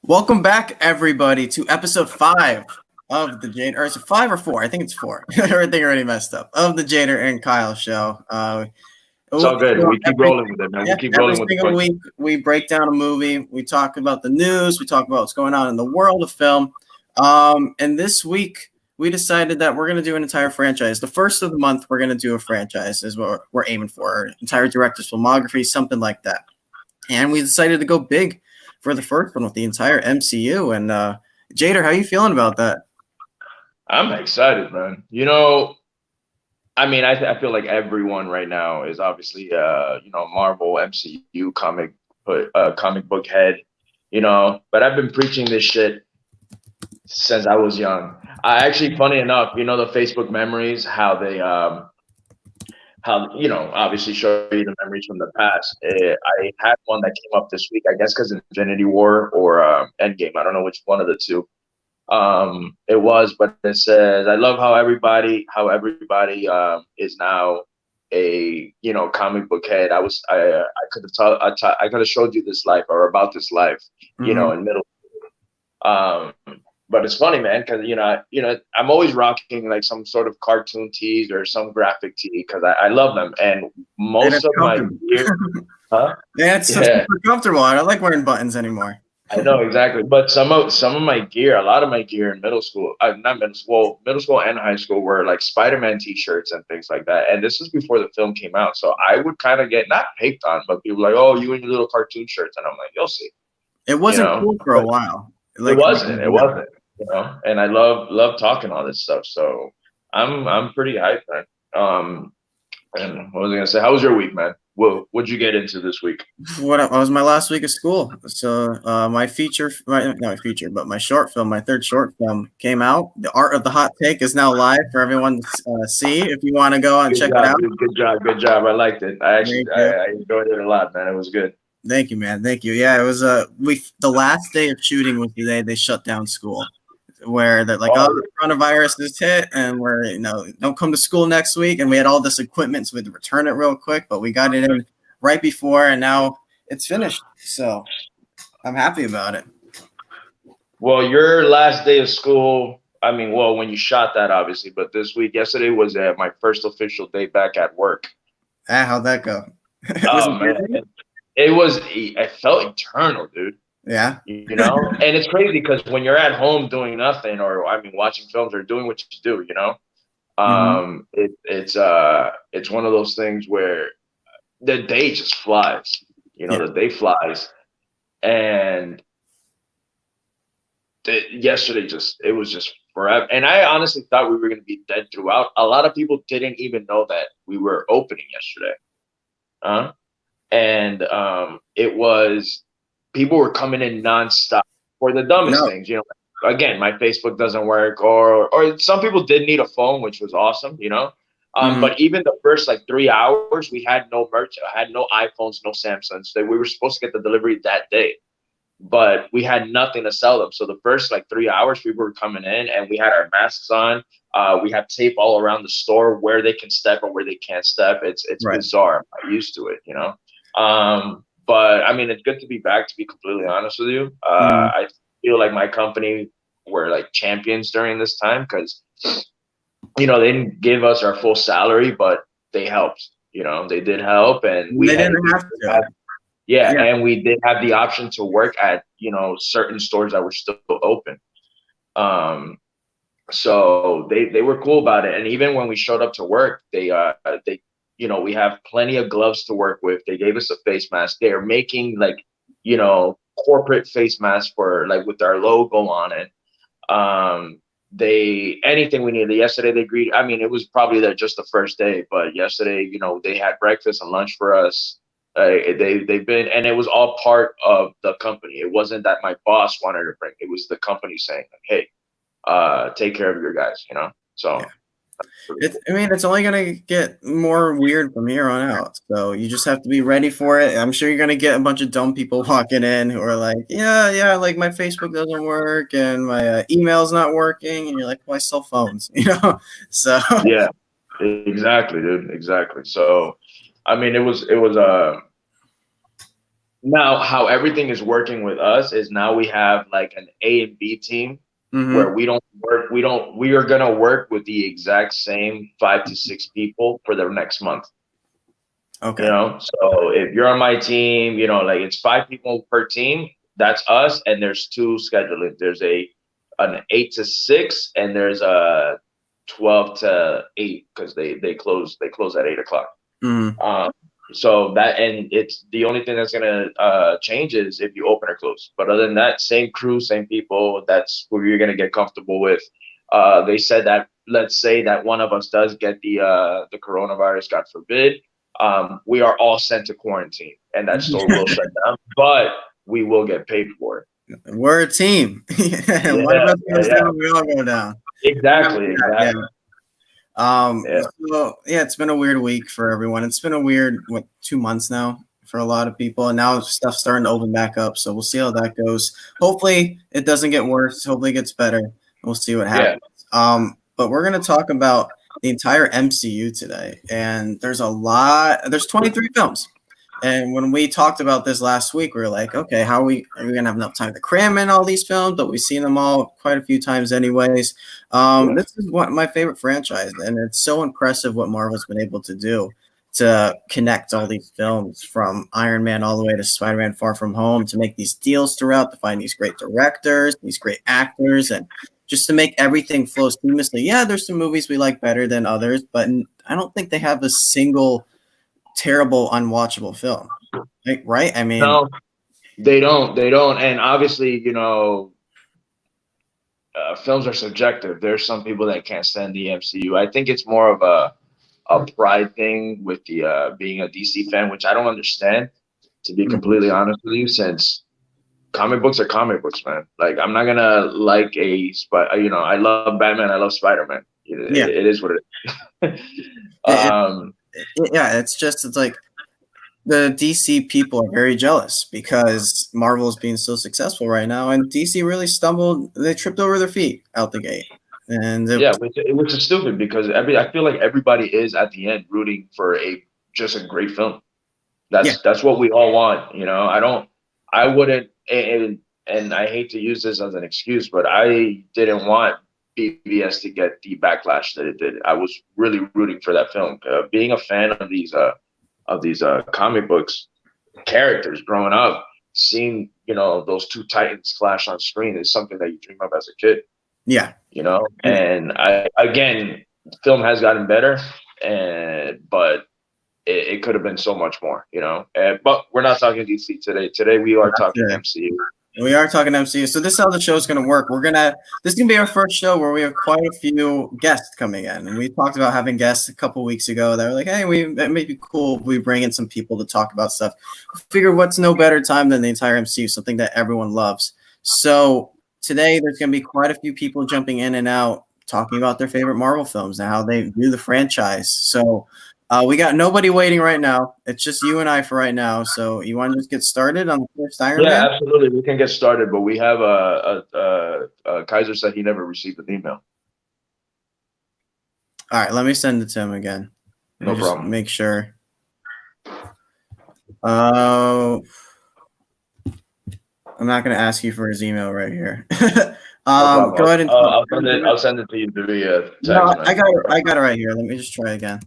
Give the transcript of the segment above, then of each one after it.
Welcome back, everybody, to episode 5 of the Jader. Or is it 5 or 4? I think it's 4. Everything already messed up. Of the Jader and Kyle show. It's all good. We keep rolling with it, man. We keep Every rolling with the single punch. week, we break down a movie. We talk about the news. We talk about what's going on in the world of film. And this week, we decided that we're going to do an entire franchise. The first of the month, we're going to do a franchise, is what we're aiming for. Entire director's filmography, something like that. And we decided to go big for the first one with the entire MCU. And Jader, how are you feeling about that? I'm excited, man. I feel like everyone right now is obviously, Marvel, MCU comic book head, but I've been preaching this shit since I was young. I actually, funny enough, the Facebook memories, obviously show you the memories from the past. I had one that came up this week, I guess, because Infinity War or Endgame. I don't know which one of the two. It was, but it says, I love how everybody is now a comic book head. I could have showed you this life or about this life, in middle. But it's funny, man, because I'm always rocking like some sort of cartoon tees or some graphic tee because I love them, and most of my gear, huh? Yeah, it's super comfortable. I don't like wearing buttons anymore. I know exactly, but some of my gear, a lot of my gear in middle school, not middle school and high school were like Spider-Man T-shirts and things like that. And this was before the film came out, so I would kind of get not picked on, but people like, "Oh, you and your little cartoon shirts," and I'm like, "You'll see." It wasn't cool for a while. Like, it wasn't. And I love talking all this stuff, so I'm pretty hyped, man. And what was I gonna say? How was your week, man? What'd you get into this week? What was my last week of school? So my short film, my third short film came out. The Art of the Hot Take is now live for everyone to see. If you want to go and check it out. Dude, good job. I liked it. I enjoyed it a lot, man. It was good. Thank you, man. Thank you. Yeah, it was the last day of shooting was the day they shut down school, where they're like, the coronavirus is hit, and we're don't come to school next week. And we had all this equipment, so we had to return it real quick, but we got it in right before, and now it's finished. So I'm happy about it. Well, your last day of school, when you shot that, obviously, but yesterday was my first official day back at work. How'd that go? Man. It felt eternal, dude. Yeah. And it's crazy because when you're at home doing nothing or watching films or doing what you do, it's one of those things where the day just flies, the day flies. And yesterday it was just forever. And I honestly thought we were going to be dead throughout. A lot of people didn't even know that we were opening yesterday. And it was, people were coming in nonstop for the dumbest things, Again, my Facebook doesn't work, or some people did need a phone, which was awesome, But even the first 3 hours, we had no merch, I had no iPhones, no Samsungs. We were supposed to get the delivery that day, but we had nothing to sell them. So the first 3 hours, people were coming in, and we had our masks on. We have tape all around the store where they can step and where they can't step. It's right. Bizarre. I'm not used to it, But it's good to be back, to be completely honest with you. I feel like my company were champions during this time because, they didn't give us our full salary, but they helped. They did help, and we didn't have to. Yeah, and we did have the option to work at, certain stores that were still open. So they were cool about it. And even when we showed up to work, they we have plenty of gloves to work with. They gave us a face mask. They are making corporate face masks for with our logo on it. Anything we needed. Yesterday they greeted. It was probably just the first day, but yesterday, they had breakfast and lunch for us. They've been, and it was all part of the company. It wasn't that my boss wanted to bring. It was the company saying, "Hey, take care of your guys," So. Yeah. It's only gonna get more weird from here on out. So you just have to be ready for it. I'm sure you're gonna get a bunch of dumb people walking in who are like, yeah, like my Facebook doesn't work and my email's not working, and you're like, well, I sell phones, So yeah, exactly, dude, exactly. So, it was Now, how everything is working with us is now we have like an A and B team where Mm-hmm. we are gonna work with the exact same 5 to 6 people for the next month. Okay. So if you're on my team, like it's 5 people per team. That's us, and there's two scheduling. There's an 8 to 6, and there's a 12 to 8 because they close at 8 o'clock. Mm-hmm. Um, so that, and it's the only thing that's gonna change is if you open or close. But other than that, same crew, same people. That's who you're gonna get comfortable with. They said that let's say that one of us does get the coronavirus, God forbid, we are all sent to quarantine, and that store will shut down. But we will get paid for it. We're a team. Yeah, One of us yeah, goes yeah. down, we all go down. Exactly, Yeah. exactly. Yeah. So yeah, it's been a weird week for everyone. It's been a weird 2 months now for a lot of people, and now stuff's starting to open back up. So we'll see how that goes. Hopefully, it doesn't get worse. Hopefully, it gets better. We'll see what happens. But we're gonna talk about the entire MCU today, and there's a lot. There's 23 films. And when we talked about this last week, we were like, okay, are we gonna have enough time to cram in all these films? But we've seen them all quite a few times, anyways. This is my favorite franchise, and it's so impressive what Marvel's been able to do to connect all these films from Iron Man all the way to Spider-Man: Far From Home, to make these deals throughout, to find these great directors, these great actors, and just to make everything flow seamlessly. Yeah, there's some movies we like better than others, but I don't think they have a single terrible, unwatchable film. Right? I mean, No, they don't. They don't. And obviously, films are subjective. There's some people that can't stand the MCU. I think it's more of a pride thing with the being a DC fan, which I don't understand, to be completely honest with you, since comic books are comic books, man. Like I'm not gonna like I love Batman, I love Spider-Man. It is what it is. It's like the DC people are very jealous because Marvel is being so successful right now, and DC really stumbled. They tripped over their feet out the gate, and which is stupid because I feel like everybody is at the end rooting for just a great film. That's what we all want. I wouldn't, and I hate to use this as an excuse, but I didn't want BVS to get the backlash that it did. I was really rooting for that film. Being a fan of these comic books characters growing up, seeing those two titans clash on screen is something that you dream of as a kid. Yeah, and film has gotten better, but it could have been so much more, but we're not talking DC today. Today we are talking MCU. We are talking MCU. So this is how the show is going to work. This is going to be our first show where we have quite a few guests coming in. And we talked about having guests a couple weeks ago that were like, hey, that may be cool if we bring in some people to talk about stuff. We figured what's no better time than the entire MCU, something that everyone loves. So today there's going to be quite a few people jumping in and out, talking about their favorite Marvel films and how they view the franchise. So we got nobody waiting right now. It's just you and I for right now. So you want to just get started on the first Iron Man? Yeah, absolutely. We can get started, but we have Kaiser said he never received an email. All right, let me send it to him again. No problem. Make sure. I'm not going to ask you for his email right here. No go ahead and. I'll send it to you via text. No, I got it right here. Let me just try again.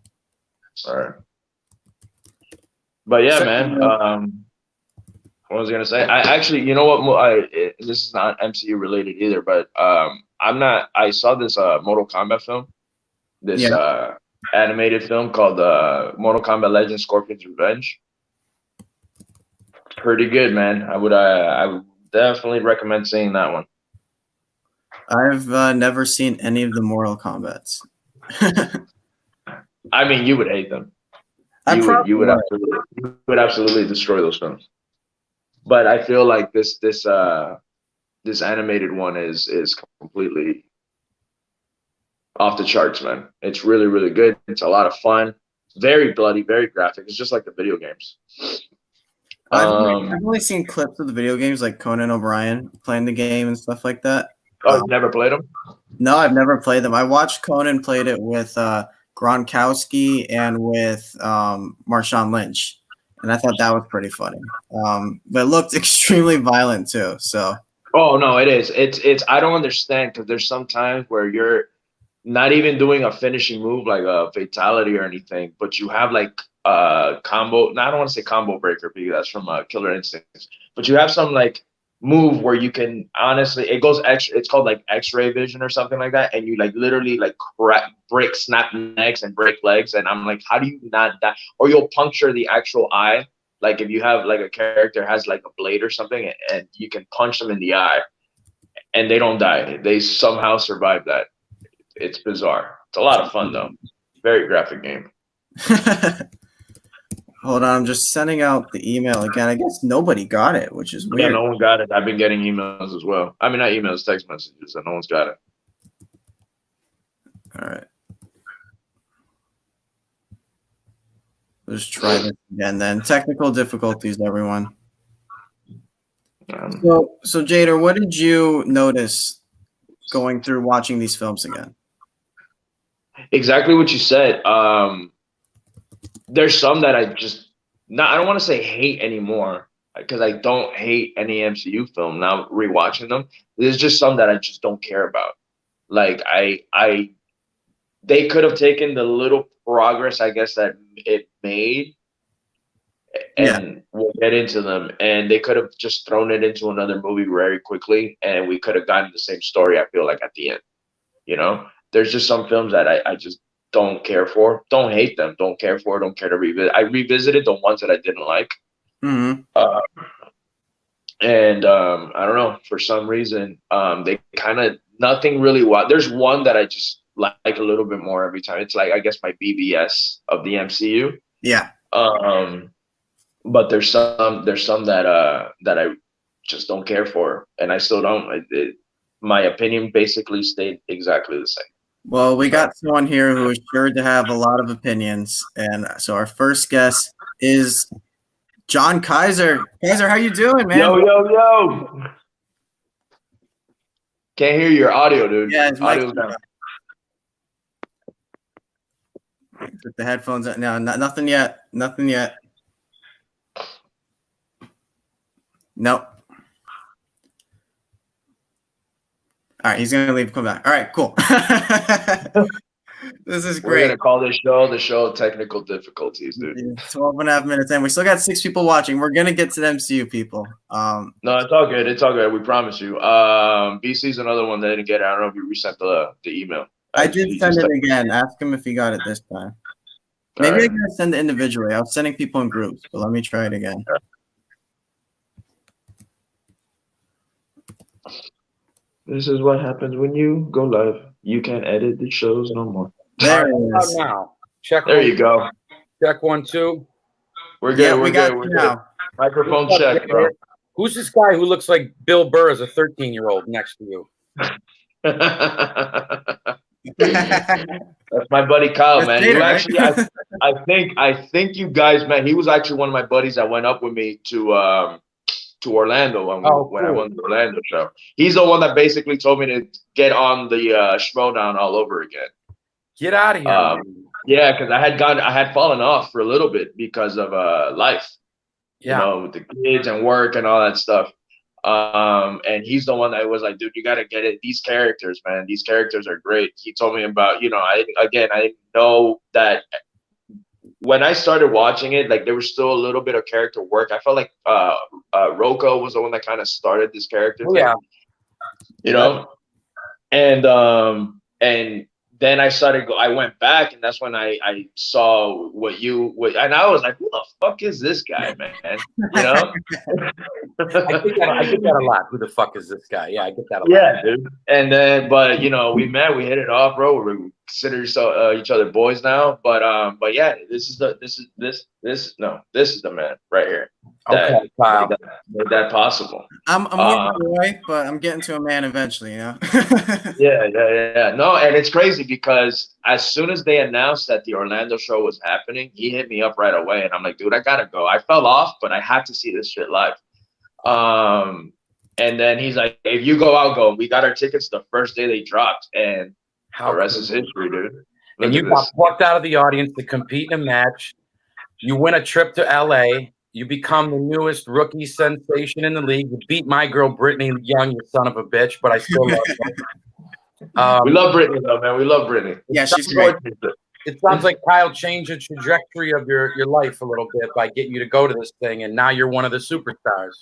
All right. But yeah, man. What was I gonna say? I actually, you know what? This is not MCU related either, but I saw this Mortal Kombat film, this animated film called Mortal Kombat Legends: Scorpion's Revenge. Pretty good, man. I would definitely recommend seeing that one. I've never seen any of the Mortal Kombats. I mean, you would hate them. You would absolutely destroy those films. But I feel like this animated one is completely off the charts, man. It's really, really good. It's a lot of fun. Very bloody, very graphic. It's just like the video games. I've only seen clips of the video games, like Conan O'Brien playing the game and stuff like that. Oh, you've never played them? No, I've never played them. I watched Conan played it with Gronkowski and with Marshawn Lynch, and I thought that was pretty funny. But it looked extremely violent too. So. Oh no, it is. It's. I don't understand because there's some times where you're not even doing a finishing move like a fatality or anything, but you have like combo. No, I don't want to say combo breaker because that's from Killer Instincts, but you have some like move where you can honestly it goes extra. It's called like X-ray vision or something like that, and you like literally like break snap necks and break legs, and I'm like, how do you not die? Or you'll puncture the actual eye. Like if you have like a character has like a blade or something, and you can punch them in the eye, and they don't die. They somehow survive that. It's bizarre. It's a lot of fun though. Very graphic game. Hold on, I'm just sending out the email again. I guess nobody got it, which is weird. Yeah, no one got it. I've been getting emails as well. I mean, not emails, text messages, and no one's got it. All right. Let's try this again then. Technical difficulties, everyone. So Jader, what did you notice going through watching these films again? Exactly what you said. There's some that I don't want to say hate anymore because I don't hate any MCU film now rewatching them. There's just some that I just don't care about. Like they could have taken the little progress I guess that it made and we'll get into them, and they could have just thrown it into another movie very quickly and we could have gotten the same story, I feel like, at the end. You know, there's just some films that I just don't care for. Don't hate them. Don't care for. Don't care to revisit. I revisited the ones that I didn't like. Mm-hmm. And I don't know, for some reason, they kind of nothing really. There's one that I just like a little bit more every time. It's like I guess my BBS of the MCU. Yeah. But there's some that I just don't care for, and I still don't. My opinion basically stayed exactly the same. Well, we got someone here who is sure to have a lot of opinions, and so our first guest is John Kaiser. Kaiser, how you doing, man? Yo! Can't hear your audio, dude. Yeah, his audio's down. Put the headphones on. No, nothing yet. Nothing yet. Nope. All right, he's gonna leave. Come back. All right, cool. This is great. We're gonna call this show the show of technical difficulties, dude. 12.5 minutes in. We still got 6 people watching. We're gonna get to the MCU people. No, it's all good. It's all good. We promise you. BC's another one that didn't get it. I don't know if you resent the email. I did send it again. Ask him if he got it this time. Maybe I can send it individually. I was sending people in groups, but let me try it again. This is what happens when you go live. You can't edit the shows no more. There it is. Now, check. There you go. Check 1, 2. We're good. Yeah, we're we good. got We're you good. now. Microphone check, bro. Who's this guy who looks like Bill Burr as a 13-year-old next to you? That's my buddy Kyle, man. Jader, You actually, I think you guys met. He was actually one of my buddies that went up with me to Orlando when I won the Orlando show. He's the one that basically told me to get on the Schmodown all over again. Get out of here. Yeah, because I had fallen off for a little bit because of life. Yeah. You know, with the kids and work and all that stuff. And he's the one that was like, dude, you got to get it. These characters, man, these characters are great. He told me about, I didn't know that when I started watching it, like there was still a little bit of character work. I felt like Rocco was the one that kind of started this character thing. Yeah. And then I went back, and that's when I saw and I was like, who the fuck is this guy, man? You know? I get that a lot. Who the fuck is this guy? Yeah, I get that a lot. Yeah, dude. And then, but we met, we hit it off, bro. We consider each other boys now. But yeah, this is the man right here. Okay, Kyle. Made that possible. I'm more boy, but I'm getting to a man eventually, Yeah. No, and it's crazy because as soon as they announced that the Orlando show was happening, he hit me up right away, and I'm like, dude, I gotta go. I fell off, but I had to see this shit live. And then he's like, if you go, I'll go. We got our tickets the first day they dropped, and the rest is history, dude. And you got plucked out of the audience to compete in a match You win a trip to LA. You become the newest rookie sensation in the league. You beat my girl Brittany Young, you son of a bitch, but I still love you. We love Brittany though, man. We love Brittany. Yeah, she's great. It sounds like Kyle changed the trajectory of your life a little bit by getting you to go to this thing, and now you're one of the superstars.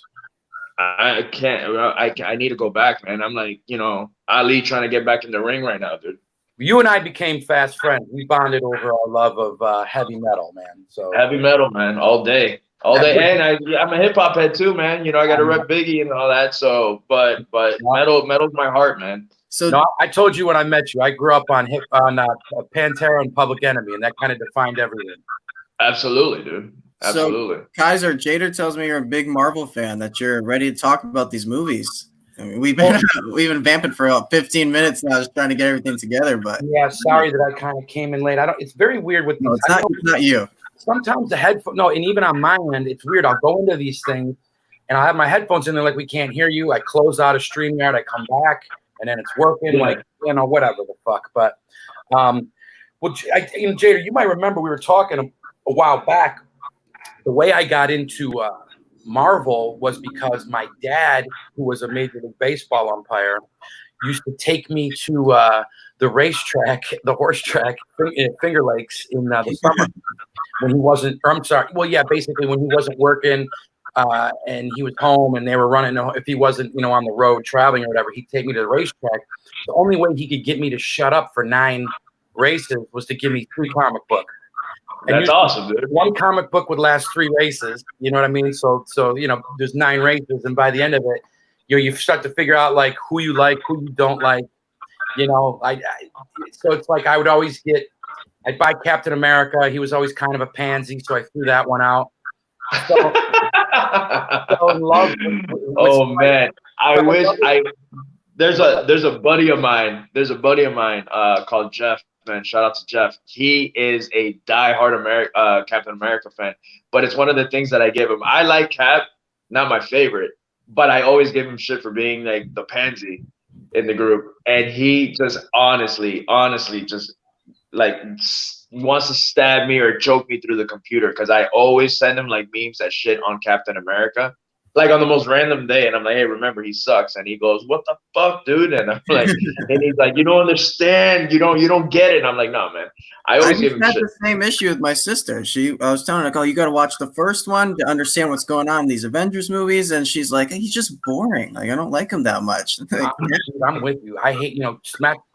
I can't. I need to go back, man. I'm like, Ali trying to get back in the ring right now, dude. You and I became fast friends. We bonded over our love of heavy metal, man. So heavy metal, man, all day. And I'm a hip hop head too, man. I got to rep Biggie and all that. So, but metal's my heart, man. So no, I told you when I met you, I grew up on Pantera and Public Enemy, and that kind of defined everything. Absolutely, dude. Absolutely. So, Kaiser, Jader tells me you're a big Marvel fan, that you're ready to talk about these movies. I mean, we've been vamping for about 15 minutes now, just trying to get everything together. But yeah, sorry that I kind of came in late. It's very weird with these. It's not you. Sometimes the headphone. No, and even on my end, it's weird. I'll go into these things, and I'll have my headphones in there, like we can't hear you. I close out of StreamYard, I come back, and then it's working, like whatever the fuck. But, Jader, you might remember we were talking a while back. The way I got into Marvel was because my dad, who was a Major League Baseball umpire, used to take me to the racetrack, the horse track, Finger Lakes in the summer when he wasn't. Or I'm sorry. Well, yeah, basically when he wasn't working and he was home and they were running. If he wasn't, on the road traveling or whatever, he'd take me to the racetrack. The only way he could get me to shut up for 9 races was to give me 3 comic books. That's awesome, dude. One comic book would last 3 races. You know what I mean? So there's 9 races, and by the end of it, you start to figure out like who you like, who you don't like. So it's like I would always I'd buy Captain America. He was always kind of a pansy, so I threw that one out. So in love. Man, I wish There's a buddy of mine. Called Jeff. Man, shout out to Jeff. He is a diehard Captain America fan, but it's one of the things that I give him. I like Cap, not my favorite, but I always give him shit for being like the pansy in the group, and he just honestly just like wants to stab me or choke me through the computer because I always send him like memes that shit on Captain America. Like on the most random day, and I'm like, hey, remember he sucks, and he goes, what the fuck, dude? And I'm like, and he's like, you don't understand, you don't get it. And I'm like, no, man. I always give him shit. The same issue with my sister. I was telling her, you got to watch the first one to understand what's going on in these Avengers movies, and she's like, he's just boring. Like I don't like him that much. I'm with you. I hate,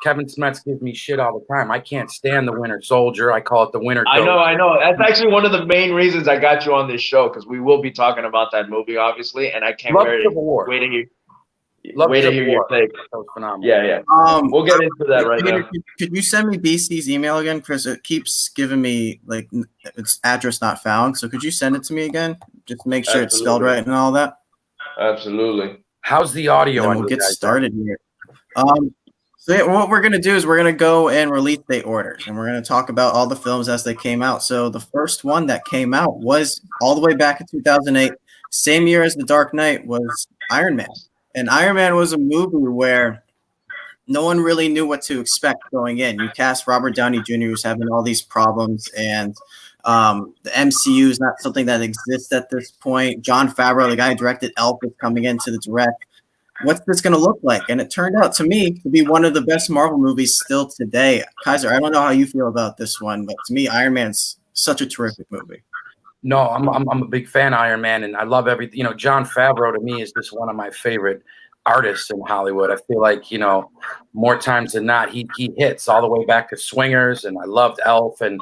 Kevin Smets gives me shit all the time. I can't stand the Winter Soldier. I call it the Winter. I know. That's actually one of the main reasons I got you on this show because we will be talking about that movie, obviously, and I can't wait to hear. Wait to hear your take. That was phenomenal. Yeah. We'll get into that right now. Could you send me BC's email again, Chris? It keeps giving me like its address not found. So could you send it to me again? Just to make sure It's spelled right and all that. Absolutely. How's the audio? And we'll get started here. So what we're gonna do is we're gonna go in release date orders, and we're gonna talk about all the films as they came out. So the first one that came out was all the way back in 2008, same year as The Dark Knight, was Iron Man. And Iron Man was a movie where no one really knew what to expect going in. You cast Robert Downey Jr., who's having all these problems, and the MCU is not something that exists at this point. Jon Favreau, the guy who directed Elf, is coming into the direct. What's this going to look like? And it turned out to me to be one of the best Marvel movies still today. Kaiser, I don't know how you feel about this one, but to me, Iron Man's such a terrific movie. No, I'm a big fan of Iron Man, and I love everything. Jon Favreau to me is just one of my favorite artists in Hollywood. I feel like more times than not, he hits all the way back to Swingers, and I loved Elf, and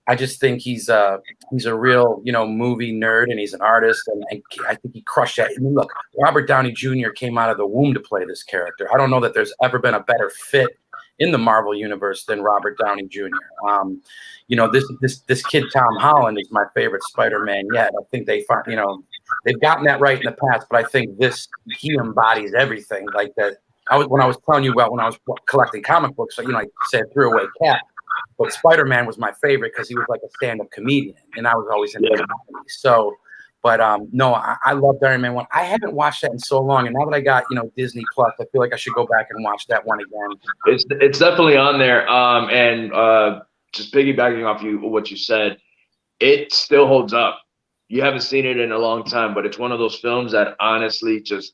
I just think he's a real movie nerd, and he's an artist, and I think he crushed that. I mean, look, Robert Downey Jr. came out of the womb to play this character. I don't know that there's ever been a better fit in the Marvel universe than Robert Downey Jr. This kid Tom Holland is my favorite Spider-Man yet. I think they've gotten that right in the past, but I think he embodies everything like that. When I was telling you about when I was collecting comic books, I said threw away Cap, but Spider-Man was my favorite because he was like a stand-up comedian, and I was always into comedy. So. But no, I love Iron Man 1. I haven't watched that in so long, and now that I got Disney Plus, I feel like I should go back and watch that one again. It's definitely on there. And just piggybacking off what you said, it still holds up. You haven't seen it in a long time, but it's one of those films that honestly just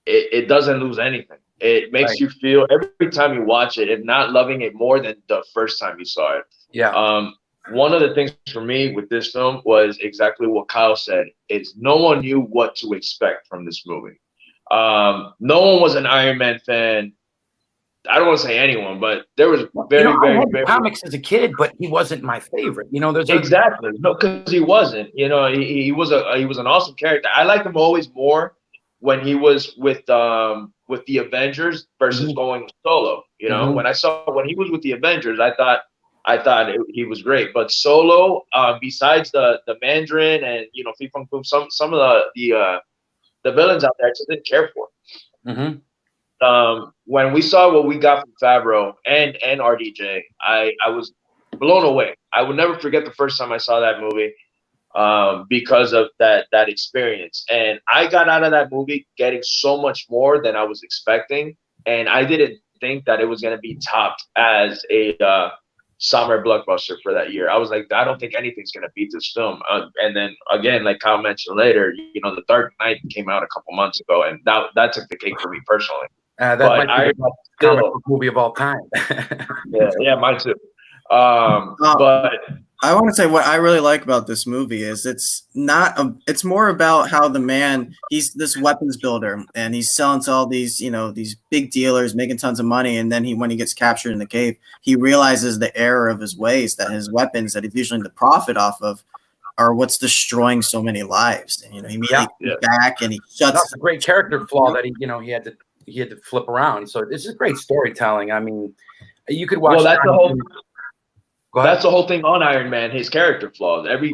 it doesn't lose anything. It makes you feel every time you watch it, if not loving it more than the first time you saw it. Yeah. One of the things for me with this film was exactly what Kyle said. Is no one knew what to expect from this movie. No one was an Iron Man fan. I don't want to say anyone, but there was very, I had very comics as a kid, but he wasn't my favorite. There's exactly no, because he wasn't. He was an awesome character. I liked him always more when he was with the Avengers versus going solo. When he was with the Avengers, I thought he was great. But solo, besides the Mandarin and Fee Fung Foom, some of the villains out there, I just didn't care for. When we saw what we got from Favreau and RDJ, I was blown away. I would never forget the first time I saw that movie because of that experience. And I got out of that movie getting so much more than I was expecting. And I didn't think that it was going to be topped as a summer blockbuster for that year. I was like, I don't think anything's going to beat this film. And then again, like Kyle mentioned later, The Dark Knight came out a couple months ago, and that took the cake for me personally. That might be the best comic book movie of all time. yeah, mine too. But I want to say what I really like about this movie is it's more about how the man, he's this weapons builder and he's selling to all these, these big dealers, making tons of money. And then when he gets captured in the cave, he realizes the error of his ways, that his weapons that he's usually the profit off of are what's destroying so many lives. And, he immediately comes back and he shuts. That's a great character flaw that he had to flip around. So this is great storytelling. I mean, you could watch. Well, that's the whole thing on Iron Man. His character flaws. Every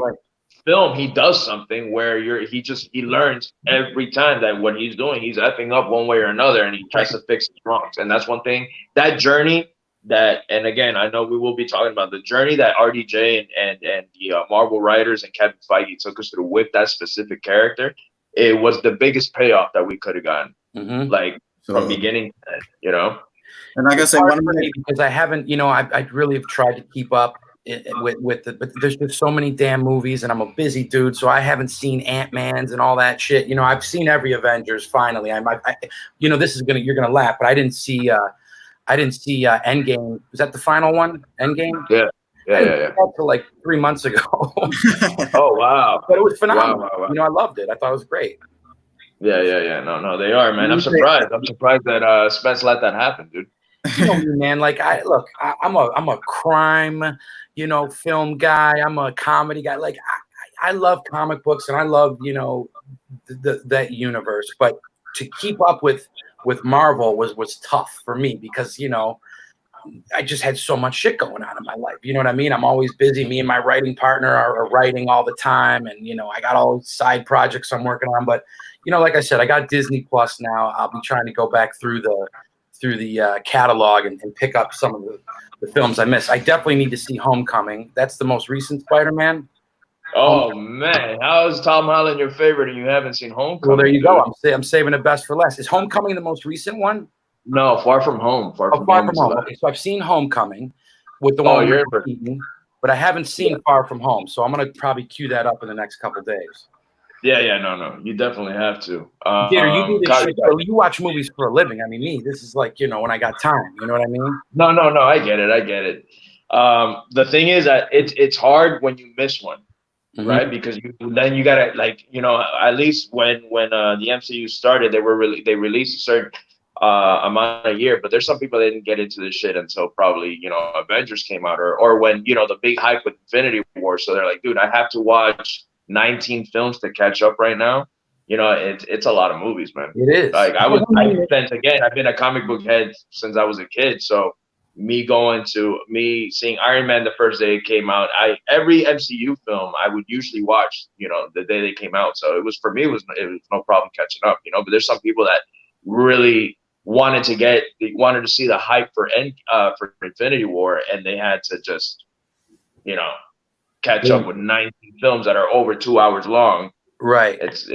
film, he does something where he learns every time that what he's doing, he's effing up one way or another, and he tries to fix his wrongs. And that's one thing. That journey and again, I know we will be talking about the journey that RDJ and the Marvel writers and Kevin Feige took us through with that specific character. It was the biggest payoff that we could have gotten. From beginning to end, And like I said, because I haven't, I really have tried to keep up with it, but there's just so many damn movies, and I'm a busy dude, so I haven't seen Ant-Man's and all that shit. I've seen every Avengers. Finally, you're gonna laugh, but I didn't see Endgame. Was that the final one? Endgame? Yeah. Until like 3 months ago. Oh wow! But it was phenomenal. Wow. I loved it. I thought it was great. Yeah. No, they are, man. I'm surprised. I'm surprised that Spence let that happen, dude. Me, man. Like I'm a crime, film guy. I'm a comedy guy. Like I love comic books and I love, that universe. But to keep up with Marvel was tough for me because, I just had so much shit going on in my life. You know what I mean? I'm always busy. Me and my writing partner are writing all the time. And, I got all these side projects I'm working on. But, like I said, I got Disney Plus now. I'll be trying to go back through the catalog and pick up some of the films I missed. I definitely need to see Homecoming. That's the most recent Spider-Man. Oh, man. How is Tom Holland your favorite and you haven't seen Homecoming? Well, there you go. I'm saving the best for last. Is Homecoming the most recent one? No, Far From Home. Far From Home. Okay, so I've seen Homecoming with the one with Keaton, but I haven't seen Far From Home. So I'm going to probably queue that up in the next couple of days. Yeah, no. You definitely have to. Jader, you do this shit. You watch movies for a living. I mean, me, this is like, when I got time. You know what I mean? No. I get it. The thing is that it's hard when you miss one, right? Because then you gotta at least when the MCU started, they released a certain amount a year, but there's some people that didn't get into this shit until probably Avengers came out or when the big hype with Infinity War. So they're like, dude, I have to watch 19 films to catch up right now. It's a lot of movies, man. It is. Like I've been a comic book head since I was a kid. So me seeing Iron Man the first day it came out, every MCU film I would usually watch, the day they came out. So it was no problem catching up, but there's some people that really wanted to see the hype for Infinity War, and they had to just, catch up with 19 films that are over 2 hours long. Right. It's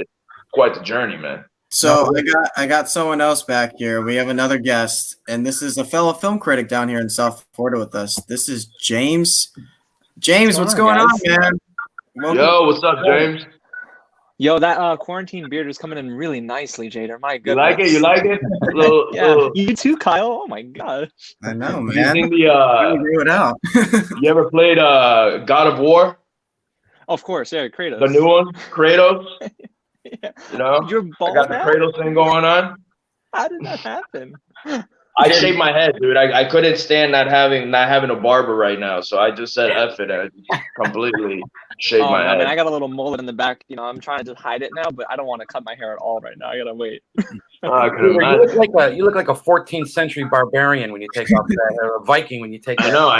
quite the journey, man. So I got someone else back here. We have another guest, and this is a fellow film critic down here in South Florida with us. This is James. James, what's going on, man? Welcome. Yo, what's up, James? Yo, that quarantine beard is coming in really nicely, Jader. My You goodness. like it? You like it? Yeah, you too, Kyle. Oh my god. I know, You man. seen Grew it out. you ever played God of War? Of course, yeah, Kratos. The new one, Kratos. Yeah. You know, You're I bald got the now? Kratos thing going on. How did that happen? I shaved my head, dude. I couldn't stand not having a barber right now, so I just said F it and I just completely shaved Oh my no, head. man, I got a little mullet in the back. You know, I'm trying to just hide it now, but I don't want to cut my hair at all right now. I gotta wait. I could You imagine. look like a 14th century barbarian when you take off that, or a Viking when you take. I know.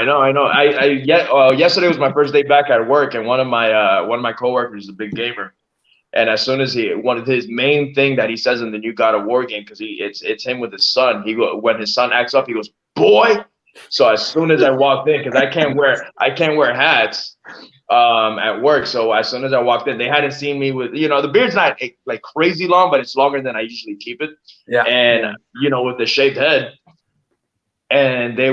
Yesterday was my first day back at work, and one of my coworkers is a big gamer. And as soon as one of his main thing that he says in the new God of War game, because it's him with his son. When his son acts up, he goes, "Boy." So as soon as I walked in, because I can't wear hats at work. So as soon as I walked in, they hadn't seen me with the beard's not like crazy long, but it's longer than I usually keep it. Yeah. And with the shaved head. And they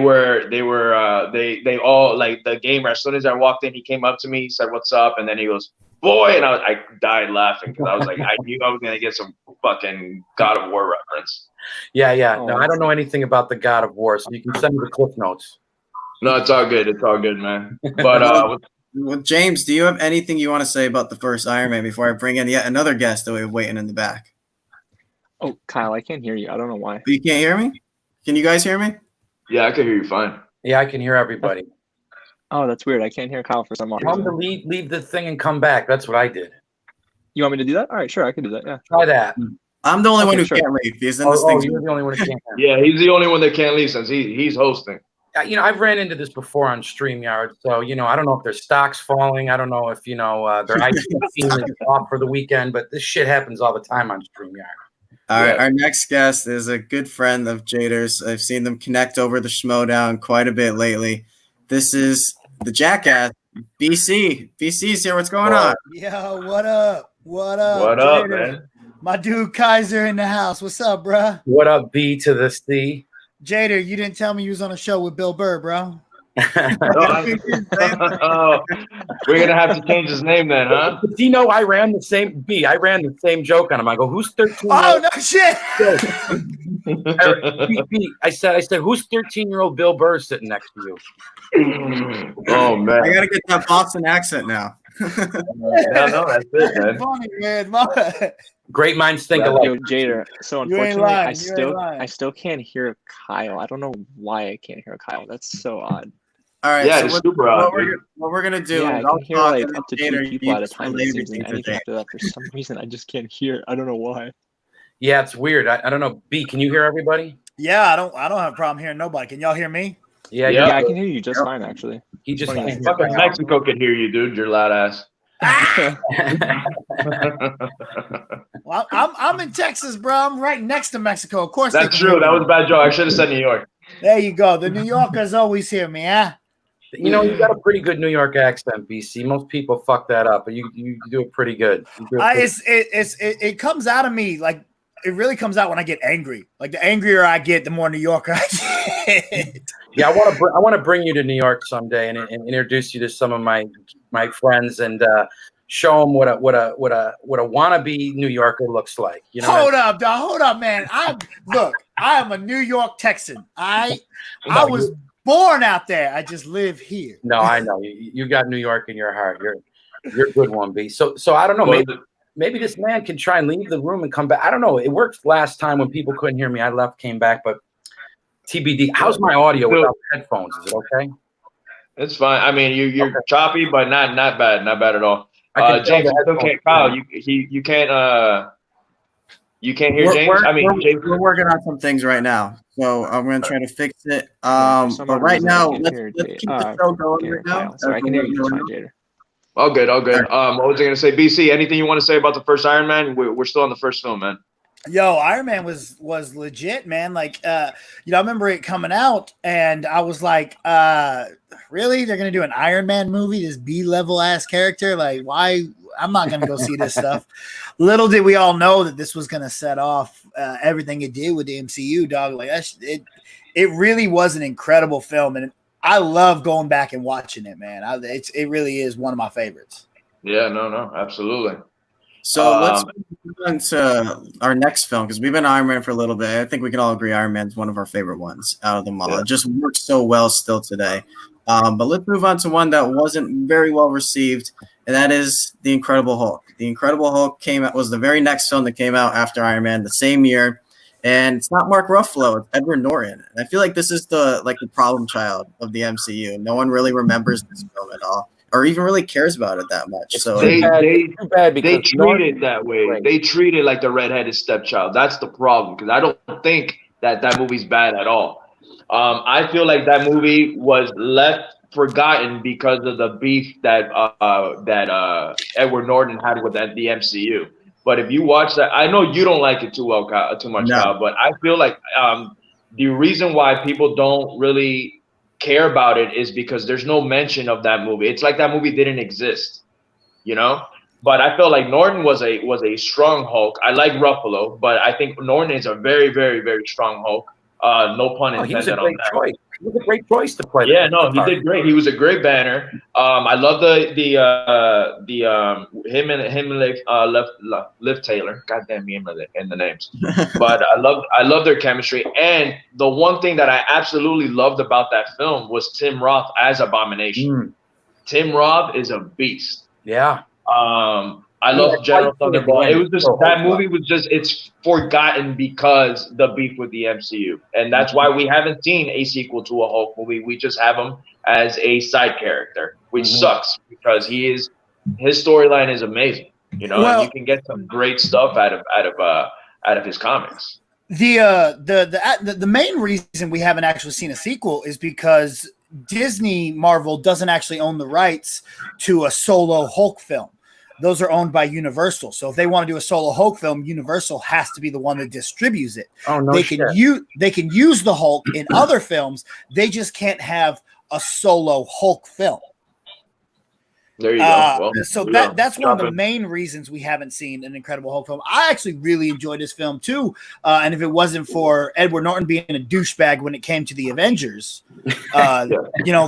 all like the gamer. As soon as I walked in, he came up to me, he said, "What's up?" And then he goes, "Boy," and I died laughing because I was like, I knew I was gonna get some fucking God of War reference. Yeah. Oh, No, I don't know anything about the God of War, so you can send me the clip notes. No, it's all good. It's all good, man. But Well, James, do you have anything you want to say about the first Iron Man before I bring in yet another guest that we have waiting in the back? Oh, Kyle, I can't hear you. I don't know why. You can't hear me? Can you guys hear me? yeah, I can hear you fine. Yeah, I can hear everybody. Oh, that's weird. I can't hear Kyle for some Tell them to reason. leave the thing and come back. That's what I did. You want me to do that? All right, sure, I can do that. Yeah. Try that. I'm the only one who sure. can't leave. He's in this Oh, thing. you're the only one who can't hear. Yeah, he's the only one that can't leave since he's hosting. I've ran into this before on StreamYard, so I don't know if their stock's falling. I don't know if their IT team is off for the weekend, but this shit happens all the time on StreamYard. All right, our next guest is a good friend of Jader's. I've seen them connect over the Schmodown quite a bit lately. This is the Jackass, BC. BC's here. What's going on? Yo, what up? What up? What up, Jader? man? My dude Kaiser in the house. What's up, bruh? What up, B to the C? Jader, you didn't tell me you was on a show with Bill Burr, bro. Oh, we're gonna have to change his name then, huh? I ran the same joke on him. I go, who's 13? Oh no shit! I said, who's 13-year-old Bill Burr sitting next to you? Oh man, I gotta get that Boston accent now. no, that's it, man. Funny, man. Great minds think Yo, alike. Jader. So You ain't unfortunately, lying. I still can't hear Kyle. I don't know why I can't hear Kyle. That's so odd. All right, Yeah, so it's super odd. what we're gonna do Yeah, I is I'll can hear talk like and up to Jader, 2 you people at a just time. relay It seems, everything and to anything Jader. after that, for some reason, I just can't hear. I don't know why. Yeah, it's weird. I don't know. B, can you hear everybody? Yeah, I don't have a problem hearing nobody. Can y'all hear me? Yeah, Yeah. Yeah, I can hear you just fine, actually. He just Funny. can't hear Fucking Mexico could hear you, dude. Your loud ass. Well, I'm in Texas, bro. I'm right next to Mexico. Of course. That's true. That was a bad joke. I should have said New York. There you go. The New Yorkers always hear me, huh? You got a pretty good New York accent, BC. Most people fuck that up, but you do it pretty good. It comes out of me like it really comes out when I get angry. Like the angrier I get, the more New Yorker I get. Yeah, I want to bring you to New York someday and introduce you to some of my friends and show them what a wannabe New Yorker looks like. Hold up, dog. Hold up, man. I am a New York Texan. I was born out there. I just live here. No, I know you got New York in your heart. You're a good one, B. So I don't know. Maybe this man can try and leave the room and come back. I don't know. It worked last time when people couldn't hear me. I left, came back, but TBD. How's my audio without headphones? Is it okay? It's fine. I mean, you're okay. Choppy, but not bad. Not bad at all. James, you can't. Kyle, you can't. You can't hear James. We're working on some things right now, so I'm gonna try to fix it. But right now, let's keep the show going right now. So I can hear you just fine, Jader. All good. What was I gonna say? BC, anything you want to say about the first Iron Man? We're still on the first film, man. Yo, Iron Man was legit, man. Like, I remember it coming out, and I was like, really? They're gonna do an Iron Man movie? This B-level ass character? Like, why? I'm not gonna go see this stuff. Little did we all know that this was gonna set off everything it did with the MCU, dog. Like, it really was an incredible film, and I love going back and watching it, man. It really is one of my favorites. Yeah, no, absolutely. So let's move on to our next film because we've been Iron Man for a little bit. I think we can all agree Iron Man's one of our favorite ones out of them all. Yeah. It just works so well still today. But let's move on to one that wasn't very well received, and that is The Incredible Hulk. The Incredible Hulk was the very next film that came out after Iron Man the same year, and it's not Mark Ruffalo, it's Edward Norton. And I feel like this is the problem child of the MCU. No one really remembers this film at all, or even really cares about it that much. So They because treat it that way. They treat it like the redheaded stepchild. That's the problem, because I don't think that movie's bad at all. I feel like that movie was left forgotten because of the beef that Edward Norton had with the MCU. But if you watch that, I know you don't like it too much, No. Kyle, but I feel like the reason why people don't really care about it is because there's no mention of that movie. It's like that movie didn't exist, you know? But I felt like Norton was a strong Hulk. I like Ruffalo, but I think Norton is a very, very, very strong Hulk. No pun intended. He was a on great that. choice. He was a great choice to play. Yeah, no, he did great. He was a great Banner. I love him and Liv Taylor. God damn me in the names. But I love their chemistry. And the one thing that I absolutely loved about that film was Tim Roth as Abomination. Tim Roth is a beast. Yeah. I love General Thunderbolt. It was just that movie was just it's forgotten because the beef with the MCU, and that's why we haven't seen a sequel to a Hulk movie. We just have him as a side character, which sucks because his storyline is amazing. You know, and you can get some great stuff out of his comics. The main reason we haven't actually seen a sequel is because Disney Marvel doesn't actually own the rights to a solo Hulk film. Those are owned by Universal. So if they want to do a solo Hulk film, Universal has to be the one that distributes it. Oh, no they can use the Hulk in other films. They just can't have a solo Hulk film. There you go. Well, so that's one of the main reasons we haven't seen an Incredible Hulk film. I actually really enjoyed this film too. And if it wasn't for Edward Norton being a douchebag when it came to the Avengers,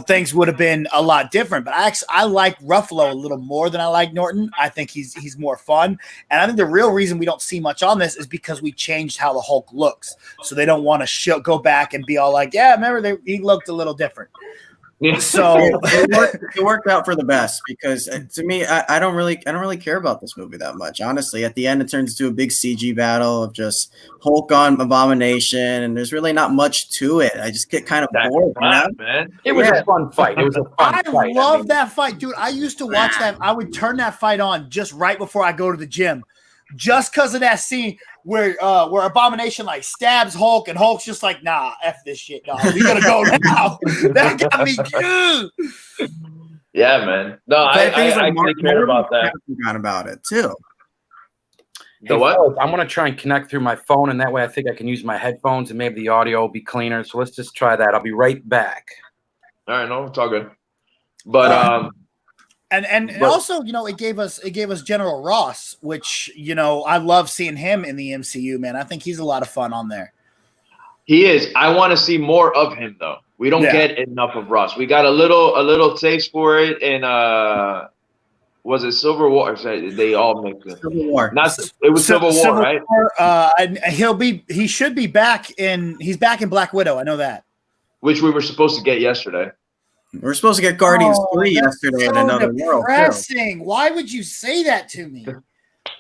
things would have been a lot different. But I like Ruffalo a little more than I like Norton. I think he's more fun. And I think the real reason we don't see much on this is because we changed how the Hulk looks. So they don't want to go back and be all like, yeah, remember he looked a little different. So it worked out for the best because to me, I don't really care about this movie that much. Honestly, at the end, it turns into a big CG battle of just Hulk on Abomination, and there's really not much to it. I just get kind of bored. Man. It was a fun fight. It was a fun fight. I love that fight, dude. I used to watch that. I would turn that fight on just right before I go to the gym, just because of that scene where Abomination like stabs Hulk and Hulk's just like, nah, F this shit, dog. We gotta go now. That got me good. Yeah, man. No, I really care about that. Forgot about it too. The what? I'm gonna try and connect through my phone, and that way I think I can use my headphones, and maybe the audio will be cleaner. So let's just try that. I'll be right back. All right, no, it's all good. But And also, it gave us General Ross, which, I love seeing him in the MCU, man. I think he's a lot of fun on there. He is. I want to see more of him though. We don't get enough of Ross. We got a little taste for it in was it Civil War? Sorry, they all mixed it. Civil War. It was Civil War, right? And he should be back he's back in Black Widow. I know that. Which we were supposed to get yesterday. We're supposed to get Guardians 3 yesterday in another world. Depressing. Why would you say that to me?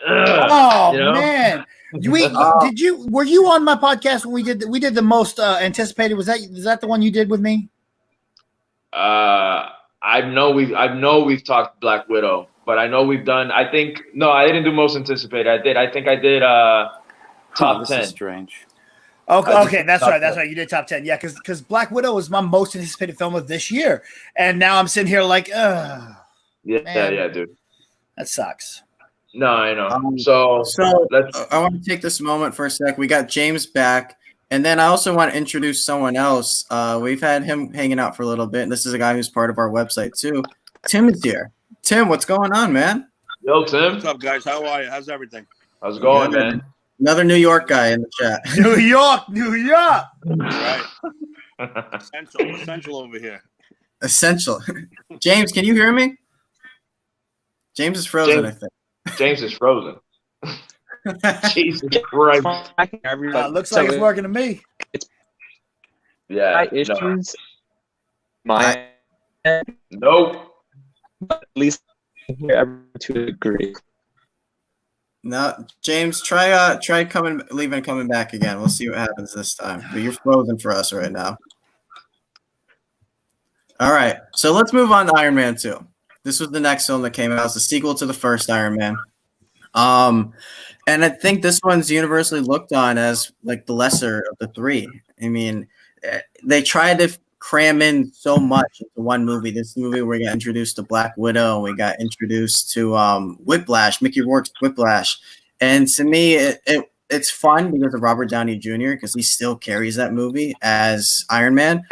Man. Were you on my podcast when we did the most anticipated? Was that the one you did with me? I know we've talked Black Widow, but I know we've done. I didn't do most anticipated. I think I did top 10. This is strange. Okay, that's right. You did top 10. Yeah, because Black Widow was my most anticipated film of this year, and now I'm sitting here like, yeah, dude. That sucks. No, I know. So I want to take this moment for a sec. We got James back, and then I also want to introduce someone else. We've had him hanging out for a little bit, and this is a guy who's part of our website too. Tim is here. Tim, what's going on, man? Yo, Tim. What's up, guys? How are you? How's everything? How's it going, man? Another New York guy in the chat. New York. Right. Essential over here. Essential. James, can you hear me? James is frozen, I think. James is frozen. Jesus Christ. Looks like it's working to me. Yeah. My issues. My Nope. but at least here everyone to agree. No, James, try coming back again. We'll see what happens this time. But you're frozen for us right now. All right, so let's move on to Iron Man 2. This was the next film that came out. It's the sequel to the first Iron Man. And I think this one's universally looked on as like the lesser of the three. I mean, they tried to cram in so much into one movie. This movie, we got introduced to Black Widow, we got introduced to Whiplash, Mickey Rourke's Whiplash, and to me, it's fun because of Robert Downey Jr. because he still carries that movie as Iron Man,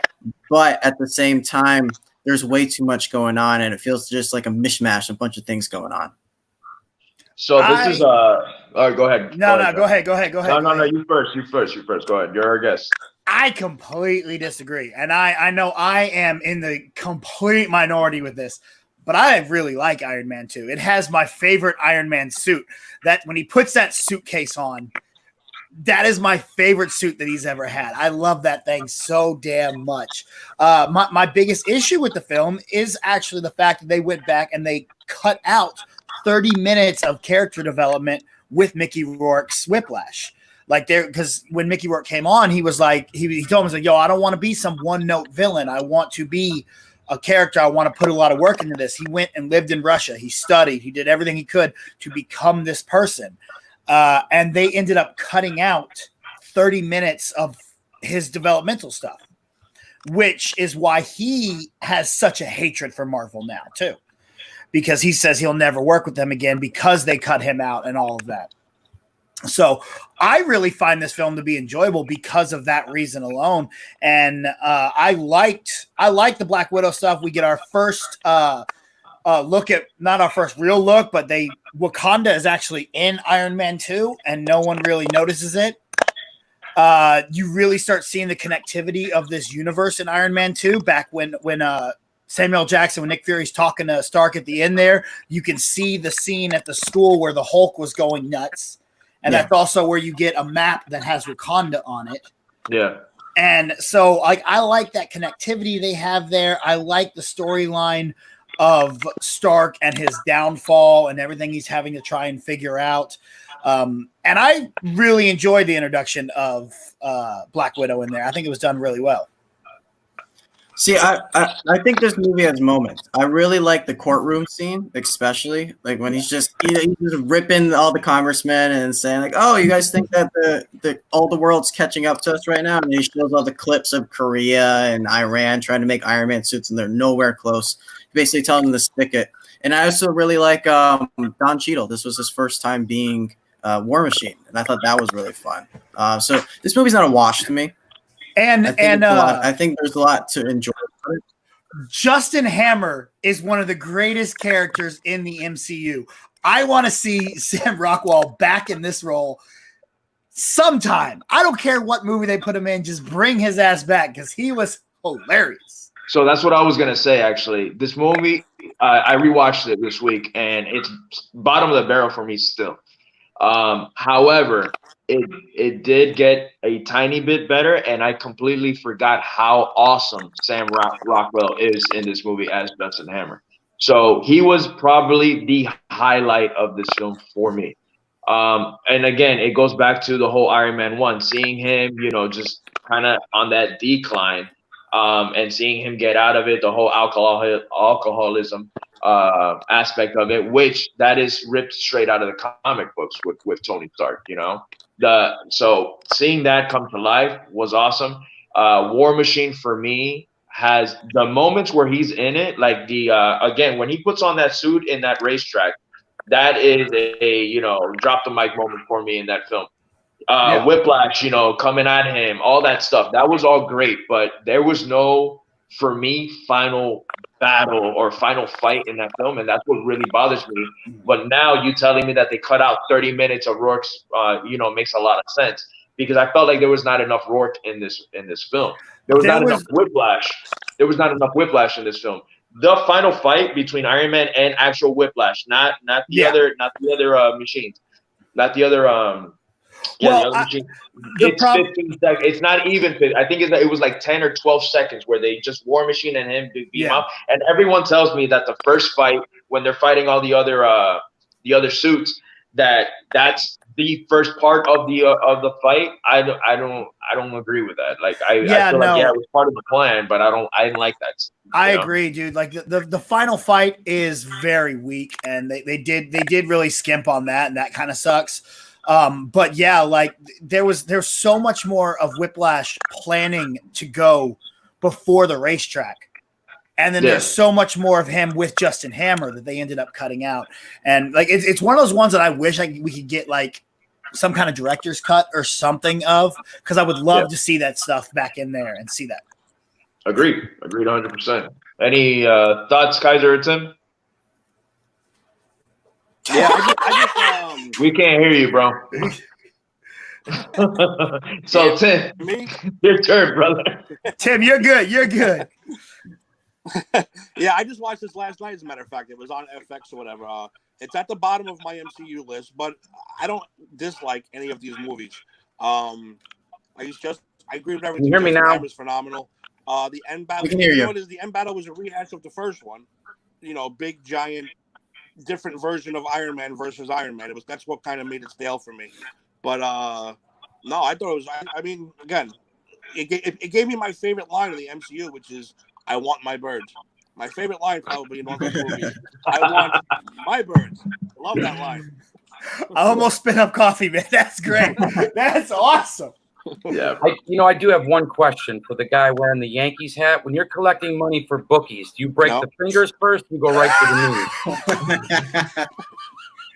but at the same time, there's way too much going on, and it feels just like a mishmash, a bunch of things going on. So this is go ahead. Go ahead. No, you first. Go ahead. You're our guest. I completely disagree. And I know I am in the complete minority with this, but I really like Iron Man 2. It has my favorite Iron Man suit. That when he puts that suitcase on, that is my favorite suit that he's ever had. I love that thing so damn much. My biggest issue with the film is actually the fact that they went back and they cut out 30 minutes of character development with Mickey Rourke's Whiplash. Like there, because when Mickey Rourke came on, he was like, he told him, like, yo, I don't want to be some one-note villain. I want to be a character. I want to put a lot of work into this. He went and lived in Russia. He studied. He did everything he could to become this person. And they ended up cutting out 30 minutes of his developmental stuff, which is why he has such a hatred for Marvel now, too. Because he says he'll never work with them again because they cut him out and all of that. So I really find this film to be enjoyable because of that reason alone. And I like the Black Widow stuff. We get our first look at, not our first real look, but Wakanda is actually in Iron Man 2 and no one really notices it. You really start seeing the connectivity of this universe in Iron Man 2 back when Samuel Jackson, when Nick Fury's talking to Stark at the end there, you can see the scene at the school where the Hulk was going nuts. And that's also where you get a map that has Wakanda on it. Yeah. And so I like that connectivity they have there. I like the storyline of Stark and his downfall and everything he's having to try and figure out. And I really enjoyed the introduction of Black Widow in there. I think it was done really well. See, I think this movie has moments. I really like the courtroom scene, especially like when he's just ripping all the congressmen and saying like, "Oh, you guys think that all the world's catching up to us right now?" And he shows all the clips of Korea and Iran trying to make Iron Man suits, and they're nowhere close. Basically, telling them to stick it. And I also really like Don Cheadle. This was his first time being War Machine, and I thought that was really fun. So this movie's not a wash to me. And I think there's a lot to enjoy. Justin Hammer is one of the greatest characters in the MCU. I want to see Sam Rockwell back in this role sometime. I don't care what movie they put him in. Just bring his ass back because he was hilarious. So that's what I was gonna say. Actually, this movie, I rewatched it this week, and it's bottom of the barrel for me still. However, it did get a tiny bit better, and I completely forgot how awesome Sam Rockwell is in this movie as Justin Hammer. So he was probably the highlight of this film for me. And again, it goes back to the whole Iron Man 1, seeing him, just kind of on that decline, and seeing him get out of it, the whole alcoholism aspect of it, which that is ripped straight out of the comic books with Tony Stark, So seeing that come to life was awesome. War Machine for me has the moments where he's in it, like again, when he puts on that suit in that racetrack, that is a drop the mic moment for me in that film. Whiplash, coming at him, all that stuff. That was all great, but there was no, for me, final battle or final fight in that film, and that's what really bothers me. But now you telling me that they cut out 30 minutes of Rourke's, makes a lot of sense, because I felt like there was not enough Rourke in this film. There was not enough Whiplash. There was not enough Whiplash in this film. the final fight between Iron Man and actual Whiplash, not the other machines, not the other the other machine. It's 15 seconds. It's not even 50. I think it was like 10 or 12 seconds where they just War Machine and him beat him up. And everyone tells me that the first fight, when they're fighting all the other suits, that's the first part of the fight. I don't agree with that. Like I feel like it was part of the plan, but I didn't like that. I agree, dude. Like the final fight is very weak, and they did really skimp on that, and that kind of sucks. But yeah, like there's so much more of Whiplash planning to go before the racetrack. And then there's so much more of him with Justin Hammer that they ended up cutting out. And like, it's one of those ones that I wish we could get like some kind of director's cut or something of, because I would love to see that stuff back in there and see that. Agreed 100%. Any thoughts, Kaiser or Tim? Yeah, I just we can't hear you, bro. So Tim, your turn, brother. Tim, you're good. Yeah, I just watched this last night. As a matter of fact, it was on FX or whatever. It's at the bottom of my MCU list, but I don't dislike any of these movies. I agree with everything. Can you hear me now? It was phenomenal. The end battle. We can hear you. The end battle was a rehash of the first one. Big giant, different version of Iron Man versus Iron Man. That's what kind of made it stale for me. But no, I thought it was. I mean, again, it gave me my favorite line of the MCU, which is, "I want my birds." My favorite line probably in one of the movies. I want my birds. I love that line. I almost spit up coffee, man. That's great. That's awesome. Yeah. I do have one question for the guy wearing the Yankees hat. When you're collecting money for bookies, do you break the fingers first? You go right to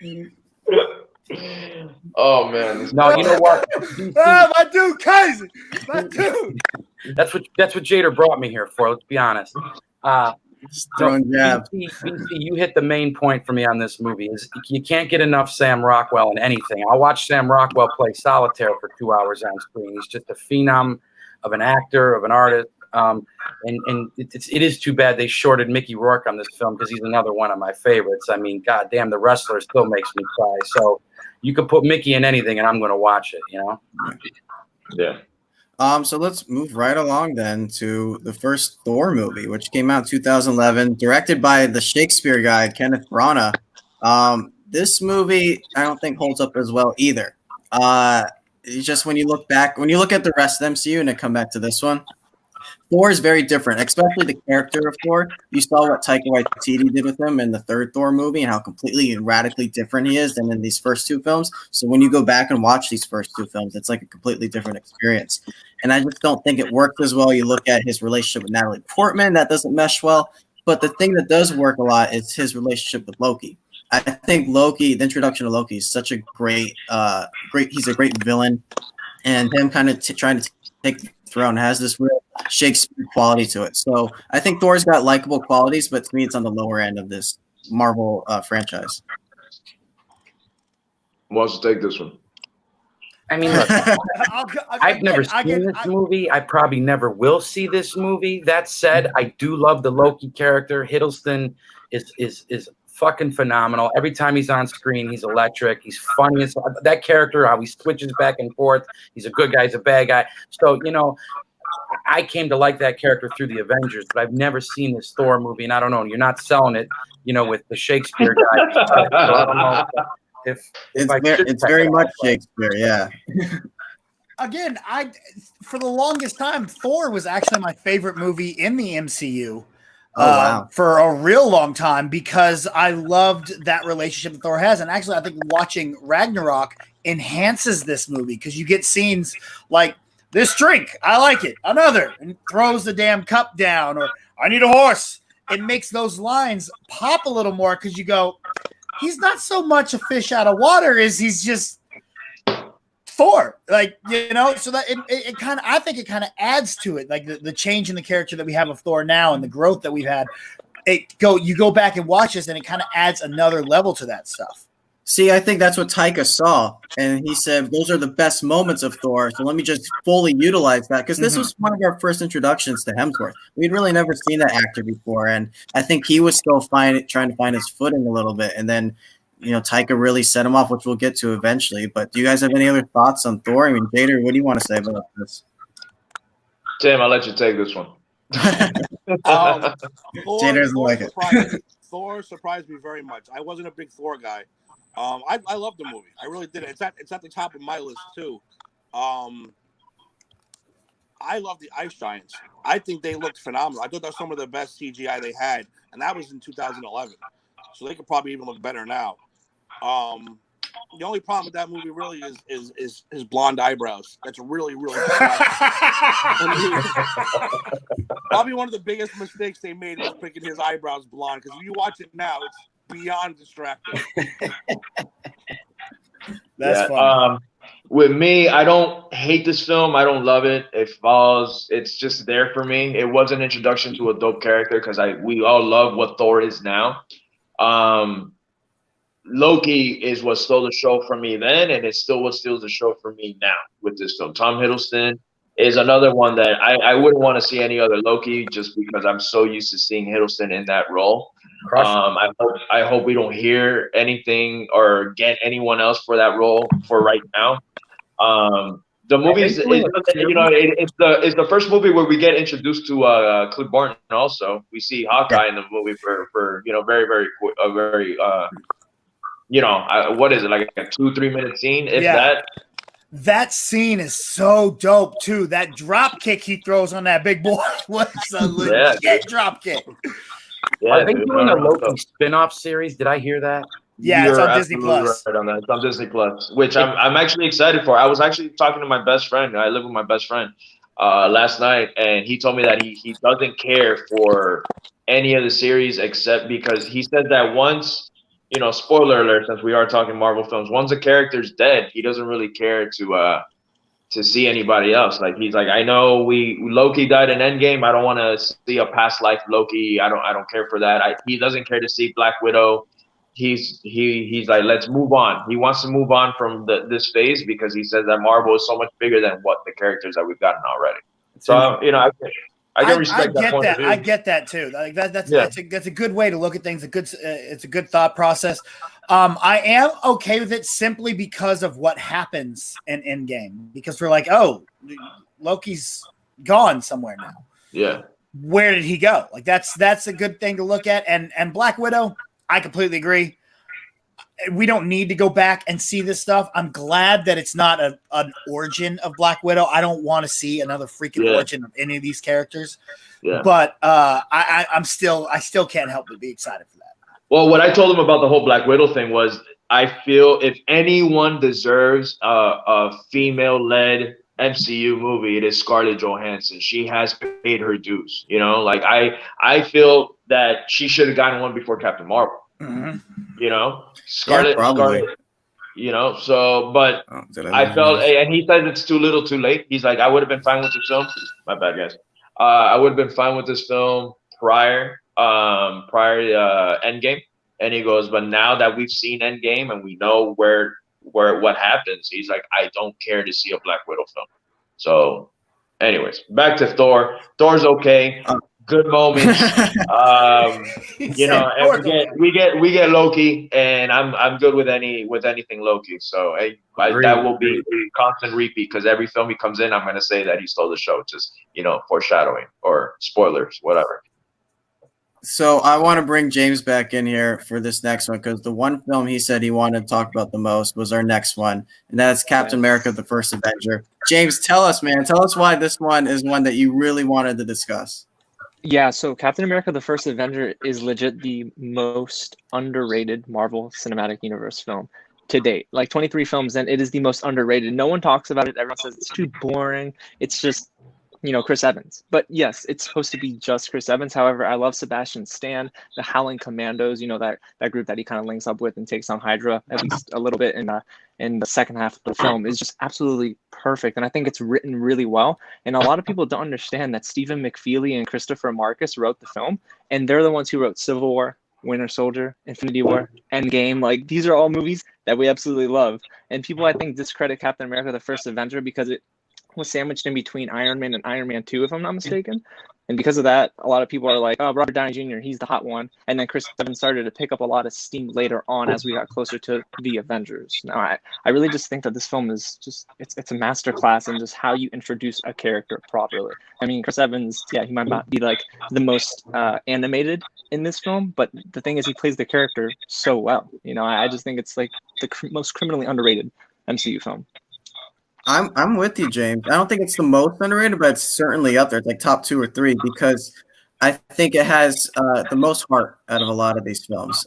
the knees. Oh man! No, you know what? My dude, Kaiser, my dude. That's what Jader brought me here for. Let's be honest. BC, you hit the main point for me on this movie. Is you can't get enough Sam Rockwell in anything. I'll watch Sam Rockwell play solitaire for 2 hours on screen. He's just a phenom of an actor, of an artist. And it is too bad they shorted Mickey Rourke on this film, because he's another one of my favorites. I mean, goddamn, The Wrestler still makes me cry. So you could put Mickey in anything, and I'm going to watch it. Yeah. So let's move right along then to the first Thor movie, which came out in 2011, directed by the Shakespeare guy, Kenneth Branagh. This movie, I don't think holds up as well either. It's just when you look at the rest of the MCU and then come back to this one, Thor is very different, especially the character of Thor. You saw what Taika Waititi did with him in the third Thor movie and how completely and radically different he is than in these first two films. So when you go back and watch these first two films, it's like a completely different experience. And I just don't think it worked as well. You look at his relationship with Natalie Portman, that doesn't mesh well. But the thing that does work a lot is his relationship with Loki. I think Loki, the introduction of Loki, is such a great, he's a great villain. And him kind of trying to take the throne has this real Shakespeare quality to it. So I think Thor's got likable qualities, but to me, it's on the lower end of this Marvel franchise. Who wants to take this one? I mean, look, I've never seen this movie. I probably never will see this movie. That said, I do love the Loki character. Hiddleston is fucking phenomenal. Every time he's on screen, he's electric. He's funny. That character, how he switches back and forth. He's a good guy. He's a bad guy. So, I came to like that character through the Avengers, but I've never seen this Thor movie, and I don't know. You're not selling it, with the Shakespeare guy. So I don't know it's very much Shakespeare, yeah. Again, for the longest time, Thor was actually my favorite movie in the MCU. Wow. For a real long time, because I loved that relationship that Thor has. And actually, I think watching Ragnarok enhances this movie, because you get scenes like, "This drink, I like it," another, and throws the damn cup down, or "I need a horse." It makes those lines pop a little more, because you go, he's not so much a fish out of water as he's just Thor, so that it kind of, I think it kind of adds to it, like the change in the character that we have of Thor now and the growth that we've had. You go back and watch this, and it kind of adds another level to that stuff. See, I think that's what Taika saw, and he said those are the best moments of Thor. So let me just fully utilize that because this was one of our first introductions to Hemsworth. We'd really never seen that actor before, and I think he was still trying to find his footing a little bit. And then, Taika really set him off, which we'll get to eventually. But do you guys have any other thoughts on Thor? I mean, Jader, what do you want to say about this? Tim, I'll let you take this one. Jader's like it. Thor surprised me very much. I wasn't a big Thor guy. I love the movie. I really did. It's at the top of my list too. I love the Ice Giants. I think they looked phenomenal. I thought that was some of the best CGI they had, and that was in 2011. So they could probably even look better now. The only problem with that movie really is his blonde eyebrows. That's really, really probably one of the biggest mistakes they made was picking his eyebrows blonde. Because if you watch it now, it's beyond distracting. That's fun. With me, I don't hate this film. I don't love it. It's just there for me. It was an introduction to a dope character because we all love what Thor is now. Loki is what stole the show from me then, and it's still what steals the show from me now with this film. Tom Hiddleston is another one that I wouldn't want to see any other Loki just because I'm so used to seeing Hiddleston in that role. I hope we don't hear anything or get anyone else for that role for right now. The movie is it's the first movie where we get introduced to Clint Barton. Also, we see Hawkeye in the movie for very what is it, like a 2-3 minute scene? If that. That scene is so dope too. That drop kick he throws on that big boy was a legit drop kick. Yeah, are they doing a Loki spin-off series? Did I hear that? Yeah, it's on Disney Plus. Right on that. It's on Disney Plus, which I'm actually excited for. I was actually talking to my best friend. I live with my best friend last night, and he told me that he doesn't care for any of the series except because he said that once, spoiler alert, since we are talking Marvel films, once a character's dead, he doesn't really care to see anybody else. Like he's like, I know Loki died in Endgame. I don't want to see a past life Loki. I don't care for that. He doesn't care to see Black Widow. He's like, let's move on. He wants to move on from this phase because he says that Marvel is so much bigger than what the characters that we've gotten already. So I can respect that point of view. I get that too. Like that's a good way to look at things. It's a good thought process. I am okay with it simply because of what happens in Endgame. Because we're like, oh, Loki's gone somewhere now. Yeah. Where did he go? Like that's a good thing to look at. And Black Widow, I completely agree. We don't need to go back and see this stuff. I'm glad that it's not an origin of Black Widow. I don't want to see another freaking origin of any of these characters. Yeah. But I still can't help but be excited for that. Well, what I told him about the whole Black Widow thing was I feel if anyone deserves a female-led MCU movie, it is Scarlett Johansson. She has paid her dues. Like I feel that she should have gotten one before Captain Marvel. Mm-hmm. Scarlett, so, but I felt, and he said it's too little too late. He's like, I would have been fine with this film. My bad, guys. I would have been fine with this film prior Endgame. And he goes, but now that we've seen Endgame and we know what happens, he's like, I don't care to see a Black Widow film. So, anyways, back to Thor. Thor's okay. Good moments. And we get Loki, and I'm good with anything Loki. So that will be a constant repeat because every film he comes in, I'm gonna say that he stole the show. Just foreshadowing or spoilers, whatever. So I want to bring James back in here for this next one because the one film he said he wanted to talk about the most was our next one, and that's Captain America: The First Avenger. James, tell us why this one is one that you really wanted to discuss. Yeah, so Captain America: The First Avenger is legit the most underrated Marvel Cinematic Universe film to date. Like 23 films, and it is the most underrated. No one talks about it. Everyone says it's too boring. It's just Chris Evans. But yes, it's supposed to be just Chris Evans. However, I love Sebastian Stan, the Howling Commandos, that group that he kind of links up with and takes on Hydra at least a little bit in the second half of the film is just absolutely perfect. And I think it's written really well. And a lot of people don't understand that Stephen McFeely and Christopher Marcus wrote the film, and they're the ones who wrote Civil War, Winter Soldier, Infinity War, Endgame. Like these are all movies that we absolutely love. And people I think discredit Captain America: The First Avenger because it was sandwiched in between Iron Man and Iron Man 2, if I'm not mistaken. And because of that, a lot of people are like, oh, Robert Downey Jr., he's the hot one. And then Chris Evans started to pick up a lot of steam later on as we got closer to the Avengers. Now, I really just think that this film is just, it's a masterclass in just how you introduce a character properly. I mean, Chris Evans, yeah, he might not be like the most animated in this film, but the thing is he plays the character so well. You know, I just think it's like the most criminally underrated MCU film. I'm with you, James. I don't think it's the most underrated, but it's certainly up there. It's like top 2 or 3 because I think it has the most heart out of a lot of these films.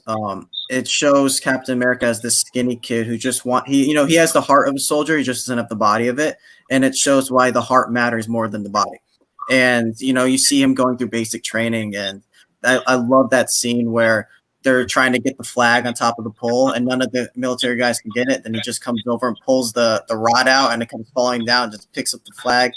It shows Captain America as this skinny kid who just he has the heart of a soldier. He just doesn't have the body of it, and it shows why the heart matters more than the body. And you see him going through basic training, and I love that scene where they're trying to get the flag on top of the pole and none of the military guys can get it. Then he just comes over and pulls the rod out and it comes falling down, just picks up the flag.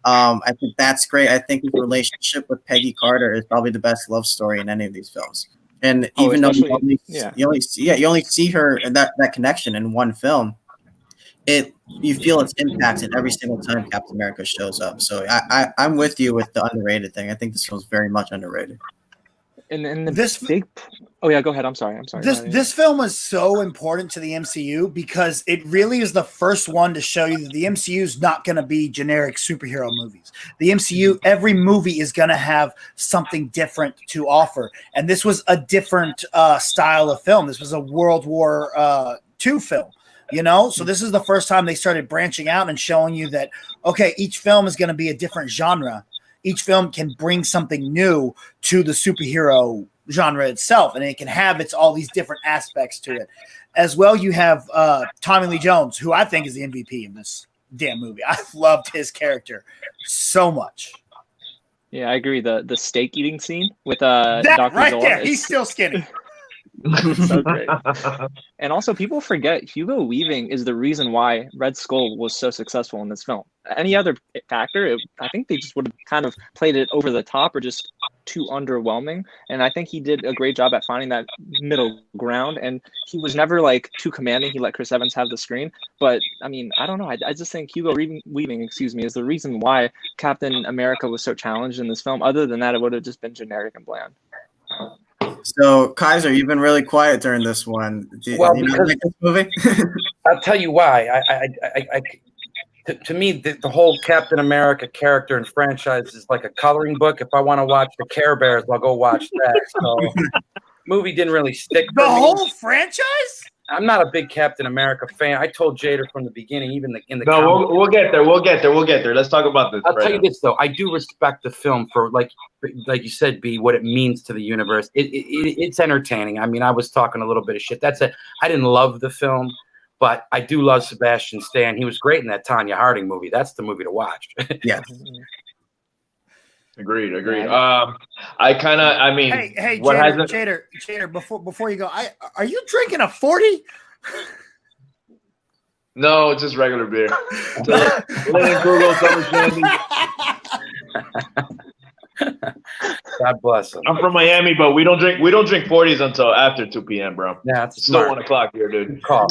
I think that's great. I think his relationship with Peggy Carter is probably the best love story in any of these films. And even though you only see her and that connection in one film, you feel its impact in every single time Captain America shows up. So I'm with you with the underrated thing. I think this film's very much underrated. And oh yeah, go ahead. I'm sorry. This film is so important to the MCU because it really is the first one to show you that the MCU is not going to be generic superhero movies. The MCU, every movie is going to have something different to offer, and this was a different style of film. This was a World War II film. So this is the first time they started branching out and showing you that, okay, each film is going to be a different genre. Each film can bring something new to the superhero genre itself, and it can have all these different aspects to it. As well, you have Tommy Lee Jones, who I think is the MVP of this damn movie. I loved his character so much. Yeah, I agree. The steak eating scene with Dr. Right Zola, there, he's still skinny. So great. And also, people forget Hugo Weaving is the reason why Red Skull was so successful in this film. Any other factor, I think they just would have kind of played it over the top or just too underwhelming. And I think he did a great job at finding that middle ground. And he was never like too commanding. He let Chris Evans have the screen. But I mean, I don't know. I just think Hugo Weaving, is the reason why Captain America was so challenged in this film. Other than that, it would have just been generic and bland. So, Kaiser, you've been really quiet during this one. Do you like this movie? I'll tell you why. To me, the whole Captain America character and franchise is like a coloring book. If I want to watch the Care Bears, I'll go watch that. So, movie didn't really stick. The whole franchise? I'm not a big Captain America fan. I told Jader from the beginning, even in the no, we'll get there. We'll get there. Let's talk about this. I'll tell you this though, I do respect the film for like you said, B, what it means to the universe. It's entertaining. I mean, I was talking a little bit of shit. That's it. I didn't love the film, but I do love Sebastian Stan. He was great in that Tanya Harding movie. That's the movie to watch. Yeah. Agreed. Yeah. Hey, Jader, before you go, are you drinking a 40? No, it's just regular beer. Google Summer Shandy. God bless him. I'm from Miami, but we don't drink 40s until after 2 p.m., bro. Yeah, it's still 1 o'clock here, dude. Call.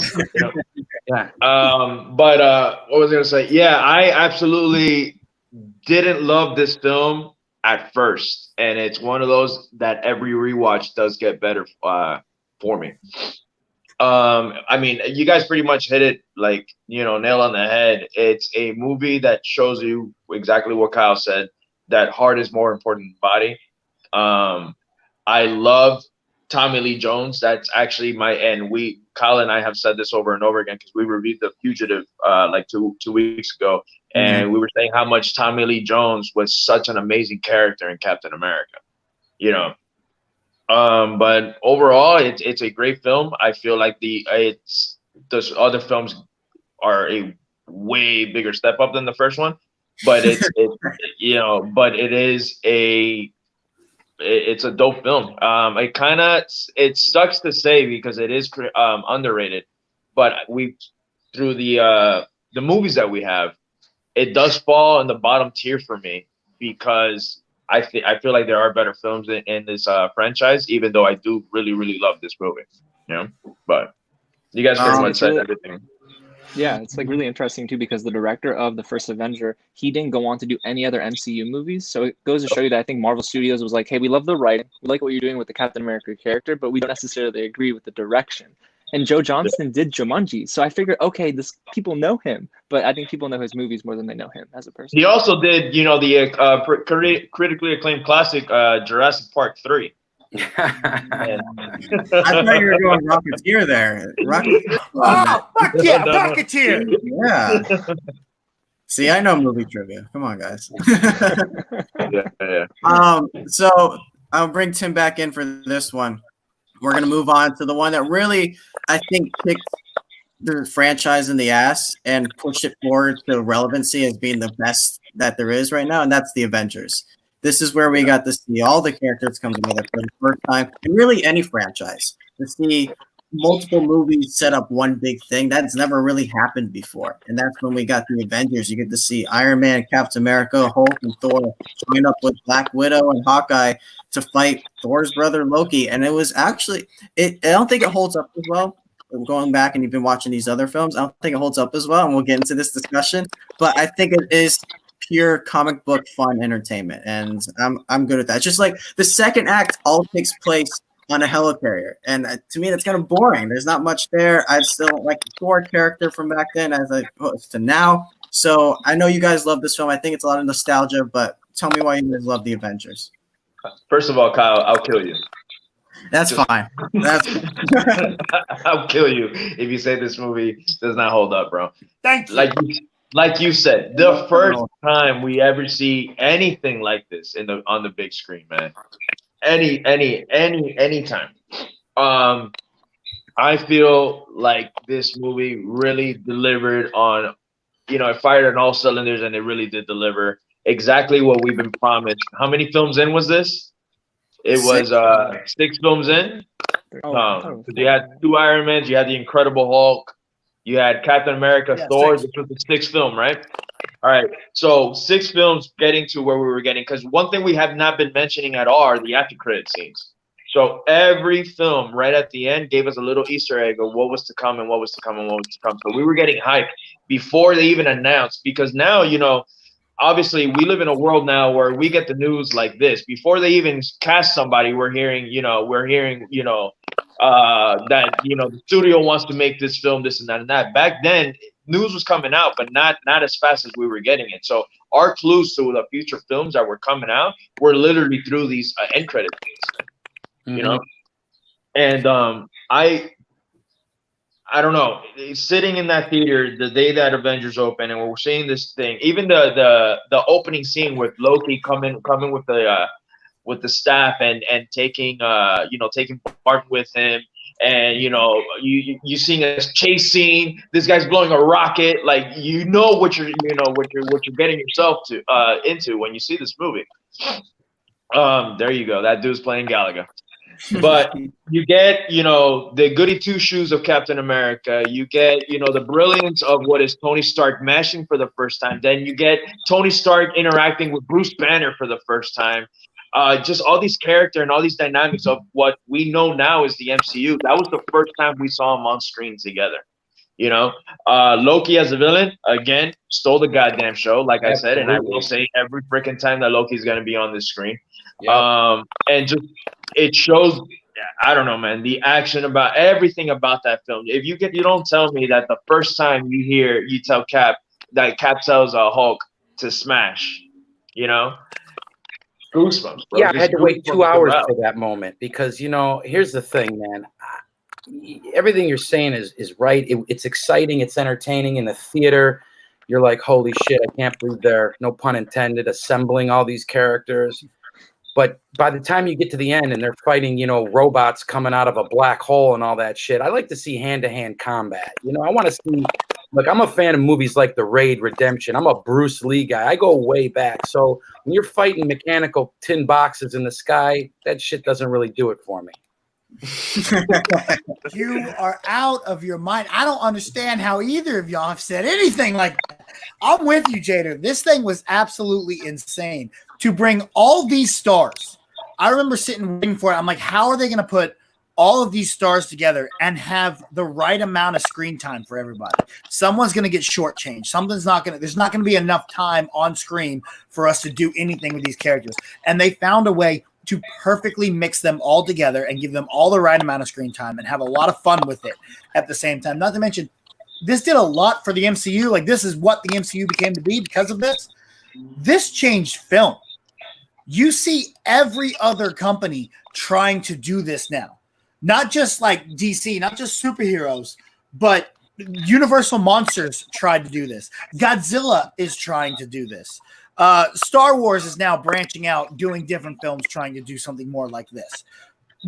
Yeah. But what was I gonna say? Yeah, I absolutely didn't love this film at first, and it's one of those that every rewatch does get better for me. I mean, you guys pretty much hit it like, nail on the head. It's a movie that shows you exactly what Kyle said, that heart is more important than body. I love Tommy Lee Jones. That's actually Kyle and I have said this over and over again because we reviewed The Fugitive like two weeks ago, and we were saying how much Tommy Lee Jones was such an amazing character in Captain America, But overall, it's a great film. I feel like those other films are a way bigger step up than the first one, but it's a dope film. It sucks to say because it is underrated, but through the movies that we have, it does fall in the bottom tier for me because I feel like there are better films in this franchise, even though I do really, really love this movie. You know, but you guys pretty much It's said really, everything. yeah, it's like really interesting too because the director of the first Avenger, he didn't go on to do any other MCU movies. So it goes to show you that I think Marvel Studios was like, hey, we love the writing, we like what you're doing with the Captain America character, but we don't necessarily agree with the direction. And Joe Johnston did Jumanji, so I figured, okay, this people know him, but I think people know his movies more than they know him as a person. He also did, you know, the critically acclaimed classic Jurassic Park 3. I thought you were going Rocketeer there. Rocketeer. Oh, fuck yeah, Rocketeer. Yeah. See, I know movie trivia. Come on, guys. Yeah. So I'll bring Tim back in for this one. We're gonna move on to the one that really, I think, kicked the franchise in the ass and pushed it forward to relevancy as being the best that there is right now, and that's the Avengers. This is where we got to see all the characters come together for the first time, and really any franchise. To see multiple movies set up one big thing, that's never really happened before. And that's when we got the Avengers. You get to see Iron Man, Captain America, Hulk, and Thor join up with Black Widow and Hawkeye to fight Thor's brother Loki. And it was actually, I don't think it holds up as well. Going back and you've been watching these other films, I don't think it holds up as well. And we'll get into this discussion. But I think it is pure comic book fun entertainment, and I'm good at that. Just like the second act all takes place on a helicarrier, and to me that's kind of boring. There's not much there. I still don't like the Thor character from back then as opposed to now. So I know you guys love this film. I think it's a lot of nostalgia, but tell me why you guys love the Avengers. First of all, Kyle, I'll kill you. That's fine. That's I'll kill you if you say this movie does not hold up, bro. Thank you. Like you said, the first time we ever see anything like this on the big screen, man. Any time. I feel like this movie really delivered on, you know, it fired on all cylinders, and it really did deliver exactly what we've been promised. How many films in was this? It was 6 films in. You had 2 Iron Mans, you had the Incredible Hulk, you had Captain America, Thor. 6. This was the 6th film, right? All right. So 6 films getting to where we were getting, because one thing we have not been mentioning at all are the after credit scenes. So every film right at the end gave us a little Easter egg of what was to come and what was to come and what was to come. So we were getting hyped before they even announced, because now, you know, obviously we live in a world now where we get the news like this before they even cast somebody. We're hearing that, you know, the studio wants to make this film, this and that and that. Back then, news was coming out, but not as fast as we were getting it. So our clues to the future films that were coming out were literally through these end credit scenes, you know. And I don't know, sitting in that theater the day that Avengers opened, and we're seeing this thing, even the opening scene with Loki coming with the staff and taking taking part with him, and you know, you seeing a chase scene, this guy's blowing a rocket, like you know what you're getting yourself into when you see this movie. There you go, that dude's playing Galaga. But you get, you know, the goody two shoes of Captain America. You get, you know, the brilliance of what is Tony Stark mashing for the first time. Then you get Tony Stark interacting with Bruce Banner for the first time. Just all these character and all these dynamics of what we know now is the MCU. That was the first time we saw them on screen together. You know, Loki as a villain, again, stole the goddamn show, like I said, and I will say every freaking time that Loki's going to be on this screen. Yep. And just, it shows, I don't know, man, the action about everything about that film. If you don't tell me that the first time you tell Cap that Cap tells Hulk to smash, you know, goosebumps, bro. Yeah, I had to wait 2 hours for that moment because, you know, here's the thing, man. Everything you're saying is right. It's exciting. It's entertaining. In the theater, you're like, holy shit, I can't believe they're, no pun intended, assembling all these characters. But by the time you get to the end and they're fighting, you know, robots coming out of a black hole and all that shit, I like to see hand-to-hand combat. You know, I want to see, like, I'm a fan of movies like The Raid, Redemption. I'm a Bruce Lee guy. I go way back. So when you're fighting mechanical tin boxes in the sky, that shit doesn't really do it for me. You are out of your mind. I don't understand how either of y'all have said anything like that. I'm with you, Jader. This thing was absolutely insane to bring all these stars. I remember sitting waiting for it. I'm like, how are they going to put all of these stars together and have the right amount of screen time for everybody? Someone's going to get shortchanged. There's not going to be enough time on screen for us to do anything with these characters. And they found a way to perfectly mix them all together and give them all the right amount of screen time and have a lot of fun with it at the same time. Not to mention, this did a lot for the MCU. Like, this is what the MCU became to be because of this. This changed film. You see every other company trying to do this now. Not just like DC, not just superheroes, but Universal Monsters tried to do this. Godzilla is trying to do this. Star Wars is now branching out, doing different films, trying to do something more like this.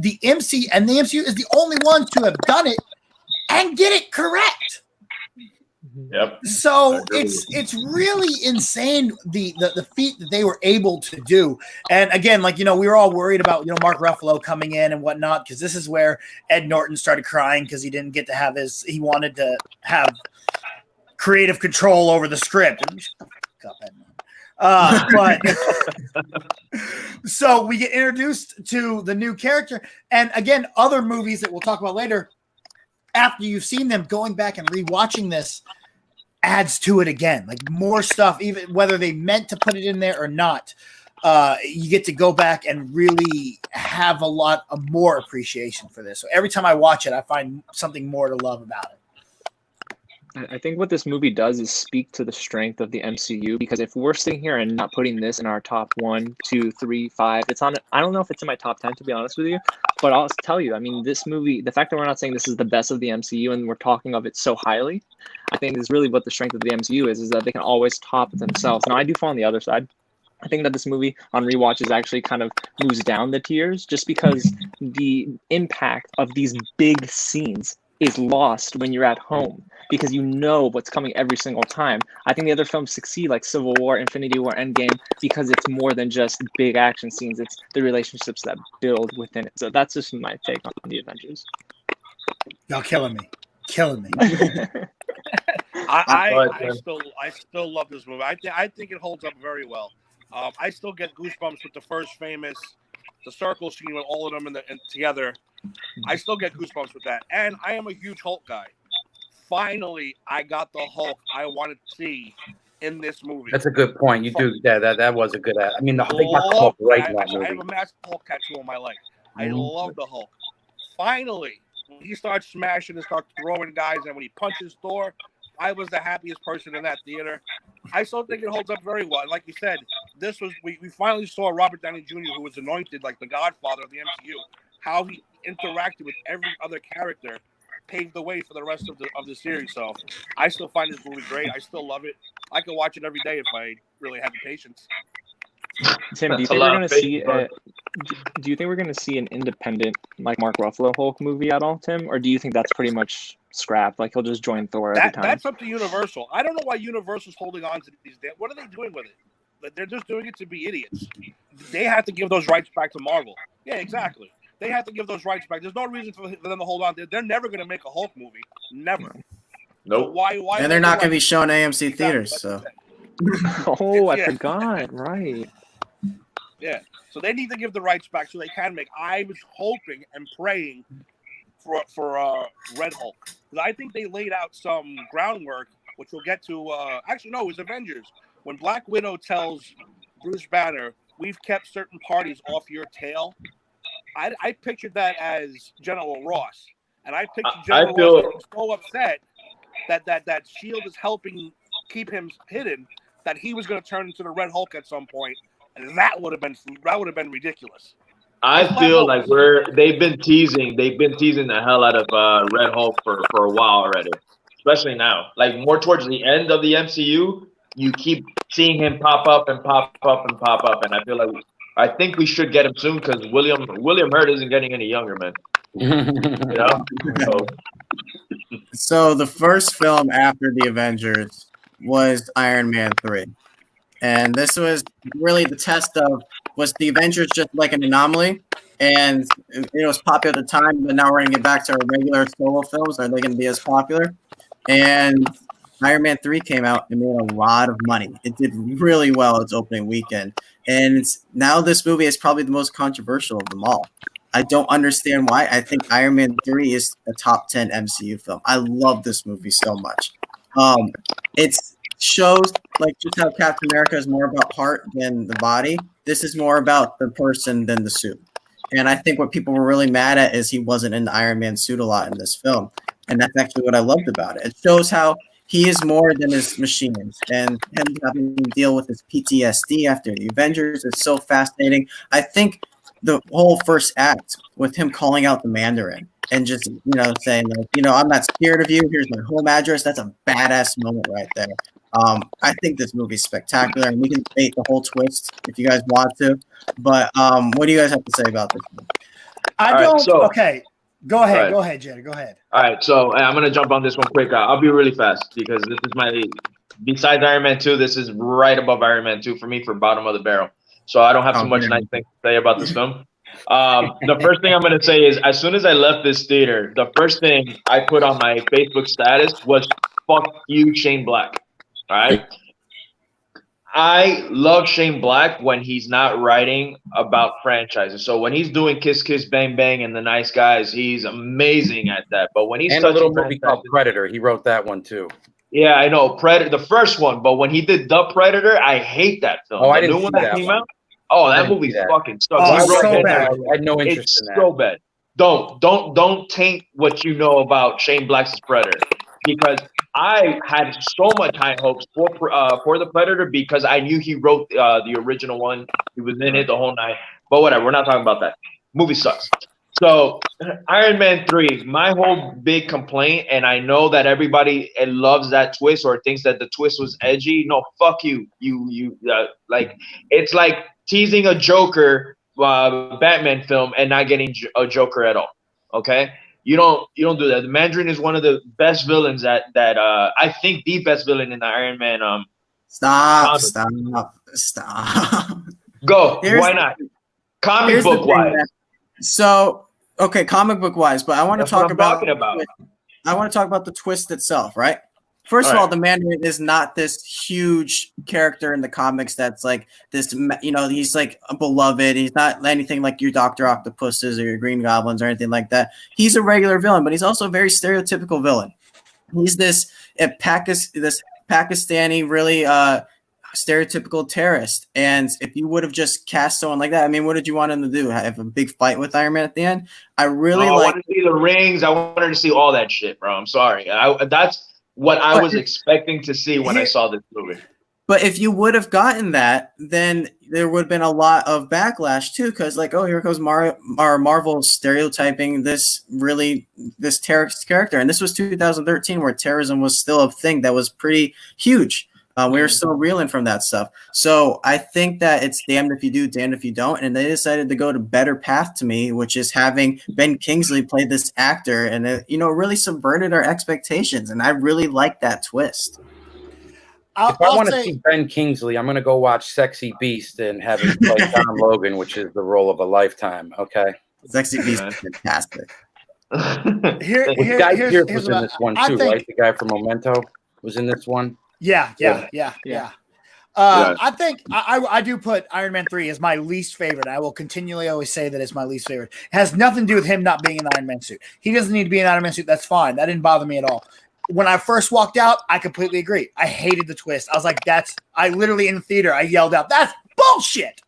The MCU is the only ones to have done it and get it correct. Yep. So it's really insane the feat that they were able to do. And again, like, we were all worried about, Mark Ruffalo coming in and whatnot, because this is where Ed Norton started crying because he didn't get to he wanted to have creative control over the script. And shut the fuck up, Ed Norton. So we get introduced to the new character. And again, other movies that we'll talk about later, after you've seen them, going back and rewatching this adds to it again, like more stuff, even whether they meant to put it in there or not. You get to go back and really have a lot of more appreciation for this. So every time I watch it, I find something more to love about it. I think what this movie does is speak to the strength of the MCU, because if we're sitting here and not putting this in our top 1, 2, 3, 5, it's on. I don't know if it's in my top 10, to be honest with you, but I'll tell you, I mean, this movie, the fact that we're not saying this is the best of the MCU and we're talking of it so highly, I think is really what the strength of the MCU is that they can always top it themselves. Now, I do fall on the other side. I think that this movie on rewatches actually kind of moves down the tiers, just because the impact of these big scenes is lost when you're at home, because you know what's coming every single time. I think the other films succeed, like Civil War, Infinity War, Endgame, because it's more than just big action scenes. It's the relationships that build within it. So that's just my take on the Avengers. Y'all killing me. I still love this movie. I think it holds up very well. I still get goosebumps with the first famous, the circle scene with all of them together. I still get goosebumps with that. And I am a huge Hulk guy. Finally, I got the Hulk I wanted to see in this movie. That's a good point. You do. Yeah, that was a good. I mean, they got the Hulk right in that movie. I have a massive Hulk tattoo on my leg. I love the Hulk. Finally, when he starts smashing and starts throwing guys, and when he punches Thor, I was the happiest person in that theater. I still think it holds up very well. And like you said, we finally saw Robert Downey Jr., who was anointed like the Godfather of the MCU. How he interacted with every other character paved the way for the rest of the series. So I still find this movie great. I still love it. I could watch it every day if I really had the patience. Tim, do you think we're going to see? Do you think we're going to see an independent like Mark Ruffalo Hulk movie at all, Tim, or do you think that's pretty much scrapped? Like he'll just join Thor every time. That's up to Universal. I don't know why Universal's holding on to these. What are they doing with it? They're just doing it to be idiots. They have to give those rights back to Marvel. Yeah, exactly. They have to give those rights back. There's no reason for them to hold on. They're never going to make a Hulk movie. Never. Nope. So why? And they're not going to be shown AMC theaters, so. Oh, I forgot. Right. Yeah. So they need to give the rights back so they can make. I was hoping and praying for Red Hulk, because I think they laid out some groundwork, which we'll get to. Actually, no, it was Avengers. When Black Widow tells Bruce Banner, "We've kept certain parties off your tail," I pictured that as General Ross, and I pictured General Ross getting so upset that Shield is helping keep him hidden, that he was going to turn into the Red Hulk at some point, and that would have been ridiculous. I feel like they've been teasing the hell out of Red Hulk for a while already, especially now. Like more towards the end of the MCU, you keep seeing him pop up, and I think we should get him soon, because William Hurt isn't getting any younger, man. You know. So the first film after the Avengers was Iron Man 3. And this was really the test of, was the Avengers just like an anomaly, and it was popular at the time, but now we're going to get back to our regular solo films. Are they going to be as popular? And Iron Man 3 came out and made a lot of money. It did really well its opening weekend. And now this movie is probably the most controversial of them all. I don't understand why. I think Iron Man 3 is a top 10 MCU film. I love this movie so much. It shows like just how Captain America is more about heart than the body. This is more about the person than the suit. And I think what people were really mad at is he wasn't in the Iron Man suit a lot in this film. And that's actually what I loved about it. It shows how he is more than his machines, and him having to deal with his PTSD after the Avengers is so fascinating. I think the whole first act with him calling out the Mandarin and just, saying, like, I'm not scared of you. Here's my home address. That's a badass moment right there. I think this movie's spectacular, and we can debate the whole twist if you guys want to. But what do you guys have to say about this movie? Okay. Go ahead, Jader. Go ahead. All right, so I'm gonna jump on this one quick. I'll be really fast because this is besides Iron Man 2, this is right above Iron Man 2 for me for bottom of the barrel. So I don't have too much nice things to say about this film. The first thing I'm gonna say is, as soon as I left this theater, the first thing I put on my Facebook status was "Fuck you, Shane Black." All right. I love Shane Black when he's not writing about franchises. So when he's doing Kiss Kiss Bang Bang and The Nice Guys, he's amazing at that. But when he's touching a little movie called Predator, he wrote that one too. Yeah, I know Predator, the first one. But when he did The Predator, I hate that film. I didn't see that came out. Oh, that movie fucking sucks. Oh, so bad. I had no interest in that. It's so bad. Don't taint what you know about Shane Black's Predator, because I had so much high hopes for the Predator because I knew he wrote the original one. He was in it the whole night. But whatever, we're not talking about that. Movie sucks. So Iron Man 3, my whole big complaint, and I know that everybody loves that twist or thinks that the twist was edgy. No, fuck you. Like, it's like teasing a Joker Batman film and not getting a Joker at all. Okay? You don't do that. The Mandarin is one of the best villains that I think the best villain in the Iron Man. Stop. Go. Why not? Comic book wise. So, okay, comic book wise, but I want to talk about. I want to talk about the twist itself, right? First of all, the Mandarin is not this huge character in the comics that's like this, he's like a beloved. He's not anything like your Dr. Octopuses or your Green Goblins or anything like that. He's a regular villain, but he's also a very stereotypical villain. He's this Pakistani, really stereotypical terrorist. And if you would have just cast someone like that, I mean, what did you want him to do? Have a big fight with Iron Man at the end? I wanted to see the rings. I wanted to see all that shit, bro. I'm sorry. That's what I was expecting to see when I saw this movie. But if you would have gotten that, then there would have been a lot of backlash too, because like, oh, here goes Marvel stereotyping this terrorist character. And this was 2013, where terrorism was still a thing that was pretty huge. We were still reeling from that stuff. So I think that it's damned if you do, damned if you don't. And they decided to go to better path to me, which is having Ben Kingsley play this actor, and it, really subverted our expectations. And I really like that twist. If I want to see Ben Kingsley, I'm going to go watch Sexy Beast and have him play Tom Logan, which is the role of a lifetime. Okay. Sexy Beast is fantastic. Guy Pearce was in this one too, right? The guy from Memento was in this one. Yeah. I think I do put Iron Man 3 as my least favorite. I will continually always say that it's my least favorite. It has nothing to do with him not being in the Iron Man suit. He doesn't need to be in an Iron Man suit. That's fine. That didn't bother me at all. When I first walked out, I completely agree. I hated the twist. I was like, I literally in the theater, I yelled out, "That's bullshit."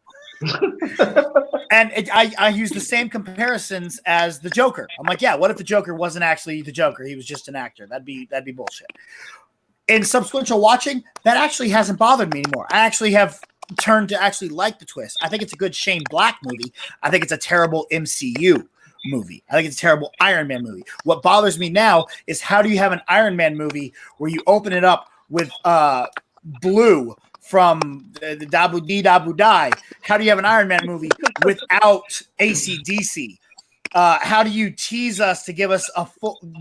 And I used the same comparisons as the Joker. I'm like, yeah, what if the Joker wasn't actually the Joker? He was just an actor. That'd be bullshit. In subsequent watching, that actually hasn't bothered me anymore. I actually have turned to actually like the twist. I think it's a good Shane Black movie. I think it's a terrible MCU movie. I think it's a terrible Iron Man movie. What bothers me now is, how do you have an Iron Man movie where you open it up with Blue from the Dabu Dee Dabu Die? How do you have an Iron Man movie without AC/DC? How do you tease us to give us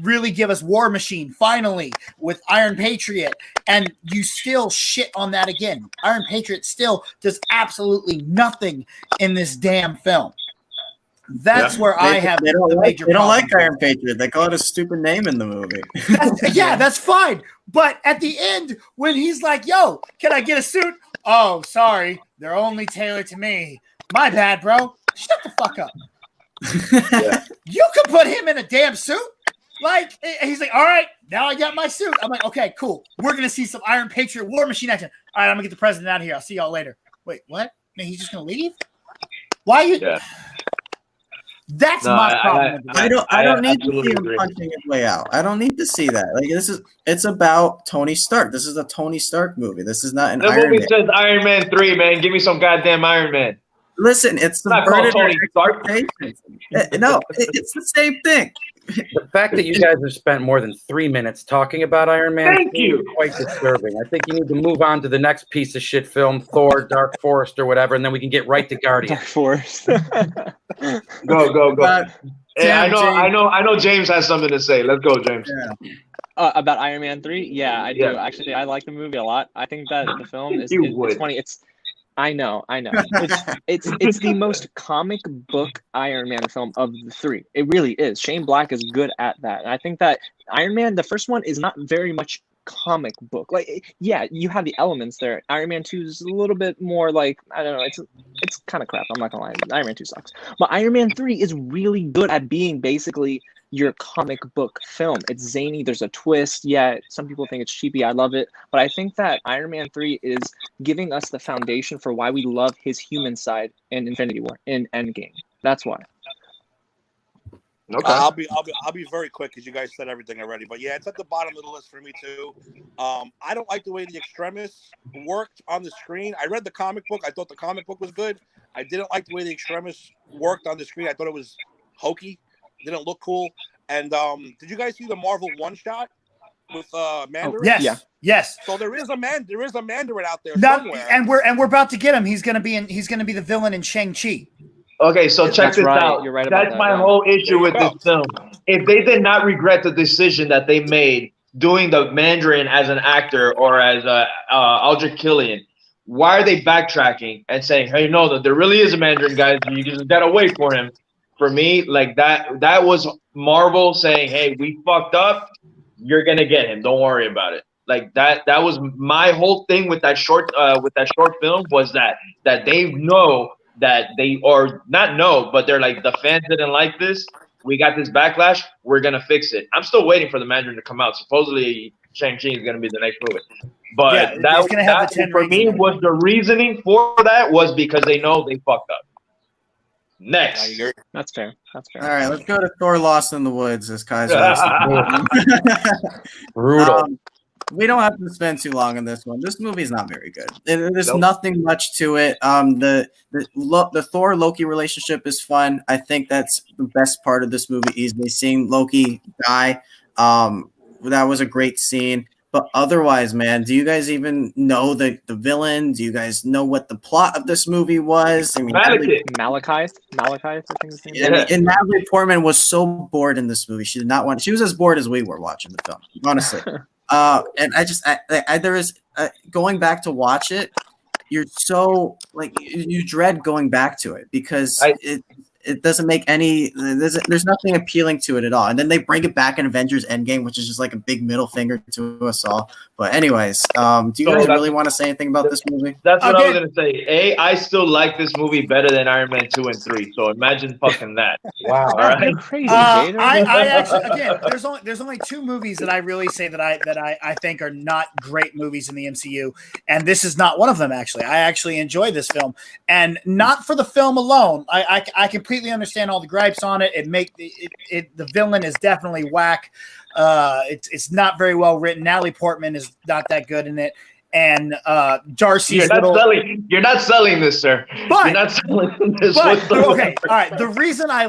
really give us War Machine finally with Iron Patriot, and you still shit on that again? Iron Patriot still does absolutely nothing in this damn film. That's where I have they don't the like, major they don't problem. like Iron Patriot. They call it a stupid name in the movie. That's fine. But at the end, when he's like, "Yo, can I get a suit?" Oh, sorry, they're only tailored to me. My bad, bro. Shut the fuck up. You could put him in a damn suit. Like, he's like, all right, now I got my suit. I'm like, okay, cool. We're going to see some Iron Patriot War Machine action. All right, I'm going to get the president out of here. I'll see y'all later. Wait, what? Man, he's just going to leave? Why are you? Yeah. That's my problem. I don't need to see him agree. punching his way out. I don't need to see that. Like it's about Tony Stark. This is a Tony Stark movie. This is not an The Iron movie Man. says Iron Man 3, man. Give me some goddamn Iron Man. Listen, it's not called subverted Tony Stark. expectations. No, it's the same thing. The fact that you guys have spent more than 3 minutes talking about Iron Man Thank you. is quite disturbing. I think you need to move on to the next piece of shit film, Thor, Dark Forest, or whatever, and then we can get right to Guardian. Dark Forest. Go. Hey, I James. know James has something to say. Let's go, James. Yeah. About Iron Man 3? Yeah, I do. Yeah. Actually, I like the movie a lot. I think that the film is You would. it's funny. I know. It's the most comic book Iron Man film of the three. It really is. Shane Black is good at that. And I think that Iron Man, the first one, is not very much comic book. Like, yeah, you have the elements there. Iron Man 2 is a little bit more like, I don't know, it's kind of crap. I'm not gonna lie. Iron Man 2 sucks. But Iron Man 3 is really good at being basically your comic book film. It's zany, there's a twist. Yeah, some people think it's cheapy. I love it. But I think that Iron Man 3 is giving us the foundation for why we love his human side in Infinity War, in Endgame. That's why. Okay. I'll be very quick because you guys said everything already. But yeah, it's at the bottom of the list for me too. I don't like the way the Extremis worked on the screen. I read the comic book. I thought the comic book was good. I didn't like the way the Extremis worked on the screen. I thought it was hokey. Didn't look cool. And did you guys see the Marvel one shot with Mandarin? Yes. Yeah. Yes. So there is a Mandarin out there Not, somewhere. and we're about to get him. He's gonna be the villain in Shang-Chi. Okay, so check That's this right. out. You're right about That's that, my yeah. whole issue There you with go. this film. If they did not regret the decision that they made doing the Mandarin as an actor or as Aldrich Killian, why are they backtracking and saying, "Hey, no, that there really is a Mandarin, guys. You just gotta wait for him." For me, like that was Marvel saying, "Hey, we fucked up. You're gonna get him. Don't worry about it." Like that was my whole thing with that short film was that they know that they or not know, but they're like, the fans didn't like this. We got this backlash. We're gonna fix it. I'm still waiting for the Mandarin to come out. Supposedly, Shang-Chi is gonna be the next movie. But Yeah, it's gonna have the 10 for rings me and was the reasoning for that was because they know they fucked up. Next. That's fair. That's fair. All right, let's go to Thor: Lost in the Woods, as Kaiser likes to do. Brutal. We don't have to spend too long on this one. This movie is not very good. There's Nope. nothing much to it. The Thor Loki relationship is fun. I think that's the best part of this movie. Easily seeing Loki die. That was a great scene. But otherwise, man, do you guys even know the villain? Do you guys know what the plot of this movie was? I mean, Malachi, I think his name is. Yeah. and Natalie Portman was so bored in this movie. She did not want. She was as bored as we were watching the film, honestly. And there is going back to watch it. You're so like you dread going back to it because it doesn't make any. There's nothing appealing to it at all. And then they bring it back in Avengers Endgame, which is just like a big middle finger to us all. But anyways, do you guys really want to say anything about this movie? That's what I was gonna say. I still like this movie better than Iron Man 2 and 3. So imagine fucking that. Wow. All right. You're crazy, Jader. I actually, again, there's only two movies that I really say that I think are not great movies in the MCU, and this is not one of them. Actually, I actually enjoy this film, and not for the film alone. I completely understand all the gripes on it. The villain is definitely whack. It's not very well written. Natalie Portman is not that good in it, and Darcy's You're not selling this, sir. But- you're not selling this. But whatsoever. okay, all right. The reason I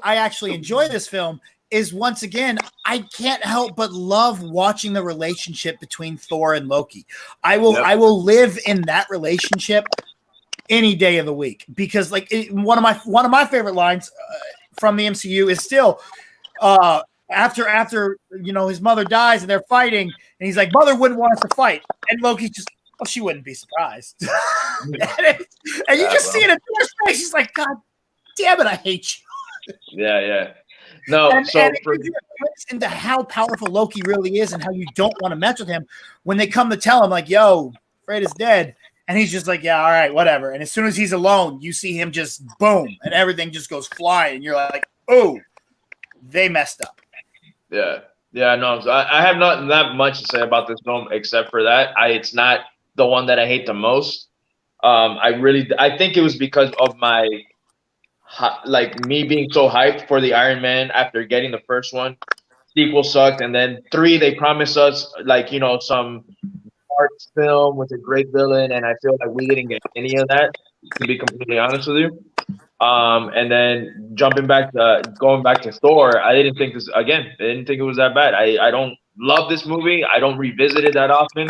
actually enjoy this film is once again, I can't help but love watching the relationship between Thor and Loki. I will live in that relationship any day of the week because one of my favorite lines from the MCU is still after his mother dies and they're fighting and he's like, mother wouldn't want us to fight, and Loki's just, well, she wouldn't be surprised. and you just see it in her face. She's like, God damn it, I hate you. Yeah. No, And so it gives you a glimpse into how powerful Loki really is and how you don't want to mess with him when they come to tell him, like, yo, Fred is dead. And he's just like, yeah, all right, whatever. And as soon as he's alone, you see him just boom, and everything just goes flying. And you're like, oh, they messed up. Yeah. No, so I have not that much to say about this film except for that. It's not the one that I hate the most. I think it was because of my like me being so hyped for the Iron Man after getting the first one. Sequel sucked, and then 3 they promised us like some arts film with a great villain, and I feel like we didn't get any of that. To be completely honest with you. And then going back to Thor, I didn't think it was that bad. I don't love this movie. I don't revisit it that often.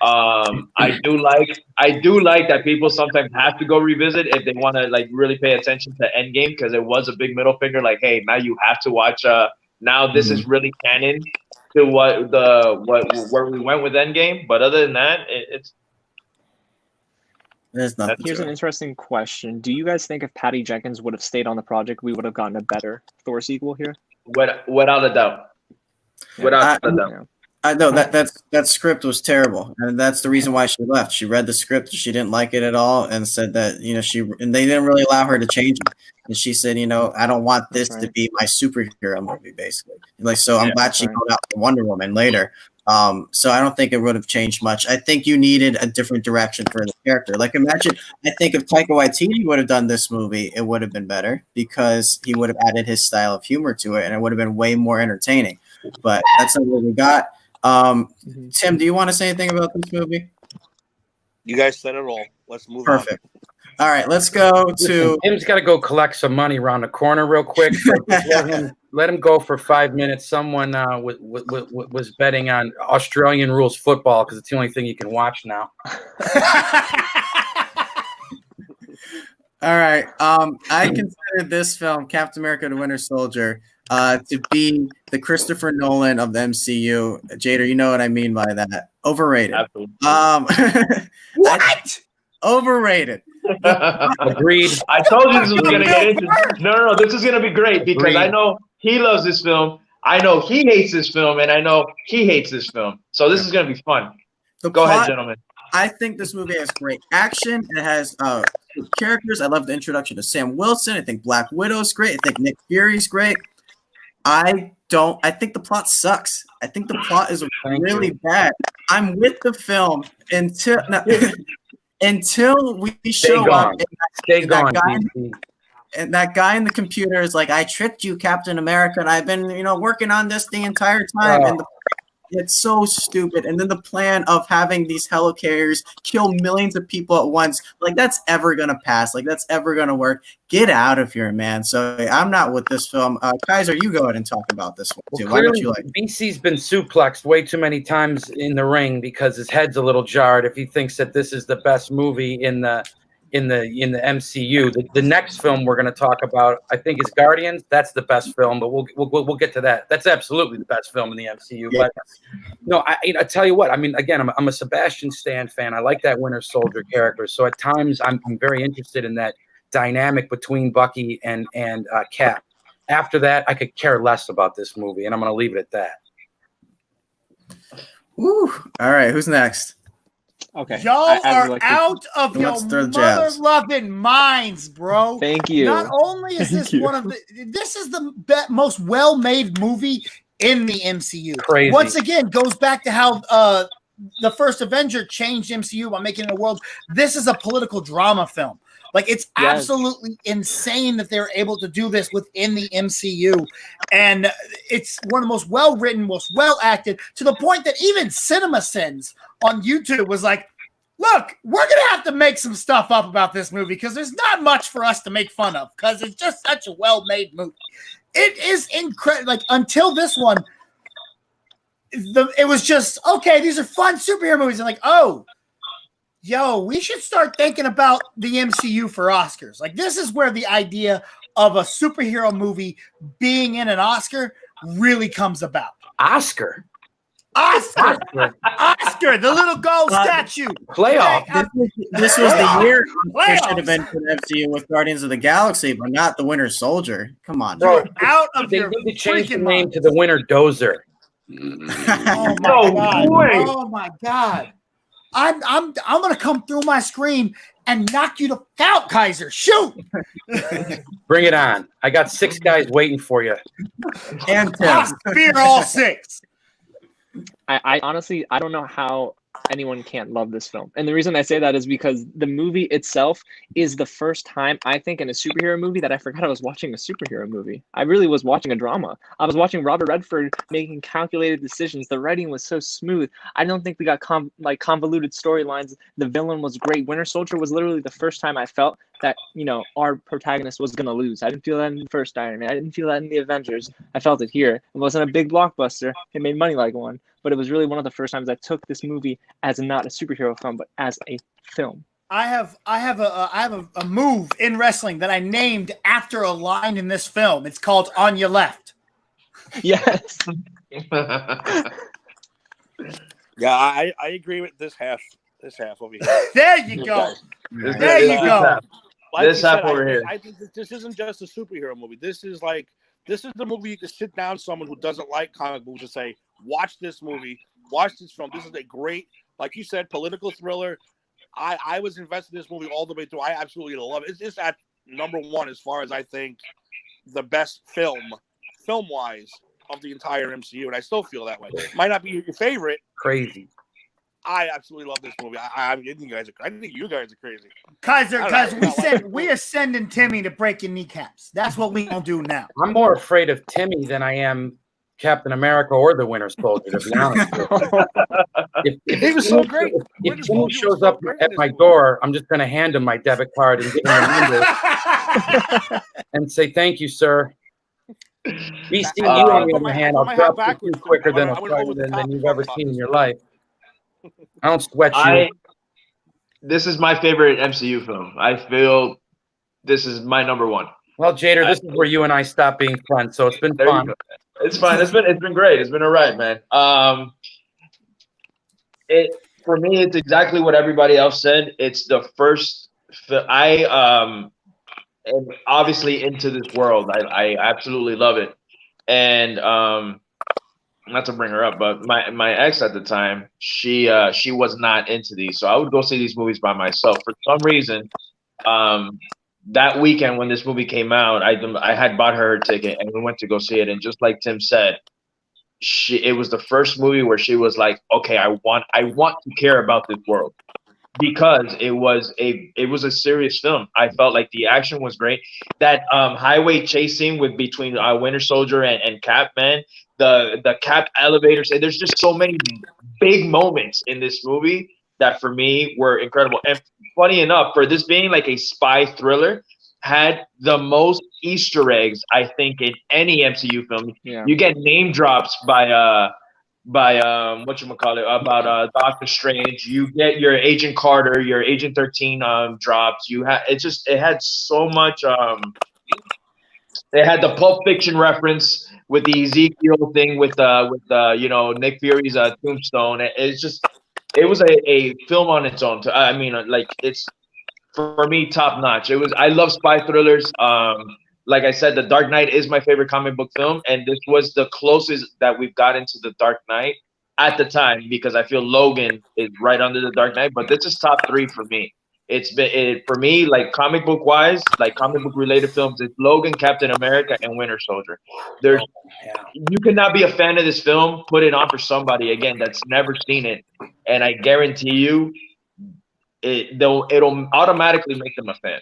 I do like that people sometimes have to go revisit if they want to like really pay attention to Endgame, because it was a big middle finger. Like, hey, now you have to watch. Now this is really canon to where we went with Endgame. But other than that, it's There's nothing. Here's an interesting question. Do you guys think if Patty Jenkins would have stayed on the project, we would have gotten a better Thor sequel here? without a doubt. Without a doubt. Yeah. I know that script was terrible, and that's the reason why she left. She read the script, she didn't like it at all, and said that and they didn't really allow her to change it. And she said, I don't want this to be my superhero movie, basically. Like, so I'm glad she got out for Wonder Woman later. So I don't think it would have changed much. I think you needed a different direction for the character. Like, imagine, I think if Taika Waititi would have done this movie, it would have been better because he would have added his style of humor to it, and it would have been way more entertaining. But that's not what we got. Tim, do you want to say anything about this movie? You guys said it all. Let's move on. Perfect. All right, let's go to Tim's got to go collect some money around the corner real quick. So let him go for 5 minutes. Someone was betting on Australian rules football because it's the only thing you can watch now. All right. I consider this film, Captain America: The Winter Soldier, to be the Christopher Nolan of the MCU. Jader, you know what I mean by that. Overrated. Absolutely. What? Overrated. Agreed. I told you this was going to get into. No. This is going to be great because Agreed. I know he loves this film. I know he hates this film, and I know he hates this film. So this is going to be fun. Go ahead, gentlemen. I think this movie has great action. It has characters. I love the introduction to Sam Wilson. I think Black Widow's great. I think Nick Fury's great. I think the plot sucks. I think the plot is really bad. I'm with the film until we show up. And that guy in the computer is like, I tricked you, Captain America, and I've been, working on this the entire time. Oh. And it's so stupid. And then the plan of having these helicarriers kill millions of people at once, like, that's ever going to pass. Like, that's ever going to work. Get out of here, man. So I'm not with this film. Kaiser, you go ahead and talk about this one, too. Why don't you like it? BC's been suplexed way too many times in the ring because his head's a little jarred if he thinks that this is the best movie in the MCU. The next film we're going to talk about, I think, is Guardians. That's the best film, but we'll get to that. That's absolutely the best film in the MCU. Yeah. But no, I tell you what. I mean, again, I'm a Sebastian Stan fan. I like that Winter Soldier character. So at times, I'm very interested in that dynamic between Bucky and Cap. After that, I could care less about this movie, and I'm going to leave it at that. Woo. All right, who's next? Okay. Y'all are out of your mother-loving minds, bro. Thank you. Not only is this this is the most well-made movie in the MCU. Crazy. Once again, goes back to how the first Avenger changed MCU by making it a world. This is a political drama film. Like, it's absolutely insane that they're able to do this within the MCU. And it's one of the most well-written, most well-acted, to the point that even CinemaSins on YouTube was like, look, we're going to have to make some stuff up about this movie because there's not much for us to make fun of because it's just such a well-made movie. It is incredible. Like, until this one, it was just, okay, these are fun superhero movies. And like, oh, yo, we should start thinking about the MCU for Oscars. Like, this is where the idea of a superhero movie being in an Oscar really comes about. Oscar? Oscar, the little gold statue. Playoff. This was the year Playoffs. it should have been for the MCU with Guardians of the Galaxy, but not the Winter Soldier. Come on, Bro, Out of they your need to change the freaking name mind. to the Winter Dozer. Oh my No god! way. Oh my god! I'm gonna come through my screen and knock you the out, Kaiser. Shoot! Bring it on. I got 6 guys waiting for you. and Spear all 6. I honestly, I don't know how anyone can't love this film. And the reason I say that is because the movie itself is the first time, I think, in a superhero movie that I forgot I was watching a superhero movie. I really was watching a drama. I was watching Robert Redford making calculated decisions. The writing was so smooth. I don't think we got convoluted storylines. The villain was great. Winter Soldier was literally the first time I felt that, you know, our protagonist was going to lose. I didn't feel that in the first Iron Man. I didn't feel that in the Avengers. I felt it here. It wasn't a big blockbuster. It made money like one. But it was really one of the first times I took this movie as not a superhero film, but as a film. I have a move in wrestling that I named after a line in this film. It's called "On Your Left." Yes. Yeah, I agree with this half. This half over here. There you go. There you go. Like This you said, half over here. I think this isn't just a superhero movie. This is the movie you can sit down someone who doesn't like comic books and say, watch this movie, watch this film. This is a great, like you said, political thriller. I was invested in this movie all the way through. I absolutely love it. It's at number 1 as far as I think the best film-wise of the entire MCU, and I still feel that way. Might not be your favorite. Crazy. I absolutely love this movie. I think you guys are crazy. Kaiser, we are sending Timmy to break your kneecaps. That's what we gonna do now. I'm more afraid of Timmy than I am Captain America or the Winter Soldier, to be honest with you. He was so great. If Timmy shows up at my door, I'm just going to hand him my debit card and give him a number and say, thank you, sir. BC, you on the other hand, I'll drop you quicker than you've ever seen in your life. I don't sweat you. This is my favorite MCU film. I feel this is my number 1. Well, Jader, this is where you and I stop being friends, so it's been fun. It's fine. It's been great. It's been all right, man. For me, it's exactly what everybody else said. It's the first. I am obviously into this world. I absolutely love it, and not to bring her up, but my ex at the time, she was not into these, so I would go see these movies by myself. For some reason, that weekend when this movie came out, I had bought her ticket and we went to go see it. And just like Tim said, it was the first movie where she was like, okay, I want to care about this world, because it was a serious film. I felt like the action was great. That highway chase scene between Winter Soldier and Cap, man, the Cap elevator. There's just so many big moments in this movie that for me were incredible. And funny enough, for this being like a spy thriller, had the most Easter eggs, I think, in any MCU film. Yeah. You get name drops by whatchamacallit, about Doctor Strange. You get your Agent Carter, your Agent 13 drops. It had so much it had the Pulp Fiction reference with the Ezekiel thing with Nick Fury's tombstone. It was a film on its own. I mean, like, it's, for me, top notch. I love spy thrillers. Like I said, The Dark Knight is my favorite comic book film, and this was the closest that we've gotten to The Dark Knight at the time, because I feel Logan is right under The Dark Knight, but this is top 3 for me. For me, like, comic book wise, like comic book related films, it's Logan, Captain America, and Winter Soldier. You cannot be a fan of this film, put it on for somebody again that's never seen it, and I guarantee you, it'll automatically make them a fan.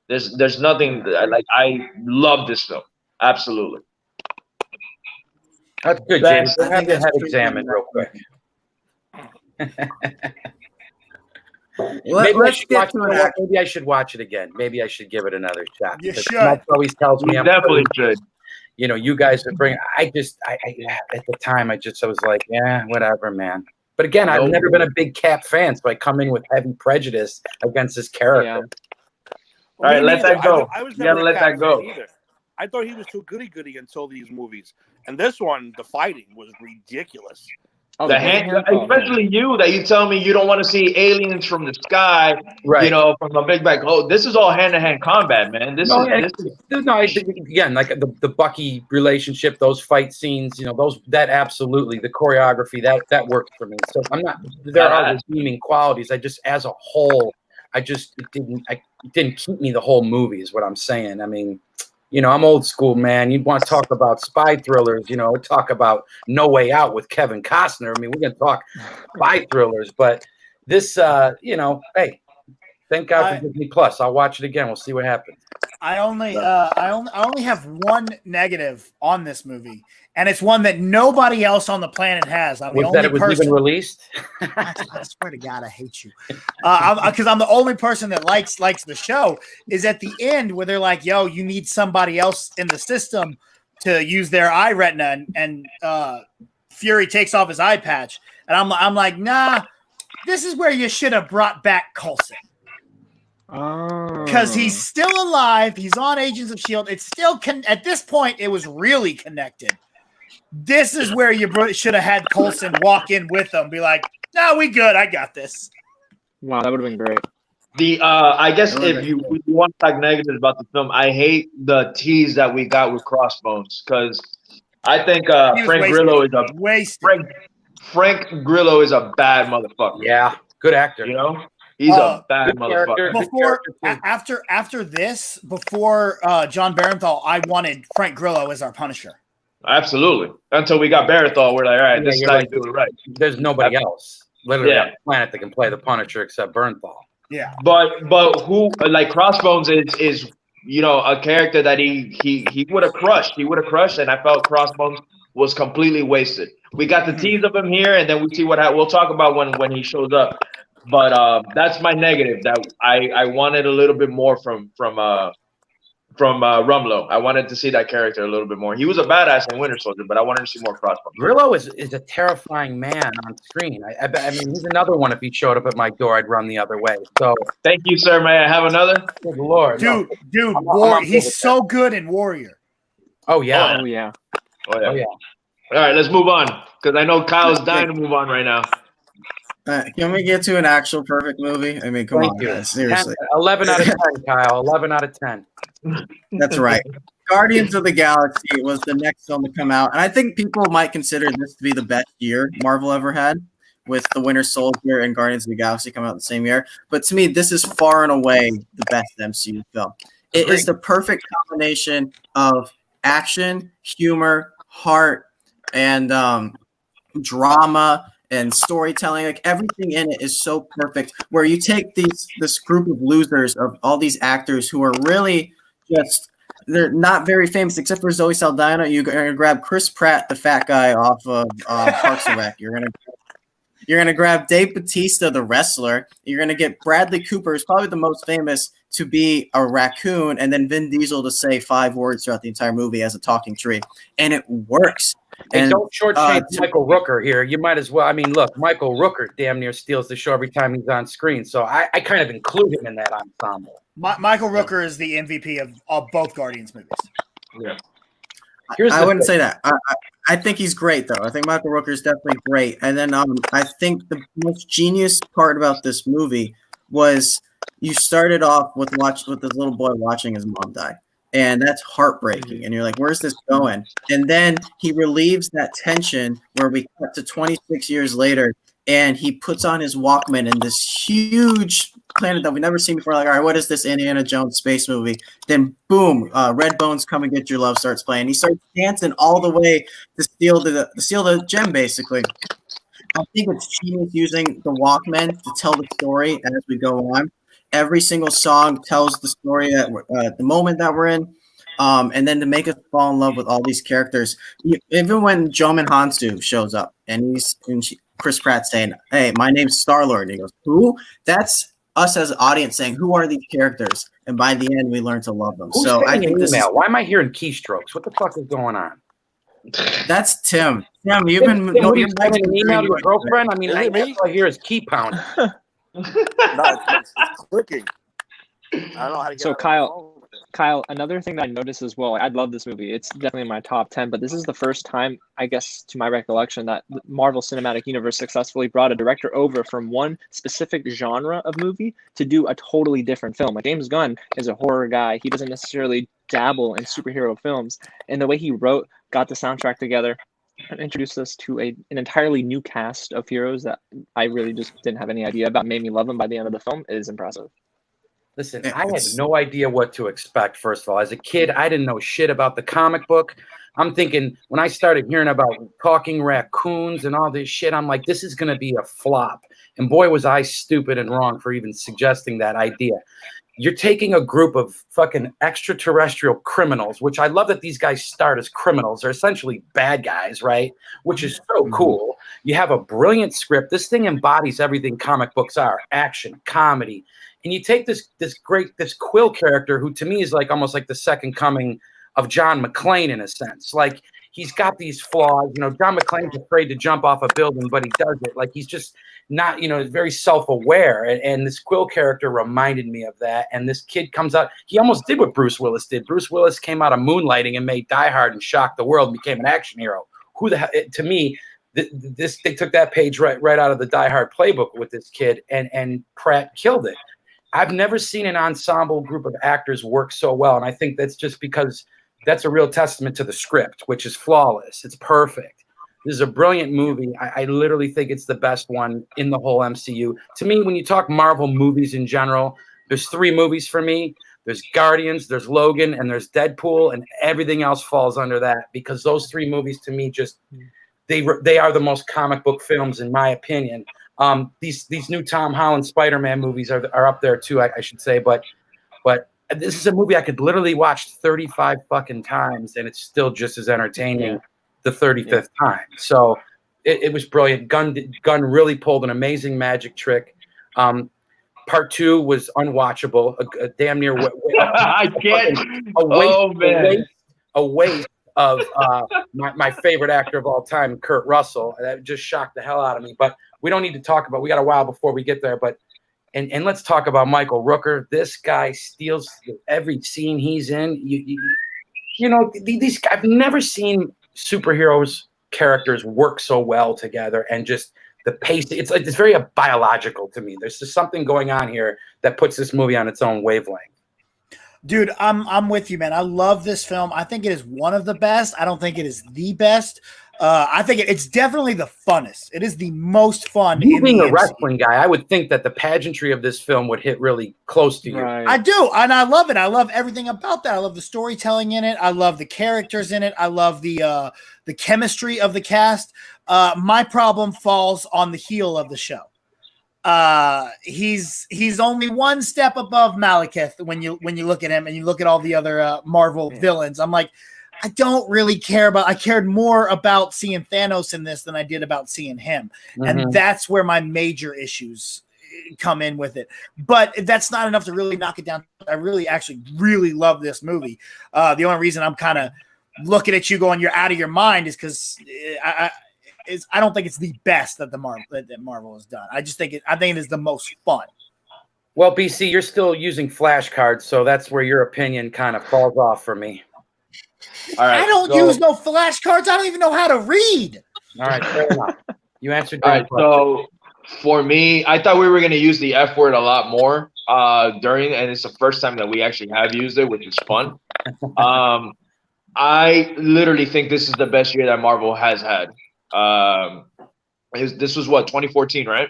There's nothing like, I love this film, absolutely. That's good, James. Have your head examined real quick. Maybe I should watch it again. Maybe I should give it another shot. You should. Matt always tells me you definitely should. You know, you guys would bring. I at the time I was like, yeah, whatever, man. But again, I've never been a big Cap fan, so I come in with heavy prejudice against this character. Yeah. All right, let that go. I was you gotta let that go. Either. I thought he was too goody-goody until these movies. And this one, the fighting was ridiculous. Oh, The the hand, hand? Oh, especially you, that you tell me you don't want to see aliens from the sky, Right. you know, from a big bag. Oh, this is all hand-to-hand combat, man. This is Again, like the Bucky relationship, those fight scenes, you know, that absolutely, the choreography that worked for me. So I'm not. There are redeeming qualities. I just, as a whole, it didn't keep me the whole movie. Is what I'm saying. I mean, you know, I'm old school, man. You want to talk about spy thrillers, you know, talk about No Way Out with Kevin Costner. I mean, we're going to talk spy thrillers, but this, you know, hey, thank God for Disney Plus. I'll watch it again. We'll see what happens. I only have one negative on this movie, and it's one that nobody else on the planet has. I'm the only it was person. even released. I swear to God, I hate you. Because I'm the only person that likes the show. Is at the end where they're like, "Yo, you need somebody else in the system to use their eye retina," and Fury takes off his eye patch, and I'm like, nah, this is where you should have brought back Coulson. Because he's still alive. He's on Agents of S.H.I.E.L.D. It's still at this point, it was really connected. This is where you should have had Coulson walk in with them, be like, no, we good. I got this. Wow, that would have been great. I guess if you want to talk negatives about the film, I hate the tease that we got with Crossbones, because I think Frank Grillo is Frank Grillo is a bad motherfucker. Yeah, good actor. You know? He's a bad motherfucker. After this, before John Barenthal, I wanted Frank Grillo as our Punisher. Absolutely. Until we got Barenthal, we're like, all right, this is how you do it right. There's nobody else literally on the planet that can play the Punisher except Barenthal. Yeah. But who, like, Crossbones is you know, a character that he would have crushed. He would have crushed, and I felt Crossbones was completely wasted. We got the tease of him here, and then we see what we'll talk about when he shows up. But that's my negative. That I wanted a little bit more from Rumlow. I wanted to see that character a little bit more. He was a badass in Winter Soldier, but I wanted to see more Crossbones. Grillo is a terrifying man on screen. I mean, he's another one. If he showed up at my door, I'd run the other way. So thank you, sir. May I have another? Good Lord, dude, he's so good in Warrior. Oh yeah. Oh yeah. All right, let's move on, because I know Kyle's dying to move on right now. Can we get to an actual perfect movie? I mean, come on, guys, seriously. 11 out of 10, Kyle. 11 out of 10. That's right. Guardians of the Galaxy was the next film to come out, and I think people might consider this to be the best year Marvel ever had, with the Winter Soldier and Guardians of the Galaxy coming out the same year. But to me, this is far and away the best MCU film. It is the perfect combination of action, humor, heart, and drama and storytelling. Like, everything in it is so perfect, where you take this group of losers of all these actors who are really they're not very famous except for Zoe Saldana. You're gonna grab Chris Pratt, the fat guy off of Parks and Rec. You're gonna grab Dave Bautista, the wrestler. You're gonna get Bradley Cooper, who's probably the most famous, to be a raccoon, and then Vin Diesel to say 5 words throughout the entire movie as a talking tree, and it works. Hey, don't shortchange Michael Rooker here. You might as well. I mean, look, Michael Rooker damn near steals the show every time he's on screen. So I kind of include him in that ensemble. Michael Rooker is the MVP of both Guardians movies. Yeah. I wouldn't say that. I think he's great, though. I think Michael Rooker is definitely great. And then I think the most genius part about this movie was you started off with this little boy watching his mom die. And that's heartbreaking. And you're like, where's this going? And then he relieves that tension where we cut to 26 years later, and he puts on his Walkman in this huge planet that we've never seen before. Like, all right, what is this Indiana Jones space movie? Then boom, Red Bones Come and Get Your Love starts playing. He starts dancing all the way to steal the gem, basically. I think it's genius using the Walkman to tell the story as we go on. Every single song tells the story at the moment that we're in, and then to make us fall in love with all these characters. Even when Joman Hansu shows up, and Chris Pratt saying, "Hey, my name's Star-Lord," and he goes, "Who?" That's us as an audience saying, "Who are these characters?" And by the end, we learn to love them. So I think why am I hearing keystrokes? What the fuck is going on? That's Tim. Tim, you've been sending an email to your girlfriend. I mean, all I hear is key pound. No, it's clicking. I don't know how to get So Kyle, Kyle, another thing that I noticed as well, I love this movie. It's definitely in my top 10, but this is the first time, I guess, to my recollection, that the Marvel Cinematic Universe successfully brought a director over from one specific genre of movie to do a totally different film. Like James Gunn is a horror guy. He doesn't necessarily dabble in superhero films. And the way he wrote, got the soundtrack together, and introduced us to an entirely new cast of heroes that I really just didn't have any idea about, made me love them by the end of the film, is impressive. Listen, I had no idea what to expect, first of all. As a kid, I didn't know shit about the comic book. I'm thinking, when I started hearing about talking raccoons and all this shit, I'm like, this is going to be a flop. And boy, was I stupid and wrong for even suggesting that idea. You're taking a group of fucking extraterrestrial criminals, which I love that these guys start as criminals. They're essentially bad guys, right? Which is so cool. You have a brilliant script. This thing embodies everything comic books are: action, comedy. And you take this Quill character, who to me is like almost like the second coming of John McClane in a sense. Like, he's got these flaws. You know, John McClane's afraid to jump off a building, but he does it. Like, he's just not, you know, very self-aware. And this Quill character reminded me of that. And this kid comes out. He almost did what Bruce Willis did. Bruce Willis came out of Moonlighting and made Die Hard and shocked the world and became an action hero. Who the hell? To me, they took that page right out of the Die Hard playbook with this kid, and Pratt killed it. I've never seen an ensemble group of actors work so well, and I think that's just because that's a real testament to the script, which is flawless. It's perfect. This is a brilliant movie. I literally think it's the best one in the whole MCU. To me, when you talk Marvel movies in general, there's 3 movies for me. There's Guardians, there's Logan, and there's Deadpool, and everything else falls under that, because those 3 movies to me just they are the most comic book films in my opinion. These new Tom Holland Spider-Man movies are up there too, I should say, but this is a movie I could literally watch 35 fucking times and it's still just as entertaining the 35th time. So it was brilliant. Gunn really pulled an amazing magic trick. Part 2 was unwatchable, a damn near I can't. A waste of my favorite actor of all time, Kurt Russell. That just shocked the hell out of me. But we don't need to talk about. We got a while before we get there. But and let's talk about Michael Rooker. This guy steals every scene he's in. You know these. I've never seen superheroes characters work so well together, and just the pace. It's very biological to me. There's just something going on here that puts this movie on its own wavelength. Dude, I'm with you, man. I love this film. I think it is one of the best. I don't think it is the best. I think it's definitely the funnest. It is the most fun. You being a wrestling guy, I would think that the pageantry of this film would hit really close to you. Right. I do, and I love it. I love everything about that. I love the storytelling in it. I love the characters in it. I love the chemistry of the cast. My problem falls on the heel of the show. He's only one step above Malekith when you look at him and you look at all the other Marvel villains. I'm like, I don't really care about. I cared more about seeing Thanos in this than I did about seeing him, and that's where my major issues come in with it. But that's not enough to really knock it down. I really love this movie. The only reason I'm kind of looking at you going, "You're out of your mind," is because I don't think it's the best that Marvel has done. I think it is the most fun. Well, BC, you're still using flashcards, so that's where your opinion kind of falls off for me. All right, I don't use no flashcards. I don't even know how to read. All right, fair enough. You answered. All right, so for me, I thought we were going to use the F word a lot more during, and it's the first time that we actually have used it, which is fun. I literally think this is the best year that Marvel has had. This was what, 2014, right?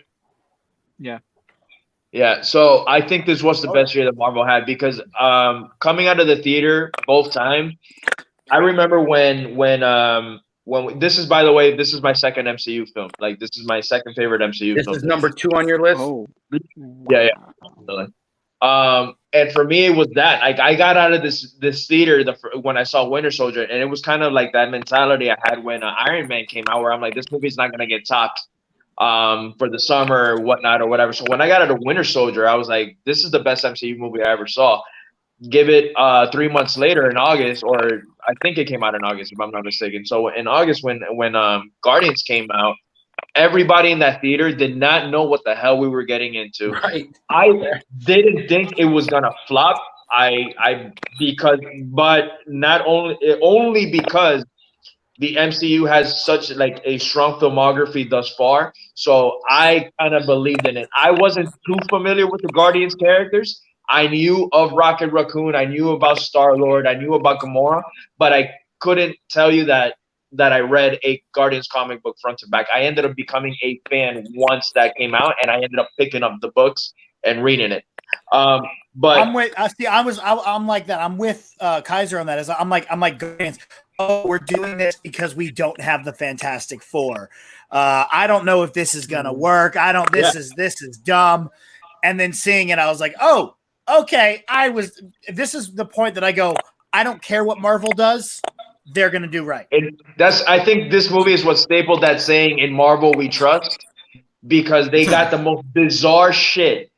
Yeah, so I think this was the best year that Marvel had, because coming out of the theater both times, I remember when this is, by the way, this is my second MCU film. Like, this is my second favorite MCU film. This is number 2 on your list? Oh. Yeah. And for me, it was that. Like, I got out of this theater when I saw Winter Soldier, and it was kind of like that mentality I had when Iron Man came out, where I'm like, this movie's not gonna get topped for the summer or whatnot or whatever. So when I got out of Winter Soldier, I was like, this is the best MCU movie I ever saw. Give it 3 months later in August, or I think it came out in August if I'm not mistaken. So in August, when Guardians came out, everybody in that theater did not know what the hell we were getting into. Right. I didn't think it was gonna flop. but not only because the MCU has such like a strong filmography thus far. So I kind of believed in it. I wasn't too familiar with the Guardians characters. I knew of Rocket Raccoon. I knew about Star-Lord. I knew about Gamora, but I couldn't tell you that I read a Guardians comic book front to back. I ended up becoming a fan once that came out, and I ended up picking up the books and reading it. But I'm with. I'm like that. I'm with Kaiser on that. I'm like Guardians. Oh, we're doing this because we don't have the Fantastic Four. I don't know if this is gonna work. This is dumb. And then seeing it, I was like, oh, okay. This is the point that I go, I don't care what Marvel does. They're gonna do right. I think this movie is what stapled that saying, "In Marvel we trust," because they got the most bizarre shit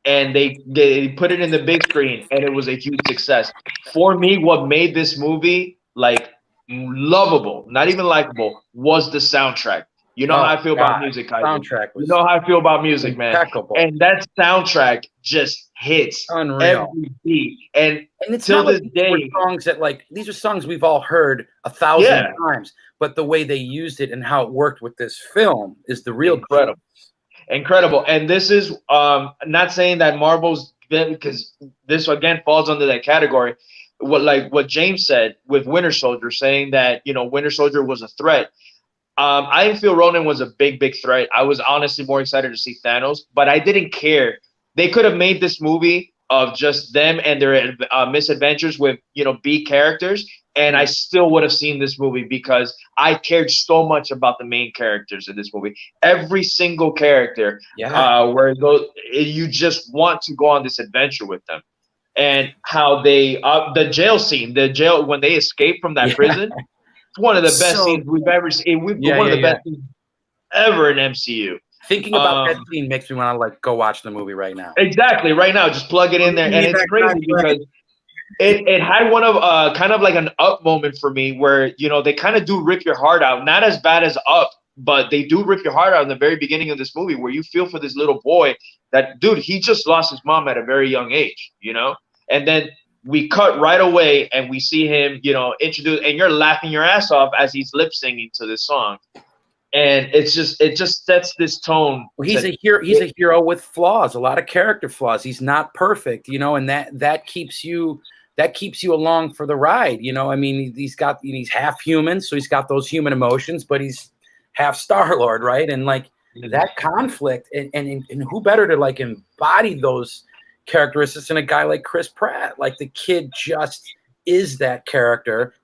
and they put it in the big screen and it was a huge success. For me, what made this movie like lovable, not even likable, was the soundtrack. You know how I feel about music, Kaiser. Soundtrack was you know how I feel about music, impeccable. man. And that soundtrack just hits Unreal. every beat. And it's till not this like day, these were songs that like these are songs we've all heard 1,000 times, but the way they used it and how it worked with this film is the real incredible. And this is not saying that Marvel's, because this again falls under that category. What James said with Winter Soldier, saying that Winter Soldier was a threat. I didn't feel Ronan was a big threat. I was honestly more excited to see Thanos, but I didn't care. They could have made this movie of just them and their misadventures with B characters, and I still would have seen this movie because I cared so much about the main characters in this movie. Every single character, where you just want to go on this adventure with them. And how they the jail scene, when they escape from that prison, it's one of the best scenes we've ever seen. One of the best scenes ever in MCU. Thinking about that scene makes me want to like go watch the movie right now. Exactly, right now, just plug it in there, and it's crazy because it had one of kind of like an Up moment for me, where they kind of do rip your heart out, not as bad as Up, but they do rip your heart out in the very beginning of this movie, where you feel for this little boy that, dude, he just lost his mom at a very young age, and then we cut right away and we see him, introduce, and you're laughing your ass off as he's lip singing to this song. And it just sets this tone. Well, he's a hero with flaws, a lot of character flaws. He's not perfect, and that keeps you along for the ride. I mean, he's half human, so he's got those human emotions, but he's half Star-Lord, right? And like that conflict, and who better to like embody those characteristics in a guy like Chris Pratt? Like the kid just is that character.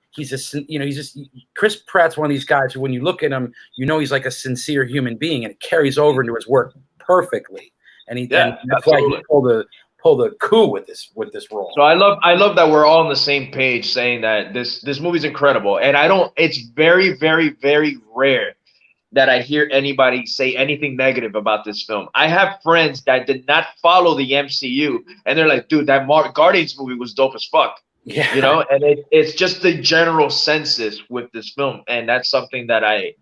Chris Pratt's one of these guys who, when you look at him, he's like a sincere human being, and it carries over into his work perfectly. And that's why he pulled a coup with this role. So I love that we're all on the same page saying that this movie's incredible. And it's very, very, very rare that I hear anybody say anything negative about this film. I have friends that did not follow the MCU, and they're like, dude, that Guardians movie was dope as fuck. Yeah. And it's just the general census with this film. And that's something that I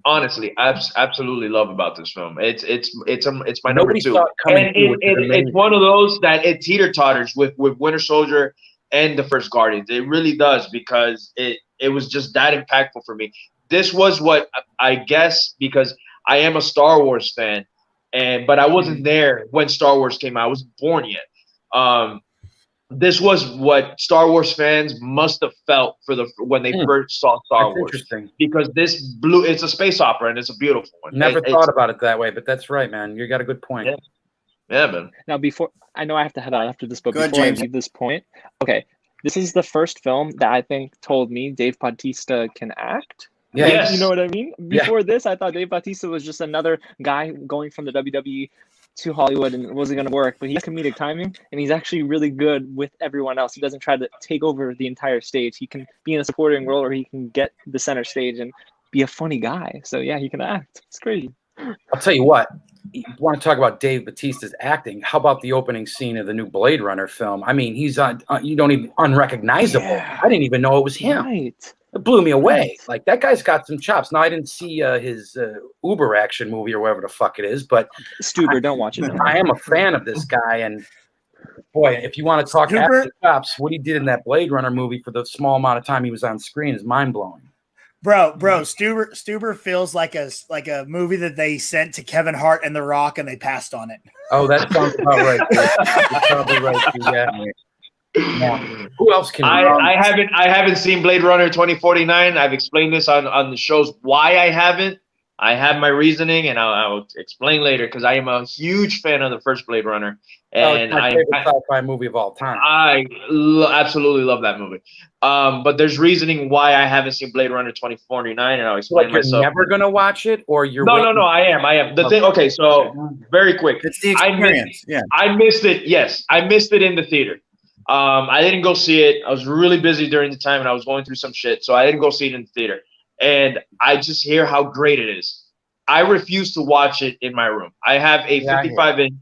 honestly absolutely love about this film. It's my number two. And it's one of those that it teeter-totters with Winter Soldier and the first Guardians. It really does, because it was just that impactful for me. This was what I guess, because I am a Star Wars fan, but I wasn't there when Star Wars came out. I wasn't born yet. This was what Star Wars fans must have felt when they first saw Star Wars. Interesting. Because it's a space opera, and it's a beautiful one. Never thought about it that way, but that's right, man. You got a good point. Yeah, man. Now, I know I have to head out after this, but before I leave this point, okay, this is the first film that I think told me Dave Bautista can act. Yeah. Yes. You know what I mean? Before this, I thought Dave Bautista was just another guy going from the WWE to Hollywood and it wasn't going to work. But he has comedic timing, and he's actually really good with everyone else. He doesn't try to take over the entire stage. He can be in a supporting role, or he can get the center stage and be a funny guy. So, yeah, he can act. It's crazy. I'll tell you what. You want to talk about Dave Bautista's acting? How about the opening scene of the new Blade Runner film? I mean, he's you don't even unrecognizable. Yeah. I didn't even know it was him. Right. It blew me away. Like, that guy's got some chops. Now, I didn't see his Uber action movie or whatever the fuck it is, but Stuber, don't watch it. I am a fan of this guy, and Boy, if you want to talk Stuber- acting chops, what he did in that Blade Runner movie for the small amount of time he was on screen is mind blowing. Bro, Stuber feels like a movie that they sent to Kevin Hart and The Rock and they passed on it. Oh, that sounds about right. That's probably right. Yeah. Who else can? I haven't seen Blade Runner 2049. I've explained this on the shows why I haven't. I have my reasoning, and I'll explain later because I am a huge fan of the first Blade Runner, and it's my favorite sci-fi movie of all time. I absolutely love that movie. But there's reasoning why I haven't seen Blade Runner 2049, and I'll explain you're myself. Never gonna watch it, or you're no. I am. The thing. Okay, so very quick. It's the experience. I missed it. Yes, I missed it in the theater. I didn't go see it. I was really busy during the time, and I was going through some shit, so I didn't go see it in the theater. And I just hear how great it is. I refuse to watch it in my room. I have a 55-inch.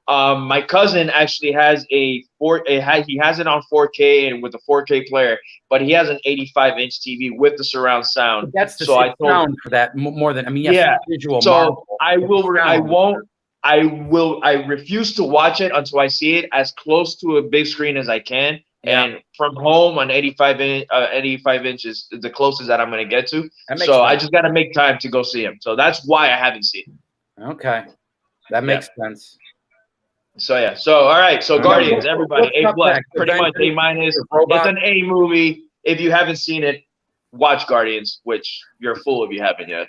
My cousin actually has he has it on 4K and with a 4K player, but he has an 85-inch TV with the surround sound. But that's the sound for that more than visual. So I refuse to watch it until I see it as close to a big screen as I can. Yeah. And from home, an 85 inch is the closest that I'm going to get to. So sense. I just got to make time to go see him. So that's why I haven't seen him. Okay, that makes sense. So yeah. So all right. So Guardians, everybody, A+, pretty much A-. It's an A movie. If you haven't seen it, watch Guardians. Which you're a fool if you haven't yet.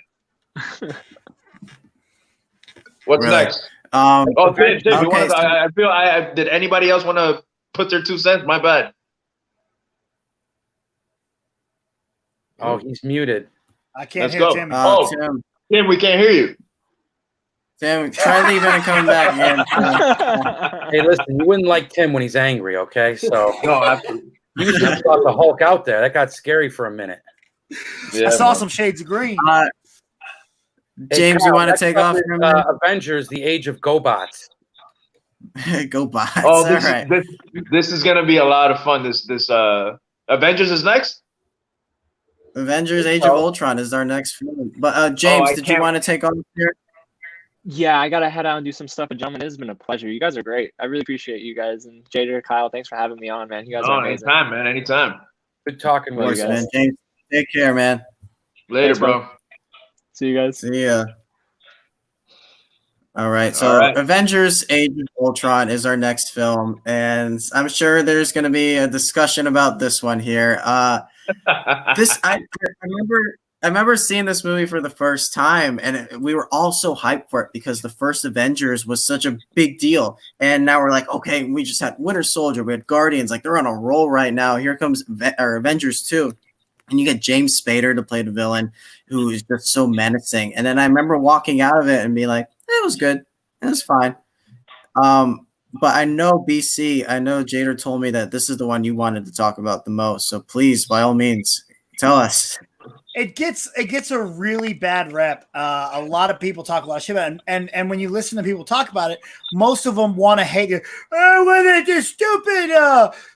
What's next? Tim, you want to? Did anybody else want to put their 2 cents? My bad. Oh, he's muted. I can't hear Tim. Tim, we can't hear you. Tim, try leaving and coming back again. Hey, listen, you wouldn't like Tim when he's angry, okay? So no, absolutely. You just brought the Hulk out there. That got scary for a minute. Yeah, I saw some shades of green. James, Kyle, you want to take off? Avengers: The Age of GoBots. GoBots. Oh, this is gonna be a lot of fun. This Avengers is next. Avengers: Age of Ultron is our next film. But James, did you want to take off here? Yeah, I gotta head out and do some stuff. But gentlemen, it has been a pleasure. You guys are great. I really appreciate you guys, and Jader, Kyle, thanks for having me on, man. You guys are amazing. Anytime, man. Anytime. Good talking with you guys. Man. James, take care, man. Later, bro. See you guys. See ya. All right, so Avengers: Age of Ultron is our next film, and I'm sure there's going to be a discussion about this one here. I remember seeing this movie for the first time, and we were all so hyped for it because the first Avengers was such a big deal, and now we're like, okay, we just had Winter Soldier, we had Guardians, like they're on a roll right now. Here comes Avengers 2. And you get James Spader to play the villain, who is just so menacing. And then I remember walking out of it and being like, it was good. It was fine. But I know Jader told me that this is the one you wanted to talk about the most. So please, by all means, tell us. It gets a really bad rep. A lot of people talk a lot of shit about it. And when you listen to people talk about it, most of them want to hate it. Oh, well, the stupid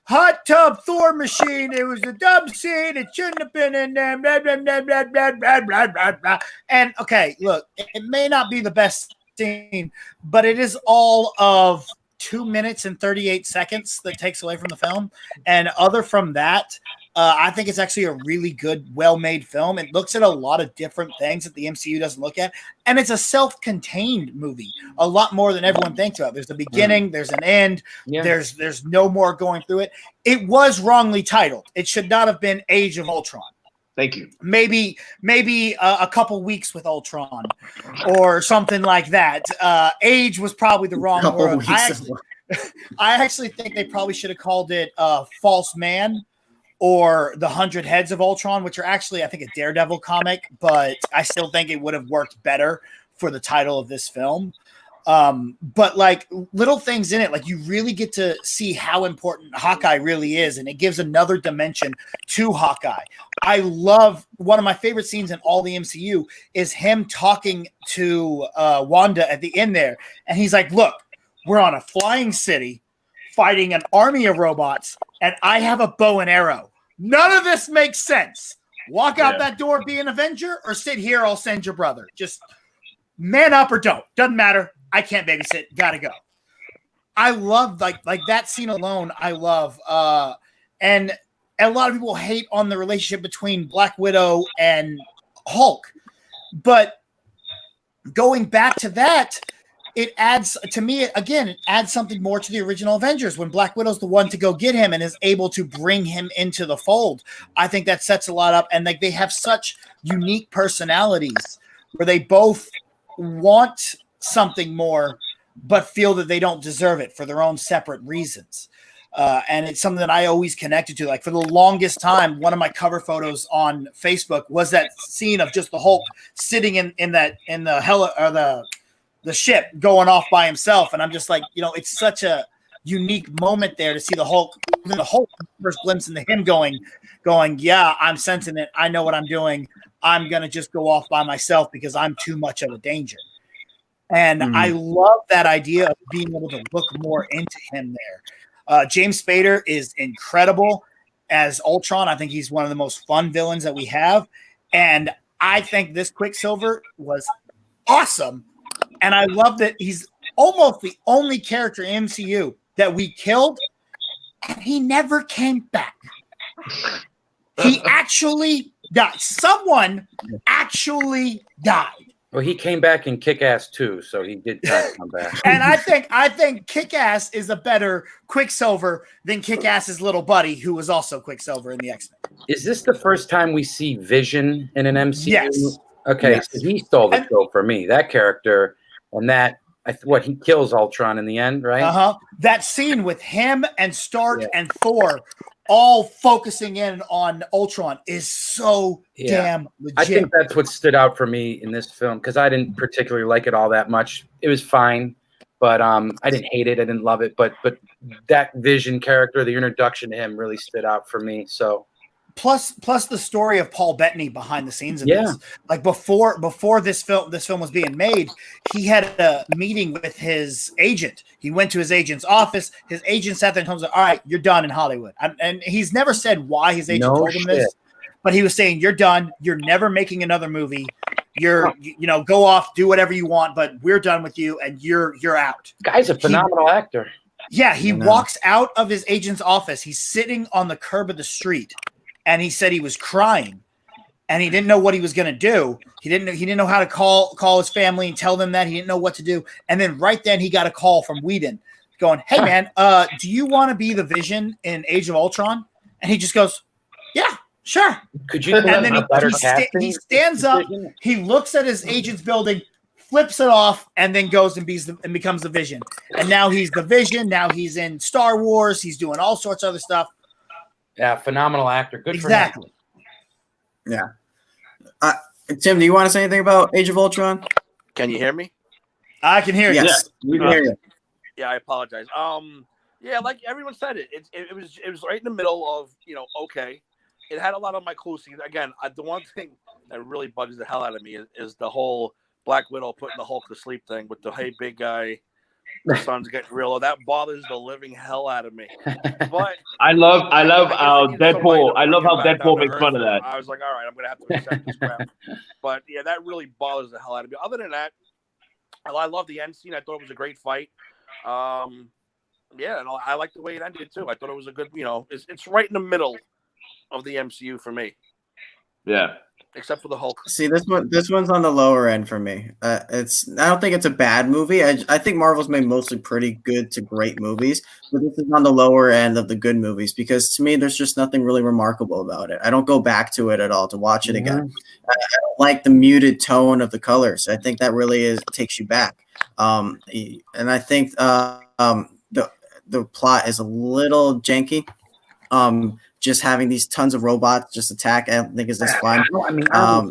hot tub Thor machine. It was a dumb scene. It shouldn't have been in there. Blah, blah, blah, blah, blah, blah, blah, blah, blah. And okay, look, it may not be the best scene, but it is all of 2 minutes and 38 seconds that takes away from the film. And other from that, I think it's actually a really good, well-made film. It looks at a lot of different things that the MCU doesn't look at, and it's a self-contained movie, a lot more than everyone thinks about. There's a beginning, there's an end, there's no more going through it. It was wrongly titled. It should not have been Age of Ultron. Thank you. Maybe a couple weeks with Ultron or something like that. Age was probably the wrong word. I actually think they probably should have called it False Man, or The 100 Heads of Ultron, which are actually, I think, a Daredevil comic, but I still think it would have worked better for the title of this film. But like little things in it, like you really get to see how important Hawkeye really is, and it gives another dimension to Hawkeye. I love one of my favorite scenes in all the MCU is him talking to Wanda at the end there, and he's like, "Look, we're on a flying city fighting an army of robots, and I have a bow and arrow. None of this makes sense. Walk out that door, be an Avenger, or sit here, I'll send your brother. Just man up or don't. Doesn't matter. I can't babysit. Gotta go." I love like that scene alone. I love, and a lot of people hate on the relationship between Black Widow and Hulk, but going back to that, it adds to me again. It adds something more to the original Avengers when Black Widow's the one to go get him and is able to bring him into the fold. I think that sets a lot up, and like they have such unique personalities where they both want something more, but feel that they don't deserve it for their own separate reasons. And it's something that I always connected to. Like for the longest time, one of my cover photos on Facebook was that scene of just the Hulk sitting in the ship going off by himself. And I'm just like, it's such a unique moment there to see the Hulk first glimpse into him going, yeah, I'm sensing it. I know what I'm doing. I'm going to just go off by myself because I'm too much of a danger. And I love that idea of being able to look more into him there. James Spader is incredible as Ultron. I think he's one of the most fun villains that we have. And I think this Quicksilver was awesome. And I love that he's almost the only character in MCU that we killed, and he never came back. He actually died. Someone actually died. Well, he came back in Kick-Ass too, so he did kind of come back. And I think Kick-Ass is a better Quicksilver than Kick-Ass's little buddy, who was also Quicksilver in the X-Men. Is this the first time we see Vision in an MCU? Yes. Okay, Yes. So he stole the show for me. That character, and he kills Ultron in the end, right? That scene with him and Stark and Thor all focusing in on Ultron is so damn legit. I think that's what stood out for me in this film because I didn't particularly like it all that much. It was fine, but I didn't hate it. I didn't love it, but that Vision character, the introduction to him, really stood out for me. So. Plus the story of Paul Bettany behind the scenes of this. Like before this film was being made, he had a meeting with his agent. He went to his agent's office. His agent sat there and told him, all right, you're done in Hollywood. And he's never said why his agent told him this, but he was saying, you're done. You're never making another movie. You're, go off, do whatever you want, but we're done with you and you're out. Guy's a phenomenal actor. Yeah. He walks out of his agent's office. He's sitting on the curb of the street. And he said he was crying, and he didn't know what he was going to do. He didn't know how to call his family and tell them that. He didn't know what to do. And then right then he got a call from Whedon going, "Hey man, do you want to be the Vision in Age of Ultron?" And he just goes, "Yeah, sure." Could you? And then he stands up. He looks at his agent's building, flips it off, and then goes and becomes the Vision. And now he's the Vision. Now he's in Star Wars. He's doing all sorts of other stuff. Yeah, phenomenal actor. Good exactly. for him. Yeah. Tim, do you want to say anything about Age of Ultron? Can you hear me? I can hear you. Yes, we can hear you. Yeah, I apologize. Yeah, like everyone said, it was right in the middle of okay. It had a lot of my cool scenes. Again, the one thing that really bugs the hell out of me is the whole Black Widow putting the Hulk to sleep thing with the hey big guy. The sun's getting real. That bothers the living hell out of me. But I love Deadpool. I love how Deadpool makes fun of that. I was like, all right, I'm gonna have to accept this crap. But yeah, that really bothers the hell out of me. Other than that, I love the end scene. I thought it was a great fight. Yeah, and I like the way it ended too. I thought it was a good. It's right in the middle of the MCU for me. Yeah. Except for the Hulk. See, this one's on the lower end for me. I don't think it's a bad movie. I think Marvel's made mostly pretty good to great movies, but this is on the lower end of the good movies because to me, there's just nothing really remarkable about it. I don't go back to it at all to watch it again. I don't like the muted tone of the colors. I think that really takes you back. And I think the plot is a little janky. Just having these tons of robots just attack, I don't think is this fun.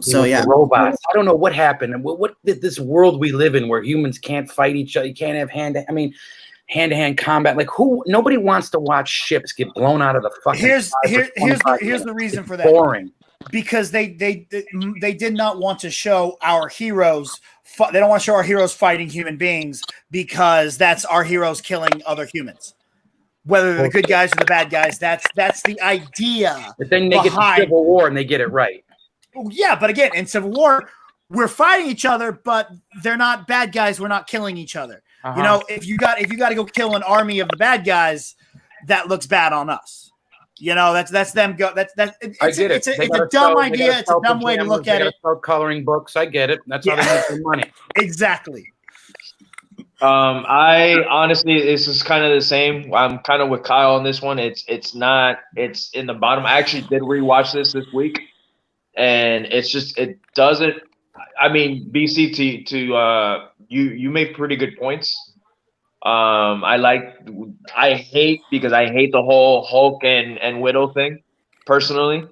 So yeah, robots. I don't know what happened. What this world we live in where humans can't fight each other? You can't have hand-to-hand combat. Like nobody wants to watch ships get blown out of the fucking. Here's the reason for that. Boring. Because they did not want to show our heroes. They don't want to show our heroes fighting human beings because that's our heroes killing other humans. Whether they're the good guys or the bad guys, that's the idea. But then they get to Civil War and they get it right. Yeah, but again, in Civil War, we're fighting each other, but they're not bad guys. We're not killing each other. You know, if you got to go kill an army of the bad guys, that looks bad on us. You know, that's them go. I get it. It's a dumb idea. It's a dumb way to look at it. Start coloring books. I get it. That's how they make their money. Exactly. I honestly, this is kind of the same. I'm kind of with Kyle on this one. It's in the bottom. I actually did rewatch this week, and it's just it doesn't. I mean, BC to you make pretty good points. I hate the whole Hulk and Widow thing personally.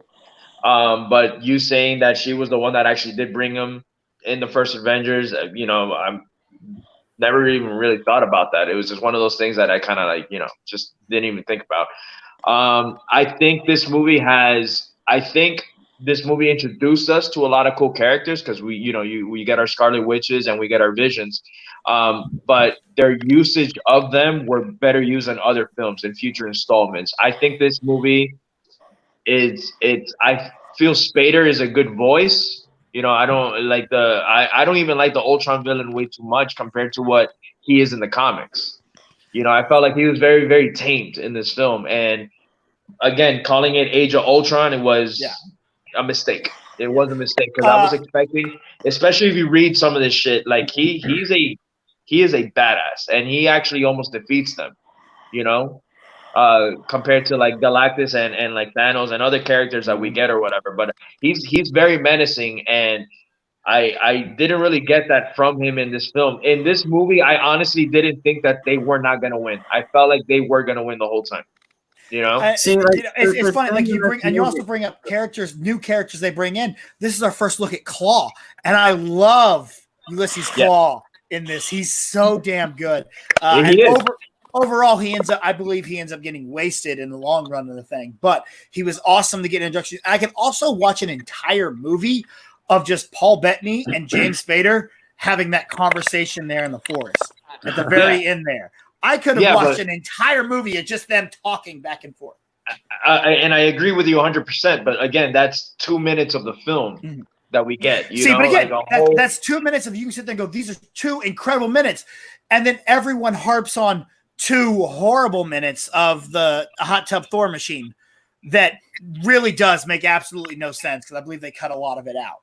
But you saying that she was the one that actually did bring him in the first Avengers, I'm never even really thought about that. It was just one of those things that I kind of just didn't even think about. I think this movie introduced us to a lot of cool characters because we get our Scarlet Witches and we get our Visions. But their usage of them were better used in other films in future installments. I think this movie I feel Spader is a good voice. I don't even like the Ultron villain way too much compared to what he is in the comics. I felt like he was very, very tamed in this film. And again, calling it Age of Ultron, it was a mistake. It was a mistake because I was expecting, especially if you read some of this shit, like he is a badass and he actually almost defeats them, compared to like Galactus and like Thanos and other characters that we get or whatever. But he's very menacing, and I didn't really get that from him in this film. In this movie, I honestly didn't think that they were not gonna win. I felt like they were gonna win the whole time. It's funny. Like you also bring up new characters they bring in. This is our first look at Claw, and I love Ulysses Claw in this. He's so damn good. Overall, I believe he ends up getting wasted in the long run of the thing, but he was awesome to get an introduction. I can also watch an entire movie of just Paul Bettany and James Spader having that conversation there in the forest at the very end there. I could have watched an entire movie of just them talking back and forth. And I agree with you 100%. But again, that's 2 minutes of the film that we get. But again, that's 2 minutes of you can sit there and go, these are 2 incredible minutes. And then everyone harps on 2 horrible minutes of the hot tub Thor machine that really does make absolutely no sense because I believe they cut a lot of it out.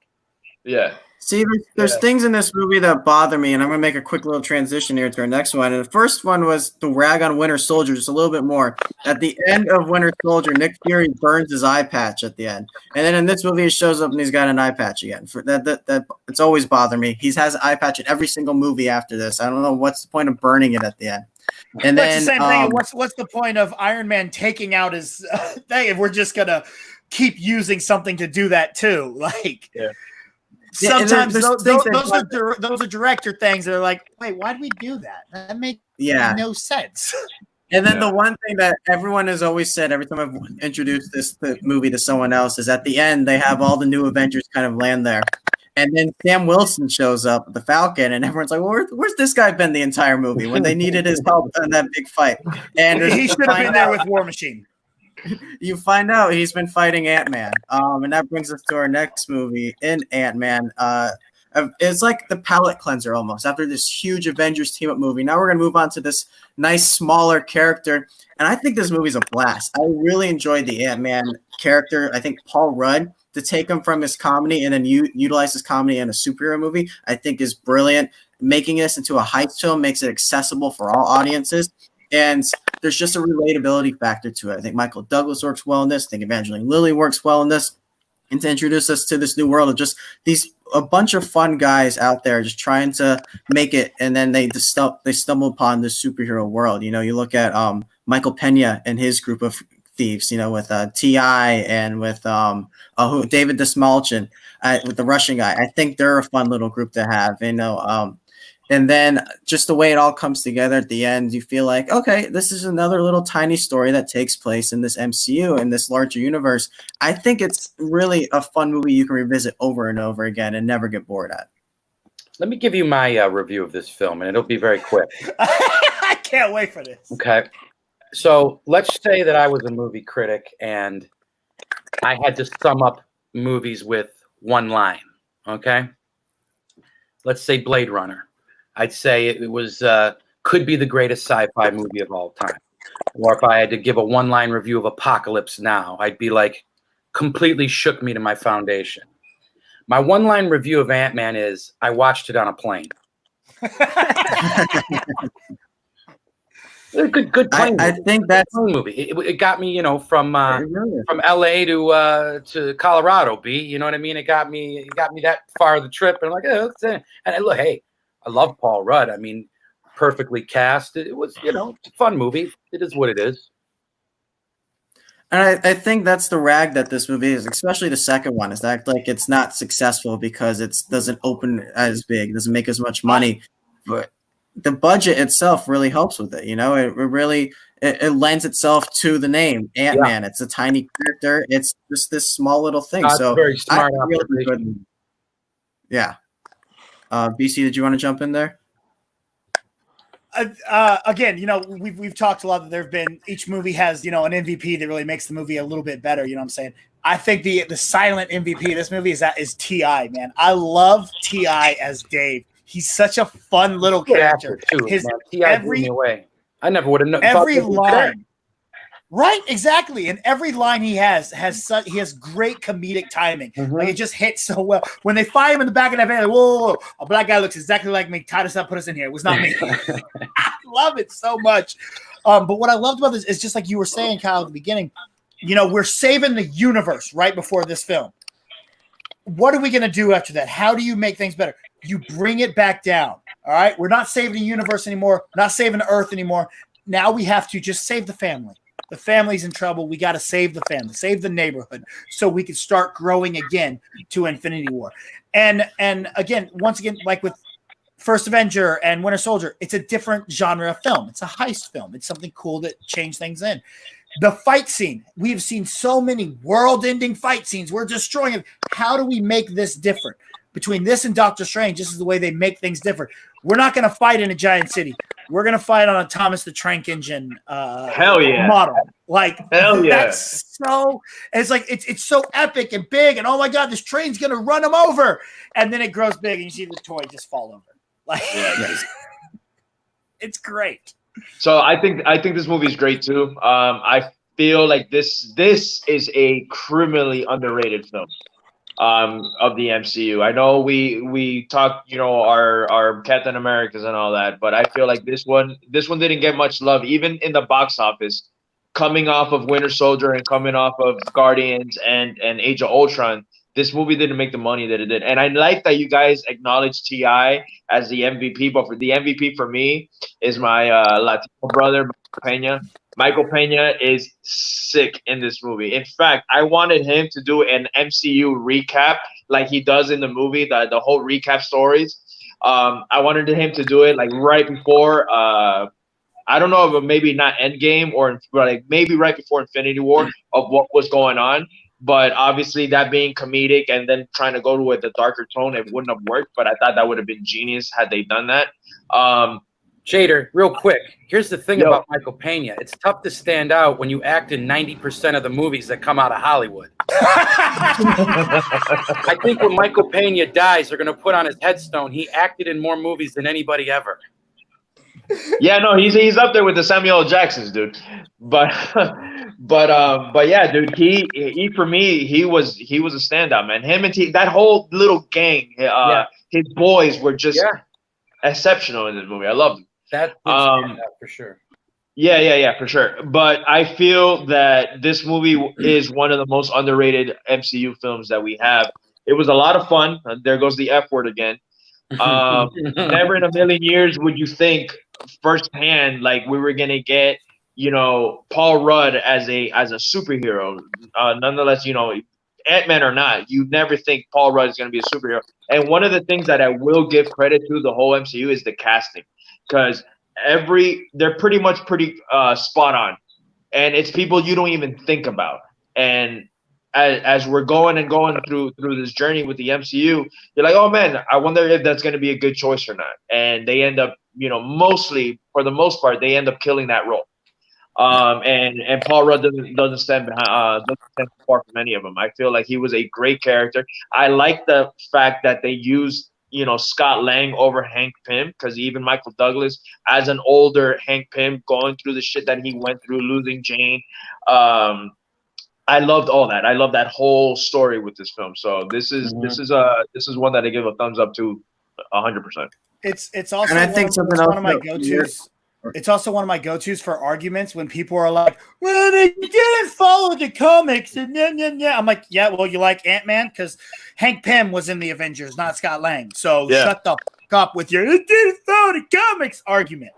Yeah. See, there's things in this movie that bother me, and I'm going to make a quick little transition here to our next one. And the first one was the rag on Winter Soldier, just a little bit more. At the end of Winter Soldier, Nick Fury burns his eye patch at the end. And then in this movie, he shows up and he's got an eye patch again. That it's always bothered me. He has an eye patch in every single movie after this. I don't know what's the point of burning it at the end. And then the same thing. What's the point of Iron Man taking out his thing if we're just going to keep using something to do that too? Sometimes those are director things that are like, wait, why did we do that? That makes no sense. And then the one thing that everyone has always said every time I've introduced the movie to someone else is at the end they have all the new Avengers kind of land there. And then Sam Wilson shows up, the Falcon, and everyone's like, well, where's this guy been the entire movie when they needed his help in that big fight? And he should have been there with War Machine. You find out he's been fighting Ant-Man. And that brings us to our next movie in Ant-Man. It's like the palate cleanser almost. After this huge Avengers team-up movie, now we're going to move on to this nice, smaller character. And I think this movie's a blast. I really enjoyed the Ant-Man character. I think Paul Rudd, to take him from his comedy and then utilize his comedy in a superhero movie, I think is brilliant. Making this into a heist film makes it accessible for all audiences. And there's just a relatability factor to it. I think Michael Douglas works well in this. I think Evangeline Lilly works well in this. And to introduce us to this new world of just a bunch of fun guys out there just trying to make it, and then they stumble upon this superhero world. You look at Michael Pena and his group of thieves, with T.I. and with David Desmalchin, with the Russian guy. I think they're a fun little group to have, and then just the way it all comes together at the end, you feel like, okay, this is another little tiny story that takes place in this MCU, in this larger universe. I think it's really a fun movie you can revisit over and over again and never get bored at. Let me give you my review of this film, and it'll be very quick. I can't wait for this. Okay. So let's say that I was a movie critic and I had to sum up movies with one line, okay? Let's say Blade Runner. I'd say it was could be the greatest sci-fi movie of all time. Or if I had to give a one-line review of Apocalypse Now, I'd be like, completely shook me to my foundation. My one-line review of Ant-Man is, I watched it on a plane. Good plane. I think that's plane movie. It got me, from LA to Colorado. You know what I mean? It got me that far of the trip, and I'm like, oh, and look, hey, I love Paul Rudd. I mean, perfectly cast. It was, it's a fun movie. It is what it is. And I think that's the rag that this movie is, especially the second one, is that like it's not successful because it doesn't open as big, doesn't make as much money, but the budget itself really helps with it. It really it lends itself to the name Ant-Man. Yeah. It's a tiny character. It's just this small little thing. That's so very smart. Really yeah. BC, did you want to jump in there? Again, we've talked a lot that there've been, each movie has, an MVP that really makes the movie a little bit better. You know what I'm saying? I think the silent MVP of this movie is T.I., man. I love T.I. as Dave. He's such a fun little character. Too, T.I. blew me away. I never would have known. Every line. Right, exactly. And every line he has great comedic timing. Mm-hmm. Like it just hits so well. When they find him in the back of that van, like, whoa, a black guy looks exactly like me. Tied us up, put us in here. It was not me. I love it so much. But what I loved about this is just like you were saying, Kyle, at the beginning, we're saving the universe right before this film. What are we going to do after that? How do you make things better? You bring it back down. All right. We're not saving the universe anymore. Not saving the earth anymore. Now we have to just save the family. The family's in trouble. We got to save the family, save the neighborhood so we can start growing again to Infinity War. And again, once again, like with First Avenger and Winter Soldier, it's a different genre of film. It's a heist film. It's something cool that changed things in. The fight scene, we've seen so many world-ending fight scenes. We're destroying it. How do we make this different? Between this and Doctor Strange, this is the way they make things different. We're not going to fight in a giant city. We're going to fight on a Thomas the Tank Engine Hell yeah. model. Like, hell yeah. That's so – it's like it's so epic and big, and oh, my God, this train's going to run them over. And then it grows big, and you see the toy just fall over. Like, it's great. So I think this movie is great too. I feel like this is a criminally underrated film of the MCU. I know we talked, our Captain Americas and all that, but I feel like this one didn't get much love, even in the box office. Coming off of Winter Soldier and coming off of Guardians and Age of Ultron, this movie didn't make the money that it did. And I like that you guys acknowledge T.I. as the MVP, but for the MVP for me is my Latino brother, Michael Pena is sick in this movie. In fact, I wanted him to do an MCU recap like he does in the movie, the whole recap stories. I wanted him to do it like right before, I don't know, if maybe not Endgame or like maybe right before Infinity War of what was going on. But obviously that being comedic and then trying to go with a darker tone, it wouldn't have worked. But I thought that would have been genius had they done that. Jader, real quick, here's the thing about Michael Pena. It's tough to stand out when you act in 90% of the movies that come out of Hollywood. I think when Michael Pena dies, they're going to put on his headstone, he acted in more movies than anybody ever. Yeah, no, he's up there with the Samuel L. Jacksons, dude. But yeah, dude, he for me, he was a standout, man. Him and that whole little gang, his boys were just exceptional in this movie. I loved them. That for sure. Yeah, for sure. But I feel that this movie is one of the most underrated MCU films that we have. It was a lot of fun. There goes the F word again. Never in a million years would you think firsthand like we were gonna get Paul Rudd as a superhero. Nonetheless, Ant-Man or not, you never think Paul Rudd is gonna be a superhero. And one of the things that I will give credit to the whole MCU is the casting, because they're pretty spot on, and it's people you don't even think about. And as we're going through this journey with the MCU, you're like, oh man, I wonder if that's going to be a good choice or not. And they end up, mostly for the most part, they end up killing that role. And Paul Rudd doesn't stand far from any of them. I feel like he was a great character. I like the fact that they used, Scott Lang over Hank Pym, because even Michael Douglas, as an older Hank Pym, going through the shit that he went through, losing Jane. I loved all that. I love that whole story with this film. So this is one that I give a thumbs up to 100%. It's also And I think something else one of my go-tos. It's also one of my go-tos for arguments when people are like, well, they didn't follow the comics. And yeah. I'm like, yeah, well, you like Ant-Man? Because Hank Pym was in the Avengers, not Scott Lang. So shut the fuck up with your it didn't follow the comics argument.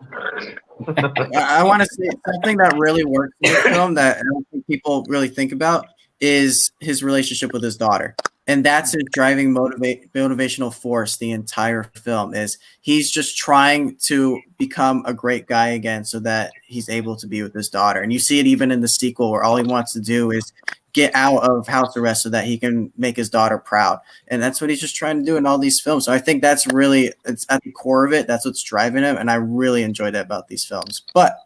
I want to say something that really works in the film that I don't think people really think about is his relationship with his daughter. And that's his driving motivational force the entire film is he's just trying to become a great guy again so that he's able to be with his daughter. And you see it even in the sequel where all he wants to do is get out of house arrest so that he can make his daughter proud. And that's what he's just trying to do in all these films. So I think it's at the core of it. That's what's driving him. And I really enjoy that about these films. But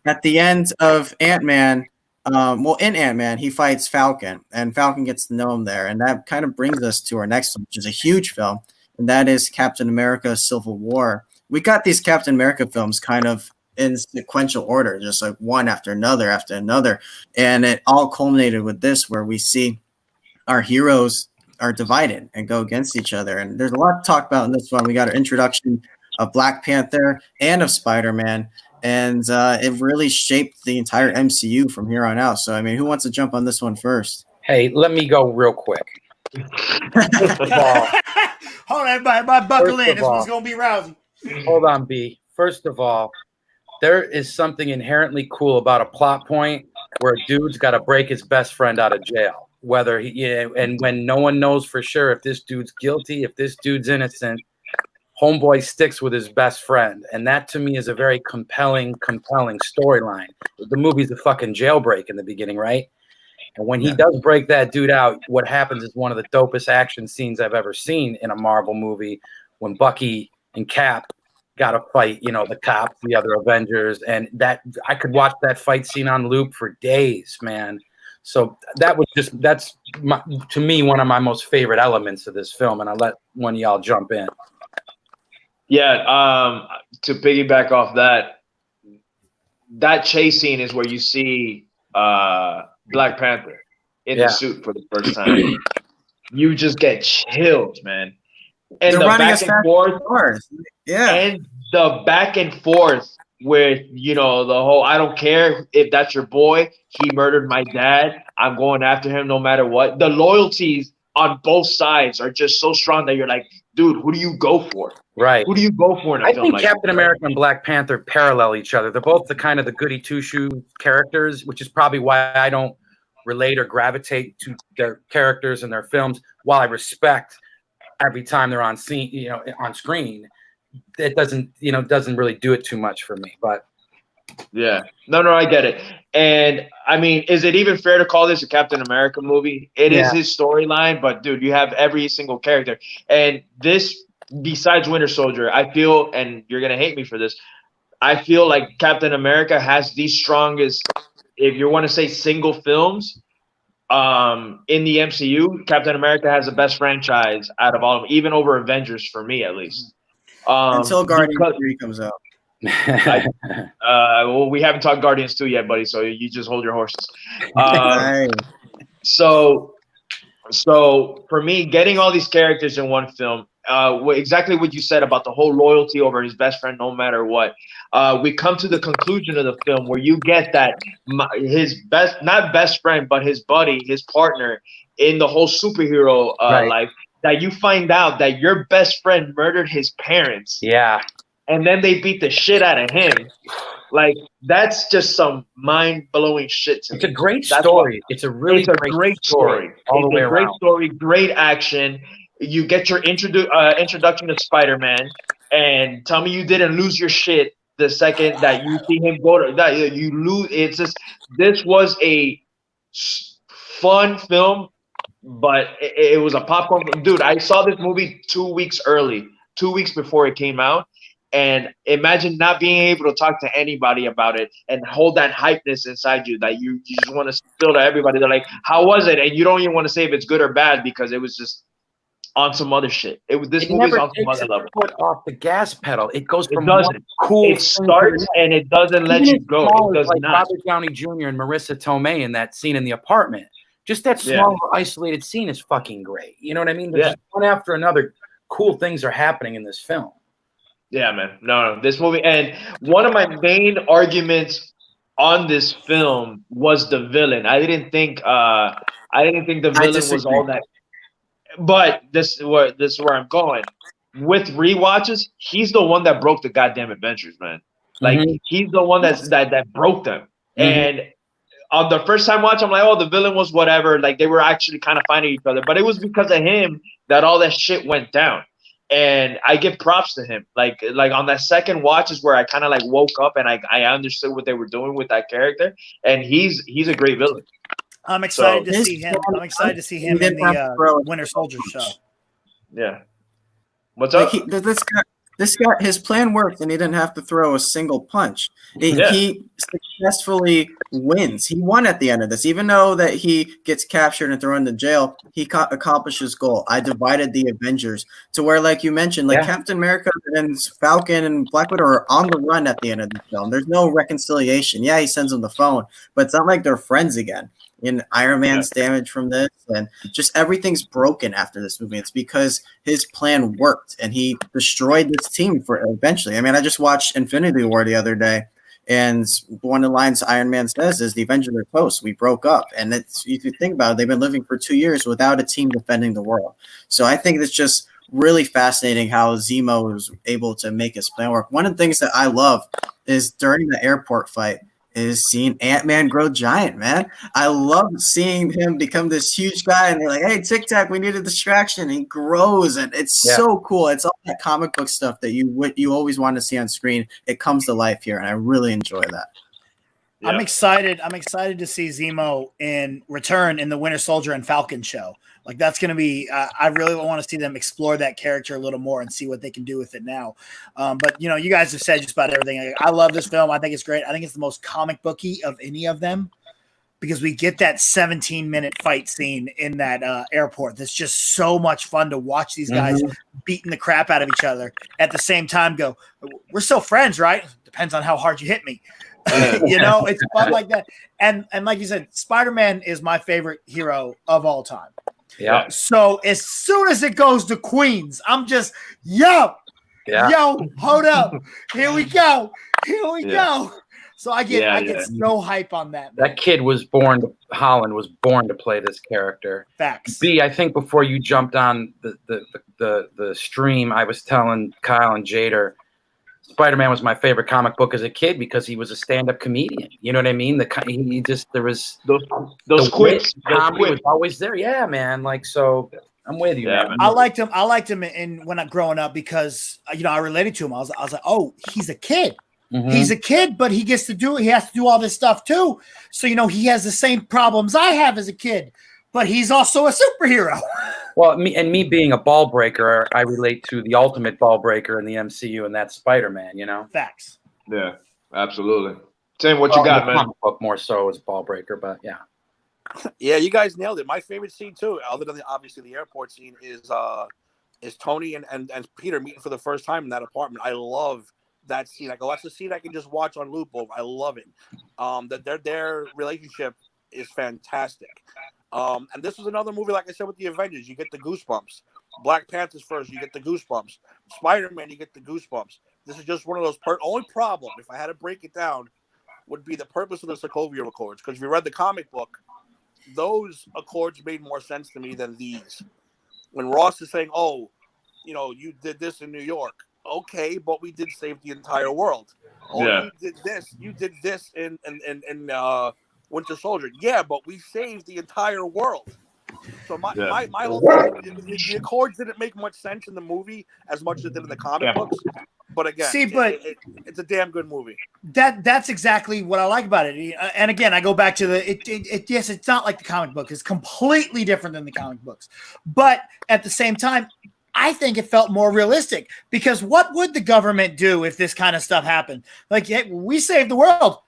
at the end of Ant-Man, in Ant-Man, he fights Falcon, and Falcon gets to know him there. And that kind of brings us to our next one, which is a huge film, and that is Captain America Civil War. We got these Captain America films kind of in sequential order, just like one after another. And it all culminated with this, where we see our heroes are divided and go against each other. And there's a lot to talk about in this one. We got an introduction of Black Panther and of Spider-Man. And it really shaped the entire MCU from here on out. So, I mean, who wants to jump on this one first? Hey, let me go real quick. First of all, hold on, everybody, buckle in. This one's going to be rousing. Hold on, B. First of all, there is something inherently cool about a plot point where a dude's got to break his best friend out of jail. And when no one knows for sure if this dude's guilty, if this dude's innocent, homeboy sticks with his best friend. And that to me is a very compelling storyline. The movie's a fucking jailbreak in the beginning, right? And when he does break that dude out, what happens is one of the dopest action scenes I've ever seen in a Marvel movie when Bucky and Cap got to fight, the cops, the other Avengers. And that I could watch that fight scene on loop for days, man. So that's to me, one of my most favorite elements of this film. And I'll let one of y'all jump in. Yeah, to piggyback off that chase scene is where you see Black Panther in the suit for the first time. You just get chilled, man. And they're the running back and forth, and the back and forth with the whole I don't care if that's your boy, he murdered my dad, I'm going after him no matter what. The loyalties on both sides are just so strong that you're like, dude, who do you go for? Right. Who do you go for in a film think like Captain America and Black Panther parallel each other. They're both the kind of the goody two-shoe characters, which is probably why I don't relate or gravitate to their characters and their films. While I respect every time they're on scene, on screen, it doesn't really do it too much for me. But yeah, no, I get it. And I mean, is it even fair to call this a Captain America movie? It is his storyline, but dude, you have every single character. And this, besides Winter Soldier, I feel, and you're gonna hate me for this, I feel like Captain America has the strongest, if you want to say single films, in the MCU, Captain America has the best franchise out of all of them, even over Avengers for me at least. Until Guardians 3 comes out. Well, we haven't talked Guardians 2 yet, buddy, so you just hold your horses. So for me, getting all these characters in one film, exactly what you said about the whole loyalty over his best friend no matter what, we come to the conclusion of the film where you get that his not best friend, but his buddy, his partner in the whole superhero life, that you find out that your best friend murdered his parents. Yeah. And then they beat the shit out of him. Like, that's just some mind-blowing shit to me. It's a great story. It's a great story. All the way around. Great story, great action. You get your introduction to Spider-Man, and tell me you didn't lose your shit the second that you see him go to that you lose. It's just, this was a fun film, but it was a popcorn. Dude, I saw this movie 2 weeks early, 2 weeks before it came out. And imagine not being able to talk to anybody about it and hold that hypeness inside you that you just want to spill to everybody. They're like, how was it? And you don't even want to say if it's good or bad because it was just on some other shit. This It movie's never on some takes other its level. foot off the gas pedal. It goes It from doesn't. one cool It starts and it doesn't let you go. It does like not. Robert Downey Jr. and Marissa Tomei in that scene in the apartment. Just that small, isolated scene is fucking great. You know what I mean? There's just one after another cool things are happening in this film. Yeah, man. No, this movie. And one of my main arguments on this film was the villain. I didn't think the villain was all that. But this is where I'm going. With rewatches, he's the one that broke the goddamn adventures, man. Like he's the one that broke them. And on the first time watch, I'm like, oh, the villain was whatever. Like they were actually kind of fighting each other, but it was because of him that all that shit went down. And I give props to him. Like on that second watch is where I kind of like woke up and I understood what they were doing with that character. And he's a great villain. I'm excited to see him. I'm excited to see him in the Winter Soldier show. Yeah. What's up? This guy, his plan worked, and he didn't have to throw a single punch. He successfully wins. He won at the end of this, even though that he gets captured and thrown into jail. He accomplished his goal. I divided the Avengers to where, like you mentioned, like Captain America and Falcon and Black Widow are on the run at the end of the film. There's no reconciliation. Yeah, he sends them the phone, but it's not like they're friends again. And Iron Man's damaged from this, and just everything's broken after this movie. It's because his plan worked, and he destroyed this team for eventually. I mean, I just watched Infinity War the other day, and one of the lines Iron Man says is, "The Avengers are close. We broke up." And it's, if you think about it, they've been living for 2 years without a team defending the world. So I think it's just really fascinating how Zemo was able to make his plan work. One of the things that I love is during the airport fight is seeing Ant-Man grow giant, man. I love seeing him become this huge guy, and they're like, hey, Tic Tac, we need a distraction. And he grows, and it's so cool. It's all that comic book stuff that you always want to see on screen. It comes to life here, and I really enjoy that. Yeah. I'm excited to see Zemo in return in the Winter Soldier and Falcon show. Like that's going to be, I really want to see them explore that character a little more and see what they can do with it now. But you know, you guys have said just about everything. I love this film. I think it's great. I think it's the most comic booky of any of them because we get that 17-minute fight scene in that airport. That's just so much fun to watch these guys beating the crap out of each other. At the same time, go, we're still friends, right? Depends on how hard you hit me. You know, it's fun like that. And like you said, Spider-Man is my favorite hero of all time. Yeah. So as soon as it goes to Queens, I'm just, yo, hold up. Here we go. Go. So I get so hype on that. That kid Holland was born to play this character. Facts. B, I think before you jumped on the stream, I was telling Kyle and Jader, Spider-Man was my favorite comic book as a kid because he was a stand-up comedian. You know what I mean? There was those quips. Comedy was always there. Yeah, man. Like, so I'm with you. Man. I liked him when I'm growing up because I related to him. I was like, oh, he's a kid. Mm-hmm. He's a kid, but he has to do all this stuff too. So he has the same problems I have as a kid, but he's also a superhero. Well, me being a ball breaker, I relate to the ultimate ball breaker in the MCU, and that's Spider-Man, Facts. Yeah, absolutely. Same what you got, man. Comic book more so as ball breaker, but yeah. Yeah, you guys nailed it. My favorite scene too, other than obviously the airport scene, is Tony and Peter meeting for the first time in that apartment. I love that scene. Like, that's the scene I can just watch on loop over. I love it. That their relationship is fantastic. And this was another movie, like I said, with the Avengers, you get the goosebumps. Black Panthers first, you get the goosebumps. Spider-Man, you get the goosebumps. This is just one of those only problem, if I had to break it down, would be the purpose of the Sokovia Accords. Because if you read the comic book, those accords made more sense to me than these. When Ross is saying, oh, you did this in New York. Okay, but we did save the entire world. Oh, yeah. You did this in Winter Soldier. Yeah, but we saved the entire world. So my whole thing, the Accords didn't make much sense in the movie as much as it did in the comic books. But again, it's a damn good movie. That's exactly what I like about it. And again, I go back to yes, it's not like the comic book. It's completely different than the comic books. But at the same time, I think it felt more realistic because what would the government do if this kind of stuff happened? Like, hey, we saved the world.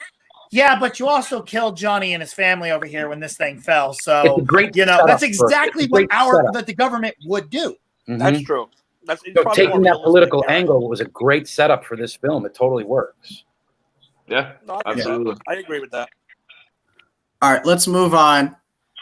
Yeah, but you also killed Johnny and his family over here when this thing fell. So, that's exactly what the government would do. That's true. That's So probably taking more that realistic, political yeah. angle was a great setup for this film. It totally works. Yeah, No, absolutely. I agree with that. All right, let's move on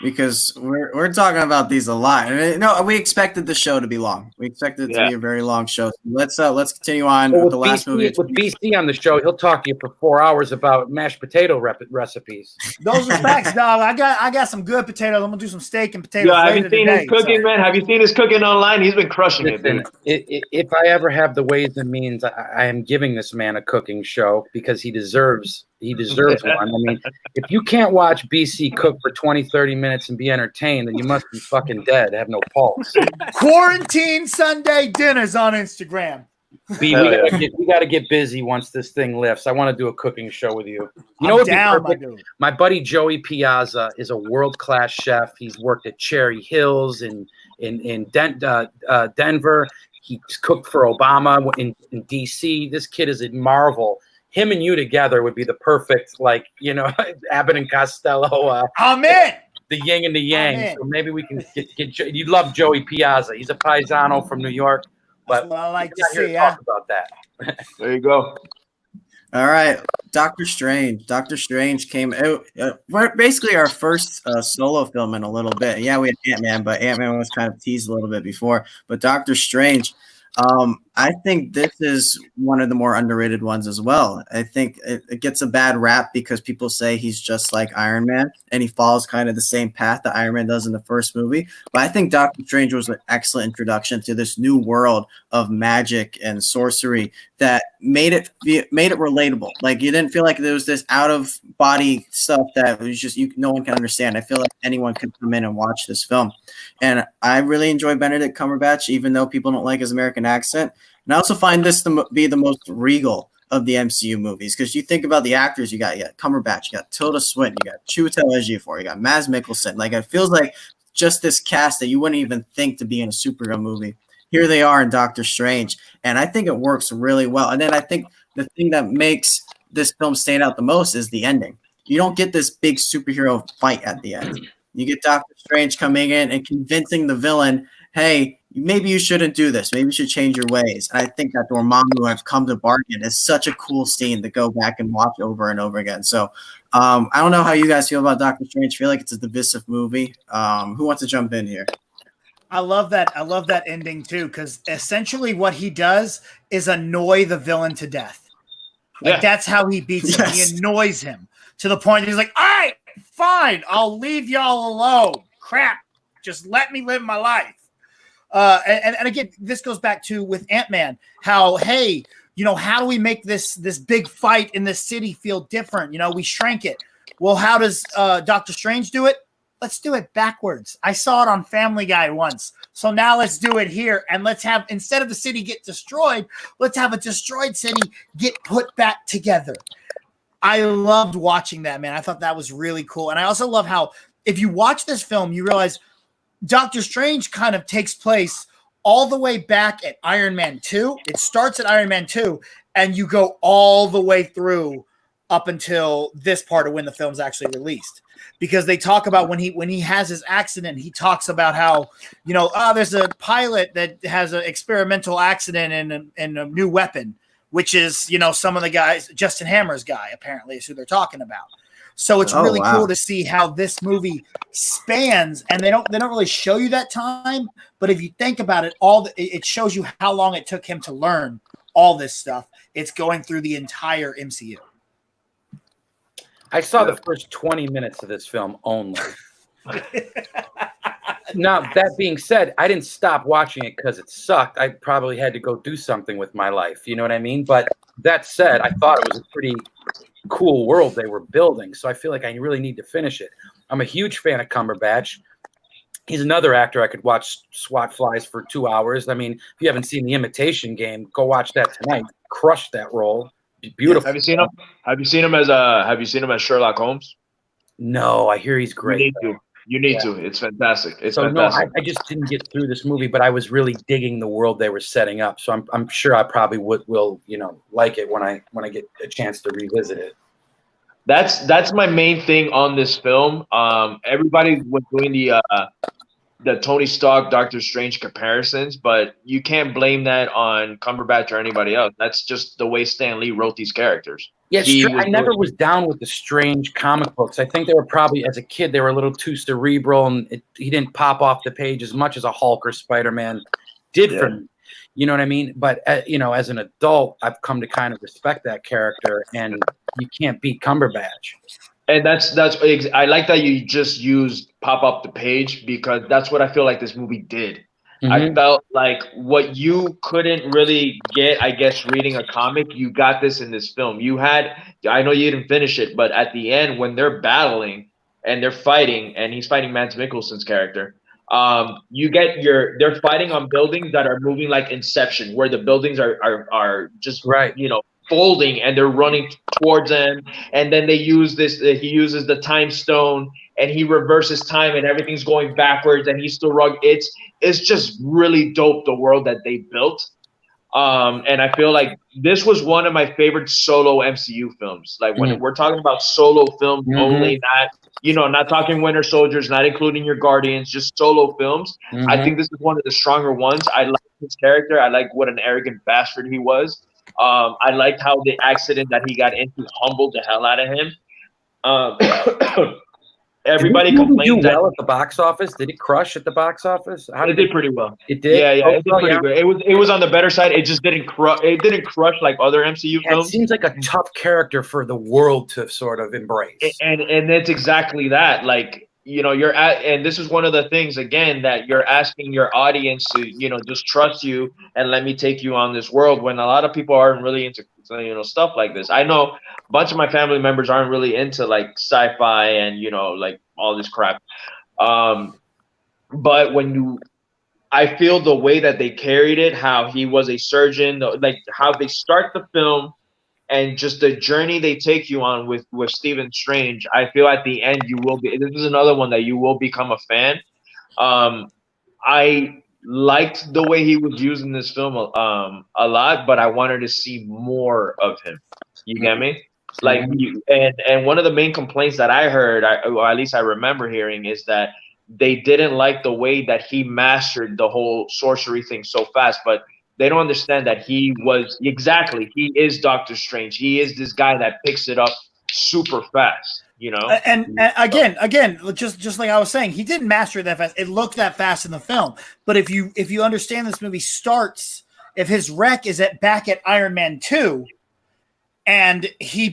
because we're talking about these a lot. And no, we expected the show to be long. We expected it to be a very long show. So let's continue on Well, with the last movie. With BC on the show, he'll talk to you for 4 hours about mashed potato recipes. Those are facts, dog. I got some good potatoes. I'm gonna do some steak and potatoes Yeah, have later you seen today. his cooking, man? Have you seen his cooking online? He's been crushing it, Listen, dude. if I ever have the ways and means, I am giving this man a cooking show because he deserves one. I mean, if you can't watch BC cook for 20, 30 minutes and be entertained, then you must be fucking dead, have no pulse. Quarantine Sunday dinners on Instagram. B, we gotta get busy once this thing lifts. I want to do a cooking show with you. You know, I'm down, my dude. My buddy Joey Piazza is a world-class chef. He's worked at Cherry Hills in Denver. He's cooked for Obama in DC. This kid is a marvel. Him and you together would be the perfect, like, you know, Abbott and Costello. I'm in. The yin and the yang. So maybe we can get. You'd love Joey Piazza. He's a paisano from New York. But that's what I like to see. Talk about that. There you go. All right, Doctor Strange. Doctor Strange came out. Basically, our first solo film in a little bit. Yeah, we had Ant-Man, but Ant-Man was kind of teased a little bit before. But Doctor Strange, I think this is one of the more underrated ones as well. I think it gets a bad rap because people say he's just like Iron Man, and he follows kind of the same path that Iron Man does in the first movie. But I think Doctor Strange was an excellent introduction to this new world of magic and sorcery that made it relatable. Like, you didn't feel like there was this out of body stuff that was just no one can understand. I feel like anyone could come in and watch this film, and I really enjoy Benedict Cumberbatch, even though people don't like his American accent. And I also find this to be the most regal of the MCU movies, because you think about the actors you got Cumberbatch, you got Tilda Swinton, you got Chiwetel Ejiofor, you got Mads Mikkelsen. Like, it feels like just this cast that you wouldn't even think to be in a superhero movie. Here they are in Doctor Strange, and I think it works really well. And then I think the thing that makes this film stand out the most is the ending. You don't get this big superhero fight at the end. You get Doctor Strange coming in and convincing the villain, hey, maybe you shouldn't do this. Maybe you should change your ways. And I think that Dormammu, I've come to bargain, is such a cool scene to go back and watch over and over again. So I don't know how you guys feel about Doctor Strange. I feel like it's a divisive movie. Who wants to jump in here? I love that. I love that ending too, because essentially what he does is annoy the villain to death. Like, that's how he beats him. He annoys him to the point that he's like, all right, fine, I'll leave y'all alone. Crap, just let me live my life. And again, this goes back to with Ant-Man, how, hey, you know, how do we make this big fight in this city feel different? You know, we shrank it. Well, how does Doctor Strange do it? Let's do it backwards. I saw it on Family Guy once. So now let's do it here. And let's have, instead of the city get destroyed, let's have a destroyed city get put back together. I loved watching that, man. I thought that was really cool. And I also love how, if you watch this film, you realize Doctor Strange kind of takes place all the way back at Iron Man 2. It starts at Iron Man 2, and you go all the way through up until this part of when the film's actually released. Because they talk about when he has his accident, he talks about how, you know, there's a pilot that has an experimental accident in a new weapon, which is, you know, some of the guys, Justin Hammer's guy, apparently, is who they're talking about. So it's really cool to see how this movie spans, and they don't really show you that time, but if you think about it, it shows you how long it took him to learn all this stuff. It's going through the entire MCU. I saw the first 20 minutes of this film only. Now, that being said, I didn't stop watching it because it sucked. I probably had to go do something with my life. You know what I mean? But that said, I thought it was a pretty cool world they were building. So I feel like I really need to finish it. I'm a huge fan of Cumberbatch. He's another actor I could watch swat flies for 2 hours. I mean, if you haven't seen The Imitation Game, go watch that tonight. Crush that role. Beautiful. Have you seen him? Have you seen him as Sherlock Holmes? No, I hear he's great. You need to. It's fantastic. It's fantastic. No, I just didn't get through this movie, but I was really digging the world they were setting up. So I'm sure I probably will like it when I get a chance to revisit it. That's my main thing on this film. Everybody was doing the Tony Stark Doctor Strange comparisons, but you can't blame that on Cumberbatch or anybody else. That's just the way Stan Lee wrote these characters. Yeah, He was I never was down with the Strange comic books. I think they were probably, as a kid, they were a little too cerebral, and he didn't pop off the page as much as a Hulk or Spider-Man did for me. You know what I mean? But, you know, as an adult, I've come to kind of respect that character, and you can't beat Cumberbatch. And I like that you just used pop up the page, because that's what I feel like this movie did. I felt like what you couldn't really get, I guess, reading a comic, you got this in this film. I know you didn't finish it, but at the end when they're battling and they're fighting, and he's fighting Mads Mikkelsen's character, they're fighting on buildings that are moving like Inception, where the buildings are just folding, and they're running towards them, and then he uses the time stone, and he reverses time, and everything's going backwards, and he's still rugged. It's just really dope, the world that they built. And I feel like this was one of my favorite solo MCU films. Like when we're talking about solo films only, not talking Winter Soldiers, not including your Guardians, just solo films. I think this is one of the stronger ones. I like his character. I like what an arrogant bastard he was. I liked how the accident that he got into humbled the hell out of him. Everybody complained that well at the box office. Did it crush at the box office? It did pretty well. It did. Yeah, it did pretty good. It was on the better side. It just didn't crush. It didn't crush like other MCU films. It seems like a tough character for the world to sort of embrace. And it's exactly that. Like, and this is one of the things, again, that you're asking your audience to, just trust you and let me take you on this world, when a lot of people aren't really into, stuff like this. I know a bunch of my family members aren't really into like sci-fi and, like all this crap. But I feel the way that they carried it, how he was a surgeon, like how they start the film, and just the journey they take you on with Stephen Strange, I feel at the end this is another one that you will become a fan. I liked the way he was used in this film a lot, but I wanted to see more of him. You get me? Like, and one of the main complaints that I heard, or at least I remember hearing, is that they didn't like the way that he mastered the whole sorcery thing so fast, but they don't understand that he is Doctor Strange. He is this guy that picks it up super fast, And again, just like I was saying, he didn't master it that fast. It looked that fast in the film. But if you understand, this movie starts, if his wreck is back at Iron Man 2, and he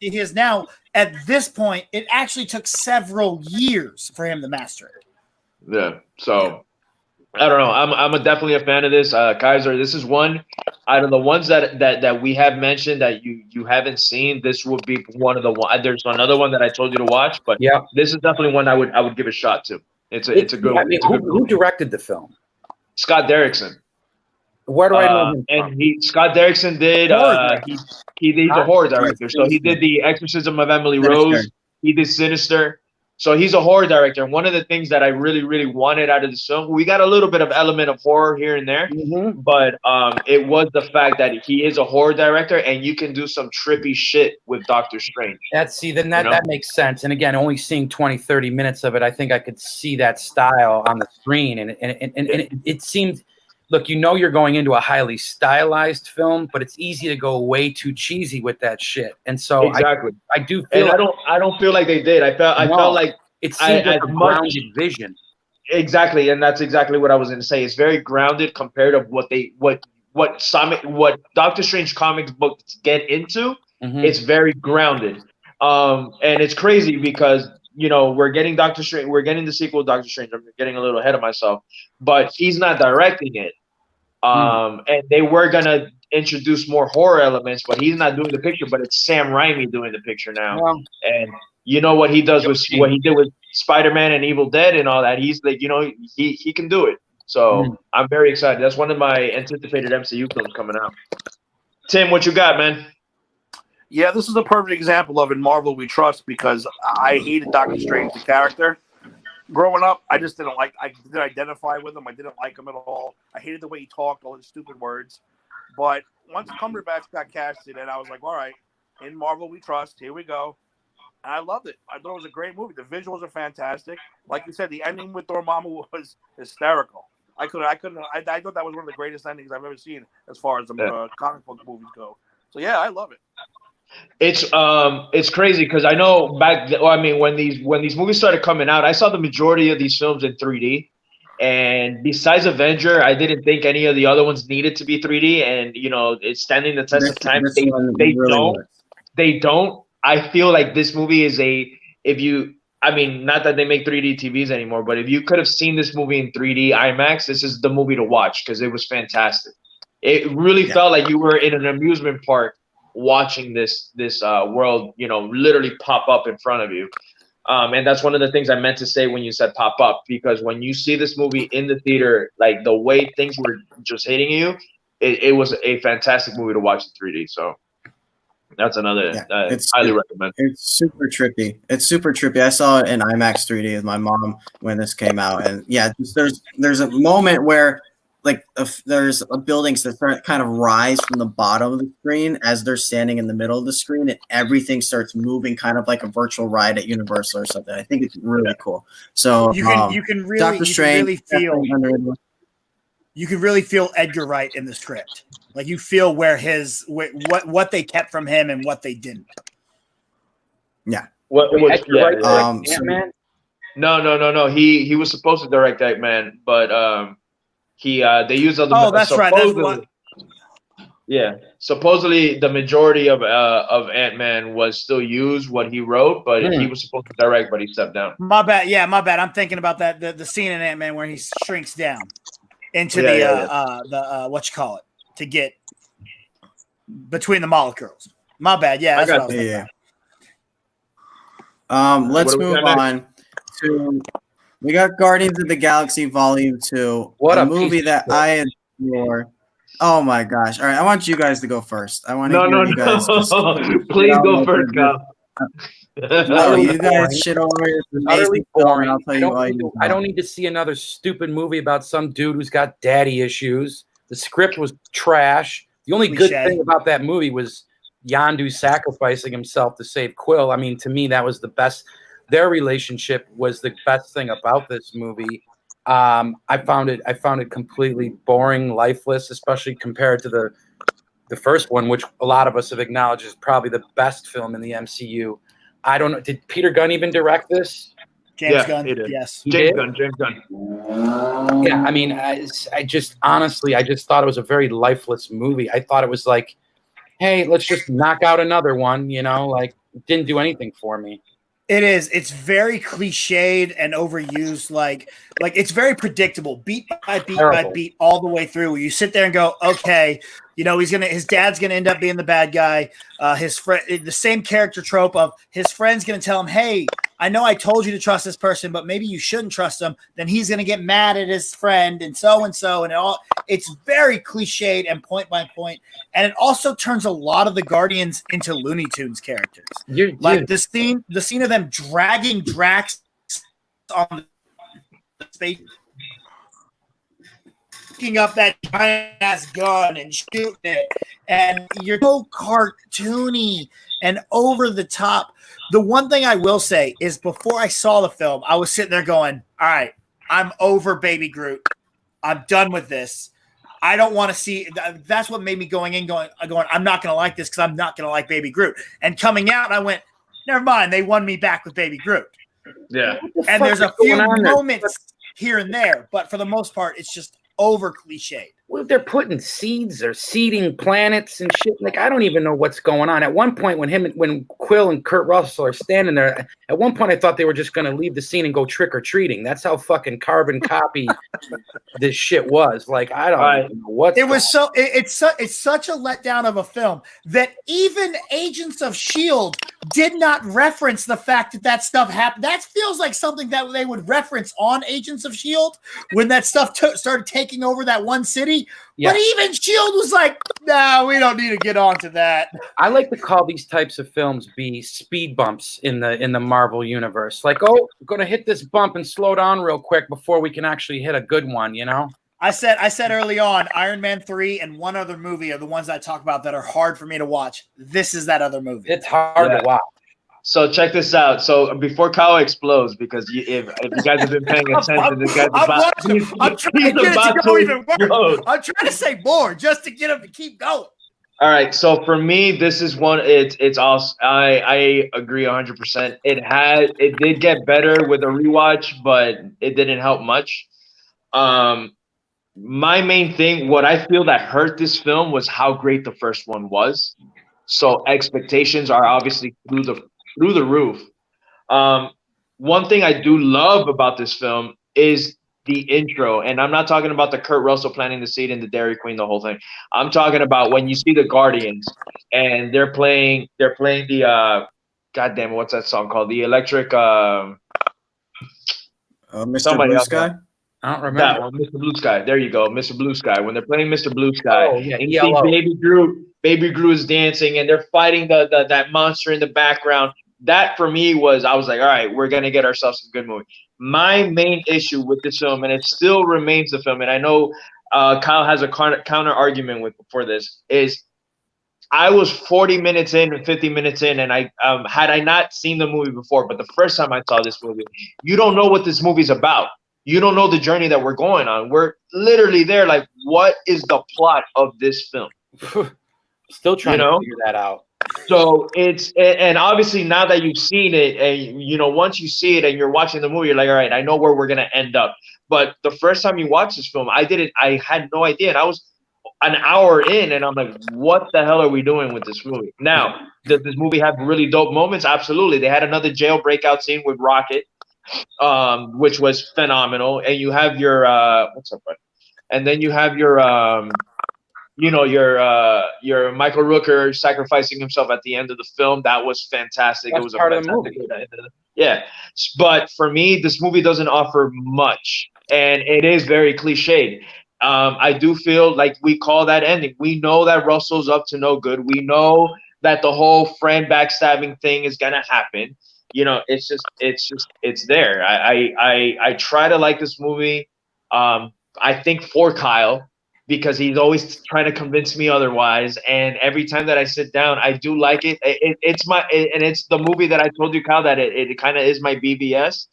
is now at this point, it actually took several years for him to master it. Yeah. So I don't know. I'm definitely a fan of this. Kaiser, this is one out of the ones that we have mentioned that you haven't seen. This would be one of the one. There's another one that I told you to watch, but this is definitely one I would give a shot to. It's a good one. Who directed the film? Scott Derrickson. Where do I know him from? And Scott Derrickson did. He's a horror director, so he did The Exorcism of Emily Rose. He did Sinister. So he's a horror director. And one of the things that I really, really wanted out of this film, we got a little bit of element of horror here and there, but it was the fact that he is a horror director, and you can do some trippy shit with Doctor Strange. That makes sense. And again, only seeing 20, 30 minutes of it, I think I could see that style on the screen. And it seemed, look, you're going into a highly stylized film, but it's easy to go way too cheesy with that shit. And so exactly. I do feel, and I don't feel like they did. I felt like it seemed like a grounded vision. Exactly, and that's exactly what I was going to say. It's very grounded compared to what Doctor Strange comics books get into. It's very grounded, and it's crazy because we're getting Doctor Strange, we're getting the sequel to Doctor Strange. I'm getting a little ahead of myself, but he's not directing it. And they were gonna introduce more horror elements, but he's not doing the picture. But it's Sam Raimi doing the picture now, and what he does with what he did with Spider-Man and Evil Dead and all that. He's like, he can do it. So I'm very excited. That's one of my anticipated MCU films coming out. Tim, what you got, man? Yeah, this is a perfect example of In Marvel We Trust, because I hated Doctor Strange, the character. Growing up, I just didn't I didn't identify with him. I didn't like him at all. I hated the way he talked, all his stupid words. But once Cumberbatch got casted, and I was like, all right, In Marvel We Trust, here we go. and I loved it. I thought it was a great movie. The visuals are fantastic. Like you said, the ending with Dormammu was hysterical. I thought that was one of the greatest endings I've ever seen as far as the comic book movies go. So yeah, I love it. It's crazy because I know when these movies started coming out, I saw the majority of these films in 3D. And besides Avenger, I didn't think any of the other ones needed to be 3D. And it's standing the test of time. They don't. I feel like this movie is not that they make 3D TVs anymore, but if you could have seen this movie in 3D IMAX, this is the movie to watch because it was fantastic. It really felt like you were in an amusement park watching this world, literally pop up in front of you. And that's one of the things I meant to say when you said pop up, because when you see this movie in the theater, like the way things were just hitting you, it was a fantastic movie to watch in 3D. So that's another, highly recommend. It's super trippy. I saw it in IMAX 3D with my mom when this came out. And there's a moment where there's buildings that start kind of rise from the bottom of the screen as they're standing in the middle of the screen, and everything starts moving kind of like a virtual ride at Universal or something. I think it's really cool. So you can really feel Edgar Wright in the script. Like you feel where what they kept from him and what they didn't. Yeah. Ant-Man? No. He was supposed to direct Ant-Man, but they used other. Oh, that's right. That's what. Yeah, supposedly the majority of Ant-Man was still used what he wrote, but he was supposed to direct, but he stepped down. My bad. Yeah, my bad. I'm thinking about that the scene in Ant-Man where he shrinks down into to get between the molecules. My bad. Yeah, that's what I was thinking. Let's move on to. We got Guardians of the Galaxy Volume 2, a movie that I adore. Oh my gosh! All right, I want you guys to go first. I want to hear you guys. Please go first, Kyle. No, you guys shit over it. It's amazing film. I'll tell you why. I don't need to see another stupid movie about some dude who's got daddy issues. The script was trash. The only good thing about that movie was Yondu sacrificing himself to save Quill. I mean, to me, that was the best. Their relationship was the best thing about this movie. I found it completely boring, lifeless, especially compared to the first one, which a lot of us have acknowledged is probably the best film in the MCU. I don't know. Did Peter Gunn even direct this? James Gunn. Yes. James Gunn. Yeah, I mean, I just thought it was a very lifeless movie. I thought it was like, hey, let's just knock out another one, like didn't do anything for me. It is. It's very cliched and overused. Like it's very predictable, beat by beat by beat, all the way through. Where you sit there and go, okay, his dad's gonna end up being the bad guy. His friend, the same character trope of his friend's gonna tell him, hey, I know I told you to trust this person, but maybe you shouldn't trust them. Then he's gonna get mad at his friend, and so and it all. It's very cliched and point by point, and it also turns a lot of the Guardians into Looney Tunes characters. The scene of them dragging Drax on the space, picking up that giant ass gun and shooting it, and you're so cartoony and over the top. The one thing I will say is, before I saw the film, I was sitting there going, all right, I'm over Baby Groot. I'm done with this. I don't want to see. That's what made me going, I'm not going to like this because I'm not going to like Baby Groot. And coming out, I went, never mind. They won me back with Baby Groot. Yeah. And there's a few moments here and there, but for the most part, it's just over cliched. Well, they're putting seeds or seeding planets and shit. Like, I don't even know what's going on. At one point, when Quill and Kurt Russell are standing there, at one point I thought they were just going to leave the scene and go trick or treating. That's how fucking carbon copy this shit was. Like, I don't even know what. It was it's such a letdown of a film that even Agents of S.H.I.E.L.D. did not reference the fact that stuff happened. That feels like something that they would reference on Agents of S.H.I.E.L.D. when that stuff started taking over that one city. Yeah. But even S.H.I.E.L.D. was like, no, we don't need to get onto that. I like to call these types of films be speed bumps in the Marvel universe. Like, oh, we're going to hit this bump and slow down real quick before we can actually hit a good one, I said early on, Iron Man 3 and one other movie are the ones I talk about that are hard for me to watch. This is that other movie. It's hard to watch. So check this out. So before Kyle explodes, because if you guys have been paying attention, this guy's I'm about watching. I'm trying to get it to go even worse. explode. I'm trying to say more just to get him to keep going. All right. So for me, this is one. It's also I agree 100%. It did get better with a rewatch, but it didn't help much. Um, my main thing, what I feel that hurt this film was how great the first one was. So expectations are obviously through the roof. Um, one thing I do love about this film is the intro, and I'm not talking about the Kurt Russell planting the seed in the Dairy Queen, the whole thing. I'm talking about when you see the Guardians and they're playing the goddamn, what's that song called? The Electric Mr. somebody Blue else. Sky. I don't remember. That one, Mr. Blue Sky. There you go, Mr. Blue Sky. When they're playing Mr. Blue Sky, Oh, yeah, and you see ELO. Baby Drew is dancing, and they're fighting that monster in the background. That for me was, I was like, all right, we're gonna get ourselves a good movie. My main issue with this film, and it still remains the film, and I know Kyle has a counter argument for this, is I was 40 minutes in and 50 minutes in, and I had I not seen the movie before, but the first time I saw this movie, you don't know what this movie's about. You don't know the journey that we're going on. We're literally there, like, what is the plot of this film? Still trying to figure that out. So and obviously now that you've seen it, and once you see it and you're watching the movie, you're like, all right, I know where we're gonna end up. But the first time you watch this film, I had no idea, and I was an hour in, and I'm like, what the hell are we doing with this movie? Now, does this movie have really dope moments? Absolutely. They had another jail breakout scene with Rocket, which was phenomenal. And you have your what's up, buddy? And then you have your your Michael Rooker sacrificing himself at the end of the film. That was fantastic. That's it was part a of the movie. Yeah. But for me, this movie doesn't offer much, and it is very cliched. I do feel like we call that ending. We know that Russell's up to no good. We know that the whole friend backstabbing thing is gonna happen. It's there. I try to like this movie. I think for Kyle, because he's always trying to convince me otherwise. And every time that I sit down, I do like it. It's the movie that I told you, Kyle, that it kind of is my BBS,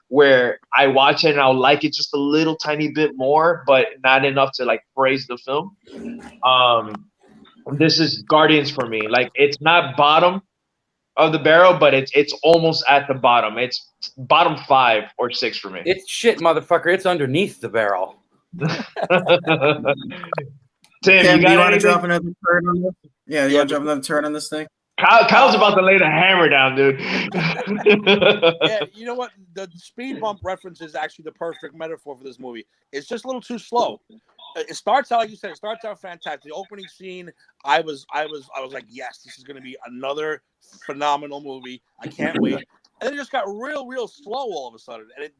where I watch it and I'll like it just a little tiny bit more, but not enough to like praise the film. This is Guardians for me. Like, it's not bottom of the barrel, but it's almost at the bottom. It's bottom 5 or 6 for me. It's shit, motherfucker. It's underneath the barrel. Tim, Cam, do you want to anything? drop another turn on this? Yeah, you want to drop another turn on this thing? Kyle's about to lay the hammer down, dude. Yeah, you know what? The speed bump reference is actually the perfect metaphor for this movie. It's just a little too slow. It starts out, like you said, it starts out fantastic. The opening scene, I was like, yes, this is going to be another phenomenal movie. I can't wait. And then it just got real slow all of a sudden, and it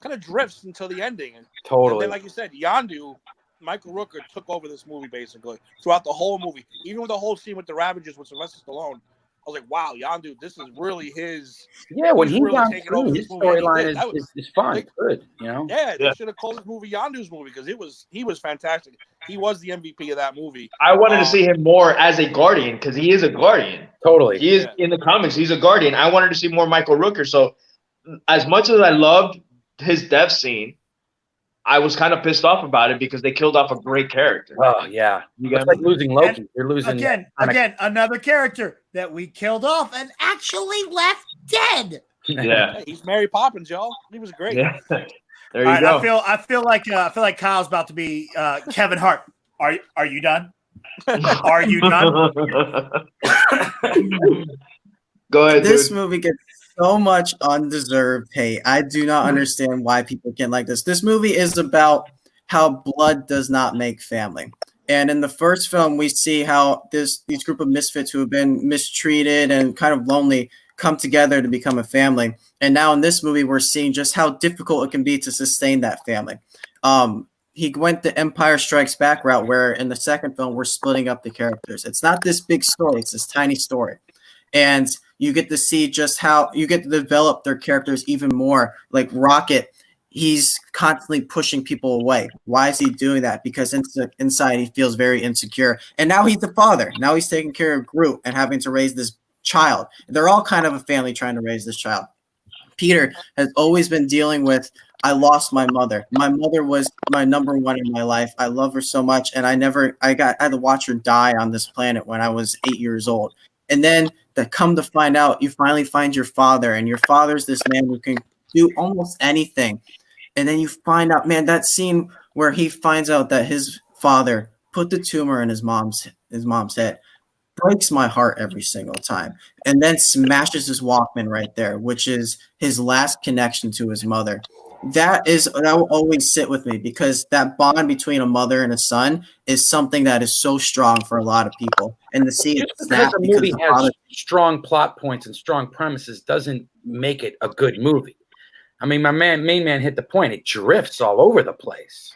kind of drifts until the ending. Totally. And then, like you said, Yondu, Michael Rooker took over this movie basically throughout the whole movie, even with the whole scene with the Ravagers with Sylvester Stallone. I was like, wow, Yondu, this is really his. Yeah, when he's really on taking over screen, this his movie, and he storyline did. is fun. like- Good, you know? Yeah, they should have called this movie Yondu's movie because he was fantastic. He was the MVP of that movie. I wanted to see him more as a Guardian, because he is a Guardian. Totally. He is in the comics. He's a Guardian. I wanted to see more Michael Rooker. So as much as I loved his death scene, I was kind of pissed off about it because they killed off a great character. Oh, yeah. It's like losing Loki. You're losing. Again, another character that we killed off and actually left dead. Yeah. Hey, he's Mary Poppins, y'all. He was great. Yeah. There you All right, go. I feel like Kyle's about to be Kevin Hart. Are you done? Are you done? Go ahead, This dude. movie gets so much undeserved hate. I do not understand why people can like this. This movie is about how blood does not make family. And in the first film, we see how these group of misfits who have been mistreated and kind of lonely come together to become a family. And now in this movie, we're seeing just how difficult it can be to sustain that family. He went the Empire Strikes Back route, where in the second film, we're splitting up the characters. It's not this big story. It's this tiny story. And you get to see just how you get to develop their characters even more. Like Rocket, he's constantly pushing people away. Why is he doing that? Because inside he feels very insecure. And now he's the father. Now he's taking care of Groot and having to raise this child. They're all kind of a family trying to raise this child. Peter has always been dealing with, I lost my mother. My mother was my number one in my life. I love her so much. And I had to watch her die on this planet when I was 8 years old. And then to come to find out, you finally find your father, and your father's this man who can do almost anything. And then you find out, man, that scene where he finds out that his father put the tumor in his mom's head breaks my heart every single time. And then smashes his Walkman right there, which is his last connection to his mother. That will always sit with me, because that bond between a mother and a son is something that is so strong for a lot of people. And to see it snap because a movie has strong plot points and strong premises doesn't make it a good movie. I mean, my main man hit the point. It drifts all over the place.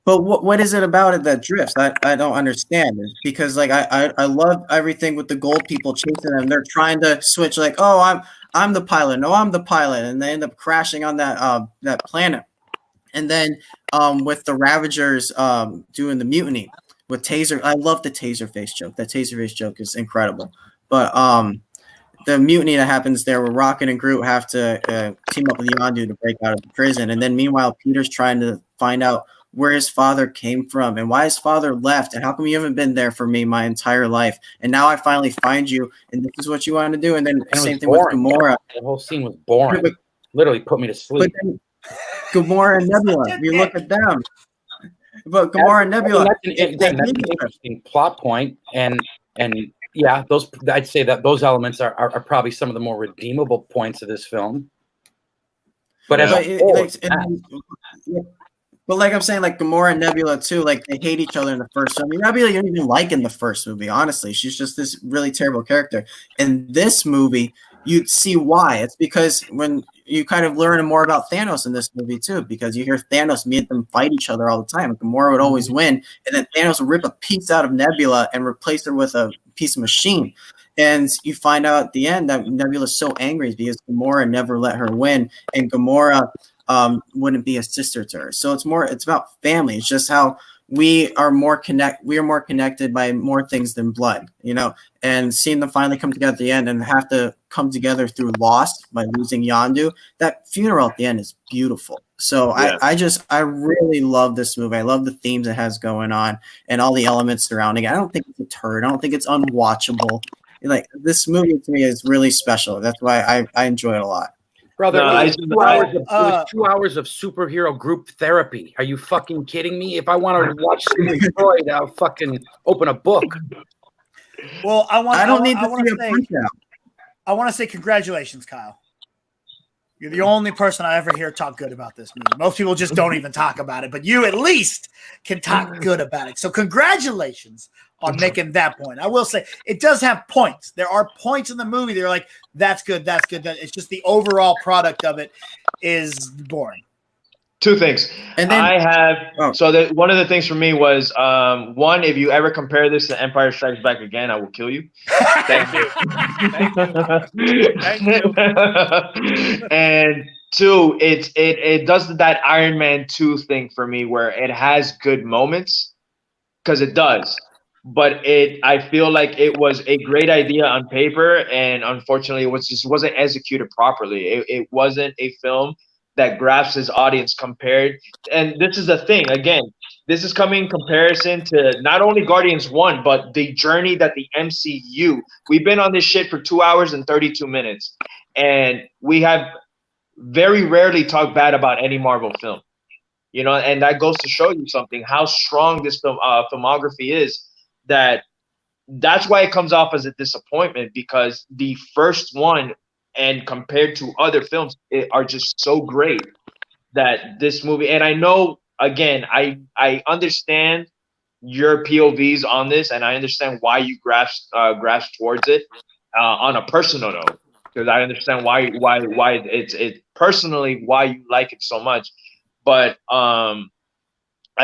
But what is it about it that drifts? I don't understand. It's because like I love everything with the gold people chasing them. They're trying to switch, like, oh, I'm the pilot. No, I'm the pilot, and they end up crashing on that planet. And then with the Ravagers doing the mutiny with Taser, I love the Taserface joke. That Taserface joke is incredible. But the mutiny that happens there, where Rocket and Groot have to team up with Yondu to break out of the prison, and then meanwhile Peter's trying to find out where his father came from and why his father left, and how come you haven't been there for me my entire life, and now I finally find you, and this is what you want to do. And then same thing with Gamora. The whole scene was boring. But, literally put me to sleep. But then Gamora and Nebula, if you look at them. But Gamora and Nebula, that's an interesting plot point, and yeah, I'd say that those elements are probably some of the more redeemable points of this film. But but like I'm saying, like Gamora and Nebula too, like they hate each other in the first film. Nebula you don't even like in the first movie, honestly. She's just this really terrible character. In this movie, you see why. It's because when you kind of learn more about Thanos in this movie too, because you hear Thanos meet them fight each other all the time. Gamora would always win, and then Thanos would rip a piece out of Nebula and replace her with a piece of machine. And you find out at the end that Nebula's so angry because Gamora never let her win, and Gamora wouldn't be a sister to her. So it's about family. It's just how we are more connected by more things than blood, and seeing them finally come together at the end and have to come together through loss by losing Yondu. That funeral at the end is beautiful. So yeah. I really love this movie. I love the themes it has going on and all the elements surrounding it. I don't think it's a turd. I don't think it's unwatchable. Like, this movie to me is really special. That's why I enjoy it a lot. Brother, it was 2 hours of superhero group therapy. Are you fucking kidding me? If I want to watch Detroit, I'll fucking open a book. Well, I want to say congratulations, Kyle. You're the only person I ever hear talk good about this movie. Most people just don't even talk about it, but you at least can talk good about it. So congratulations on making that point. I will say it does have points. There are points in the movie that are like, that's good, that's good. It's just the overall product of it is boring. Two things. And then one of the things for me was one, if you ever compare this to Empire Strikes Back Again, I will kill you. Thank you. Thank you. And two, it does that Iron Man 2 thing for me where it has good moments, because it does. But I feel like it was a great idea on paper, and unfortunately it wasn't executed properly. It wasn't a film that grabs his audience compared. And this is the thing, again, this is coming in comparison to not only Guardians 1, but the journey that the MCU, we've been on this shit for 2 hours and 32 minutes. And we have very rarely talked bad about any Marvel film, and that goes to show you something, how strong this filmography is, that's why it comes off as a disappointment, because the first one and compared to other films are just so great that this movie, and I know, again, I understand your POVs on this, and I understand why you grasp towards it on a personal note, because I understand why it's personally why you like it so much, but I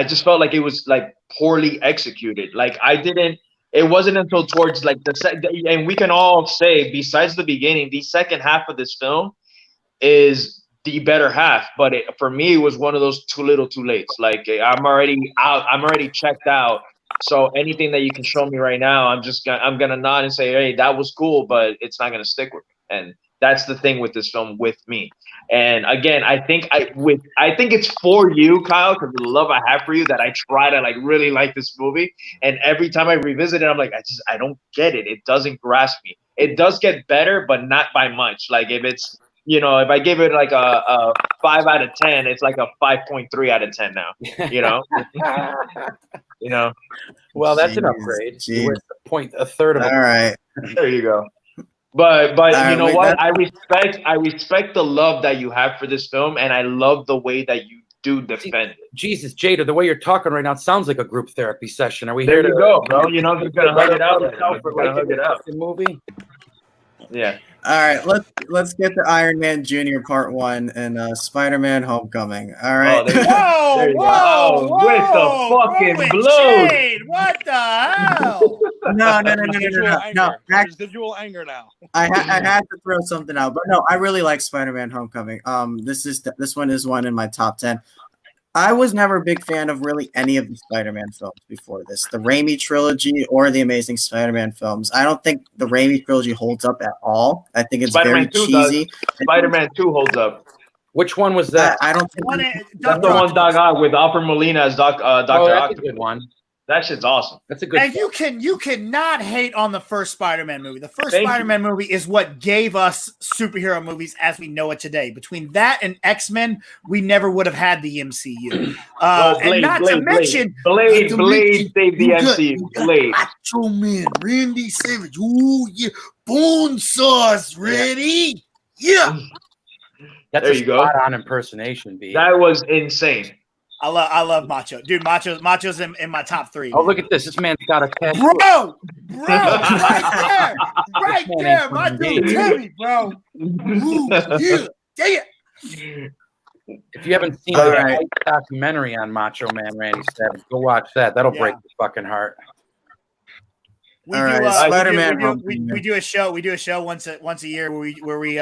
just felt like it was like poorly executed. Like it wasn't until towards like and we can all say, besides the beginning, the second half of this film is the better half. But for me, it was one of those too little, too late. Like, I'm already out. I'm already checked out So anything that you can show me right now, I'm gonna nod and say, hey, that was cool, but it's not gonna stick with me. And that's the thing with this film with me. And again, I think it's for you, Kyle, because of the love I have for you that I try to like really like this movie. And every time I revisit it, I'm like, I don't get it. It doesn't grasp me. It does get better, but not by much. Like if it's if I give it like a 5 out of 10, it's like a 5.3 out of 10 now. Well, that's an Jeez, upgrade. jeez. You went a third of All right. There you go. But right, you know wait, what? I respect the love that you have for this film, and I love the way that you do defend it. Jesus, Jader, the way you're talking right now, it sounds like a group therapy session. Are we There here you to go, bro. You're gonna hug it out. for We're gonna hug liking it out. the movie? Yeah. All right, let's get to Iron Man Jr. Part 1 and Spider-Man Homecoming. All right. Oh, there you go. Whoa, There you go. whoa, Oh, with the whoa, fucking throwing blows. shade. What the hell? No. Residual anger now. I had to throw something out, but no, I really like Spider-Man Homecoming. This one is one in my top 10. I was never a big fan of really any of the Spider-Man films before this, the Raimi trilogy or the Amazing Spider-Man films. I don't think the Raimi trilogy holds up at all. I think it's Spider-Man very 2 cheesy. does. Spider-Man 2 holds up. Which one was that? I don't think That's the one Doc Ock with Alfred Molina as Dr. Oh, that's a Octopus. good one. That shit's awesome. That's a good. And you cannot hate on the first Spider-Man movie. The first Thank you. Spider-Man movie is what gave us superhero movies as we know it today. Between that and X-Men, we never would have had the MCU. And not to mention Blade saved the MCU. Blade. Macho Man, Randy Savage. Ooh yeah, bone sauce ready. Yeah. That's There a you go. spot-on impersonation, B. That was insane. I love Macho. Dude, Macho's in my top 3. Oh, look at this. This man's got a cat. Bro, right there, Macho Timmy, bro. Ooh, yeah, yeah. If you haven't seen All the right. documentary on Macho Man Randy Savage, go watch that. That'll break your fucking heart. We All do, right, Spider-Man we do a show. We do a show once a year where we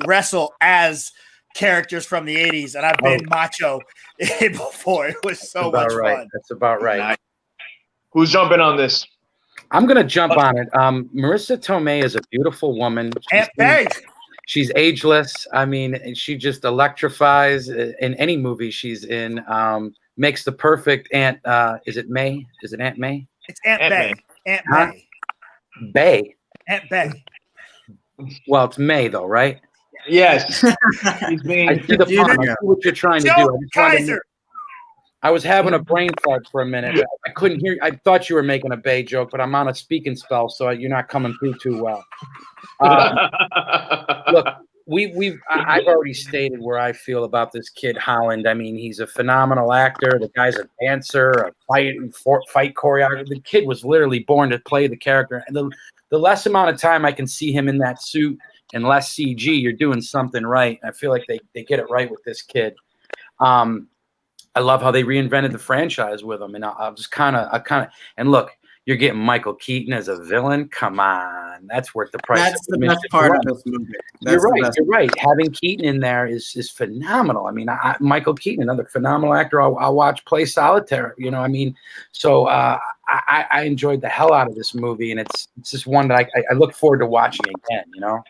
wrestle as characters from the 80s, and I've been Macho before. It was so much fun. That's about right. Nice. Who's jumping on this? I'm gonna jump on it. Marissa Tomei is a beautiful woman. Aunt Faye. She's ageless. I mean, she just electrifies in any movie she's in. Makes the perfect Aunt. Is it May? Is it Aunt May? It's Aunt Bay. Aunt Huh? Bay. Bay. Aunt Bay. Well, it's May though, right? Yes. He's I being see the pun. I see what you're trying to do. Joe I just wanted to- Kaiser. I was having a brain fart for a minute. I couldn't hear. I thought you were making a Bay joke, but I'm on a speaking spell, so you're not coming through too well. Look, I've already stated where I feel about this kid Holland. I mean, he's a phenomenal actor. The guy's a dancer, a fight choreographer. The kid was literally born to play the character. And the less amount of time I can see him in that suit and less CG, you're doing something right. I feel like they get it right with this kid. I love how they reinvented the franchise with him, and I'll just kind of and look, you're getting Michael Keaton as a villain. Come on, that's worth the price. That's the best part of this movie. You're right. Having Keaton in there is phenomenal. I mean, Michael Keaton, another phenomenal actor. I'll watch play solitaire. You know, I mean, so I enjoyed the hell out of this movie, and it's just one that I look forward to watching again. You know.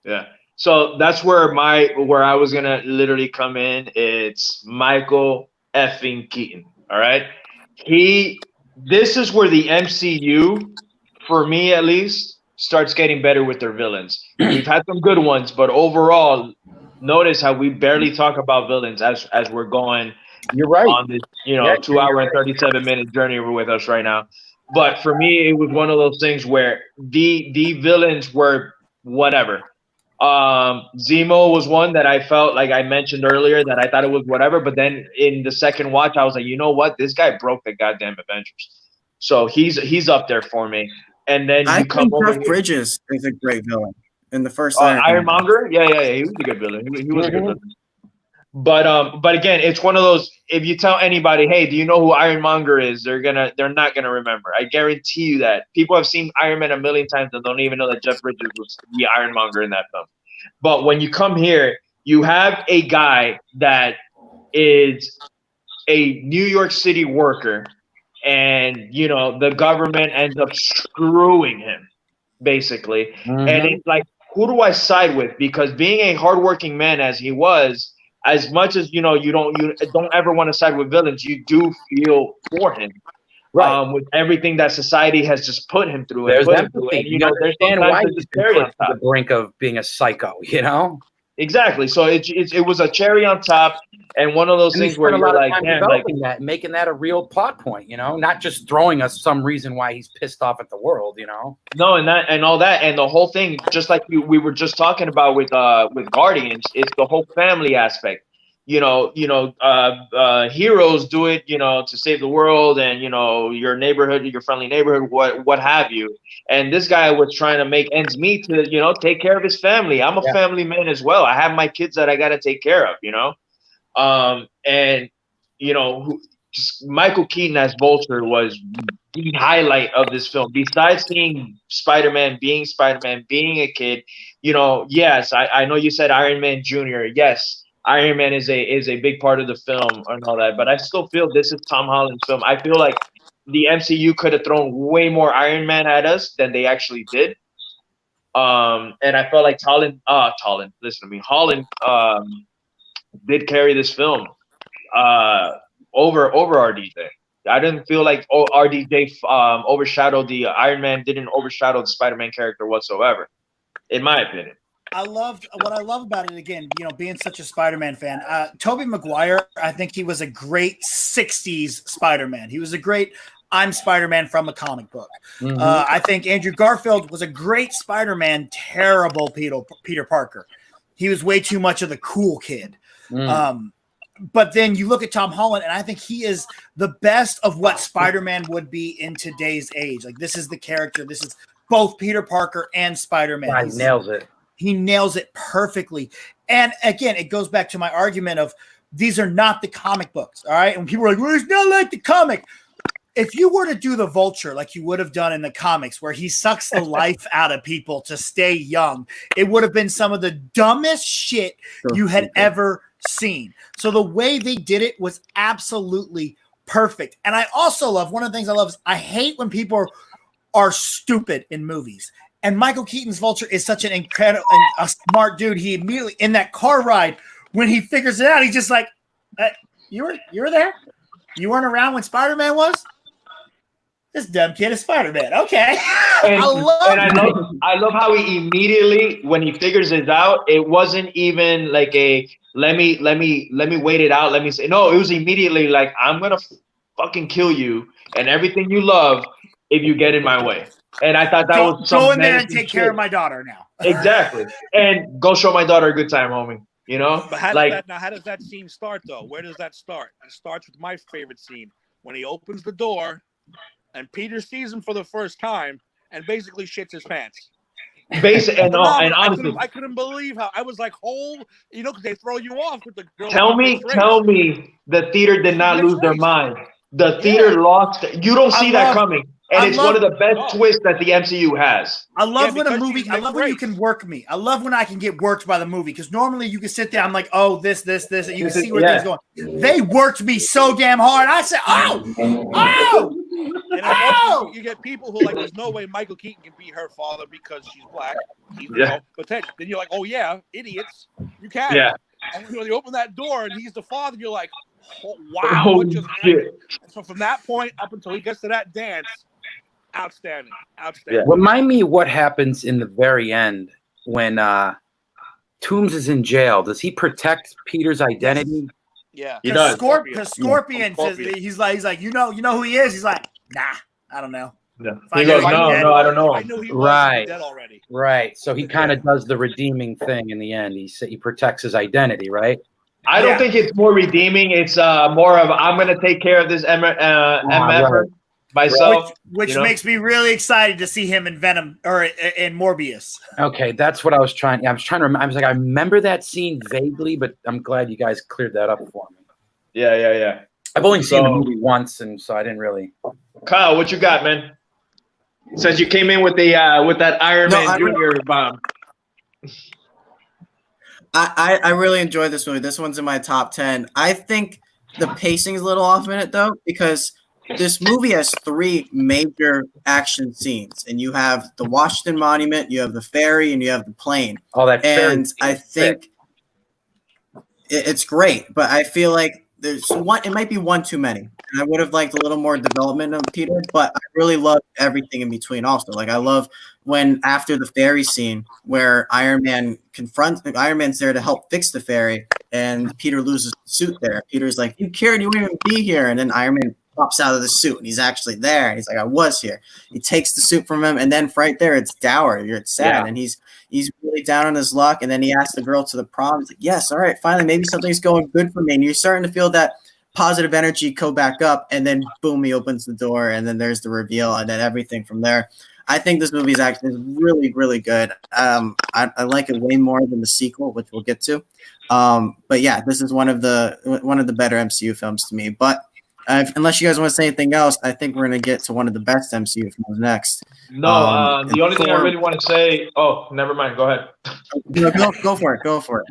Yeah. So that's where I was gonna literally come in. It's Michael effing Keaton. All right. This is where the MCU, for me at least, starts getting better with their villains. We've had some good ones, but overall, notice how we barely talk about villains as we're going. You're right. On this, 2 hour and 37-minute journey with us right now. But for me, it was one of those things where the villains were whatever. Zemo was one that I felt like I mentioned earlier that I thought it was whatever, but then in the second watch I was like, you know what, this guy broke the goddamn Avengers, so he's up there for me. And then I you come think over Jeff Bridges is a great villain in the first Ironmonger. Yeah, he was a good villain. He was a good villain. But again, it's one of those. If you tell anybody, hey, do you know who Ironmonger is? They're not gonna remember. I guarantee you that people have seen Iron Man a million times and don't even know that Jeff Bridges was the Ironmonger in that film. But when you come here, you have a guy that is a New York City worker, and the government ends up screwing him, basically. And it's like, who do I side with? Because being a hardworking man as he was, as much as you don't ever want to side with villains, you do feel for him. Right. With everything that society has just put him through. There's And empathy. and, You there's understand why sometimes he's a cherry been on put to top. the brink of being a psycho, Exactly. So it was a cherry on top, and one of those And they things where spent a you're lot of like, time damn, like, developing that, making that a real plot point, not just throwing us some reason why he's pissed off at the world, no, and all that, and the whole thing, just like we were just talking about with Guardians, it's the whole family aspect. Heroes do it, to save the world and your neighborhood, your friendly neighborhood, what have you. And this guy was trying to make ends meet to take care of his family. I'm a family man as well. I have my kids that I got to take care of. And just Michael Keaton as Vulture was the highlight of this film. Besides seeing Spider-Man, being a kid, yes, I know you said Iron Man Jr. Yes, Iron Man is a big part of the film and all that, but I still feel this is Tom Holland's film. I feel like the MCU could have thrown way more Iron Man at us than they actually did. And I felt like Holland, listen to me, Holland did carry this film over RDJ. I didn't feel like RDJ overshadowed the Iron Man, didn't overshadow the Spider-Man character whatsoever, in my opinion. What I love about it, again, being such a Spider-Man fan, Tobey Maguire, I think he was a great 60s Spider-Man. He was a great I'm Spider-Man from a comic book. I think Andrew Garfield was a great Spider-Man, terrible Peter Parker. He was way too much of the cool kid. But then you look at Tom Holland, and I think he is the best of what Spider-Man would be in today's age. Like, this is the character. This is both Peter Parker and Spider-Man. He nails it. He nails it perfectly. And again, it goes back to my argument of these are not the comic books. All right. And people are like, well, it's not like the comic. If you were to do the Vulture like you would have done in the comics, where he sucks the life out of people to stay young, it would have been some of the dumbest shit you had ever seen. So the way they did it was absolutely perfect. And I also love, one of the things I love is I hate when people are stupid in movies. And Michael Keaton's Vulture is such an incredible and a smart dude. He immediately, in that car ride, when he figures it out, he's just like, you were there? You weren't around when Spider-Man was? This dumb kid is Spider-Man. Okay. And I love how he immediately, when he figures it out, it wasn't even like a let me wait it out. Let me say no. It was immediately like, I'm gonna fucking kill you and everything you love if you get in my way. And I thought that was go in there and take care of my daughter now. Exactly. And go show my daughter a good time, homie. But how does that scene start though? Where does that start? It starts with my favorite scene when he opens the door and Peter sees him for the first time and basically shits his pants. Honestly, I couldn't believe how I was like, because they throw you off with the girl. Tell me the theater did not lose their mind. The theater lost. You don't see that coming. And it's one of the best twists that the MCU has. I love when you can work me. I love when I can get worked by the movie, because normally you can sit there, I'm like, oh, this, and you can see where things going. They worked me so damn hard. I said, oh. And you get people who are like, there's no way Michael Keaton can be her father because she's black. But then you're like, oh yeah, idiots. You can. Yeah. And when you open that door and he's the father, you're like, oh, wow, what just happened? So from that point up until he gets to that dance, outstanding. Yeah. Remind me what happens in the very end when Toomes is in jail. Does he protect Peter's identity? Yeah, he does. Scorpion says, he's like, you know who he is. He's like, nah, I don't know. Yeah. He goes, no, I don't know. I knew he was dead already. Right. So he kind of does the redeeming thing in the end. He protects his identity, right? I don't think it's more redeeming. It's more of, I'm going to take care of this MF myself. Which makes me really excited to see him in Venom or in Morbius. Okay, that's what I was trying to remember. I was like, I remember that scene vaguely, but I'm glad you guys cleared that up for me. Yeah. I've only seen the movie once, and so I didn't really. Kyle, what you got, man? Since you came in with that Iron Man Jr. bomb. I really enjoyed this movie. This one's in my top 10. I think the pacing's a little off in it though, because this movie has three major action scenes, and you have the Washington Monument, you have the ferry, and you have the plane. Oh, that and I think it's great, but I feel like there's one. It might be one too many. And I would have liked a little more development of Peter, but I really love everything in between. Also, like I love when after the ferry scene where Iron Man's there to help fix the ferry, and Peter loses the suit there. Peter's like, "You cared, you wouldn't even be here," and then Iron Man pops out of the suit, and he's actually there. And he's like, "I was here." He takes the suit from him, and then right there, it's dour. It's sad, and he's really down on his luck. And then he asks the girl to the prom. He's like, "Yes, all right, finally, maybe something's going good for me." And you're starting to feel that positive energy go back up, and then boom, he opens the door, and then there's the reveal, and then everything from there. I think this movie is actually really, really good. I like it way more than the sequel, which we'll get to. But yeah, this is one of the better MCU films to me. But unless you guys want to say anything else, I think we're going to get to one of the best MCU films next. No, the only thing I really want to say. Oh, never mind. Go ahead. Go for it. Go for it.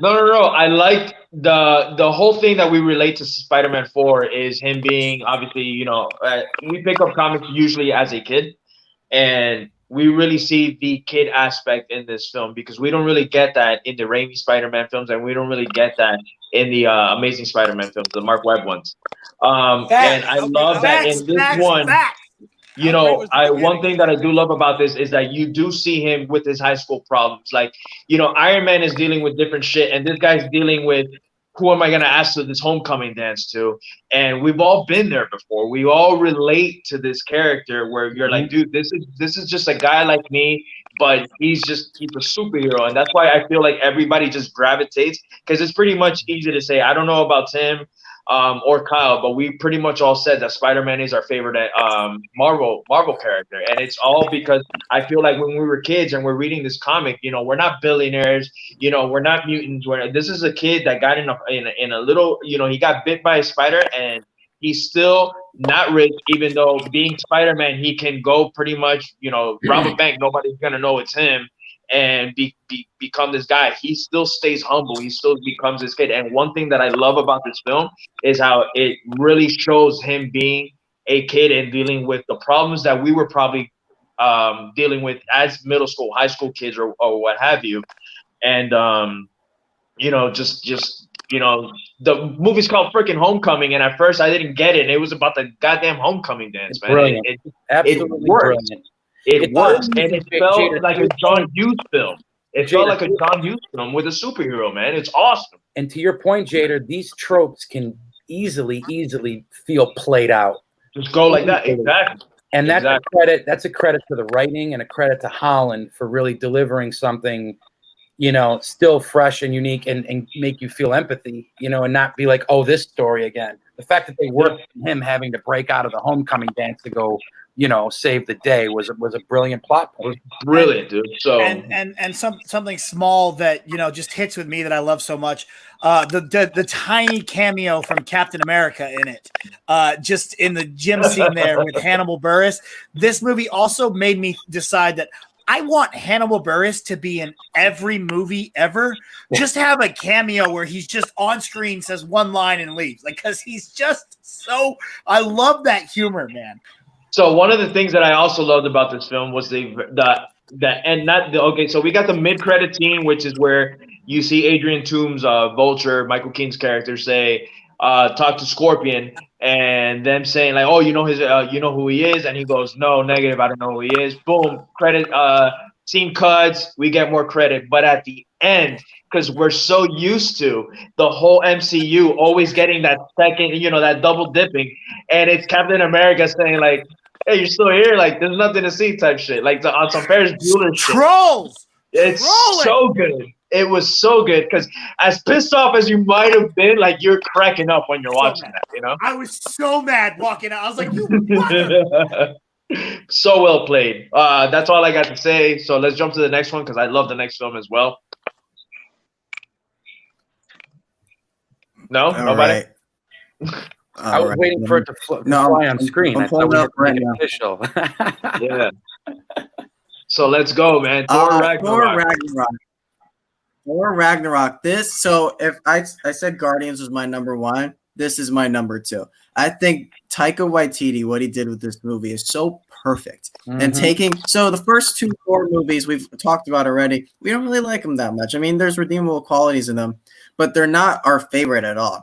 No. I like the whole thing that we relate to Spider-Man 4 is him being obviously, we pick up comics usually as a kid, and we really see the kid aspect in this film because we don't really get that in the Raimi Spider-Man films, and we don't really get that in the Amazing Spider-Man films, the Mark Webb ones. And I love that in this one. One thing that I do love about this is that you do see him with his high school problems. Like, Iron Man is dealing with different shit, and this guy's dealing with who am I going to ask to this homecoming dance to? And we've all been there before. We all relate to this character where you're like, dude, this is just a guy like me, but he's a superhero. And that's why I feel like everybody just gravitates, because it's pretty much easy to say, I don't know about Tim or Kyle, but we pretty much all said that Spider-Man is our favorite Marvel character. And it's all because I feel like when we were kids and we're reading this comic, we're not billionaires, we're not mutants. This is a kid that got in a little, he got bit by a spider, and he's still not rich, even though being Spider-Man, he can go pretty much, rob a bank. Nobody's going to know it's him. And become this guy. He still stays humble. He still becomes this kid. And one thing that I love about this film is how it really shows him being a kid and dealing with the problems that we were probably dealing with as middle school, high school kids, or what have you. And the movie's called freaking Homecoming, and at first I didn't get it. It was about the goddamn homecoming dance, man. Brilliant. Absolutely brilliant. It works, and it felt like a John Hughes film. It felt like a John Hughes film with a superhero, man. It's awesome. And to your point, Jader, these tropes can easily feel played out. Just go like that, exactly. And that's a credit. That's a credit to the writing and a credit to Holland for really delivering something, still fresh and unique, and make you feel empathy, and not be like, oh, this story again. The fact that they worked on him having to break out of the homecoming dance to go, save the day was a brilliant plot point. Brilliant, dude. So and something small that just hits with me that I love so much. The tiny cameo from Captain America in it, just in the gym scene there with Hannibal Buress. This movie also made me decide that I want Hannibal Buress to be in every movie ever. Just have a cameo where he's just on screen, says one line, and leaves. Because he's just so. I love that humor, man. So one of the things that I also loved about this film was so we got the mid-credit scene, which is where you see Adrian Toomes, Vulture, Michael Keaton's character, say, talk to Scorpion, and them saying like, oh, you know who he is, and he goes, no, negative, I don't know who he is. Boom, credit, scene cuts, we get more credit, but at the end, because we're so used to the whole MCU always getting that second, that double dipping, and it's Captain America saying like, hey, you're still here? Like, there's nothing to see type shit. Like, on some Ferris Bueller shit. Trolls! It's so good. It was so good. Because as pissed off as you might have been, like, you're cracking up when you're watching that, I was so mad walking out. I was like, you mother. So well played. That's all I got to say. So let's jump to the next one because I love the next film as well. No? Nobody? Right. I was waiting for it to fly on screen. I thought we were making it official. Yeah. So let's go, man. Thor Ragnarok. This. So if I said Guardians was my number one, this is my number 2. I think Taika Waititi, what he did with this movie is so perfect. And so the first 2 Thor movies we've talked about already, we don't really like them that much. I mean, there's redeemable qualities in them, but they're not our favorite at all.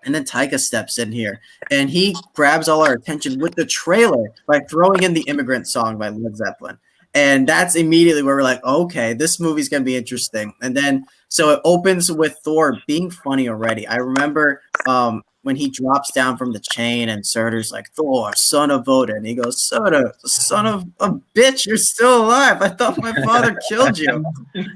And then Taika steps in here, and he grabs all our attention with the trailer by throwing in the Immigrant Song by Led Zeppelin. And that's immediately where we're like, okay, this movie's going to be interesting. And then, so it opens with Thor being funny already. I remember when he drops down from the chain and Surtur's like, Thor, son of Odin. And he goes, Surtur, son of a bitch, you're still alive. I thought my father killed you.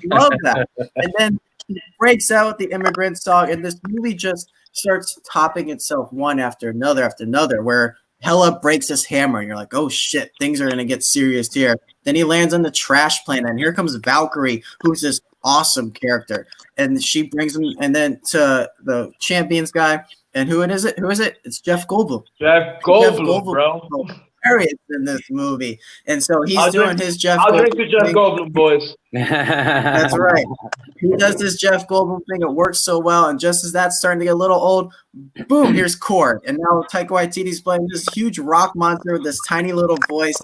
Love that. And then he breaks out with the Immigrant Song, and this movie just starts topping itself one after another, where Hela breaks his hammer, and you're like, oh shit, things are going to get serious here. Then he lands on the trash planet, and here comes Valkyrie, who's this awesome character. And she brings him, and then to the Champions guy, and who is it? It's Jeff Goldblum. Jeff Goldblum, bro. Hilarious in this movie. And so he's doing his Jeff I'll Goldblum drink to Jeff thing. Goldblum, boys. That's right. He does this Jeff Goldblum thing. It works so well. And just as that's starting to get a little old, boom, here's Korg. And now Taika Waititi's playing this huge rock monster with this tiny little voice.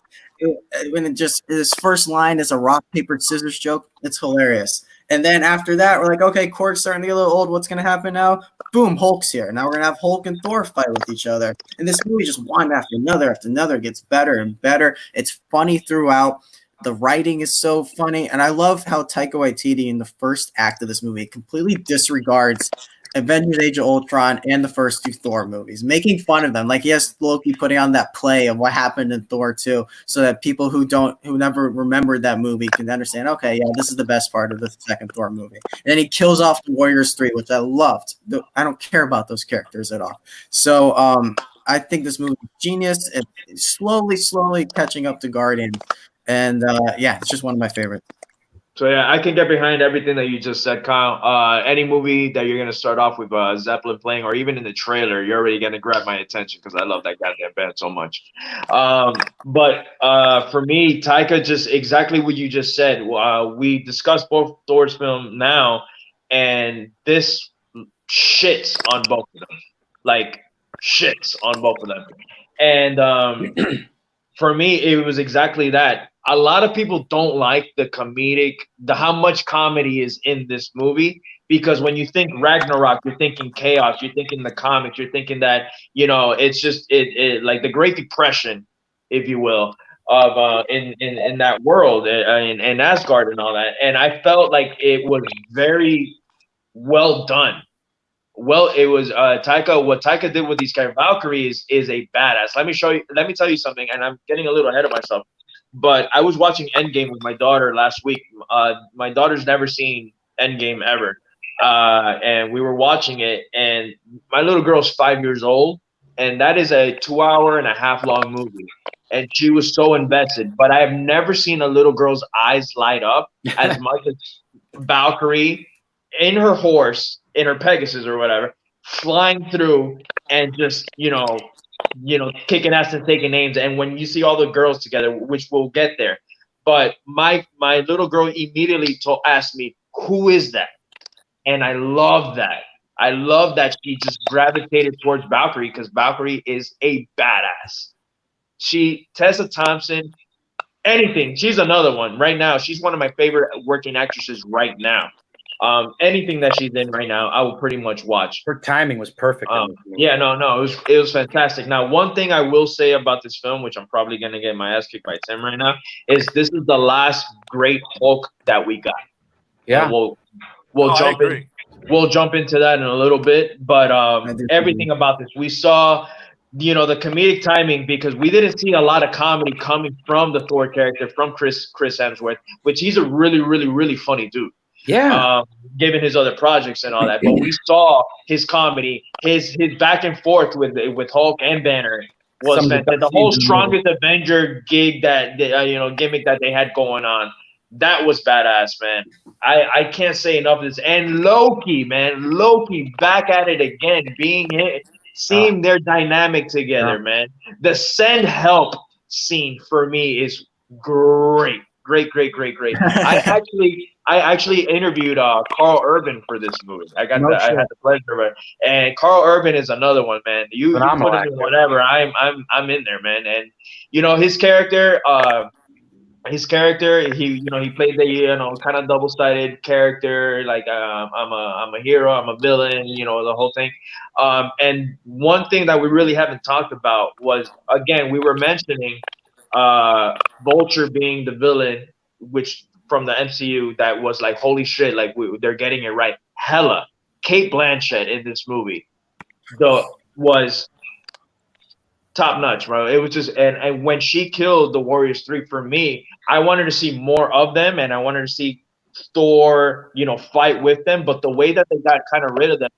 When it just his first line is a rock, paper, scissors joke. It's hilarious. And then after that, we're like, okay, Korg's starting to get a little old. What's going to happen now? Boom, Hulk's here. Now we're going to have Hulk and Thor fight with each other. And this movie just one after another gets better and better. It's funny throughout. The writing is so funny. And I love how Taika Waititi in the first act of this movie completely disregards Avengers Age of Ultron and the first 2 Thor movies, making fun of them. Like, he has Loki putting on that play of what happened in Thor 2 so that people who never remembered that movie can understand, okay, yeah, this is the best part of the second Thor movie. And then he kills off the Warriors 3, which I loved. I don't care about those characters at all. So I think this movie is genius. It's slowly catching up to Guardians. And yeah, it's just one of my favorites. So yeah, I can get behind everything that you just said, Kyle. Any movie that you're gonna start off with Zeppelin playing, or even in the trailer, you're already gonna grab my attention because I love that goddamn band so much. But for me, Taika, just exactly what you just said. We discussed both Thor's film now, and this shits on both of them, like shits on both of them. And for me, it was exactly that. A lot of people don't like how much comedy is in this movie, because when you think Ragnarok, you're thinking chaos, you're thinking the comics, you're thinking that, it's just it like the Great Depression, if you will, of in that world, in Asgard and all that. And I felt like it was very well done. Well, it was Taika. What Taika did with these characters, Valkyrie is a badass. Let me tell you something, and I'm getting a little ahead of myself. But I was watching Endgame with my daughter last week. My daughter's never seen Endgame ever, and we were watching it. And my little girl's 5 years old, and that is a 2.5-hour long movie. And she was so invested. But I have never seen a little girl's eyes light up as much as Valkyrie in her horse, in her Pegasus or whatever, flying through and just kicking ass and taking names. And when you see all the girls together, which we'll get there, but my little girl immediately asked me, who is that? And I love that. I love that she just gravitated towards Valkyrie, because Valkyrie is a badass. Tessa Thompson, anything. She's another one right now. She's one of my favorite working actresses right now. Anything that she's in right now, I will pretty much watch. Her timing was perfect. Yeah, no, it was fantastic. Now, one thing I will say about this film, which I'm probably gonna get my ass kicked by Tim right now, is this is the last great Hulk that we got. Yeah, we'll jump in. We'll jump into that in a little bit, but everything about this, we saw, the comedic timing, because we didn't see a lot of comedy coming from the Thor character, from Chris Hemsworth, which he's a really, really, really funny dude. Yeah. Given his other projects and all that, but we saw his comedy, his back and forth with Hulk and Banner was fantastic. The whole strongest Avenger gimmick that they had going on, that was badass, man. I can't say enough of this. And Loki back at it again, seeing their dynamic together, man. The send help scene for me is great. I I actually interviewed Carl Urban for this movie. I had the pleasure of it. And Carl Urban is another one, man. You put him in whatever, I'm in there, man. And his character, he played the kind of double-sided character, like I'm a hero, I'm a villain, the whole thing. And one thing that we really haven't talked about was, again, we were mentioning Vulture being the villain, which from the MCU, that was like, holy shit, like they're getting it right. Hella Kate Blanchett in this movie was top notch, bro. It was just, and when she killed the Warriors 3, for me, I wanted to see more of them, and I wanted to see Thor, fight with them. But the way that they got kind of rid of them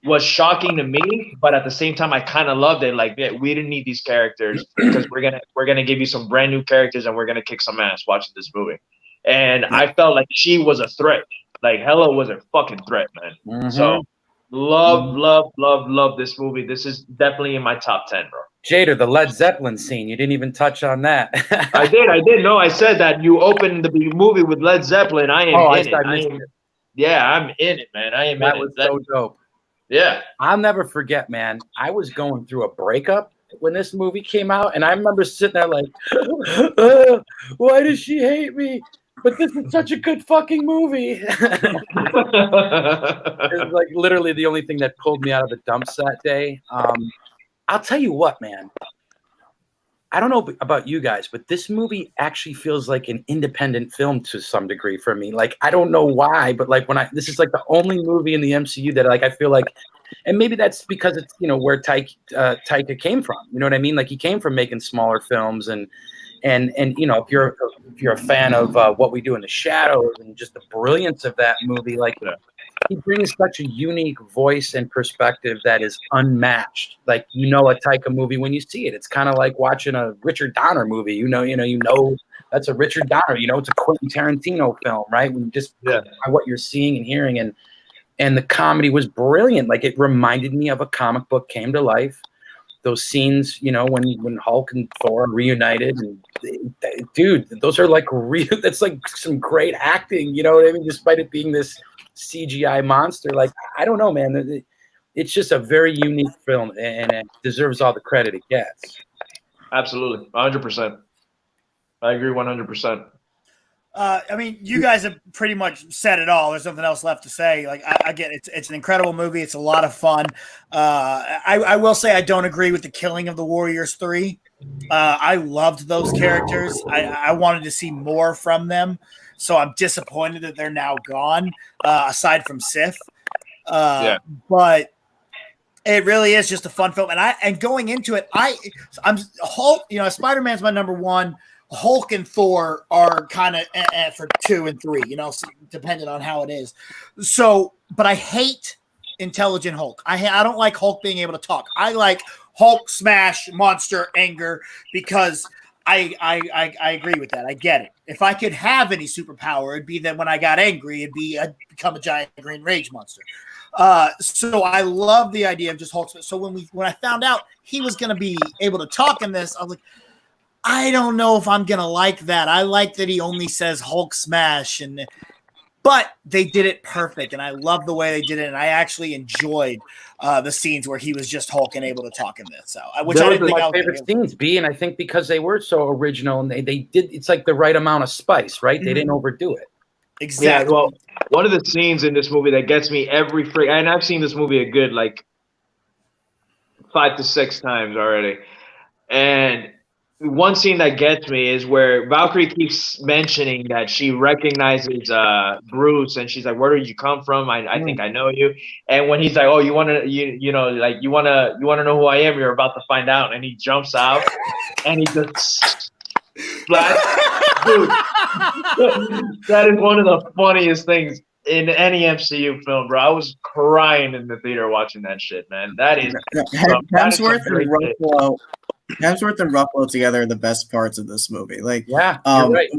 was shocking to me. But at the same time, I kind of loved it. Like, yeah, we didn't need these characters because we're gonna give you some brand new characters, and we're gonna kick some ass watching this movie. And I felt like she was a threat. Like, Hela was a fucking threat, man. Mm-hmm. So love this movie. This is definitely in my top 10, bro. Jader, the Led Zeppelin scene, you didn't even touch on that. I did. No, I said that you opened the movie with Led Zeppelin. I am in it. Yeah, I'm in it, man. I am in it. That was so dope. Yeah. I'll never forget, man. I was going through a breakup when this movie came out, and I remember sitting there like, why does she hate me? But this is such a good fucking movie. It was like literally the only thing that pulled me out of the dumps that day. I'll tell you what, man. I don't know about you guys, but this movie actually feels like an independent film to some degree for me. Like, I don't know why, but like this is like the only movie in the MCU that like I feel like, and maybe that's because it's where Taika came from. You know what I mean? Like, he came from making smaller films and if you're a fan of What We Do in the Shadows and just the brilliance of that movie, like he brings such a unique voice and perspective that is unmatched. Like, a Taika movie when you see it, it's kind of like watching a Richard Donner movie. You know that's a Richard Donner. It's a Quentin Tarantino film, right? When you just what you're seeing and hearing, and the comedy was brilliant. Like, it reminded me of a comic book came to life. Those scenes, when Hulk and Thor reunited, and dude, those are like real. That's like some great acting. You know what I mean? Despite it being this CGI monster, like, I don't know, man. It's just a very unique film, and it deserves all the credit it gets. Absolutely, 100%. I agree 100%. I mean, you guys have pretty much said it all. There's nothing else left to say. Like, I get it. It's an incredible movie. It's a lot of fun. I will say I don't agree with the killing of the Warriors 3. I loved those characters. I wanted to see more from them. So I'm disappointed that they're now gone, aside from Sif. But it really is just a fun film. And going into it, I'm Hulk. Spider-Man's my number one. Hulk and Thor are kind of for 2 and 3, depending on how it is. So, but I hate intelligent Hulk. I don't like Hulk being able to talk. I like Hulk smash, monster, anger, because I agree with that. I get it. If I could have any superpower, it'd be that when I got angry, I'd become a giant green rage monster. So I love the idea of just Hulk. So when I found out he was going to be able to talk in this, I was like, I don't know if I'm going to like that. I like that he only says Hulk smash, but they did it perfect. And I love the way they did it. And I actually enjoyed the scenes where he was just Hulk and able to talk in this. So, which I didn't think my favorite scenes be. And I think because they were so original and they did, it's like the right amount of spice, right? Mm-hmm. They didn't overdo it. Exactly. Yeah, well, one of the scenes in this movie that gets me and I've seen this movie a good, 5 to 6 times already. And one scene that gets me is where Valkyrie keeps mentioning that she recognizes Bruce, and she's like, "Where did you come from? I think I know you." And when he's like, "Oh, you want to know who I am? You're about to find out." And he jumps out, and he just Dude, that is one of the funniest things in any MCU film, bro. I was crying in the theater watching that shit, man. That is Hemsworth and Ruffalo together are the best parts of this movie. Like, yeah, you're right.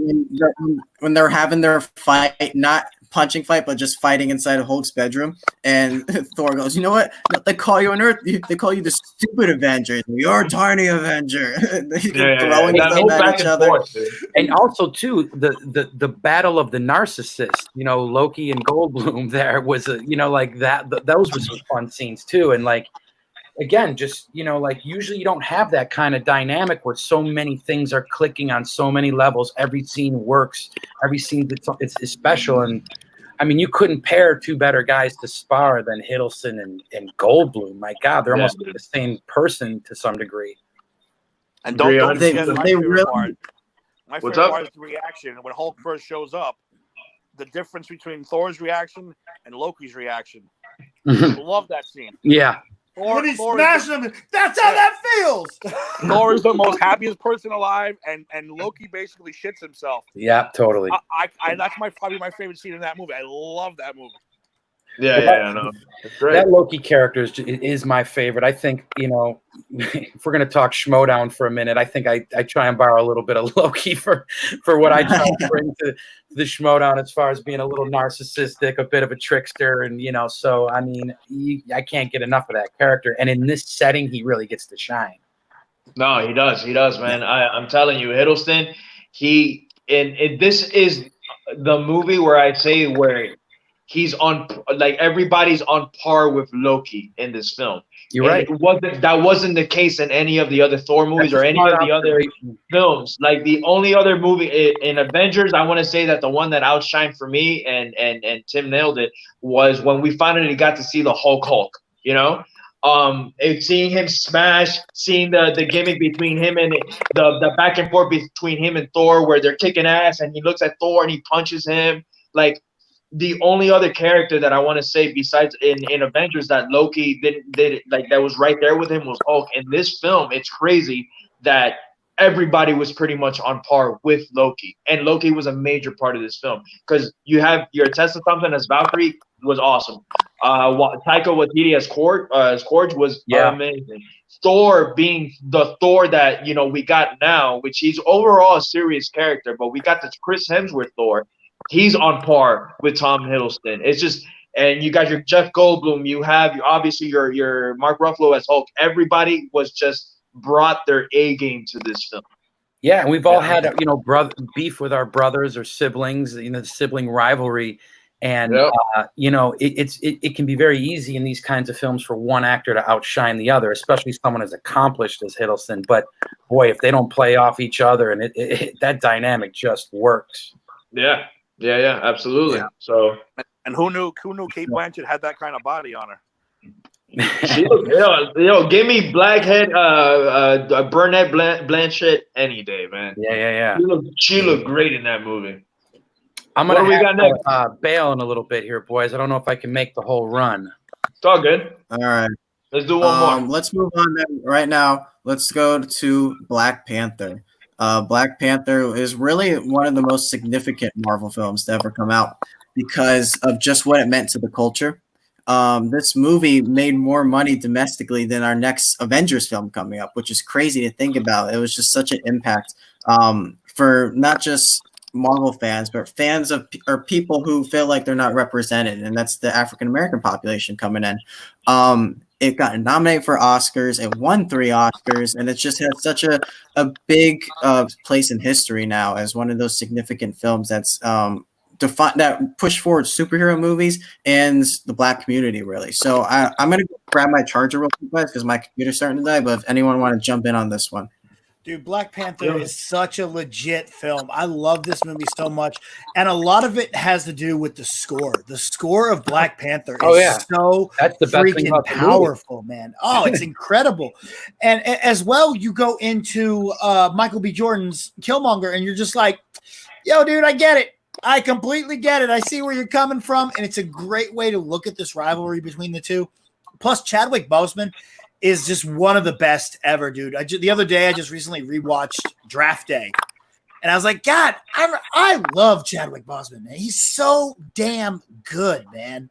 When they're having their fight, not punching fight, but just fighting inside of Hulk's bedroom. And Thor goes, "You know what? They call you on Earth. They call you the stupid Avenger. You're a tiny Avenger." Throwing That whole stuff at back each and other. forth, dude. And also too, the battle of the narcissists, you know, Loki and Goldblum there was a, you know, like those were some fun scenes too. And like, again, just, you know, like usually you don't have that kind of dynamic where so many things are clicking on so many levels. Every scene works. Every scene it's special. And I mean, you couldn't pair two better guys to spar than Hiddleston and Goldblum. My God, they're almost like the same person to some degree. And don't forget my favorite really, part. My favorite part is the reaction when Hulk first shows up. The difference between Thor's reaction and Loki's reaction. Love that scene. Yeah. When he smashed him, that's how that feels. Thor is the most happiest person alive, and Loki basically shits himself. Yeah, totally. That's probably my favorite scene in that movie. I love that movie. Yeah, no, it's great. That Loki character is my favorite. I think, you know, if we're going to talk Schmodown for a minute, I think I try and borrow a little bit of Loki for what I try to bring to the Schmodown as far as being a little narcissistic, a bit of a trickster. And, you know, so, I mean, I can't get enough of that character. And in this setting, he really gets to shine. No, he does, man. I'm telling you, Hiddleston, this is the movie where I say where he's on, like, everybody's on par with Loki in this film. You're right. That wasn't the case in any of the other Thor movies or any of the other films. Like, the only other movie in Avengers, I want to say that the one that outshined for me and Tim nailed it was when we finally got to see the Hulk, you know? Seeing him smash, seeing the gimmick between him and the back and forth between him and Thor where they're kicking ass and he looks at Thor and he punches him. Like, the only other character that I want to say besides in Avengers that Loki did like that was right there with him was Hulk. In this film, it's crazy that everybody was pretty much on par with Loki, and Loki was a major part of this film because you have your Tessa Thompson as Valkyrie was awesome. Taika Waititi as Korg was amazing. Thor being the Thor that, you know, we got now, which he's overall a serious character, but we got this Chris Hemsworth Thor. He's on par with Tom Hiddleston. It's just, and you got your Jeff Goldblum. You have obviously your Mark Ruffalo as Hulk. Everybody was just brought their A game to this film. Yeah, and we've all had, you know, beef with our brothers or siblings, you know, the sibling rivalry. And, you know, it can be very easy in these kinds of films for one actor to outshine the other, especially someone as accomplished as Hiddleston. But, boy, if they don't play off each other, and that dynamic just works. Yeah, absolutely. Yeah. So, and who knew Kate Blanchett had that kind of body on her? She looked, you know, give me blackhead, Burnett Blanchett any day, man. Yeah. She looked great in that movie. I'm gonna bail in a little bit here, boys. I don't know if I can make the whole run. It's all good. All right. Let's do one more. Let's move on then. Right now. Let's go to Black Panther. Black Panther is really one of the most significant Marvel films to ever come out because of just what it meant to the culture. This movie made more money domestically than our next Avengers film coming up, which is crazy to think about. It was just such an impact for not just Marvel fans, but fans of or people who feel like they're not represented, and that's the African American population coming in. It got nominated for Oscars. It won 3 Oscars, and it's just had such a big place in history now as one of those significant films that's that push forward superhero movies and the Black community, really. So I'm going to grab my charger real quick, guys, because my computer's starting to die, but if anyone want to jump in on this one. Dude, Black Panther is such a legit film. I love this movie so much. And a lot of it has to do with the score. The score of Black Panther is so that's the freaking powerful, man. Oh, it's incredible. And as well, you go into Michael B. Jordan's Killmonger, and you're just like, yo, dude, I get it. I completely get it. I see where you're coming from. And it's a great way to look at this rivalry between the two. Plus, Chadwick Boseman is just one of the best ever, dude. The other day, I just recently rewatched Draft Day, and I was like, God, I love Chadwick Boseman, man. He's so damn good, man.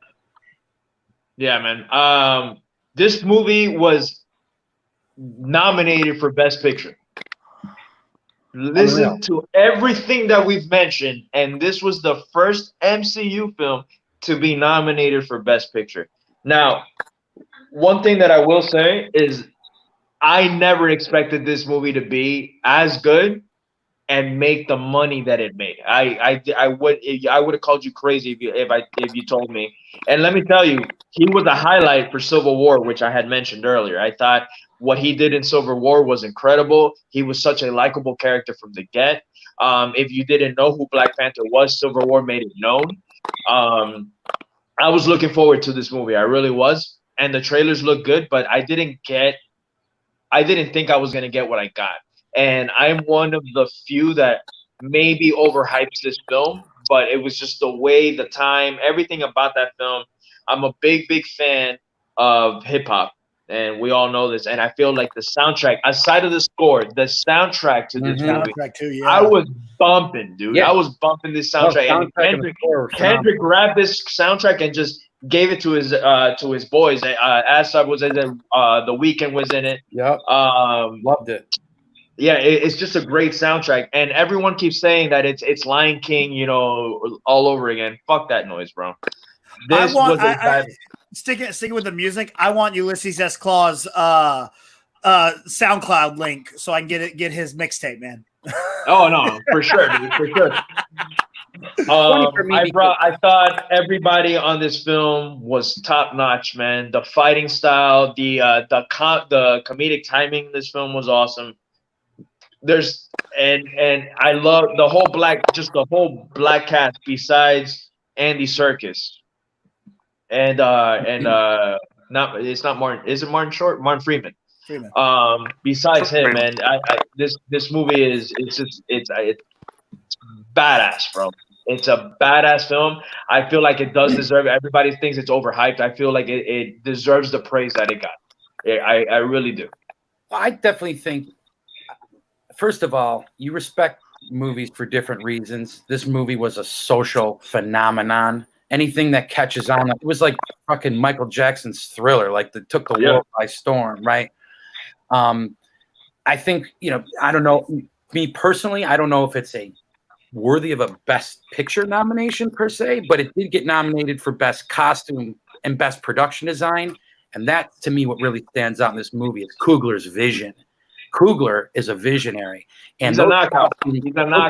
Yeah, man. This movie was nominated for Best Picture. Listen to everything that we've mentioned, and this was the first MCU film to be nominated for Best Picture. Now, one thing that I will say is I never expected this movie to be as good and make the money that it made. I would have called you crazy if you told me. And let me tell you, he was a highlight for Civil War, which I had mentioned earlier. I thought what he did in Civil War was incredible. He was such a likable character from the get. If you didn't know who Black Panther was, Civil War made it known. I was looking forward to this movie. I really was. And the trailers look good, but I didn't think I was gonna get what I got. And I'm one of the few that maybe overhypes this film, but it was just the way, the time, everything about that film. I'm a big, big fan of hip hop, and we all know this. And I feel like the soundtrack, aside of the score, the soundtrack to this movie, Soundtrack too, yeah. I was bumping, dude. Yeah. I was bumping this soundtrack. And Kendrick grabbed this soundtrack and just gave it to his boys. Asap was in it. The Weeknd was in it. Yep. Loved it. Yeah, it's just a great soundtrack, and everyone keeps saying that it's Lion King, all over again. Fuck that noise, bro. Sticking with the music. I want Ulysses S. Claw's SoundCloud link so I can get his mixtape, man. Oh no, for sure, dude, for sure. I thought everybody on this film was top notch, man. The fighting style, the comedic timing in this film was awesome. And I love the whole black cast besides Andy Serkis and it's not Martin. Is it Martin Short? Martin Freeman. Besides him, man, this movie it's badass, bro. It's a badass film. I feel like it does deserve. Everybody thinks it's overhyped. I feel like it deserves the praise that it got. I really do. I definitely think. First of all, you respect movies for different reasons. This movie was a social phenomenon. Anything that catches on, it was like fucking Michael Jackson's Thriller, like that took the world by storm, right? I think, I don't know, me personally, I don't know if it's worthy of a Best Picture nomination per se, but it did get nominated for Best Costume and Best Production Design. And that, to me, what really stands out in this movie is Coogler's vision. Coogler is a visionary, and He's a knockout.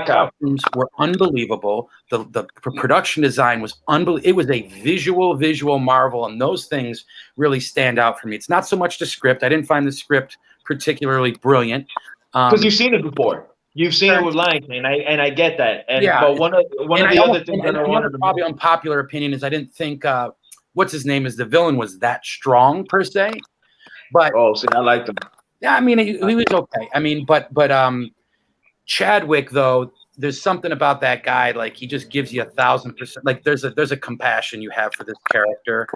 Costumes were unbelievable. The production design was unbelievable. It was a visual marvel, and those things really stand out for me. It's not so much the script. I didn't find the script particularly brilliant because you've seen it before. You've seen it with Lion King, and I get that. But one of the other things that I wanted to probably unpopular opinion is I didn't think what's his name as the villain was that strong per se. But I liked him. Yeah, I mean, he was okay. I mean, but Chadwick, though, there's something about that guy. Like, he just gives you 1,000%. Like, there's a compassion you have for this character,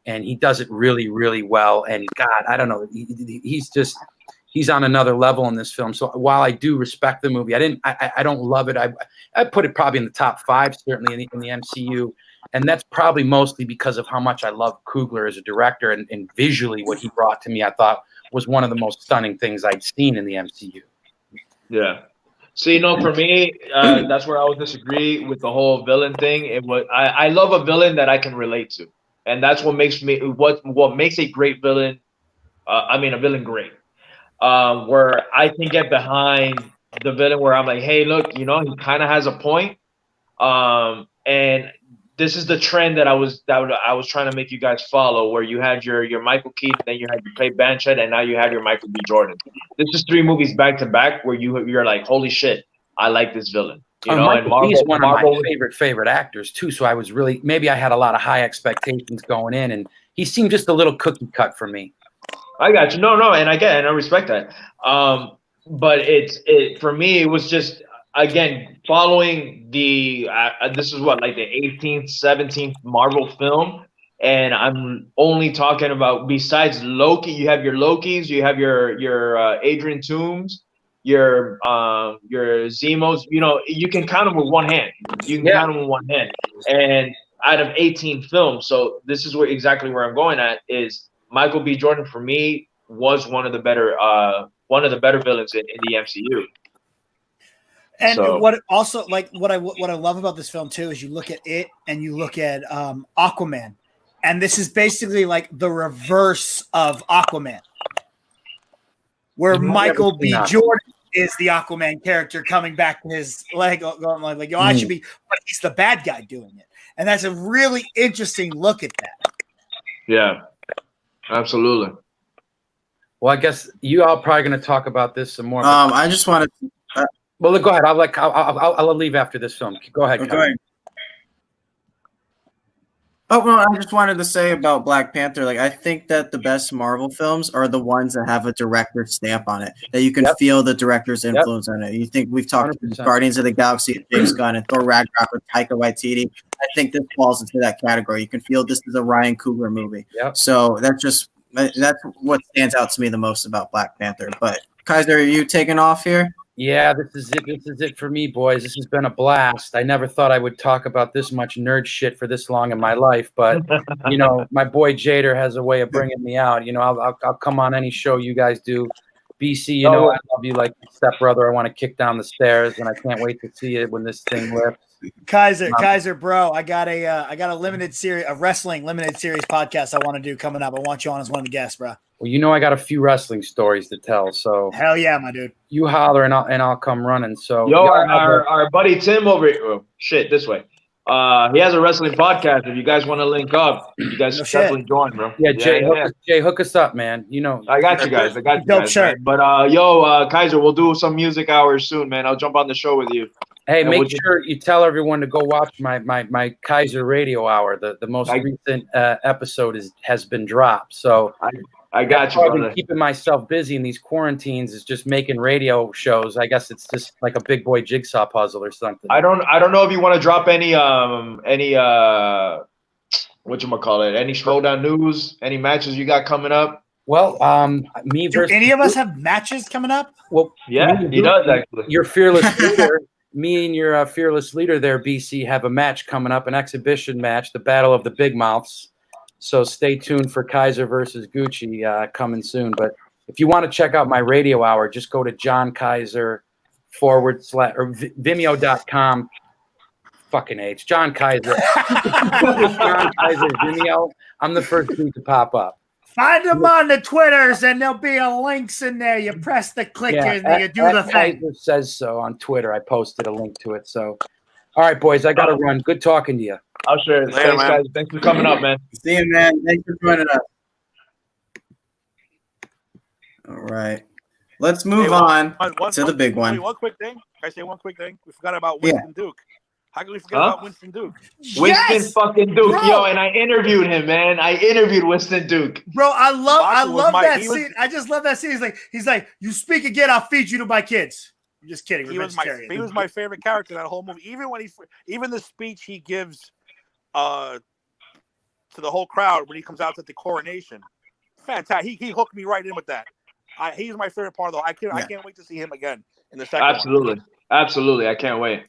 and he does it really, really well. And God, I don't know, he's on another level in this film. So while I do respect the movie, I don't love it. I put it probably in the top 5, certainly in the MCU. And that's probably mostly because of how much I love Coogler as a director and visually what he brought to me. I thought was one of the most stunning things I'd seen in the MCU. Yeah. See, for me, that's where I would disagree with the whole villain thing. I love a villain that I can relate to, and that's what makes what makes a great villain. A villain great, where I can get behind the villain, where I'm like, hey, look, he kind of has a point, and this is the trend that I was trying to make you guys follow, where you had your Michael Keaton, then you had your Cate Blanchett, and now you have your Michael B. Jordan. This is 3 movies back to back where you're like, holy shit, I like this villain. Michael B's one of my favorite actors too. So I was maybe I had a lot of high expectations going in, and he seemed just a little cookie cut for me. I got you. No, and I respect that. But for me, it was just. Again, following this is what, like the 18th, 17th Marvel film, and I'm only talking about, besides Loki, you have your Lokis, you have your Adrian Toomes, your Zemos. You can count them with one hand. And out of 18 films, so this is exactly where I'm going at is Michael B. Jordan for me was one of the better villains in the MCU. And So- what I love about this film too is you look at it and you look at Aquaman, and this is basically like the reverse of Aquaman, where I've never Michael seen B. that. Jordan is the Aquaman character coming back to his leg, going like, yo, I should be, but he's the bad guy doing it, and that's a really interesting look at that. Yeah, absolutely. Well, I guess you all probably going to talk about this some more. I just wanted to Well, go ahead. I'll leave after this film. Go ahead. go ahead. Oh, well, I just wanted to say about Black Panther. Like, I think that the best Marvel films are the ones that have a director's stamp on it, that you can feel the director's influence on it. You think we've talked 100%. about Guardians of the Galaxy, James Gunn, and Thor Ragnarok with Taika Waititi. I think this falls into that category. You can feel this is a Ryan Coogler movie. Yep. So that's what stands out to me the most about Black Panther. But Kaiser, are you taking off here? Yeah, this is it. This is it for me, boys. This has been a blast. I never thought I would talk about this much nerd shit for this long in my life, but you know, my boy Jader has a way of bringing me out. You know, I'll come on any show you guys do. BC, you know, I love you like your stepbrother. I want to kick down the stairs, and I can't wait to see it when this thing lifts. Kaiser, bro, I got a limited series, a wrestling limited series podcast I want to do coming up. I want you on as one of the guests, bro. Well, you know, I got a few wrestling stories to tell, so Hell yeah, my dude. you holler and I'll come running. So Yo, our buddy Tim over here. Oh, shit, this way. He has a wrestling podcast. If you guys want to link up, you guys should definitely join, bro. yeah, Jay, hook us up, man. You know, I got you guys. Dope shirt. Man. But Kaiser, we'll do some music hours soon, man. I'll jump on the show with you. hey, And make sure you tell everyone to go watch my Kaiser Radio Hour. The most recent episode has been dropped. So I got you, I've been brother. keeping myself busy in these quarantines is just making radio shows. I guess it's just like a big boy jigsaw puzzle or something. I don't know if you want to drop any whatchamacallit, any Schmodown news, any matches you got coming up? Well, me Do versus any of us have matches coming up? well, Yeah, he does actually. your fearless leader, me and your fearless leader there, BC, have a match coming up, an exhibition match, the Battle of the Big Mouths. So stay tuned for Kaiser versus Gucci coming soon. But if you want to check out my radio hour, just go to John Kaiser / or Vimeo.com. Fucking H. John Kaiser. John Kaiser Vimeo. I'm the first dude to pop up. Find them on the Twitters, and there'll be a links in there. You press the clickers, and you do the thing. Kaiser says so on Twitter. I posted a link to it. So, all right, boys, I got to run. Good talking to you. I'll share it. Later, Thanks, man. guys. Thanks for coming up, man. See you, man. Thanks for joining us. All right. Let's move on to the big one. Wait, one quick thing. Can I say one quick thing? We forgot about Winston Duke. How can we forget about Winston Duke? Winston fucking Duke, Bro. yo, and I interviewed him, man. I interviewed Winston Duke. Bro, I Marshall was love my- that he was- scene. I just love that scene. He's like, you speak again, I'll feed you to my kids. I'm just kidding. He was my favorite character in that whole movie. Even the speech he gives to the whole crowd when he comes out to the coronation. Fantastic. He hooked me right in with that. He's my favorite part, though. I can't wait to see him again in the second one. Absolutely. I can't wait.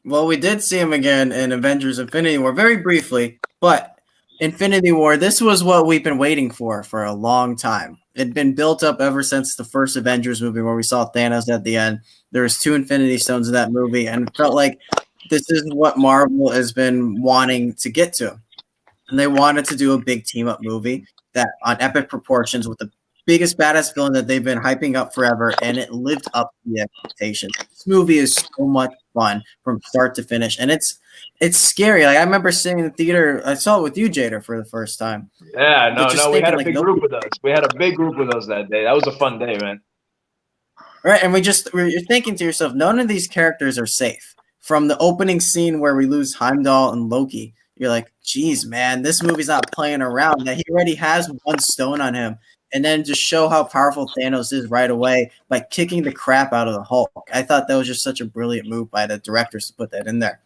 Well, we did see him again in Avengers Infinity War very briefly, but Infinity War, this was what we've been waiting for a long time. It'd been built up ever since the first Avengers movie where we saw Thanos at the end. There was 2 Infinity Stones in that movie, and it felt like this is what Marvel has been wanting to get to. And they wanted to do a big team-up movie that on epic proportions with the biggest badass villain that they've been hyping up forever, and it lived up to the expectations. This movie is so much fun from start to finish, and it's scary. Like I remember sitting in the theater, I saw it with you, Jader, for the first time. Yeah, we had a like, big group with us. We had a big group with us that day. That was a fun day, man. Right, and you're thinking to yourself, none of these characters are safe. From the opening scene where we lose Heimdall and Loki, you're like, geez, man, this movie's not playing around. That he already has 1 stone on him. And then just show how powerful Thanos is right away by kicking the crap out of the Hulk. I thought that was just such a brilliant move by the directors to put that in there.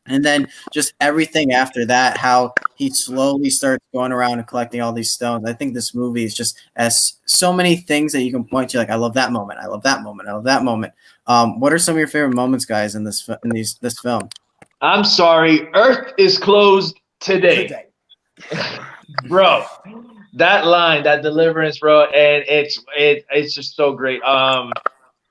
And then just everything after that, how he slowly starts going around and collecting all these stones. I think this movie is just has so many things that you can point to. Like, I love that moment. I love that moment. I love that moment. What are some of your favorite moments, guys, in this film? I'm sorry. Earth is closed today. Bro. That line, that deliverance, bro, and it's just so great.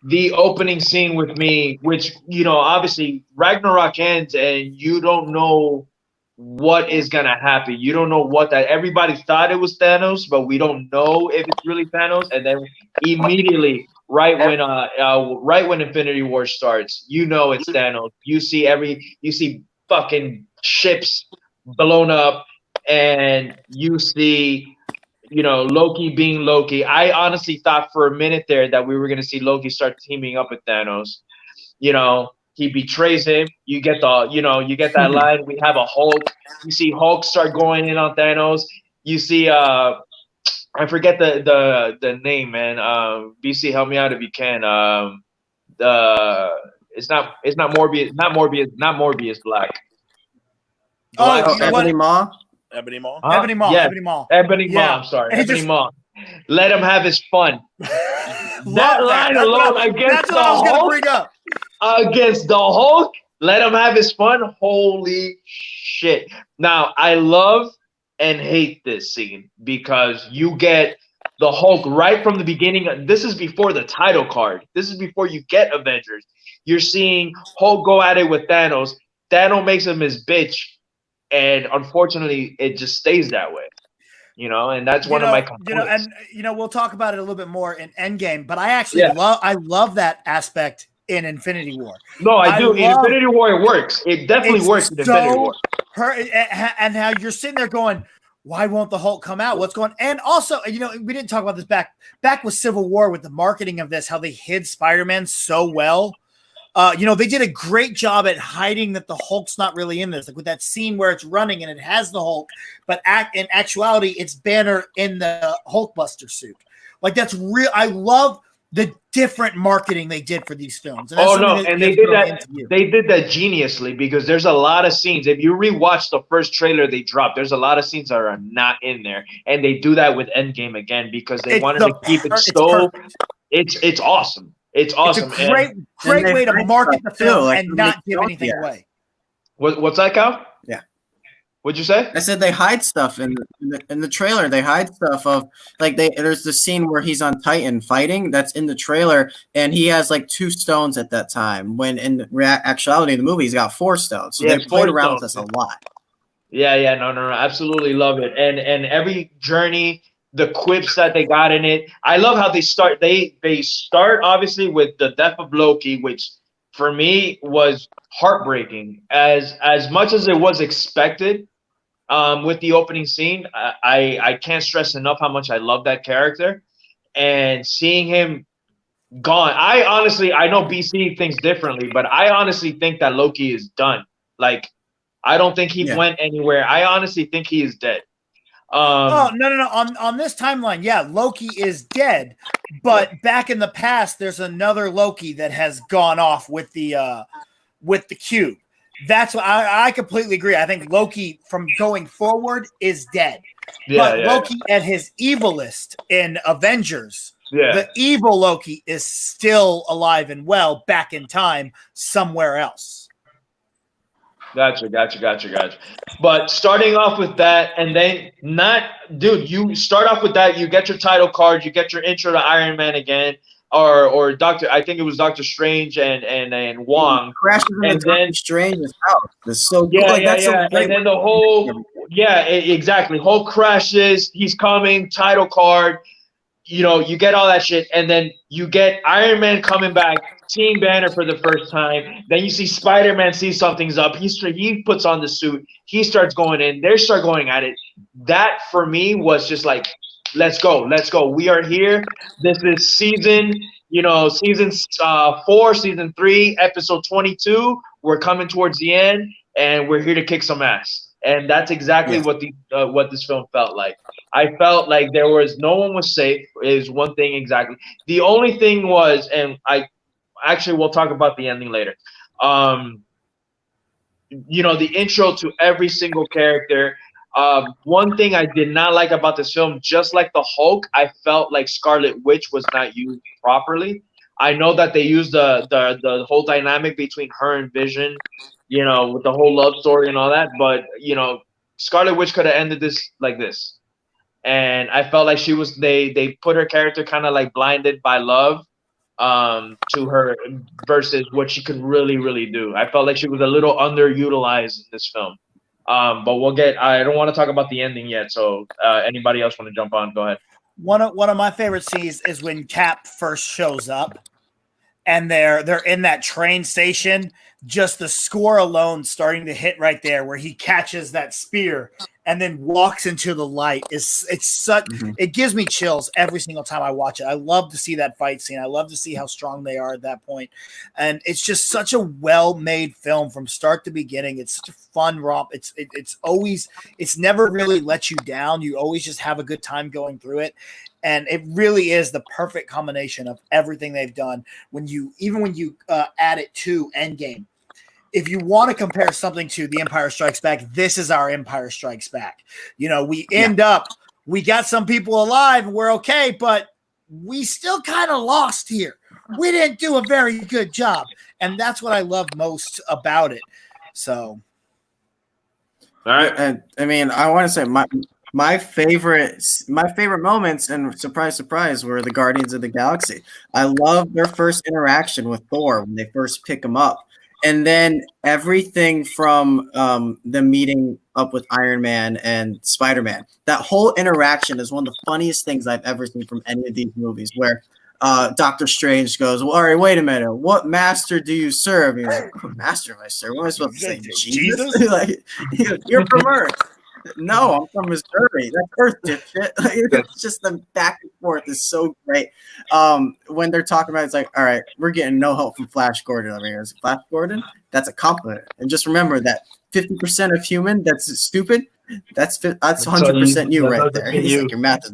the opening scene with me, which, obviously Ragnarok ends and you don't know what is going to happen. You don't know what that everybody thought it was Thanos, but we don't know if it's really Thanos. And then immediately, right when Infinity War starts, it's Thanos. You see fucking ships blown up, and you see Loki being Loki. I honestly thought for a minute there that we were going to see Loki start teaming up with Thanos. He betrays him. You get that line. We have a Hulk. You see Hulk start going in on Thanos. You see, I forget the name, man. BC, help me out if you can. It's not Morbius, not Morbius Black. Ebony Maw. Ebony Maw. Huh? Ebony Maw. Yeah. Ebony Maw. Ebony Yeah. Maw. I'm sorry. And he Ebony just- Maw. Let him have his fun. That line That's alone what against the I was gonna Hulk. bring up. Against the Hulk, let him have his fun. Holy shit. Now, I love and hate this scene because you get the Hulk right from the beginning. This is before the title card. This is before you get Avengers. You're seeing Hulk go at it with Thanos. Thanos makes him his bitch, and unfortunately, it just stays that way. And that's one of my complaints. We'll talk about it a little bit more in Endgame, but I actually love that aspect in Infinity War. No, I do. In Infinity War, it works. It definitely works in Infinity War. And how you're sitting there going, why won't the Hulk come out? What's going on? And also, we didn't talk about this back with Civil War with the marketing of this, how they hid Spider-Man so well. They did a great job at hiding that the Hulk's not really in this. Like with that scene where it's running and it has the Hulk, but in actuality, it's Banner in the Hulkbuster suit. Like that's real. I love the different marketing they did for these films. And they did that. They did that geniusly because there's a lot of scenes. If you rewatch the first trailer they dropped, there's a lot of scenes that are not in there, and they do that with Endgame again because they wanted to keep it so. It's awesome. It's awesome. It's a great way to market the film and not give anything away. What's that, Cal? Yeah. What'd you say? I said they hide stuff in the trailer. They hide stuff of there's the scene where he's on Titan fighting that's in the trailer, and he has like 2 stones at that time. When in actuality, in the movie, he's got 4 stones. So they played around with this a lot. Yeah, no, absolutely love it. And every journey. The quips that they got in it. I love how they start. They start obviously with the death of Loki, which for me was heartbreaking. As much as it was expected, with the opening scene, I can't stress enough how much I love that character. And seeing him gone, I know BC thinks differently, but I honestly think that Loki is done. Like, I don't think he went anywhere. I honestly think he is dead. No. On this timeline, Loki is dead, but back in the past, there's another Loki that has gone off with the cube. That's what I completely agree. I think Loki from going forward is dead. But Loki at his evilest in Avengers, the evil Loki is still alive and well back in time somewhere else. Gotcha. But starting off with that, and then you start off with that, you get your title card, you get your intro to Iron Man again, or Doctor. I think it was Doctor Strange and Wong. Crashes into Doctor Strange's house. It's so good. And then the whole exactly. Hulk crashes. He's coming. Title card. You get all that shit, and then you get Iron Man coming back, Team Banner for the first time. Then you see Spider-Man see something's up. He puts on the suit. He starts going in. They start going at it. That for me was just like, let's go. We are here. This is season 4, season 3, episode 22. We're coming towards the end, and we're here to kick some ass. And that's exactly what this film felt like. I felt like there was no one was safe. Is one thing exactly. The only thing was, and we'll talk about the ending later. The intro to every single character. One thing I did not like about this film, just like the Hulk, I felt like Scarlet Witch was not used properly. I know that they used the whole dynamic between her and Vision, with the whole love story and all that. But, Scarlet Witch could have ended this like this. And I felt like they put her character kind of like blinded by love. to her versus what she could really do. I felt like she was a little underutilized in this film. But I don't want to talk about the ending yet. So anybody else want to jump on? Go ahead. One of my favorite scenes is when Cap first shows up and they're in that train station. Just the score alone starting to hit right there where he catches that spear and then walks into the light it gives me chills every single time I watch it. I love to see that fight scene. I love to see how strong they are at that point. And it's just such a well-made film from start to beginning. It's such a fun romp. It's never really let you down. You always just have a good time going through it. And it really is the perfect combination of everything they've done. When you add it to Endgame, if you want to compare something to The Empire Strikes Back, this is our Empire Strikes Back. We got some people alive and we're okay, but we still kind of lost here. We didn't do a very good job. And that's what I love most about it. So. All right. And I mean, I want to say my favorite moments, and surprise, were the Guardians of the Galaxy. I love their first interaction with Thor when they first pick him up. And then everything from the meeting up with Iron Man and Spider-Man, that whole interaction is one of the funniest things I've ever seen from any of these movies, where Doctor Strange goes, well, all right, wait a minute. What master do you serve? He's like, what master am I serve? What am I supposed to say? Jesus? Like, you're from Earth. No, I'm from Missouri. That's Earth, dipshit. It's just the back and forth is so great. When they're talking about it, it's like, all right, we're getting no help from Flash Gordon over here. Is it Flash Gordon? That's a compliment. And just remember that 50% of human that's stupid, that's 100% you right there. He's like, your math is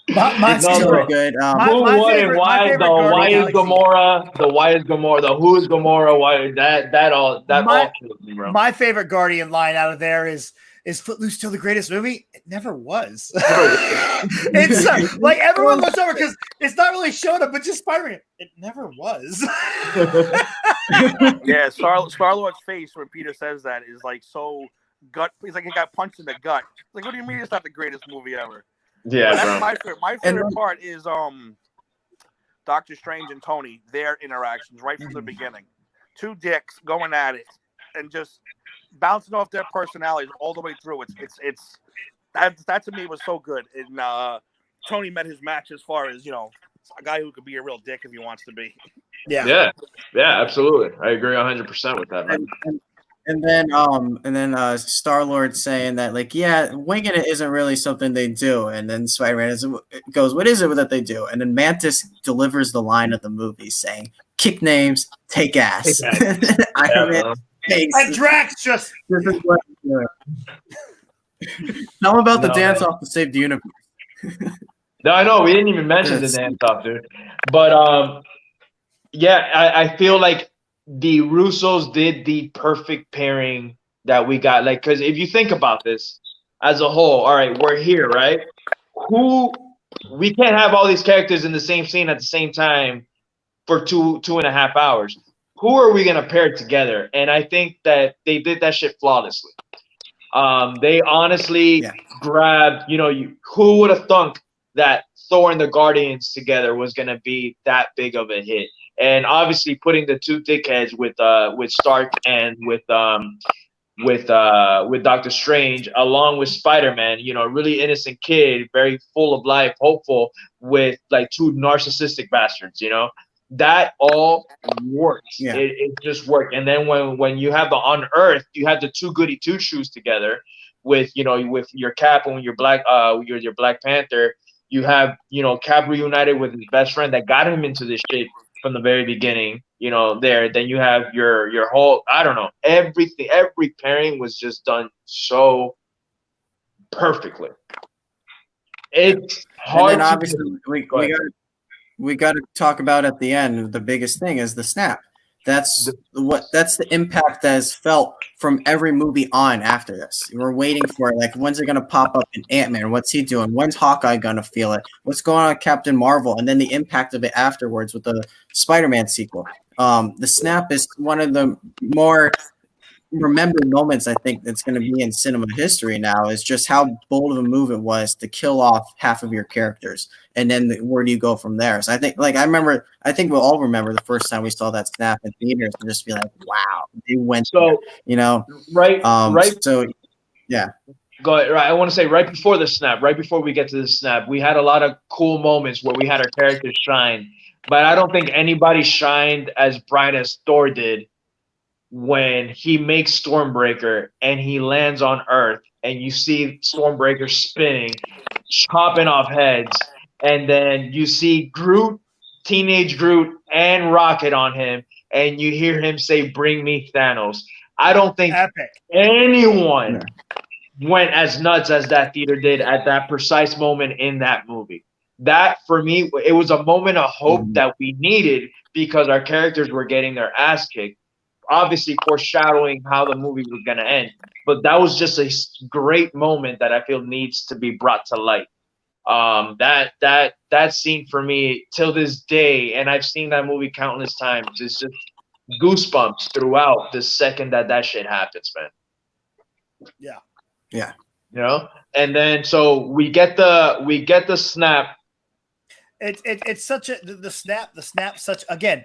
Mine's so good. Who, what, and why though? Why is Gamora? The who is Gamora? Why that all kills me, bro. My favorite Guardian line out of there is Footloose still the greatest movie? It never was. It's like everyone looks over because it's not really showing up, but just Spider-Man. It never was. Yeah, Star-Lord's face when Peter says that is like so gut. He's like he got punched in the gut. Like, what do you mean it's not the greatest movie ever? Yeah, that's my favorite. My favorite part is Doctor Strange and Tony, their interactions right from the beginning. Two dicks going at it and just bouncing off their personalities all the way through. It's that to me was so good. And Tony met his match as far as, a guy who could be a real dick if he wants to be. Yeah, absolutely. I agree 100% with that, man. And then Star-Lord saying that, like, yeah, winging it isn't really something they do. And then Spider-Man goes, what is it that they do? And then Mantis delivers the line of the movie saying, kick names, take ass. Iron Man takes. And Drax just. This is what I'm doing. Tell him about the dance off to save the universe. No, I know. We didn't even mention the dance off, dude. But, I feel like the Russos did the perfect pairing that we got. Like, because if you think about this as a whole, all right, we're here, right? We can't have all these characters in the same scene at the same time for 2.5 hours. Who are we going to pair together? And I think that they did that shit flawlessly. They honestly grabbed, who would have thunk that Thor and the Guardians together was going to be that big of a hit? And obviously putting the two dickheads with Stark and with Doctor Strange, along with Spider-Man, really innocent kid, very full of life, hopeful, with like two narcissistic bastards, that all works. Yeah. It just worked. And then when you have on Earth, you have the two goody two shoes together with your Cap and your Black Panther. You have Cap reunited with his best friend that got him into this shit from the very beginning, there. Then you have your whole, I don't know, everything, every pairing was just done so perfectly. It's hard. And then obviously we got to talk about at the end, the biggest thing is the snap. That's the impact that is felt from every movie on after this. We're waiting for it. Like, when's it going to pop up in Ant-Man? What's he doing? When's Hawkeye going to feel it? What's going on with Captain Marvel? And then the impact of it afterwards with the Spider-Man sequel. The snap is one of the more remembered moments I think that's going to be in cinema history now is just how bold of a move it was to kill off half of your characters, and then where do you go from there? So I think, like, I think we'll all remember the first time we saw that snap in theaters and just be like, wow, they went there, So you know. right. So yeah. Go ahead. Right. I want to say right before the snap, right before we get to the snap, we had a lot of cool moments where we had our characters shine, but I don't think anybody shined as bright as Thor did when he makes Stormbreaker and he lands on Earth and you see Stormbreaker spinning, chopping off heads, and then you see Groot, teenage Groot, and Rocket on him, and you hear him say, "Bring me Thanos." I don't think Epic. anyone went as nuts as that theater did at that precise moment in that movie. That, for me, it was a moment of hope that we needed because our characters were getting their ass kicked, obviously foreshadowing how the movie was going to end. But that was just a great moment that I feel needs to be brought to light. That scene for me till this day, and I've seen that movie countless times, it's just goosebumps throughout the second that shit happens, man. Yeah. Yeah. You know, and then so we get the snap. It's such a the snap such again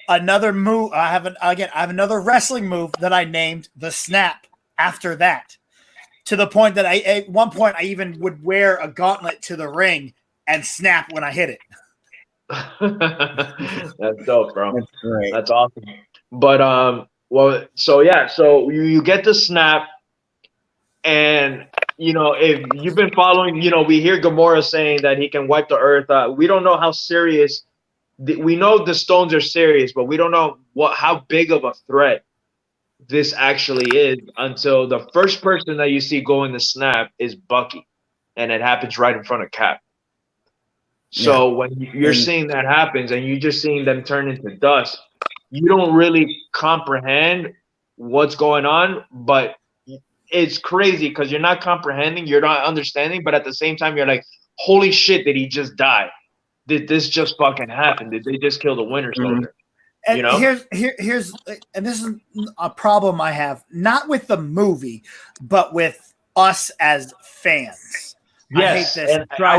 another move. I have another wrestling move that I named the snap after that, to the point that at one point I even would wear a gauntlet to the ring and snap when I hit it. That's dope, bro. That's great. That's awesome. But well, so yeah, so you get the snap. And, you know, if you've been following, you know, we hear Gamora saying that he can wipe the earth. We don't know how serious. We know the stones are serious, but we don't know how big of a threat this actually is until the first person that you see go in the snap is Bucky. And it happens right in front of Cap. So when you're seeing that happens and you're just seeing them turn into dust, you don't really comprehend what's going on, but it's crazy because you're not comprehending, you're not understanding, but at the same time, you're like, holy shit, did he just die? Did this just fucking happen? Did they just kill the Winter Soldier? And you know? here's and this is a problem I have, not with the movie, but with us as fans. Yes, I hate this. and I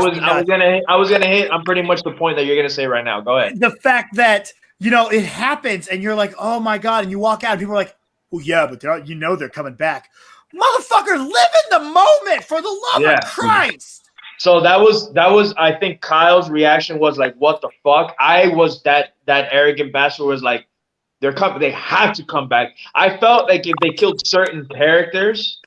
was gonna hit on pretty much the point that you're gonna say right now. Go ahead. The fact that, you know, it happens and you're like, oh my God, and you walk out and people are like, well, yeah, but they're coming back. Motherfucker, live in the moment, for the love of Christ. So that was I think Kyle's reaction was like, what the fuck? I was that arrogant bastard was like, they have to come back. I felt like if they killed certain characters,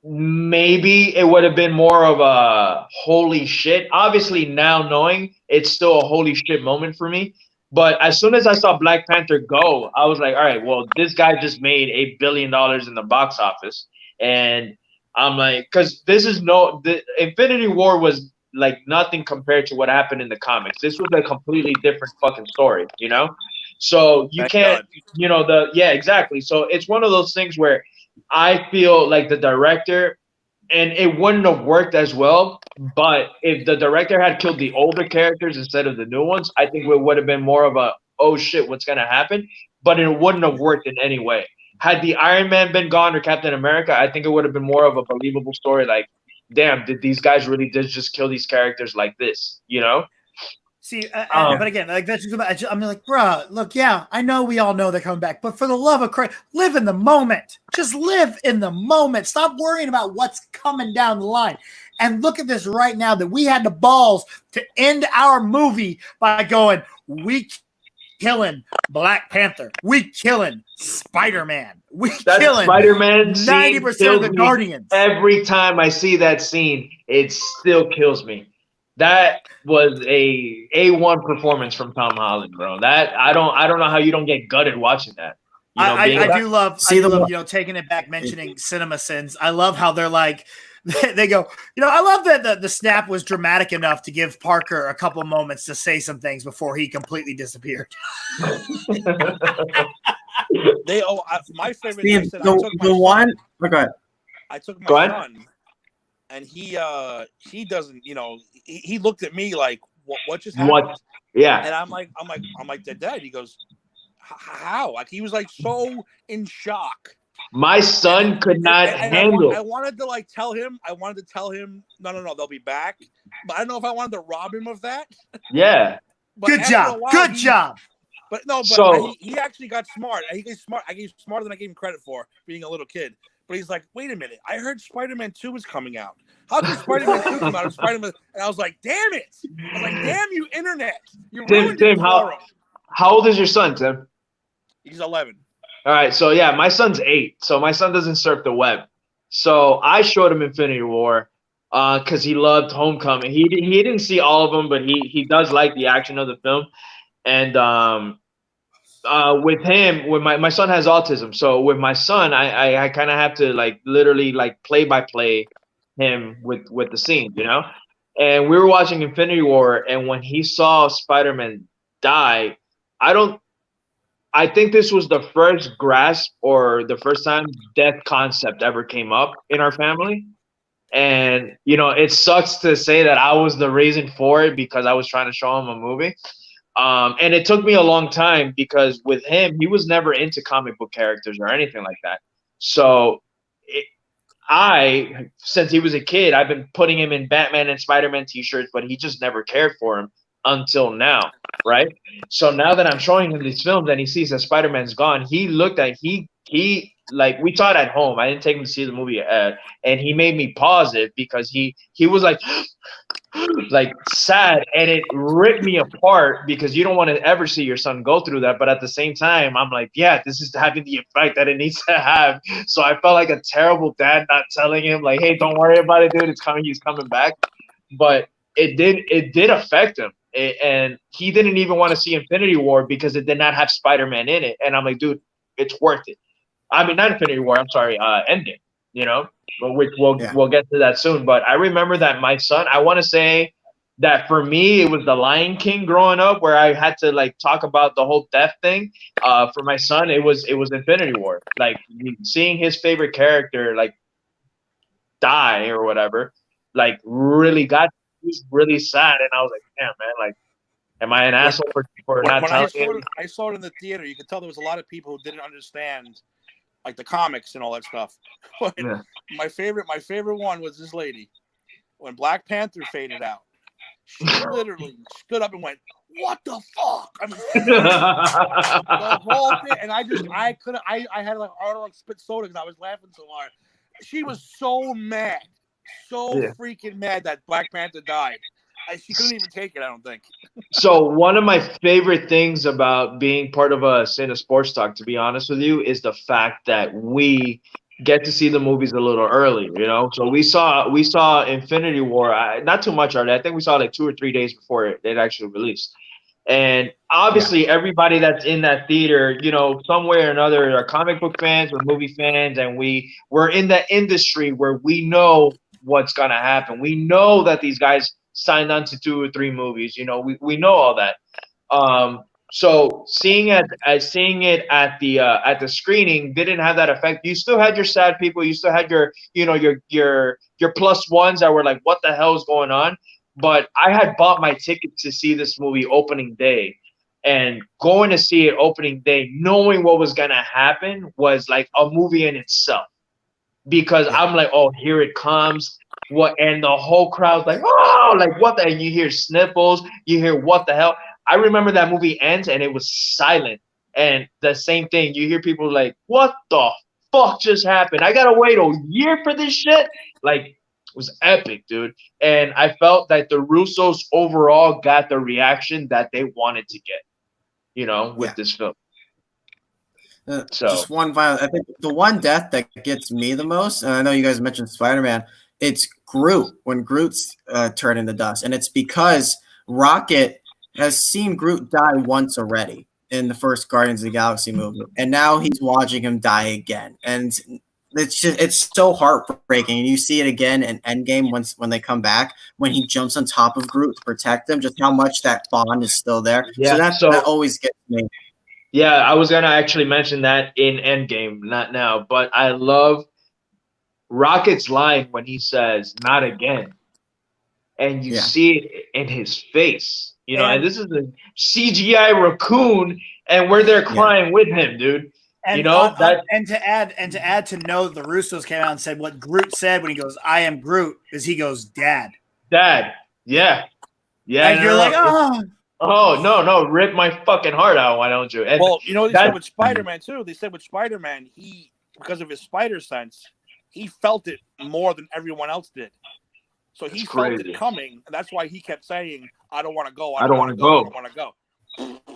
maybe it would have been more of a holy shit. Obviously now knowing, it's still a holy shit moment for me. But as soon as I saw Black Panther go, I was like, all right, well, this guy just made $8 billion in the box office. And I'm like, because the Infinity War was like nothing compared to what happened in the comics. This was a completely different fucking story, you know? So you can't, you know, exactly. So it's one of those things where I feel like the director, and it wouldn't have worked as well, but if the director had killed the older characters instead of the new ones, I think it would have been more of a, oh shit, what's going to happen? But it wouldn't have worked in any way. Had the Iron Man been gone or Captain America, I think it would have been more of a believable story. Like, damn, did these guys really just kill these characters like this? You know? See, but again, like that's just, I'm like, bro, look, yeah, I know we all know they're coming back, but for the love of Christ, live in the moment. Just live in the moment. Stop worrying about what's coming down the line. And look at this right now that we had the balls to end our movie by going, we killing Black Panther, we killing Spider-Man, we killing Spider-Man 90% of the Guardians. Every time I see that scene, it still kills me. That was a A1 performance from Tom Holland, bro. That I don't know how you don't get gutted watching that. You know, I do love, you know, taking it back, mentioning cinema sins. I love how they're like, they go, you know, I love that the snap was dramatic enough to give Parker a couple moments to say some things before he completely disappeared. My favorite. Steve, I took my son, and he doesn't, you know, he looked at me like, what just happened? What? Yeah. And I'm like, they're dead. He goes, how? Like he was like so in shock My son could not And handle. I wanted to like tell him. I wanted to tell him, no, they'll be back. But I don't know if I wanted to rob him of that. Yeah. But Good after job. a while, Good job. But no, but So- he actually got smart. He gave smart. I gave smarter than I gave him credit for being a little kid. But he's like, wait a minute. I heard Spider-Man 2 is coming out. How can Spider-Man 2 come out? And Spider-Man, and I was like, damn it. I was like, damn you, internet. You ruined it Tim, for him. how old is your son, Tim? He's 11. All right, so yeah, my son's 8, so my son doesn't surf the web. So I showed him Infinity War because he loved Homecoming. He didn't see all of them, but he does like the action of the film. And with him, with my son has autism, so with my son, I kind of have to like literally like play by play him with the scene, you know. And we were watching Infinity War, and when he saw Spider-Man die, I think this was the first grasp or the first time death concept ever came up in our family. And you know, it sucks to say that I was the reason for it because I was trying to show him a movie. And it took me a long time because with him, he was never into comic book characters or anything like that. So since he was a kid, I've been putting him in Batman and Spider-Man t-shirts, but he just never cared for him until now, right? So now that I'm showing him these films and he sees that Spider-Man's gone, he looked at he like we saw it at home. I didn't take him to see the movie, and he made me pause it because he was like like sad, and it ripped me apart because you don't want to ever see your son go through that. But at the same time, I'm like, yeah, this is having the effect that it needs to have. So I felt like a terrible dad not telling him like, hey, don't worry about it, dude. It's coming. He's coming back. But it did affect him. And he didn't even want to see Infinity War because it did not have Spider-Man in it. And I'm like, dude, it's worth it. I mean, not Infinity War. I'm sorry, Endgame. You know, which we'll get to that soon. But I remember that my son. I want to say that for me, it was The Lion King growing up, where I had to like talk about the whole death thing. For my son, it was Infinity War. Like seeing his favorite character like die or whatever, like really got. He was really sad, and I was like, damn, man, like, am I an asshole for not telling him? I saw it in the theater. You could tell there was a lot of people who didn't understand, like the comics and all that stuff. But Yeah. my favorite one was this lady. When Black Panther faded out, she literally stood up and went, "What the fuck?" I mean, the whole thing, and I had like like spit soda because I was laughing so hard. She was so mad. Freaking mad that Black Panther died. She couldn't even take it, I don't think. So one of my favorite things about being part of a Sports Talk, to be honest with you, is the fact that we get to see the movies a little early, you know? So we saw Infinity War, not too much already. I think we saw like 2 or 3 days before it actually released. And obviously everybody that's in that theater, you know, some way or another are comic book fans or movie fans, and we're in the industry where we know what's going to happen. We know that these guys signed on to 2 or 3 movies. You know, we know all that. So seeing it at the screening didn't have that effect. You still had your sad people. You still had your, you know, your plus ones that were like, what the hell is going on? But I had bought my ticket to see this movie opening day, and going to see it opening day, knowing what was going to happen was like a movie in itself. Because I'm like, oh, here it comes. What? And the whole crowd's like, oh, like what the? And you hear sniffles, you hear what the hell. I remember that movie ends and it was silent. And the same thing, you hear people like, what the fuck just happened? I gotta wait a year for this shit. Like, it was epic, dude. And I felt that the Russos overall got the reaction that they wanted to get, you know, with this film. Just one final. I think the one death that gets me the most, and I know you guys mentioned Spider-Man, it's Groot when Groot's turned into dust, and it's because Rocket has seen Groot die once already in the first Guardians of the Galaxy movie, and now he's watching him die again, and it's so heartbreaking. And you see it again in Endgame when they come back, when he jumps on top of Groot to protect him, just how much that bond is still there. Yeah, So that always gets me. Yeah, I was gonna actually mention that in Endgame, not now, but I love Rocket's line when he says "not again," and you see it in his face, you know. And this is a CGI raccoon, and we're there crying with him, dude. And you know that and to add to know the Russos came out and said what Groot said when he goes, "I am Groot," is he goes, "Dad." Dad, yeah, And you're like, oh. Oh no, rip my fucking heart out, why don't you? And Well, you know what they said with Spider-Man too? They said with Spider-Man, he, because of his spider sense, he felt it more than everyone else did. So he felt crazy. it coming, and that's why he kept saying, "I don't want to go. I don't want to I go. don't want to go."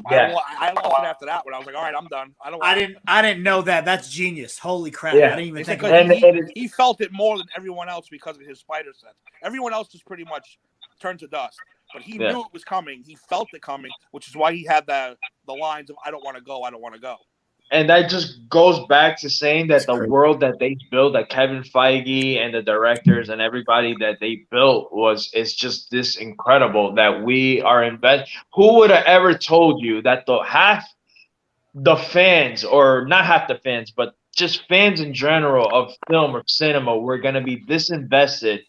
Yeah. I lost it after that when I was like, "All right, I'm done. I didn't know that. That's genius. Holy crap! Yeah. I didn't even They think said of 'cause that. he felt it more than everyone else because of his spider sense. Everyone else just pretty much turned to dust. But he knew it was coming. He felt it coming, which is why he had the lines of "I don't want to go. I don't want to go." And that just goes back to saying that the world that they built, that Kevin Feige and the directors and everybody that they built is just this incredible that we are Who would have ever told you that the fans, or not half the fans, but just fans in general of film or cinema were going to be this invested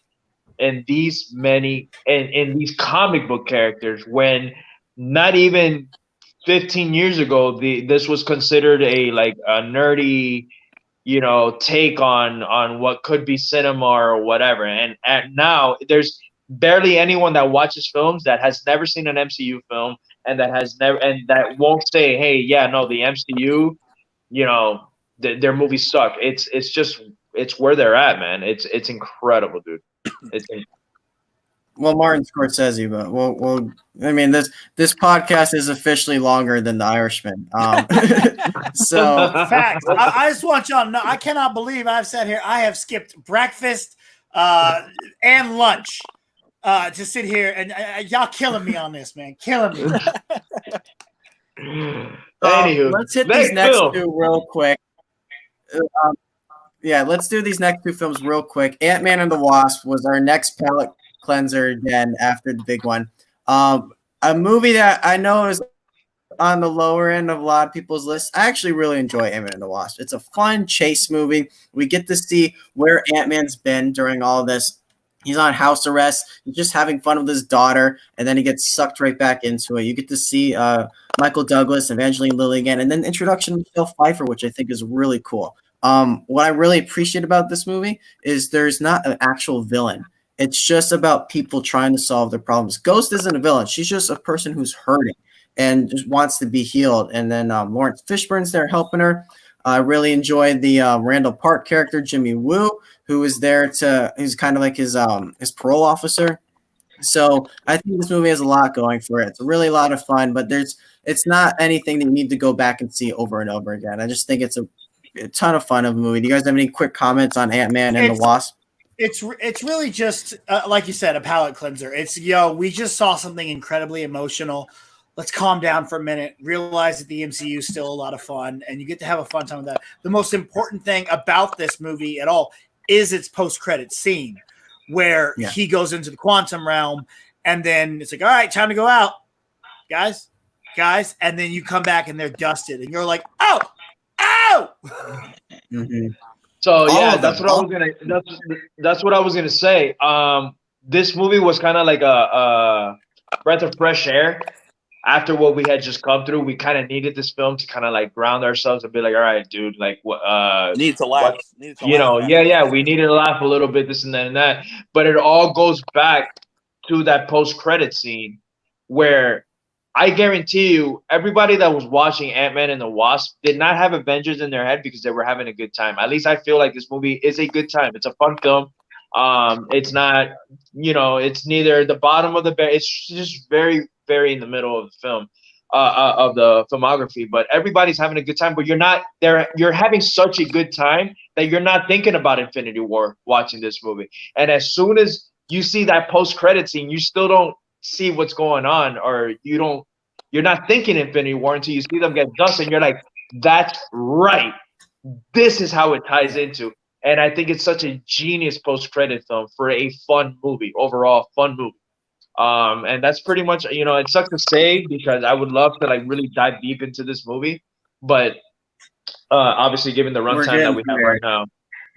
in these in these comic book characters when not even 15 years ago this was considered a nerdy take on what could be cinema or whatever, and now there's barely anyone that watches films that has never seen an MCU film and that won't say, hey, yeah, no, the MCU, their movies suck. It's where they're at, man. It's incredible, dude. Well, Martin Scorsese, but well, I mean, this podcast is officially longer than The Irishman. So facts. I just want y'all to know. I cannot believe I've sat here. I have skipped breakfast and lunch to sit here, and y'all killing me on this, man. Killing me. Let's hit these next two real quick. Let's do these next two films real quick. Ant-Man and the Wasp was our next palate cleanser again after the big one. A movie that I know is on the lower end of a lot of people's lists. I actually really enjoy Ant-Man and the Wasp. It's a fun chase movie. We get to see where Ant-Man's been during all of this. He's on house arrest. He's just having fun with his daughter, and then he gets sucked right back into it. You get to see Michael Douglas, Evangeline Lilly again, and then introduction to Michelle Pfeiffer, which I think is really cool. What I really appreciate about this movie is there's not an actual villain. It's just about people trying to solve their problems. Ghost isn't a villain. She's just a person who's hurting and just wants to be healed. And then Lawrence Fishburne's there helping her. I really enjoyed the Randall Park character, Jimmy Woo, who is there who's kind of like his parole officer. So I think this movie has a lot going for it. It's really a lot of fun, but it's not anything that you need to go back and see over and over again. I just think it's a ton of fun of a movie. Do you guys have any quick comments on Ant-Man and the Wasp? It's really just like you said, a palate cleanser. It's we just saw something incredibly emotional. Let's calm down for a minute, realize that the MCU is still a lot of fun, and you get to have a fun time with that. The most important thing about this movie at all is its post-credit scene where he goes into the quantum realm, and then it's like, all right, time to go out, guys, and then you come back and they're dusted, and you're like, oh. Mm-hmm. So yeah, that's what I was gonna say. This movie was kind of like a breath of fresh air. After what we had just come through, we kind of needed this film to kind of like ground ourselves and be like, all right, dude, like need to laugh. We needed to laugh a little bit, this and that and that. But it all goes back to that post-credit scene where I guarantee you, everybody that was watching Ant-Man and the Wasp did not have Avengers in their head because they were having a good time. At least I feel like this movie is a good time. It's a fun film. It's not, it's neither the bottom of the barrel. It's just very, very in the middle of the film, of the filmography. But everybody's having a good time. But you're not there. You're having such a good time that you're not thinking about Infinity War watching this movie. And as soon as you see that post-credit scene, you still don't see what's going on, or you're not thinking Infinity War until you see them get dust, and you're like, that's right. This is how it ties into. And I think it's such a genius post-credit film for a fun movie, overall fun movie. And that's pretty much, it sucks to say because I would love to like really dive deep into this movie, but obviously given the runtime that we have right now.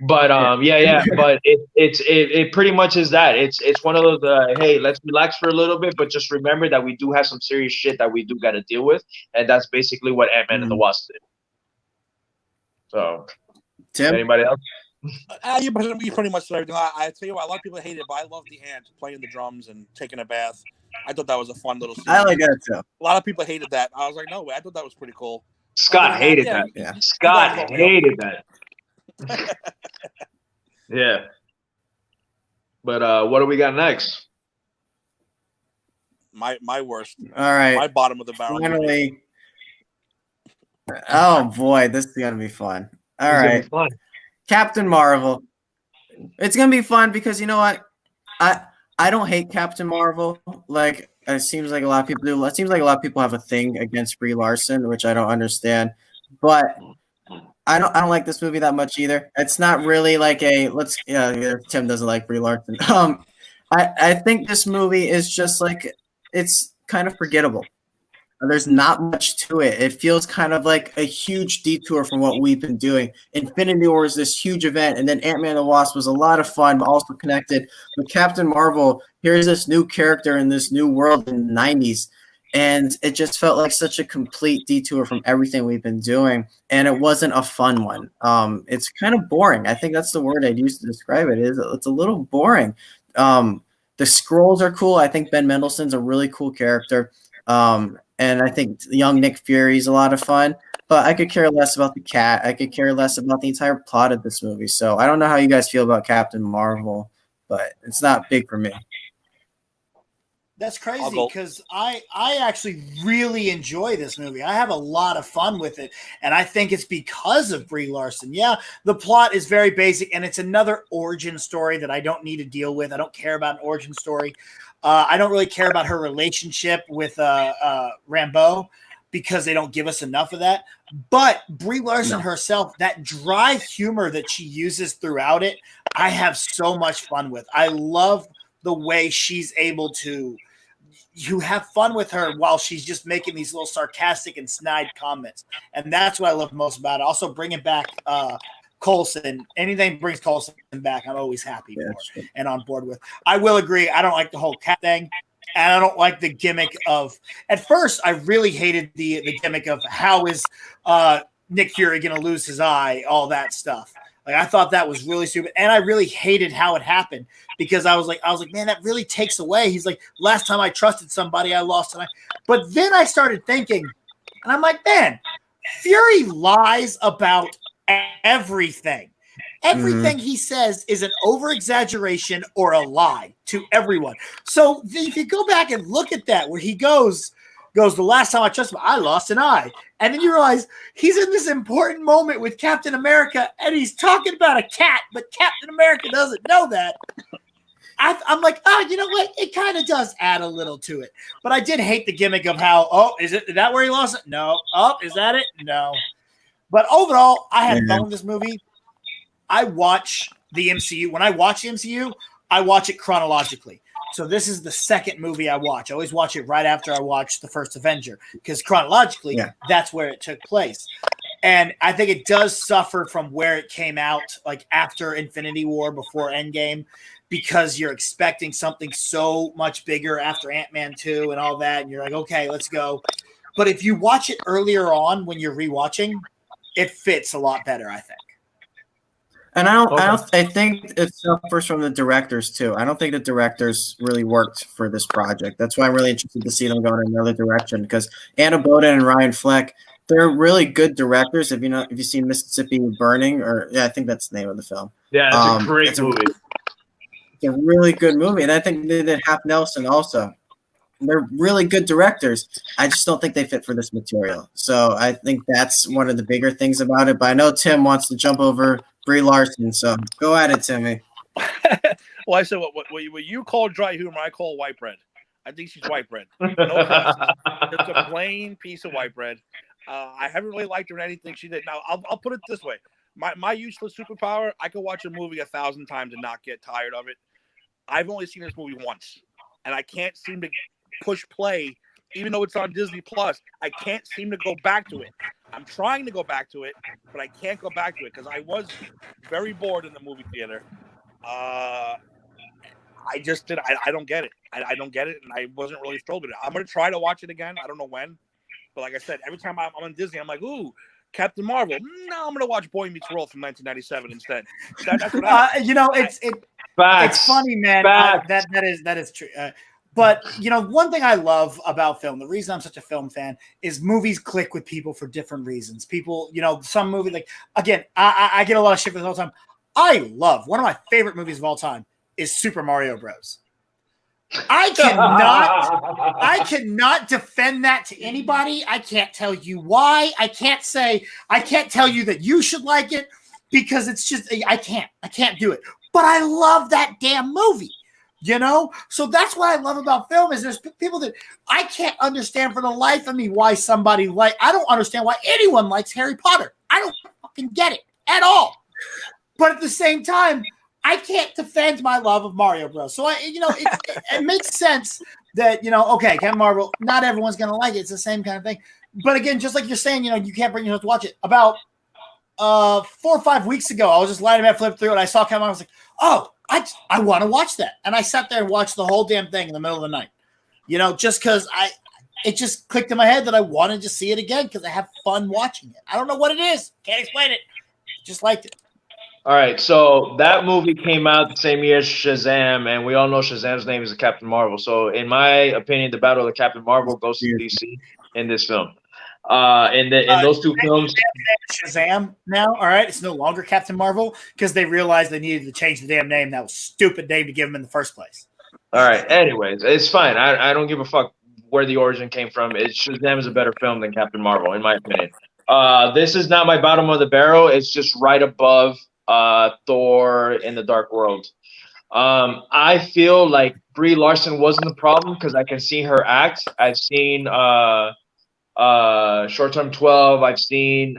But but it pretty much is that. It's one of those hey, let's relax for a little bit, but just remember that we do have some serious shit that we do got to deal with, and that's basically what Ant-Man and the Wasp did. So, Tim? anybody else? You pretty much said everything. I tell you what, a lot of people hate it, but I love the ant playing the drums and taking a bath. I thought that was a fun little scene. I like that too. A lot of people hated that. I was like, no way. I thought that was pretty cool. Scott hated that. Yeah. Scott hated that. Yeah. But what do we got next? My worst. All right. My bottom of the barrel. Finally. Oh boy, this is gonna be fun. All right. Captain Marvel. It's gonna be fun because you know what? I don't hate Captain Marvel. Like it seems like a lot of people do. It seems like a lot of people have a thing against Brie Larson, which I don't understand. But I don't like this movie that much either. It's not really like a Tim doesn't like Brie Larson. I think this movie is just like it's kind of forgettable. There's not much to it. It feels kind of like a huge detour from what we've been doing. Infinity War is this huge event, and then Ant-Man and the Wasp was a lot of fun, but also connected. But Captain Marvel, here's this new character in this new world in the 90s, and it just felt like such a complete detour from everything we've been doing, and it wasn't a fun one. It's kind of boring. I think that's the word I'd use to describe it. It's a little boring. The Skrulls are cool. I think Ben Mendelsohn's a really cool character. And I think young Nick Fury is a lot of fun, but I could care less about the cat. I could care less about the entire plot of this movie. So I don't know how you guys feel about Captain Marvel, but it's not big for me. That's crazy because I actually really enjoy this movie. I have a lot of fun with it, and I think it's because of Brie Larson. Yeah, the plot is very basic, and it's another origin story that I don't need to deal with. I don't care about an origin story. I don't really care about her relationship with Rambeau because they don't give us enough of that. But Brie Larson herself, that dry humor that she uses throughout it, I have so much fun with. I love the way she's able to you have fun with her while she's just making these little sarcastic and snide comments. And that's what I love most about it. Also bringing back Coulson. Anything brings Coulson back, I'm always happy for and on board with. I will agree. I don't like the whole cat thing. And I don't like the gimmick of – at first, I really hated the gimmick of how is Nick Fury going to lose his eye, all that stuff. Like I thought that was really stupid, and I really hated how it happened because I was like, man, that really takes away. He's like, last time I trusted somebody, I lost an eye. But then I started thinking, and I'm like, man, Fury lies about everything. Everything he says is an over-exaggeration or a lie to everyone. So if you go back and look at that, where he goes, the last time I trusted him, I lost an eye. And then you realize he's in this important moment with Captain America, and he's talking about a cat, but Captain America doesn't know that. I'm like, you know what? It kind of does add a little to it. But I did hate the gimmick of how, is that where he lost it? No. Is that it? No. But overall, I had fun with this movie. I watch the MCU. When I watch the MCU, I watch it chronologically. So this is the second movie I watch. I always watch it right after I watch the first Avenger because chronologically, that's where it took place. And I think it does suffer from where it came out, like after Infinity War, before Endgame, because you're expecting something so much bigger after Ant-Man 2 and all that. And you're like, okay, let's go. But if you watch it earlier on when you're rewatching, it fits a lot better, I think. And I think it suffers from the directors too. I don't think the directors really worked for this project. That's why I'm really interested to see them go in another direction because Anna Boden and Ryan Fleck, they're really good directors. If you've seen Mississippi Burning, I think that's the name of the film. Yeah, it's a great movie. It's a really good movie, and I think they did Half Nelson also. They're really good directors. I just don't think they fit for this material. So I think that's one of the bigger things about it. But I know Tim wants to jump over Brie Larson, so go at it, Timmy. Well, I said what you call dry humor, I call white bread. I think she's white bread. No crust. It's a plain piece of white bread. I haven't really liked her in anything she did. Now, I'll put it this way. My useless superpower, I could watch a movie 1,000 times and not get tired of it. I've only seen this movie once, and I can't seem to push play, even though it's on Disney Plus. I can't seem to go back to it. I'm trying to go back to it, but I can't go back to it because I was very bored in the movie theater. I just did. I don't get it. I don't get it, and I wasn't really thrilled with it. I'm gonna try to watch it again. I don't know when, but like I said, every time I'm on Disney, I'm like, ooh, Captain Marvel. No, I'm gonna watch Boy Meets World from 1997 instead. That's what happened. It's funny, man. That is true. But one thing I love about film, the reason I'm such a film fan, is movies click with people for different reasons. People, some movie, like, again, I get a lot of shit for this all the time. I love, one of my favorite movies of all time is Super Mario Bros. I cannot defend that to anybody. I can't tell you why. I can't tell you that you should like it, because it's just, I can't do it. But I love that damn movie, So that's what I love about film, is there's people that I can't understand for the life of me why somebody I don't understand why anyone likes Harry Potter. I don't fucking get it at all. But at the same time, I can't defend my love of Mario Bros. So it makes sense that, okay, Captain Marvel, not everyone's going to like it. It's the same kind of thing. But again, just like you're saying, you can't bring yourself to watch it. About 4 or 5 weeks ago, I was just lying about, flipped through it. I saw Captain Marvel. I was like, oh, I want to watch that. And I sat there and watched the whole damn thing in the middle of the night, just because it just clicked in my head that I wanted to see it again because I have fun watching it. I don't know what it is. Can't explain it. Just liked it. All right, so that movie came out the same year as Shazam, and we all know Shazam's name is Captain Marvel. So, in my opinion, the Battle of Captain Marvel goes to DC in this film. In those two films, Shazam now, all right, it's no longer Captain Marvel because they realized they needed to change the damn name. That was a stupid name to give him in the first place. All right, anyways, it's fine. I don't give a fuck where the origin came from. Shazam is a better film than Captain Marvel, in my opinion. This is not my bottom of the barrel. It's just right above Thor in the Dark World. I feel like Brie Larson wasn't the problem because I can see her act. I've seen Short Term 12. I've seen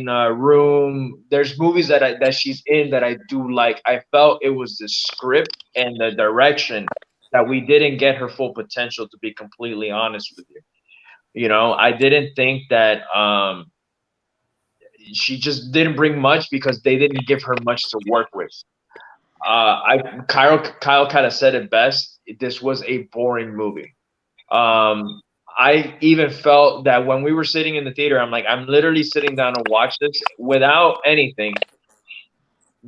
Room. There's movies that she's in that I do like. I felt it was the script and the direction that we didn't get her full potential, to be completely honest with you. I didn't think that she just didn't bring much because they didn't give her much to work with. Kyle kind of said it best. This was a boring movie. I even felt that when we were sitting in the theater, I'm like, I'm literally sitting down to watch this without anything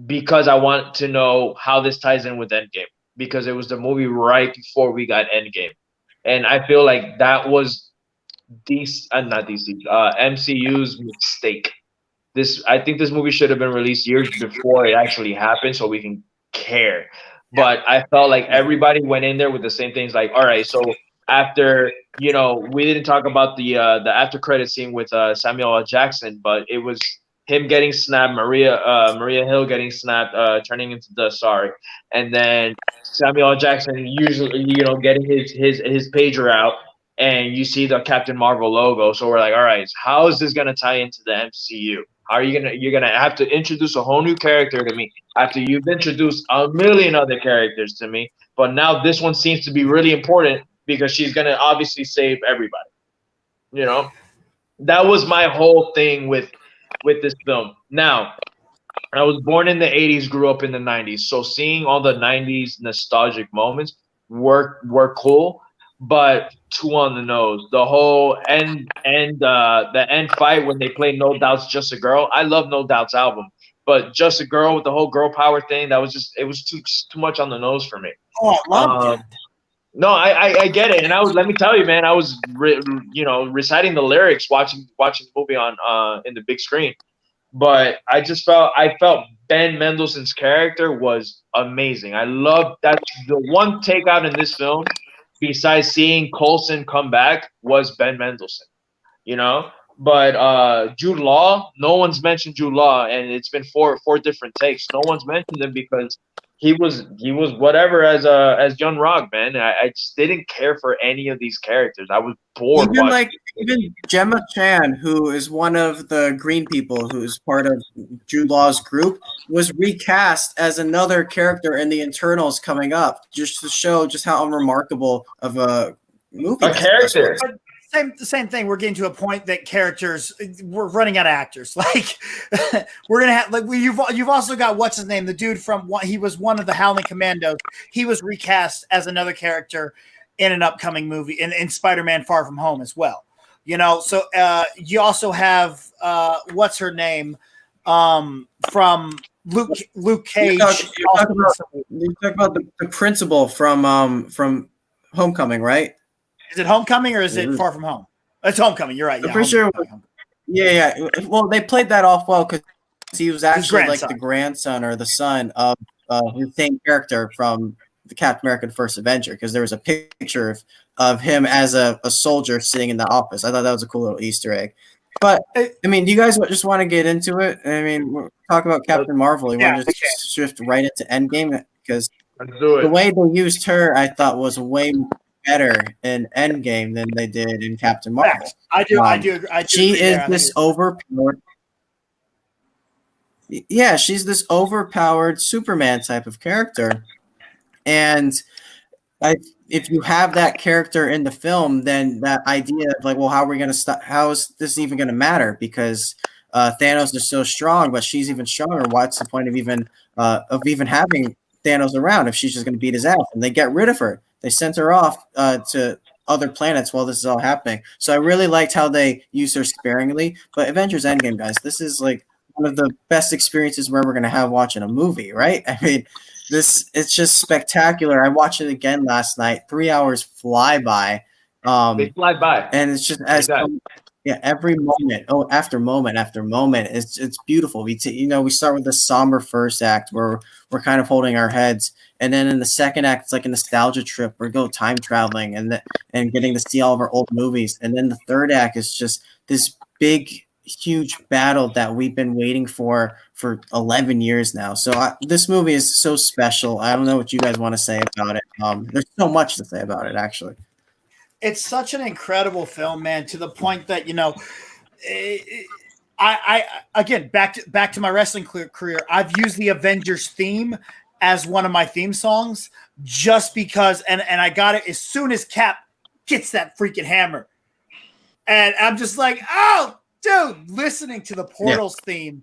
because I want to know how this ties in with Endgame, because it was the movie right before we got Endgame. And I feel like that was MCU's mistake. I think this movie should have been released years before it actually happened so we can care. But I felt like everybody went in there with the same things, like, all right, so after, we didn't talk about the after credit scene with Samuel L. Jackson, but it was him getting snapped, Maria Hill getting snapped, turning into dust, and then Samuel L. Jackson usually, getting his pager out, and you see the Captain Marvel logo. So we're like, all right, how is this gonna tie into the MCU? How are you're gonna have to introduce a whole new character to me after you've introduced a million other characters to me, but now this one seems to be really important because she's gonna obviously save everybody. That was my whole thing with this film. Now, I was born in the 80s, grew up in the 90s, so seeing all the 90s nostalgic moments were cool, but too on the nose. The whole the end fight when they play No Doubt's Just a Girl. I love No Doubt's album, but Just a Girl with the whole girl power thing, it was too much on the nose for me. Oh, I love it. No, I get it, and let me tell you, man, I was reciting the lyrics watching the movie on in the big screen, but I felt Ben Mendelsohn's character was amazing. I love that. The one takeout in this film, besides seeing Coulson come back, was Ben Mendelsohn. But Jude Law, no one's mentioned Jude Law, and it's been four different takes. No one's mentioned him because he was whatever as Young Rock, man. I just didn't care for any of these characters. I was bored. Even Gemma Chan, who is one of the green people who's part of Jude Law's group, was recast as another character in the Internals coming up, just to show just how unremarkable of a movie. A character. Same thing. We're getting to a point that we're running out of actors. Like we're gonna have you've also got what's his name, the dude from he was one of the Howling Commandos. He was recast as another character in an upcoming movie in Spider-Man: Far From Home as well. So you also have what's her name from Luke Cage. You talk about the principal from Homecoming, right? Is it Homecoming or is it Far From Home? It's Homecoming. You're right. Yeah, I'm pretty sure. Yeah. Well, they played that off well because he was actually like the grandson or the son of the same character from the Captain America: The First Avenger, because there was a picture of him as a soldier sitting in the office. I thought that was a cool little Easter egg. But I mean, do you guys just want to get into it? I mean, we'll talk about Captain Marvel. You want to just shift right into Endgame, because the way they used her, I thought, was way better in Endgame than they did in Captain Marvel. I do. She is this overpowered. Yeah, she's this overpowered Superman type of character, and if you have that character in the film, then that idea of like, well, how are we going to stop? How is this even going to matter? Because Thanos is so strong, but she's even stronger. What's the point of even having Thanos around if she's just going to beat his ass? And they get rid of her. They sent her off to other planets while this is all happening. So I really liked how they used her sparingly. But Avengers Endgame, guys, this is like one of the best experiences we're ever going to have watching a movie, right? I mean, it's just spectacular. I watched it again last night. 3 hours fly by. They fly by, and it's just every moment. Oh, after moment after moment, it's beautiful. We start with the somber first act where we're kind of holding our heads, and then in the second act, it's like a nostalgia trip. We go time traveling and getting to see all of our old movies, and then the third act is just this big, huge battle that we've been waiting for 11 years now. So this movie is so special. I don't know what you guys want to say about it. There's so much to say about it, actually. It's such an incredible film, man, to the point that, I again, back to my wrestling career, I've used the Avengers theme as one of my theme songs just because, and I got it as soon as Cap gets that freaking hammer. And I'm just like, oh, dude, listening to the Portals theme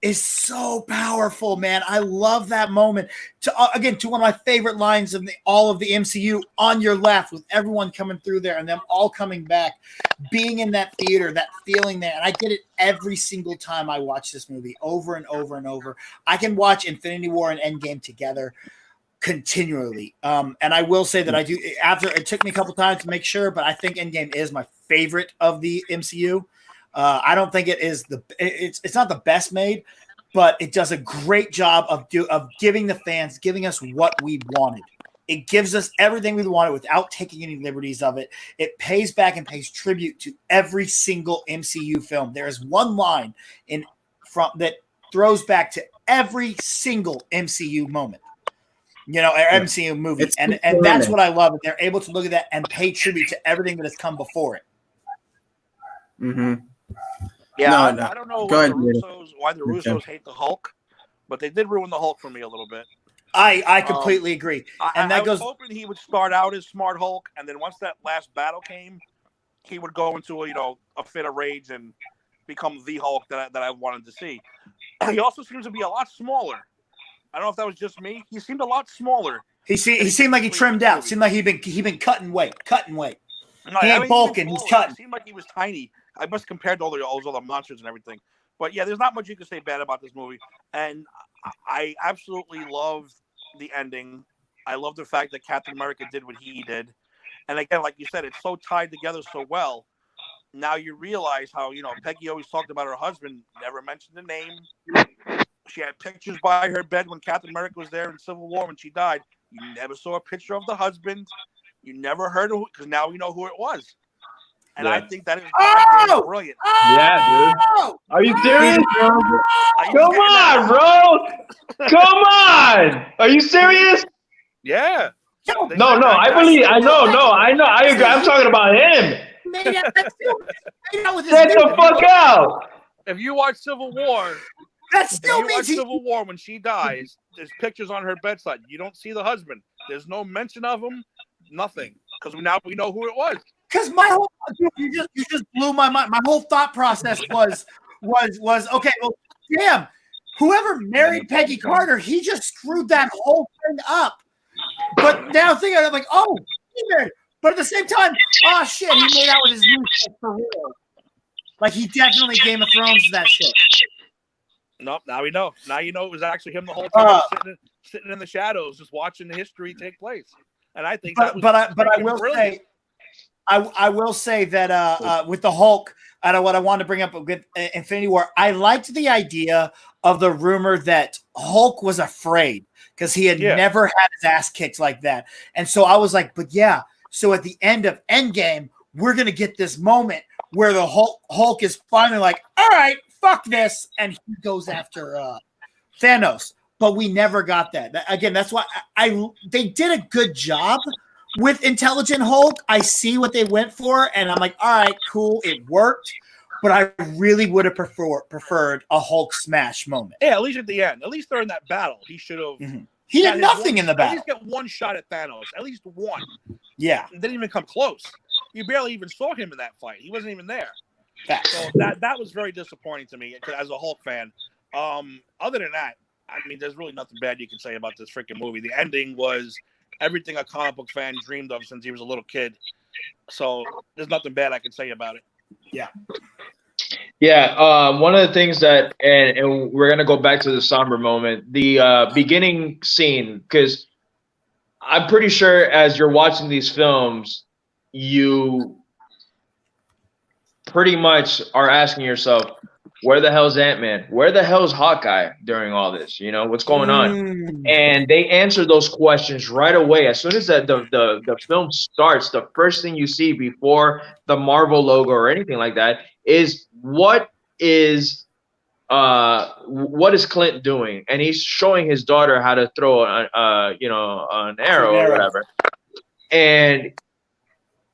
is so powerful, man. I love that moment. To one of my favorite lines of all of the MCU, on your left, with everyone coming through there and them all coming back, being in that theater, that feeling there. And I get it every single time I watch this movie, over and over and over. I can watch Infinity War and Endgame together continually. And I will say that I do, after it took me a couple times to make sure, but I think Endgame is my favorite of the MCU. I don't think it is it's not the best made, but it does a great job of giving the fans, giving us what we wanted. It gives us everything we wanted without taking any liberties of it. It pays back and pays tribute to every single MCU film. There is one line that throws back to every single MCU moment. MCU movie. And that's what I love. They're able to look at that and pay tribute to everything that has come before it. Mm-hmm. Yeah, I don't know why the Russos hate the Hulk, but they did ruin the Hulk for me a little bit. I completely agree. I was hoping he would start out as Smart Hulk, and then once that last battle came, he would go into a fit of rage and become the Hulk that I wanted to see. He also seems to be a lot smaller. I don't know if that was just me. He seemed a lot smaller. He seemed like he trimmed out. Seemed like he'd been cutting weight. No, he ain't bulking. He's cutting. It seemed like he was tiny. I must compare to all those other monsters and everything. But yeah, there's not much you can say bad about this movie. And I absolutely love the ending. I love the fact that Captain America did what he did. And again, like you said, it's so tied together so well. Now you realize how, Peggy always talked about her husband, never mentioned the name. She had pictures by her bed when Captain America was there in Civil War when she died. You never saw a picture of the husband. You never heard of it, because now we know who it was. And I think that is brilliant. Yeah, dude. Are you serious? Come on, bro. Come on. Are you serious? Yeah. No, I believe. I know. I agree. I'm talking about him. Get the fuck out. If you watch Civil War, Civil War when she dies, there's pictures on her bedside. You don't see the husband. There's no mention of him. Nothing. Because now we know who it was. Because you just blew my mind. My whole thought process was okay. Well, damn, whoever married Peggy Carter, he just screwed that whole thing up. But now thinking, I'm like, oh, he married. But at the same time, oh shit, he made out with his new shit for real. Like he definitely Game of Thrones that shit. Nope. Now we know. Now you know it was actually him the whole time, sitting in the shadows, just watching the history take place. And I think but I will brilliant. say, I will say that with the Hulk, what I wanted to bring up with Infinity War, I liked the idea of the rumor that Hulk was afraid because he had never had his ass kicked like that. And so I was like, but yeah, so at the end of Endgame, we're going to get this moment where the Hulk is finally like, all right, fuck this. And he goes after Thanos. But we never got that. Again, that's why they did a good job with Intelligent Hulk. I see what they went for, and I'm like, all right, cool, it worked. But I really would have preferred a Hulk smash moment. Yeah, at least at the end. At least during that battle, he should have. Mm-hmm. He did nothing in the battle. At least get one shot at Thanos. At least one. Yeah. It didn't even come close. You barely even saw him in that fight. He wasn't even there. So that was very disappointing to me as a Hulk fan. Other than that, I mean, there's really nothing bad you can say about this freaking movie. The ending was everything a comic book fan dreamed of since he was a little kid. So there's nothing bad I can say about it. Yeah. Yeah. One of the things that, and we're going to go back to the somber moment, the beginning scene, because I'm pretty sure as you're watching these films, you pretty much are asking yourself, where the hell's Ant-Man? Where the hell's Hawkeye during all this? You know, what's going on? And they answer those questions right away. As soon as the film starts, the first thing you see before the Marvel logo or anything like that is what is Clint doing? And he's showing his daughter how to throw an arrow or whatever. And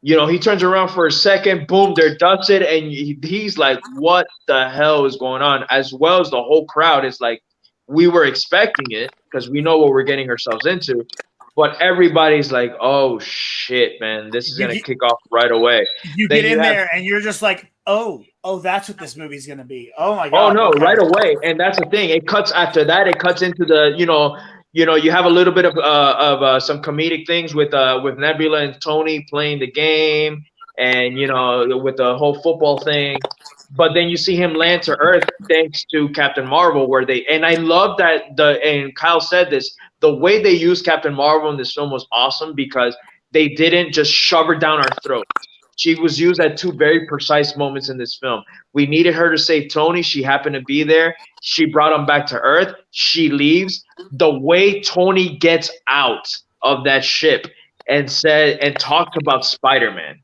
he turns around for a second, boom, they're dusted, and he's like, what the hell is going on? As well as the whole crowd is like, we were expecting it because we know what we're getting ourselves into, but everybody's like, oh, shit, man, this is going to kick off right away. You get in there, and you're just like, oh, that's what this movie's going to be. Oh, my God. Oh, no, right away, and that's the thing. It cuts after that. It cuts into the, you have a little bit of some comedic things with Nebula and Tony playing the game, and with the whole football thing. But then you see him land to Earth thanks to Captain Marvel, and I love that and Kyle said this, the way they used Captain Marvel in this film was awesome because they didn't just shove her down our throat. She was used at two very precise moments in this film. We needed her to save Tony. She happened to be there. She brought him back to Earth. She leaves. The way Tony gets out of that ship and talked about Spider-Man,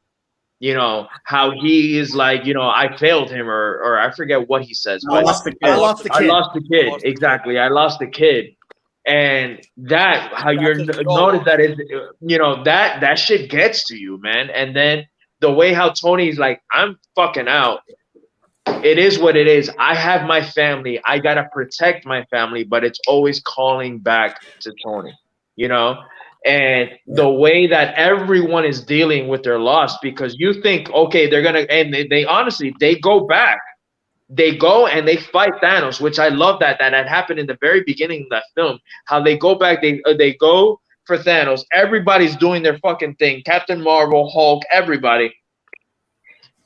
how he is like, I failed him or I forget what he says. I lost the kid. I lost the kid. Exactly. I lost the kid. And that, how you're notice that is, that shit gets to you, man. And then the way how Tony's like, I'm fucking out. It is what it is. I have my family. I got to protect my family, but it's always calling back to Tony, and the way that everyone is dealing with their loss, because you think, okay, they're going to, and they honestly, they go back. They go and they fight Thanos, which I love that had happened in the very beginning of that film, how they go back, they go for Thanos. Everybody's doing their fucking thing. Captain Marvel, Hulk, everybody.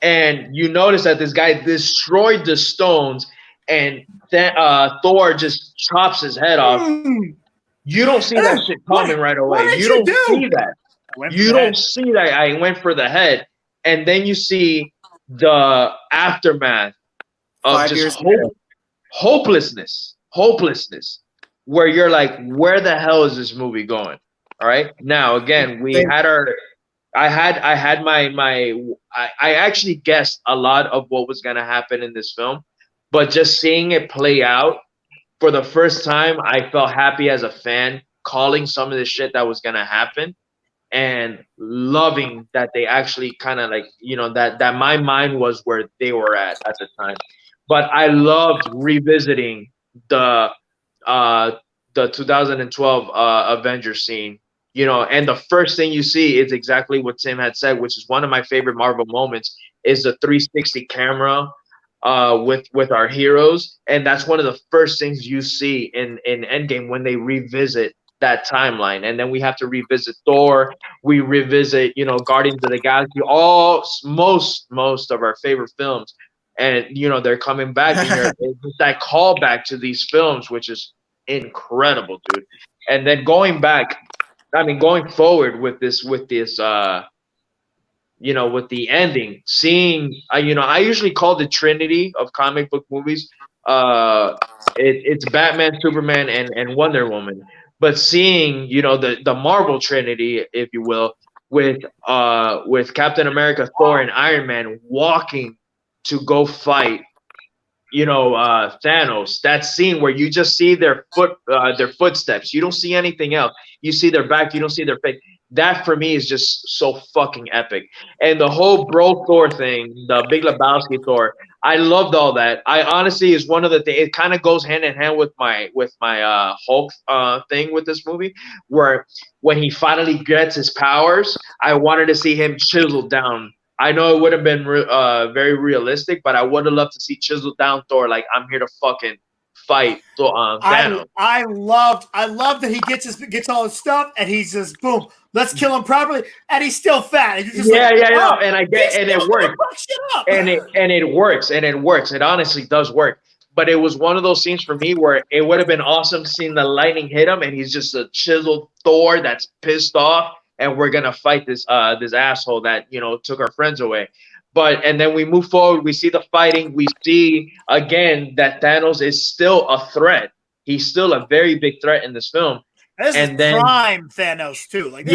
And you notice that this guy destroyed the stones and Thor just chops his head off. You don't see that shit coming right away. You don't see that. You don't see that. I went for the head. And then you see the aftermath of just hopelessness, where you're like, where the hell is this movie going? All right. Now, again, I actually guessed a lot of what was going to happen in this film, but just seeing it play out for the first time, I felt happy as a fan, calling some of the shit that was going to happen and loving that they actually kind of like, that my mind was where they were at the time. But I loved revisiting the 2012 Avengers scene, and the first thing you see is exactly what Tim had said, which is one of my favorite Marvel moments, is the 360 camera with our heroes, and that's one of the first things you see in Endgame when they revisit that timeline, and then we have to revisit Thor. We revisit, you know, Guardians of the Galaxy, all most of our favorite films, and you know they're coming back, and it's that callback to these films, which is incredible, dude. And then going forward with this, you know, with the ending, seeing, you know, I usually call the Trinity of comic book movies. It's Batman, Superman, and Wonder Woman. But seeing, you know, the Marvel Trinity, if you will, with Captain America, Thor, and Iron Man walking to go fight, you know, Thanos. That scene where you just see their footsteps. You don't see anything else. You see their back. You don't see their face. That for me is just so fucking epic. And the whole bro Thor thing, the Big Lebowski Thor, I loved all that. I honestly is one of the things. It kind of goes hand in hand with my Hulk thing with this movie, where when he finally gets his powers, I wanted to see him chiseled down. I know it would have been very realistic, but I would have loved to see chiseled down Thor. Like, I'm here to fucking fight Thanos. I loved that he gets all his stuff and he's just boom, let's kill him properly, and he's still fat. And you're just and I get, and it works, and it works. It honestly does work. But it was one of those scenes for me where it would have been awesome seeing the lightning hit him, and he's just a chiseled Thor that's pissed off, and we're gonna fight this asshole that, you know, took our friends away. And then we move forward, we see the fighting, we see again that Thanos is still a threat. He's still a very big threat in this film. This is prime Thanos too. Like this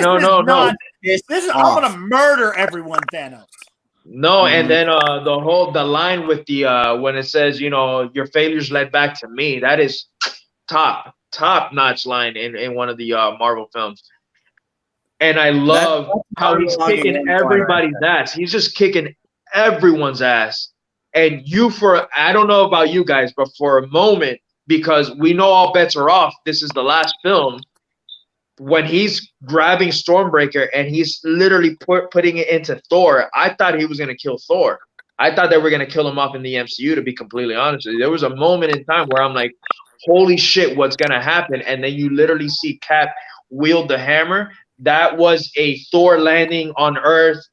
no. This is I'm gonna murder everyone, Thanos. No, and then the line with the when it says, you know, your failures led back to me, that is top notch line in one of the Marvel films. And I love how he's kicking everybody's ass. He's just kicking everyone's ass. And I don't know about you guys, but for a moment, because we know all bets are off, this is the last film, when he's grabbing Stormbreaker and he's literally putting it into Thor, I thought he was going to kill Thor. I thought they were going to kill him off in the MCU, to be completely honest with you. There was a moment in time where I'm like, holy shit, what's going to happen? And then you literally see Cap wield the hammer. That was a Thor landing on Earth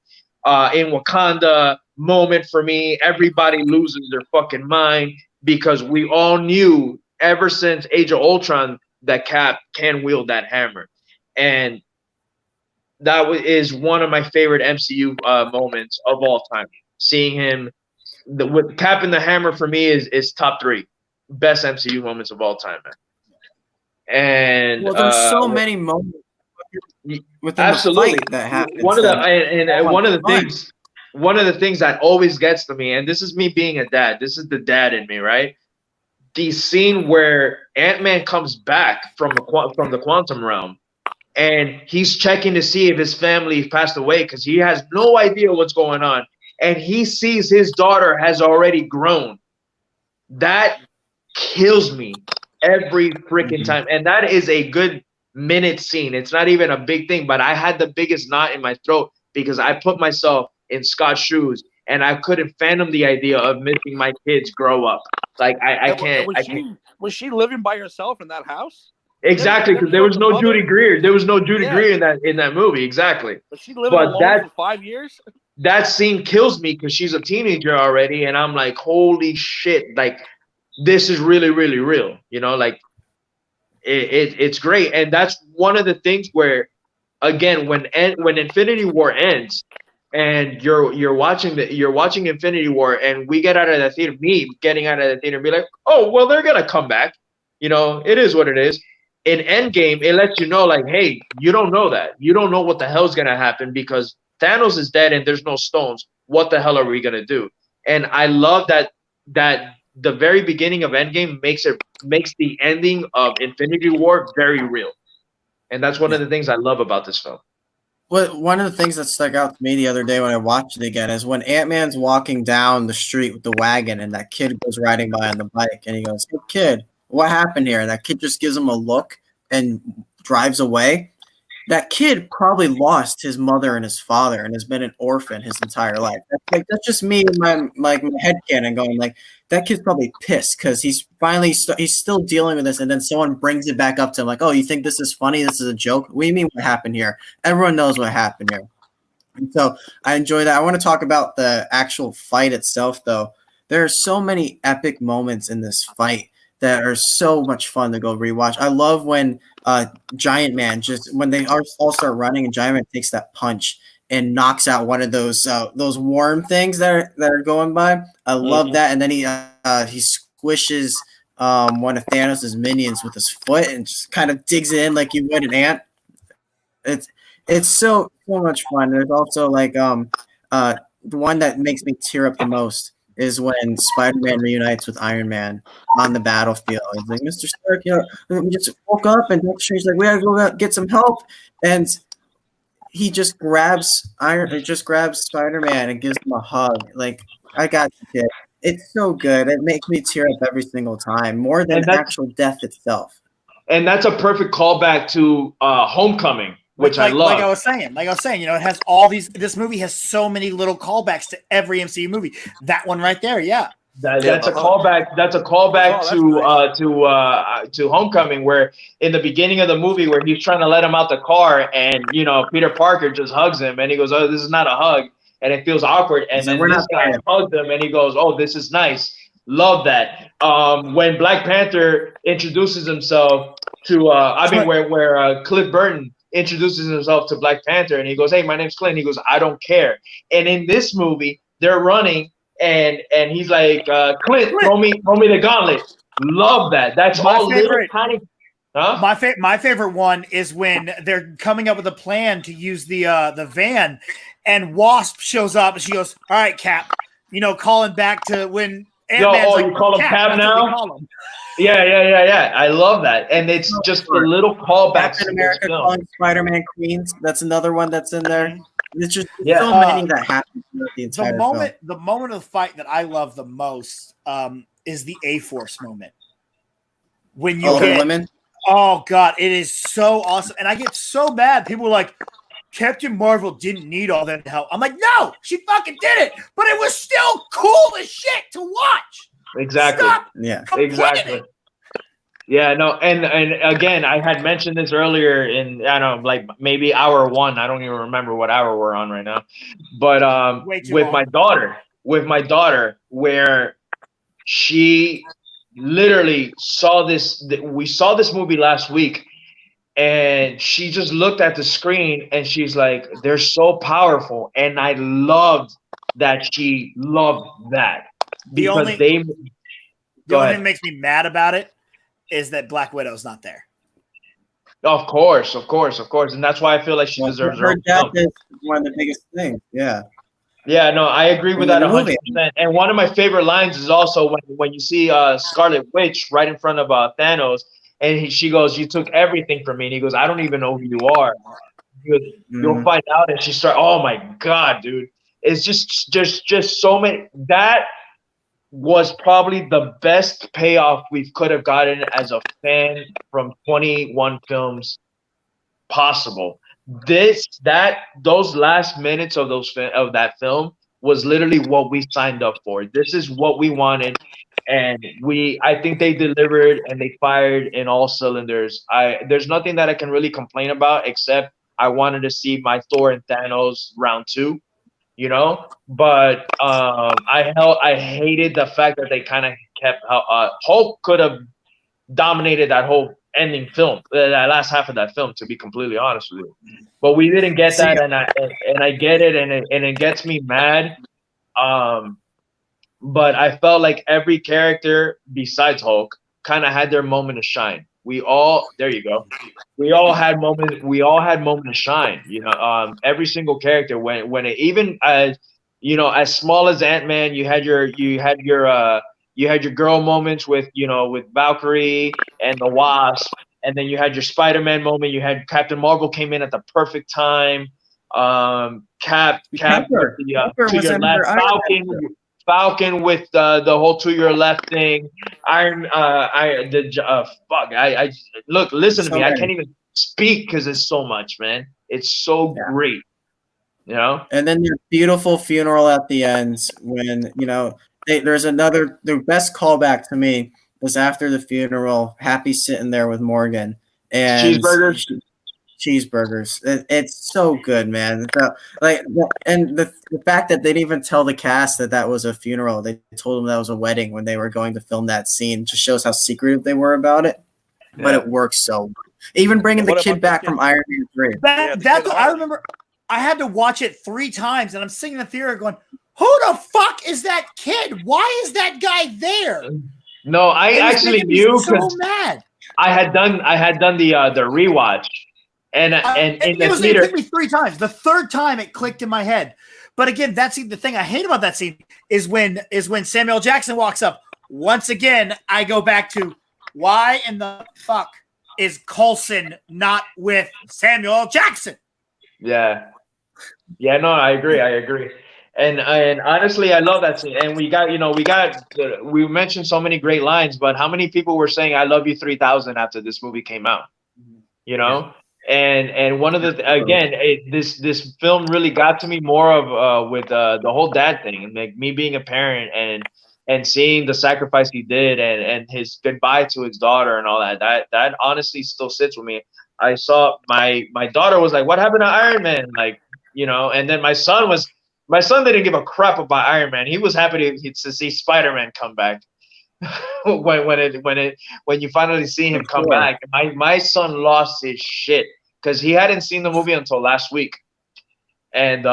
in Wakanda moment for me. Everybody loses their fucking mind, because we all knew ever since Age of Ultron that Cap can wield that hammer. And that is one of my favorite MCU moments of all time. Seeing him with Cap and the hammer for me is top 3 best MCU moments of all time, man. And there's so many moments within absolutely the fight that happens. One of the things that always gets to me, and this is me being a dad, this is the dad in me, right? The scene where Ant-Man comes back from the quantum realm, and he's checking to see if his family passed away, because he has no idea what's going on, and he sees his daughter has already grown. That kills me every freaking time, and that is a good minute scene. It's not even a big thing, but I had the biggest knot in my throat, because I put myself in Scott's shoes, and I couldn't fathom the idea of missing my kids grow up. Like I can't. Was she living by herself in that house? Exactly, because there was no Judy Greer. There was no Judy Greer in that movie. Exactly. But she lived alone for 5 years. That scene kills me, because she's a teenager already, and I'm like, holy shit! Like, this is really, really real. You know, like it's great, and that's one of the things where, again, when Infinity War ends, and you're watching Infinity War, and we get out of the theater, me getting out of the theater and be like, oh well, they're gonna come back. You know, it is what it is. In Endgame, it lets you know, like, hey, you don't know that. You don't know what the hell's gonna happen, because Thanos is dead and there's no stones. What the hell are we gonna do? And I love that the very beginning of Endgame makes the ending of Infinity War very real. And that's one of the things I love about this film. Well, one of the things that stuck out to me the other day when I watched it again is when Ant-Man's walking down the street with the wagon, and that kid goes riding by on the bike, and he goes, "Hey, kid, what happened here?" And that kid just gives him a look and drives away. that kid probably lost his mother and his father and has been an orphan his entire life. That's just me and my headcanon going like that kid's probably pissed because he's finally he's still dealing with this, and then someone brings it back up to him like, oh, you think this is funny? This is a joke? What do you mean what happened here? Everyone knows what happened here. And so I enjoy that. I want to talk about the actual fight itself, though. There are so many epic moments in this fight that are so much fun to go rewatch. I love when Giant Man when they all start running and Giant Man takes that punch and knocks out one of those worm things that are going by. I love that, and then he squishes one of Thanos' minions with his foot and just kind of digs it in like you would an ant. It's so much fun. There's also like the one that makes me tear up the most is when Spider-Man reunites with Iron Man on the battlefield. He's like, Mr. Stark, we just woke up, and Doctor Strange's like, we gotta go get some help, and he just grabs Spider-Man and gives him a hug. Like, I got you, kid. It's so good. It makes me tear up every single time, more than actual death itself. And that's a perfect callback to Homecoming, which I love. Like I was saying, it has all these. This movie has so many little callbacks to every MCU movie. That one right there, yeah. That's a callback. That's a callback to Homecoming, where in the beginning of the movie, where he's trying to let him out the car, and Peter Parker just hugs him, and he goes, "Oh, this is not a hug," and it feels awkward. And then this guy hugs him, and he goes, "Oh, this is nice." Love that. When Black Panther introduces himself to, where Cliff Burton introduces himself to Black Panther, and he goes, "Hey, my name's Clint." He goes, "I don't care." And in this movie, they're running, and he's like, "Clint, throw me the gauntlet." Love that. That's my all favorite. Little tiny. Huh? My favorite one is when they're coming up with a plan to use the van, and Wasp shows up, and she goes, "All right, Cap," calling back to when. You call him Cap now? Yeah. I love that, and it's just a little callback. Captain America calling Spider-Man Queens. That's another one that's in there. It's just so many that happen throughout the entire film. The moment of the fight that I love the most is the A-Force moment. When you get women. Oh God, it is so awesome, and I get so mad. People are like, Captain Marvel didn't need all that help. I'm like, no, she fucking did it, but it was still cool as shit to watch. Exactly. Stop exactly. Yeah, no, and again, I had mentioned this earlier in like maybe hour 1. I don't even remember what hour we're on right now, but with my daughter, where she literally saw this. We saw this movie last week. And she just looked at the screen and she's like, they're so powerful. And I loved that she loved that. The only thing that makes me mad about it is that Black Widow's not there. Of course. And that's why I feel like she deserves her death is one of the biggest things. Yeah. Yeah, no, I agree with that 100%. And one of my favorite lines is also when you see Scarlet Witch right in front of Thanos. And she goes, "You took everything from me." And he goes, "I don't even know who you are." He goes, "You'll find out." And she starts, oh my God, dude. It's just so many. That was probably the best payoff we could have gotten as a fan from 21 films possible. Those last minutes of that film was literally what we signed up for. This is what we wanted. And I think they delivered and they fired in all cylinders. There's nothing that I can really complain about except I wanted to see my Thor and Thanos round 2, But I hated the fact that they kind of kept Hulk could have dominated that whole ending film, that last half of that film. To be completely honest with you, but we didn't get that, and I get it, and it gets me mad. But I felt like every character besides Hulk kind of had their moment to shine. We all had moment to shine. Every single character when it, even as as small as Ant-Man, you had your girl moments with Valkyrie and the Wasp, and then you had your Spider-Man moment. You had Captain Marvel came in at the perfect time. Cap with the to your left, Falcon with the whole to your left thing. Listen to me. I can't even. speak because it's so much, man. It's so great, you know. And then your beautiful funeral at the end when, you know, there's another, the best callback to me was after the funeral, Happy sitting there with Morgan and Cheeseburgers. cheeseburgers. It's so good, man. And the fact that they didn't even tell the cast that was a funeral. They told them that was a wedding when they were going to film that scene. Just shows how secretive they were about it. But it works so well. Even bringing the kid back from Iron Man 3. That's what I remember. I had to watch it 3 times, and I'm sitting in the theater going, "Who the fuck is that kid? Why is that guy there?" No, I actually knew so mad. I had done the rewatch, and in the theater, it took me 3 times. The 3rd time it clicked in my head. But again, that's the thing I hate about that scene is when Samuel Jackson walks up. Once again, I go back to why in the fuck is Coulson not with Samuel Jackson? Yeah, no, I agree. And honestly, I love that scene. And we mentioned so many great lines, but how many people were saying "I love you" 3,000 after this movie came out? You know, and one of this film really got to me more of with the whole dad thing, and like me being a parent and seeing the sacrifice he did and his goodbye to his daughter and all that honestly still sits with me. I saw my daughter was like, "What happened to Iron Man?" Like, you know, and then my son didn't give a crap about Iron Man. He was happy to see Spider-Man come back. when you finally see him come back, my son lost his shit because he hadn't seen the movie until last week, and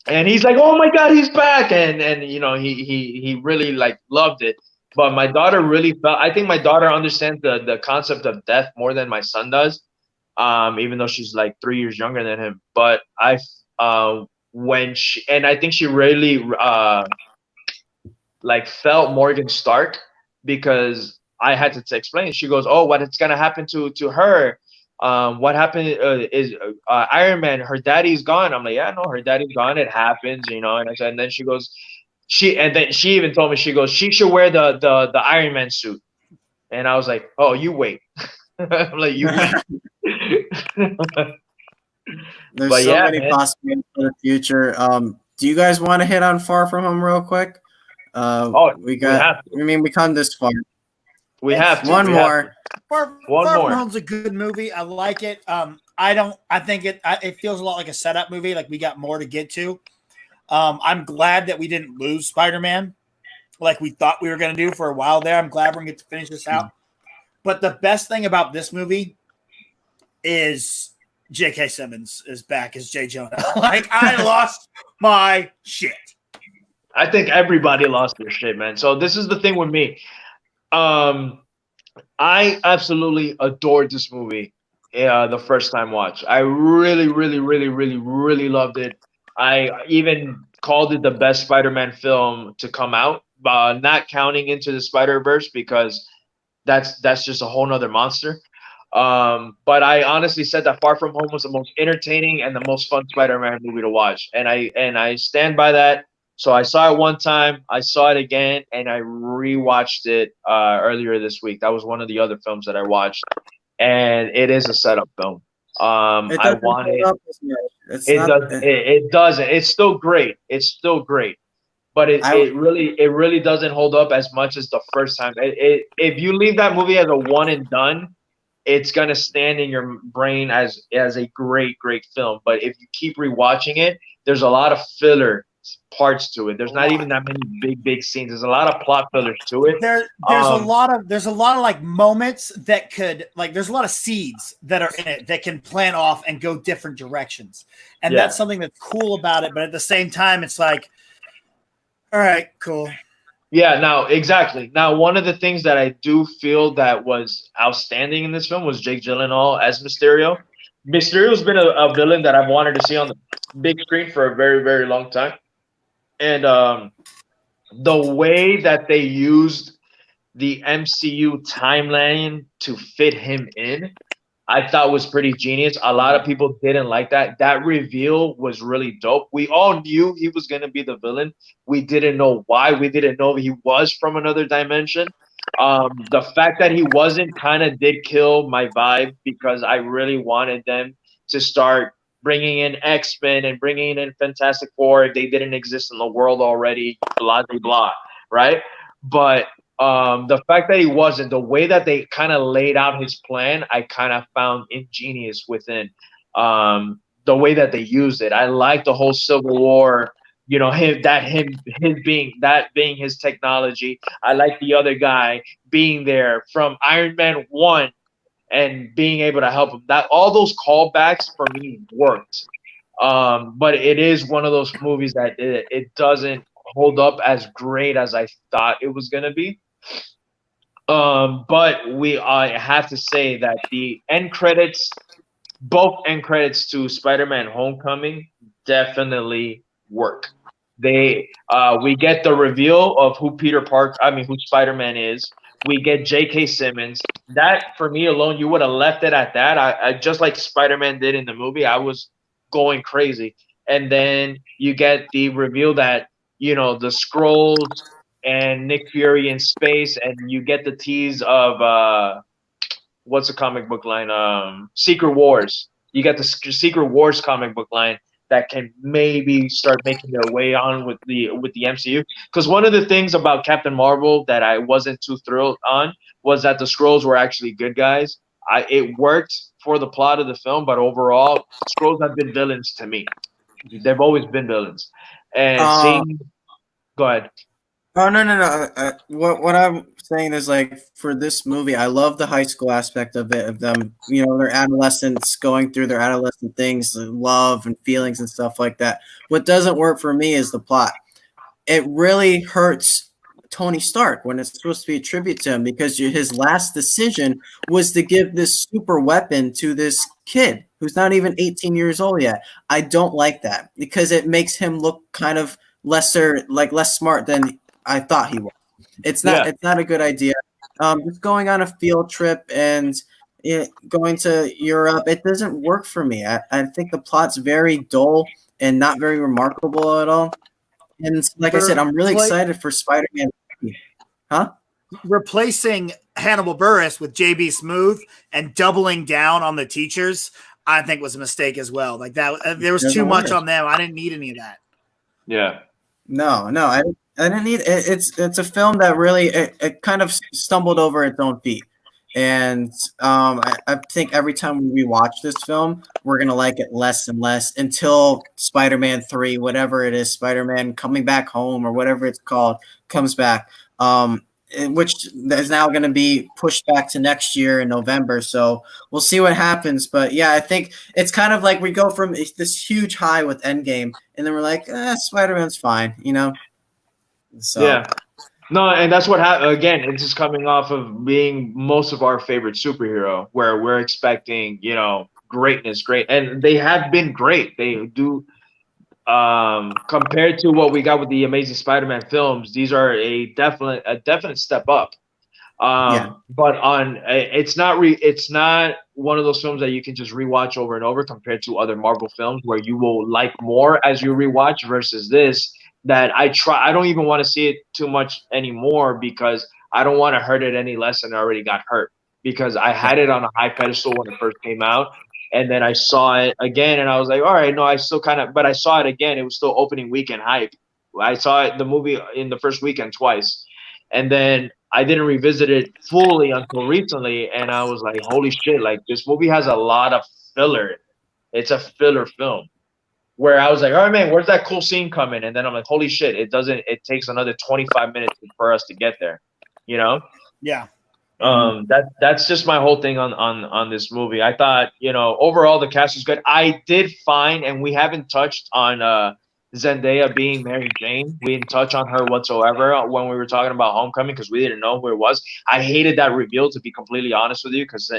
he's like, "Oh my God, he's back!" And you know, he really like loved it. But my daughter really felt. I think my daughter understands the concept of death more than my son does, even though she's like 3 years younger than him. But I think she really like felt Morgan Stark because I had to explain. She goes, "Oh, what is gonna happen to her? What happened is Iron Man. Her daddy's gone." I'm like, "Yeah, no, her daddy's gone. It happens, you know." And I said, and then she goes, she even told me, she goes, "She should wear the Iron Man suit." And I was like, "Oh, you wait." I'm like, "You wait." There's many possibilities for the future. Do you guys want to hit on Far From Home real quick? We come this far. We have to. One more. Far From Home's a good movie. I like it. I think it feels a lot like a setup movie. Like we got more to get to. I'm glad that we didn't lose Spider-Man like we thought we were going to do for a while there. I'm glad we're going to get to finish this out. But the best thing about this movie is J.K. Simmons is back as J. Jonah. Like, I lost my shit. I think everybody lost their shit, man. So this is the thing with me. I absolutely adored this movie the first time watch. I really, really, really, really, really loved it. I even called it the best Spider-Man film to come out, not counting Into the Spider-Verse because that's just a whole nother monster. But I honestly said that Far From Home was the most entertaining and the most fun Spider-Man movie to watch, and I stand by that. So I saw it one time, I saw it again, and I rewatched it earlier this week. That was one of the other films that I watched, and it is a setup film. It doesn't. It's still great. But it really doesn't hold up as much as the first time. If you leave that movie as a one and done, it's gonna stand in your brain as a great film. But if you keep rewatching it, there's a lot of filler parts to it. There's not even that many big scenes. There's a lot of plot fillers to it. There's a lot of like moments that could like there's a lot of seeds that are in it that can plant off and go different directions. And that's something that's cool about it. But at the same time, it's like, all right, cool. Yeah, now exactly. Now, one of the things that I do feel that was outstanding in this film was Jake Gyllenhaal as Mysterio. Mysterio's been a villain that I've wanted to see on the big screen for a very, very long time. And the way that they used the MCU timeline to fit him in, I thought was pretty genius. A lot of people didn't like that. That reveal was really dope. We all knew he was going to be the villain. We didn't know why. We didn't know he was from another dimension. The fact that he wasn't kind of did kill my vibe because I really wanted them to start bringing in X-Men and bringing in Fantastic Four if they didn't exist in the world already, blah, blah, blah, right? But the fact that he wasn't, the way that they kind of laid out his plan, I kind of found ingenious within the way that they used it. I like the whole Civil War, his being his technology. I like the other guy being there from Iron Man 1 and being able to help him. That all those callbacks for me worked. But it is one of those movies that it doesn't hold up as great as I thought it was gonna be. But I have to say that the end credits, both end credits to Spider-Man: Homecoming, definitely work. We get the reveal of who who Spider-Man is. We get J.K. Simmons. That for me alone, you would have left it at that. I just like Spider-Man did in the movie. I was going crazy, and then you get the reveal that the Skrulls and Nick Fury in space, and you get the tease of what's the comic book line? Secret Wars. You get the Secret Wars comic book line that can maybe start making their way on with the MCU. Because one of the things about Captain Marvel that I wasn't too thrilled on was that the Skrulls were actually good guys. It worked for the plot of the film, but overall, Skrulls have been villains to me. They've always been villains. And go ahead. Oh no. What I'm saying is, like, for this movie, I love the high school aspect of it, of them, their adolescents going through their adolescent things, love and feelings and stuff like that. What doesn't work for me is the plot. It really hurts Tony Stark when it's supposed to be a tribute to him, because his last decision was to give this super weapon to this kid who's not even 18 years old yet. I don't like that, because it makes him look kind of less smart than I thought he was. It's not a good idea. Just going on a field trip and going to Europe, it doesn't work for me. I think the plot's very dull and not very remarkable at all. And like I said, I'm really excited for Spider-Man. Huh? Replacing Hannibal Buress with JB Smoove and doubling down on the teachers, I think was a mistake as well. Like that, there was too much on them. I didn't need any of that. Yeah. No, I didn't need it. It's a film that really it kind of stumbled over its own feet, and I think every time we rewatch this film, we're gonna like it less and less until Spider-Man 3, whatever it is, Spider-Man Coming Back Home or whatever it's called, comes back. Which is now going to be pushed back to next year in November. So we'll see what happens. But yeah, I think it's kind of like we go from this huge high with Endgame, and then we're like, Spider-Man's fine, So yeah, no, and that's what happened. Again, it's just coming off of being most of our favorite superhero, where we're expecting, greatness, and they have been great. They do. Compared to what we got with the Amazing Spider-Man films, these are a definite step up. But it's not one of those films that you can just rewatch over and over compared to other Marvel films where you will like more as you rewatch versus this that I don't even want to see it too much anymore because I don't want to hurt it any less than I already got hurt, because I had it on a high pedestal when it first came out. And then I saw it again, and I was like, all right, no, I still but I saw it again. It was still opening weekend hype. I saw the movie in the first weekend twice. And then I didn't revisit it fully until recently. And I was like, holy shit, like this movie has a lot of filler. It's a filler film. Where I was like, all right, man, where's that cool scene coming? And then I'm like, holy shit, it takes another 25 minutes for us to get there, Yeah. That's just my whole thing on this movie. I thought, overall the cast was good. I did find, and we haven't touched on Zendaya being Mary Jane. We didn't touch on her whatsoever when we were talking about Homecoming because we didn't know who it was. I hated that reveal, to be completely honest with you, because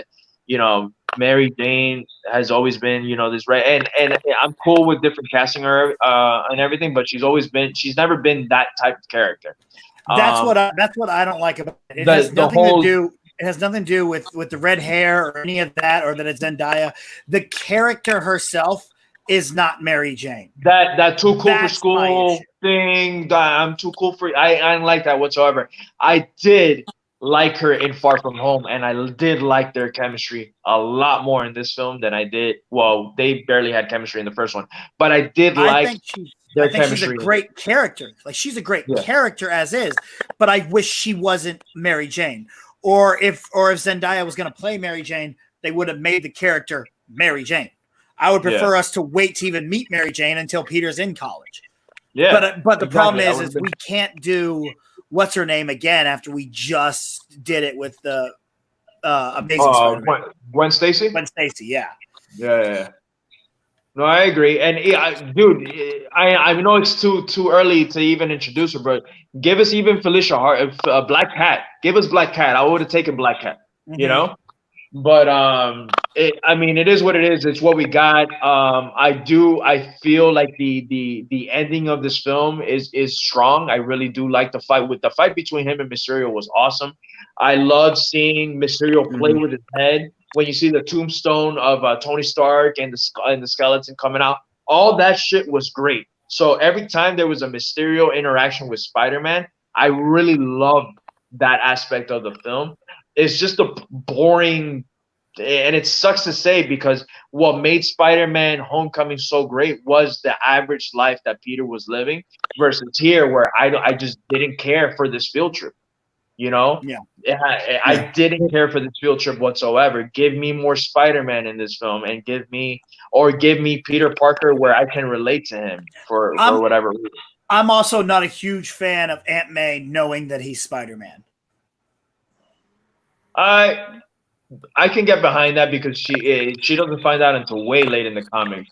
Mary Jane has always been, this right, and I'm cool with different casting her and everything, but she's never been that type of character. That's what I don't like about it. It has nothing to do with the red hair or any of that, or that it's Zendaya. The character herself is not Mary Jane. That too cool for school thing. I'm too cool for. I didn't like that whatsoever. I did like her in Far From Home, and I did like their chemistry a lot more in this film than I did. Well, they barely had chemistry in the first one, but I did I like think she's their I think she's a chemistry. great character. Like she's a great Yeah. character as is, but I wish she wasn't Mary Jane. Or if Zendaya was going to play Mary Jane, they would have made the character Mary Jane. I would prefer us to wait to even meet Mary Jane until Peter's in college. Yeah, But the problem exactly. is we can't do what's her name again after we just did it with the Amazing Spider-Man. Gwen Stacy. Gwen Stacy, yeah. Yeah. No, I agree. And dude, I know it's too early to even introduce her, but give us even Felicia Hart, Black Cat. Give us Black Cat. I would have taken Black Cat. You know. But I mean, it is what it is. It's what we got. I feel like the ending of this film is strong. I really do like the fight. With the fight between him and Mysterio was awesome. I loved seeing Mysterio play with his head. When you see the tombstone of Tony Stark and the skeleton coming out, all that shit was great. So every time there was a Mysterio interaction with Spider-Man, I really loved that aspect of the film. It's just a boring, and it sucks to say because what made Spider-Man Homecoming so great was the average life that Peter was living versus here where I just didn't care for this field trip. You know, I didn't care for this field trip whatsoever. Give me more Spider-Man in this film, and give me Peter Parker where I can relate to him for whatever reason. I'm also not a huge fan of Aunt May knowing that he's Spider-Man. I can get behind that because she doesn't find out until way late in the comics.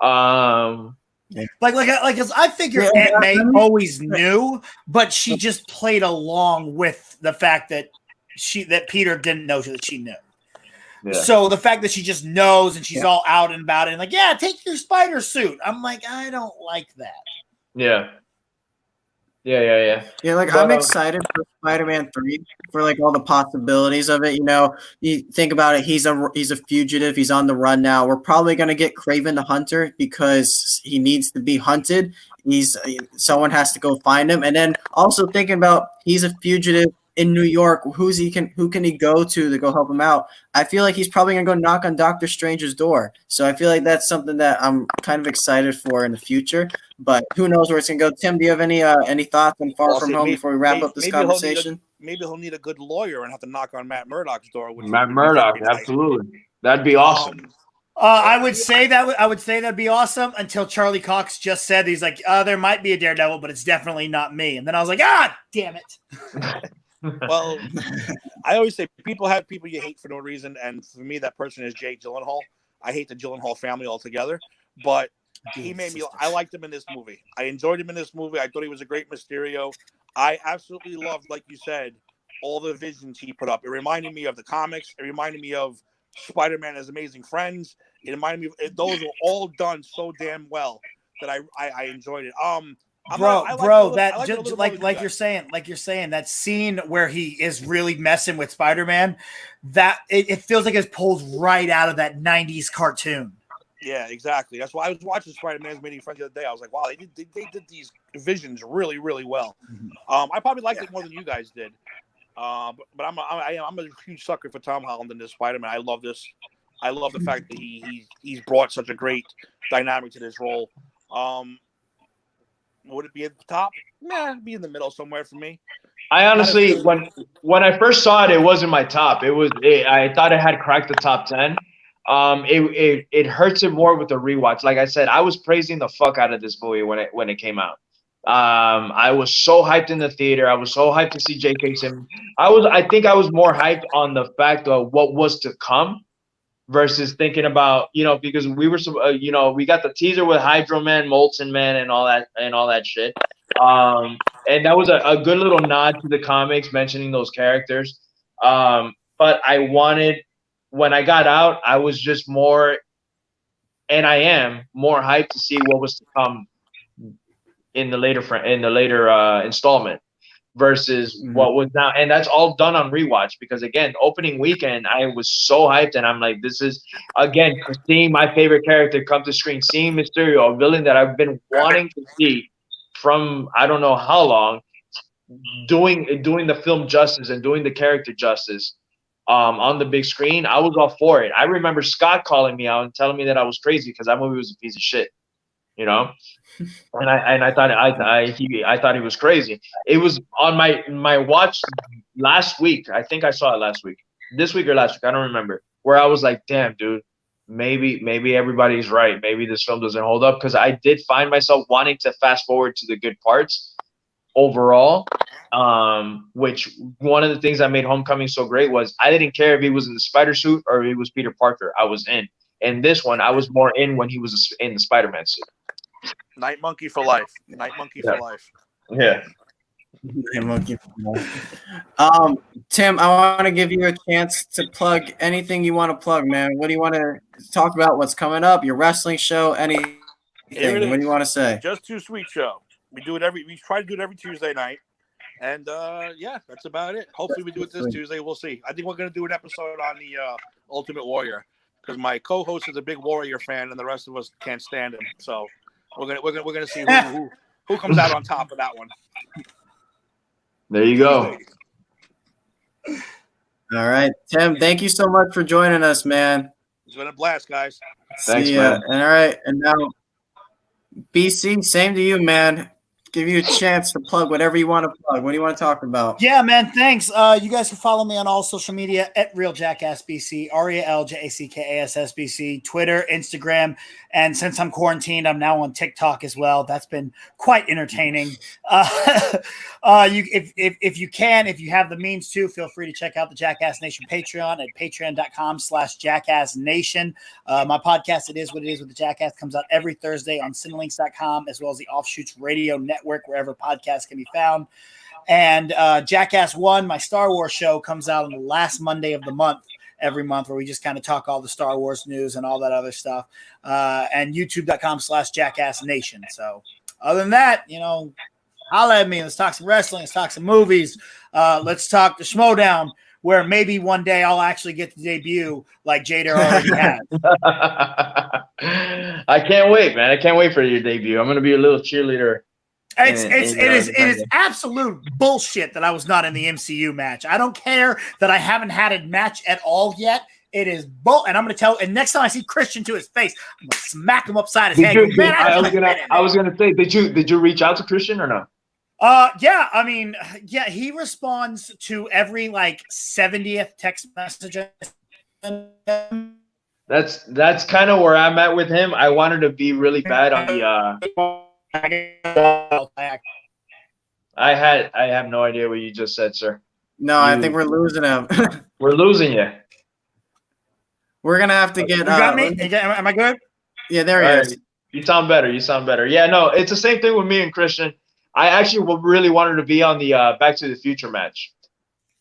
Like I figure Aunt May always knew, but she just played along with the fact that Peter didn't know that she knew. Yeah. So the fact that she just knows and she's all out and about it and like, yeah, take your spider suit. I'm like, I don't like that. Yeah. Like I'm excited for Spider-Man 3 for like all the possibilities of it. You know, you think about it. He's a fugitive. He's on the run now. We're probably gonna get Kraven the Hunter because he needs to be hunted. Someone has to go find him. And then also thinking about he's a fugitive in New York. Who can he go to go help him out? I feel like he's probably gonna go knock on Doctor Strange's door. So I feel like that's something that I'm kind of excited for in the future. But who knows where it's gonna go? Tim, do you have any thoughts on Far From Home before we wrap up this conversation? Maybe he'll need a good lawyer and have to knock on Matt Murdock's door. Matt Murdock, absolutely, that'd be awesome. I would say that'd be awesome until Charlie Cox just said he's like, there might be a Daredevil, but it's definitely not me. And then I was like, damn it. Well, I always say people have people you hate for no reason, and for me, that person is Jake Gyllenhaal. I hate the Gyllenhaal family altogether, but he made me. I liked him in this movie. I enjoyed him in this movie. I thought he was a great Mysterio. I absolutely loved, like you said, all the visions he put up. It reminded me of the comics. It reminded me of Spider-Man as Amazing Friends. It reminded me of those were all done so damn well that I enjoyed it. Like you're saying that scene where he is really messing with Spider-Man, that it feels like it's pulled right out of that 90s cartoon. Yeah, exactly. That's why I was watching Spider-Man's Amazing Friends the other day. I was like, wow, they did these visions really, really well. I probably liked it more than you guys did. But I'm a huge sucker for Tom Holland in this Spider-Man. I love this. I love the fact that he's brought such a great dynamic to this role. Would it be at the top? Nah, it'd be in the middle somewhere for me. I honestly, when I first saw it, it wasn't my top. I thought it had cracked the top 10. It hurts it more with the rewatch. Like I said, I was praising the fuck out of this movie when it came out. I was so hyped in the theater. I was so hyped to see J.K. Simmons. I think I was more hyped on the fact of what was to come versus thinking about, because we were, we got the teaser with Hydro Man, Molten Man, and all that shit. And that was a good little nod to the comics mentioning those characters. But when I got out, I was just more, and I am more hyped to see what was to come in the later installment versus what was now. And that's all done on rewatch because, again, opening weekend, I was so hyped. And I'm like, this is, again, seeing my favorite character come to screen, seeing Mysterio, a villain that I've been wanting to see from I don't know how long. doing the film justice and doing the character justice on the big screen, I was all for it. I remember Scott calling me out and telling me that I was crazy because that movie was a piece of shit, you know. And I thought I thought he was crazy. It was on my watch last week. I think I saw it last week, this week or last week. I don't remember. Where I was like, damn, dude, maybe everybody's right. Maybe this film doesn't hold up, because I did find myself wanting to fast forward to the good parts overall. Which one of the things that made Homecoming so great was I didn't care if he was in the spider suit or if he was Peter Parker. I was in. And this one, I was more in when he was in the Spider-Man suit. Night Monkey for life. Night Monkey for life. Yeah. Tim, I want to give you a chance to plug anything you want to plug, man. What do you want to talk about? What's coming up? Your wrestling show? Anything? What do you want to say? Just Too Sweet show. We try to do it every Tuesday night. And yeah, that's about it. Hopefully we do it this Tuesday. We'll see. I think we're gonna do an episode on the Ultimate Warrior, because my co-host is a big Warrior fan and the rest of us can't stand him. So we're gonna see who comes out on top of that one. There you go. All right, Tim, thank you so much for joining us, man. It's been a blast, guys. Thanks, See ya. man. And all right, and now BC, same to you, man. Give you a chance to plug whatever you want to plug. What do you want to talk about? Yeah, man, thanks. You guys can follow me on all social media at RealJackassBC, RealJackassBC, Twitter, Instagram, and since I'm quarantined, I'm now on TikTok as well. That's been quite entertaining. If you have the means to, feel free to check out the Jackass Nation Patreon at patreon.com/JackassNation. My podcast, It Is What It Is with the Jackass, comes out every Thursday on cinelinks.com, as well as the Offshoots Radio Network, wherever podcasts can be found. And Jackass 1, my Star Wars show, comes out on the last Monday of the month, every month, where we just kind of talk all the Star Wars news and all that other stuff. And youtube.com/JackassNation. So other than that, holla at me. Let's talk some wrestling. Let's talk some movies. Let's talk the Schmodown, where maybe one day I'll actually get to debut like Jader already has. I can't wait, man. I can't wait for your debut. I'm going to be a little cheerleader. It is absolute bullshit that I was not in the MCU match. I don't care that I haven't had a match at all yet. It is bull, and I'm going to tell. And next time I see Christian to his face, I'm going to smack him upside his head. I was gonna say, did you reach out to Christian or no? Yeah. I mean, yeah, he responds to every 70th text message. That's kind of where I'm at with him. I wanted to be really bad on the. I have no idea what you just said, sir. No, I think we're losing him. We're losing you. We're gonna have to get. You got me? Am I good? Yeah, there he is. You sound better. Yeah, no, it's the same thing with me and Christian. I actually really wanted to be on the Back to the Future match,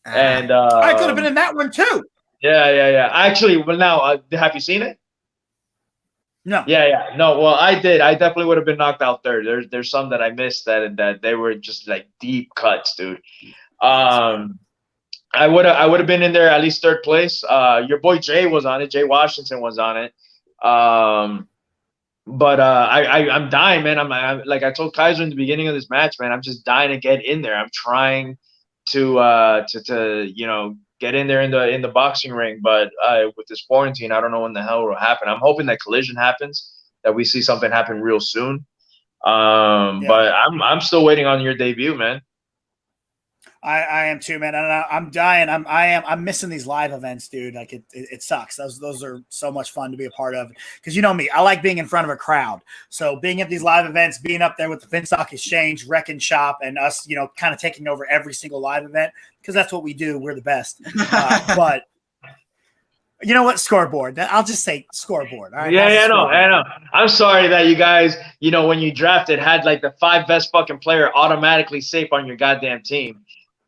and I could have been in that one too. Yeah. Actually, well, now have you seen it? No. Yeah. No, well, I did. I definitely would have been knocked out third. There's some that I missed that they were just deep cuts, dude. I would have been in there at least third place. Your boy Jay was on it. Jay Washington was on it. But I'm dying, man. I'm like I told Kaiser in the beginning of this match, man. I'm just dying to get in there. I'm trying to get in there in the boxing ring, but with this quarantine, I don't know when the hell will happen. I'm hoping that Collision happens, that we see something happen real soon. But I'm still waiting on your debut, man. I am too, man. And I'm dying. I'm missing these live events, dude. It sucks. Those are so much fun to be a part of, because you know me, I like being in front of a crowd. So being at these live events, being up there with the Finstock Exchange, Wrecking Shop, and us, kind of taking over every single live event, because that's what we do. We're the best. But you know what? Scoreboard. I'll just say scoreboard. All right. Yeah, I know. I'm sorry that you guys, when you drafted, had the 5 best fucking player automatically safe on your goddamn team.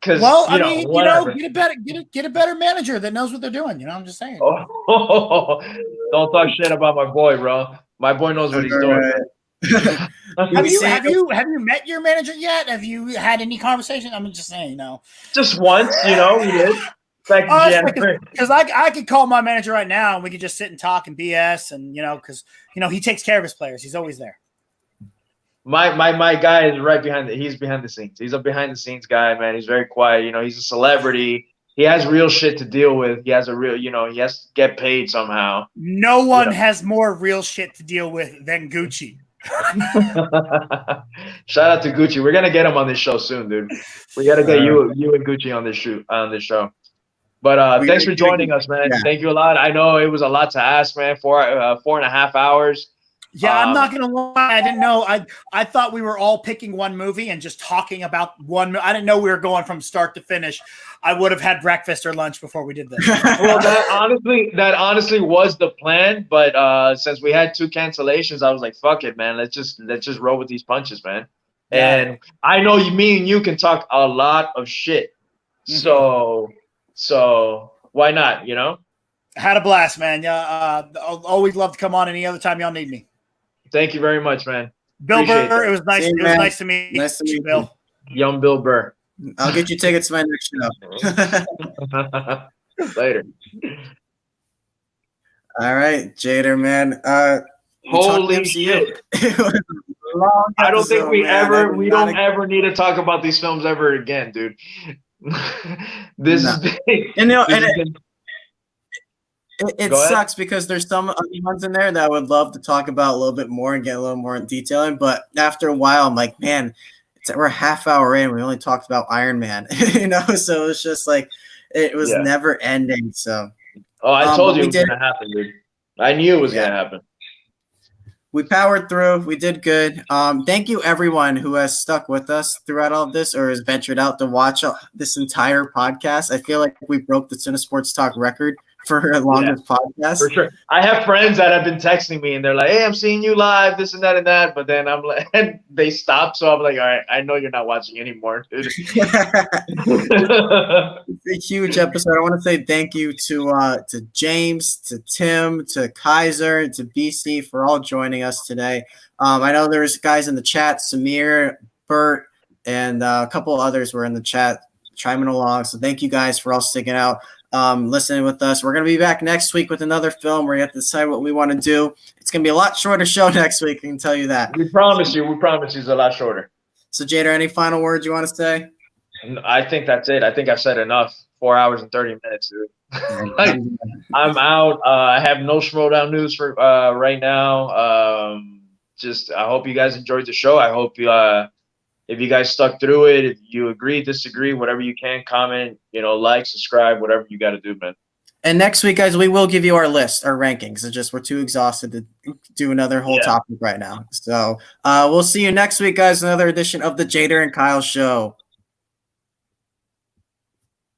Well, get a better manager that knows what they're doing. I'm just saying. Oh, don't talk shit about my boy, bro. My boy knows what he's doing. Have you met your manager yet? Have you had any conversation? I'm just saying, Just once, we did. Because I could call my manager right now and we could just sit and talk and BS, and because he takes care of his players. He's always there. My guy is right behind he's behind the scenes. He's a behind the scenes guy, man. He's very quiet. You know, he's a celebrity. He has real shit to deal with. He has a real, you know, he has to get paid somehow. No one has more real shit to deal with than Gucci. Shout out to Gucci. We're gonna get him on this show soon, dude. We gotta get you and Gucci on this show. But thanks for joining us, man. Yeah. Thank you a lot. I know it was a lot to ask, man. 4.5 hours. Yeah, I'm not gonna lie. I didn't know. I thought we were all picking one movie and just talking about one. I didn't know we were going from start to finish. I would have had breakfast or lunch before we did this. Well, that honestly was the plan. But since we had 2 cancellations, I was like, "Fuck it, man. Let's just roll with these punches, man." Yeah. And I know me and you can talk a lot of shit. Mm-hmm. So why not? You know. Had a blast, man. Yeah, I'll always love to come on any other time y'all need me. Thank you very much, man. Bill Burr, it was nice. It was nice to meet you. Nice to meet you, Bill. Young Bill Burr. I'll get you tickets to my next show. Later. All right, Jader, man. Holy shit. I don't think we don't ever need to talk about these films ever again, dude. This is big. And you know, it sucks because there's some other ones in there that I would love to talk about a little bit more and get a little more in detail in. But after a while, I'm like, man, we're a half hour in. We only talked about Iron Man, you know? So it's just like, it was never ending. So, I told you it was going to happen, dude. I knew it was going to happen. We powered through. We did good. Thank you, everyone who has stuck with us throughout all of this or has ventured out to watch this entire podcast. I feel like we broke the Cinesports Talk record for a longest podcast. For sure. I have friends that have been texting me and they're like, "Hey, I'm seeing you live, this and that and that." But then I'm like, and they stop. So I'm like, all right, I know you're not watching anymore, dude. It's a huge episode. I want to say thank you to James, to Tim, to Kaiser, and to BC for all joining us today. I know there's guys in the chat, Samir, Bert, and a couple of others were in the chat chiming along. So thank you guys for all sticking out. Listening with us. We're going to be back next week with another film where you have to decide what we want to do. It's going to be a lot shorter show next week, I can tell you that. We promise you it's a lot shorter. So, Jader, any final words you want to say? I think that's it. I think I've said enough. 4 hours and 30 minutes, dude. I'm out. I have no Schmodown news for right now. I hope you guys enjoyed the show. I hope if you guys stuck through it, if you agree, disagree, whatever you can, comment, like, subscribe, whatever you got to do, man. And next week, guys, we will give you our list, our rankings. It's just we're too exhausted to do another whole topic right now. So we'll see you next week, guys. Another edition of the Jader and Kyle Show.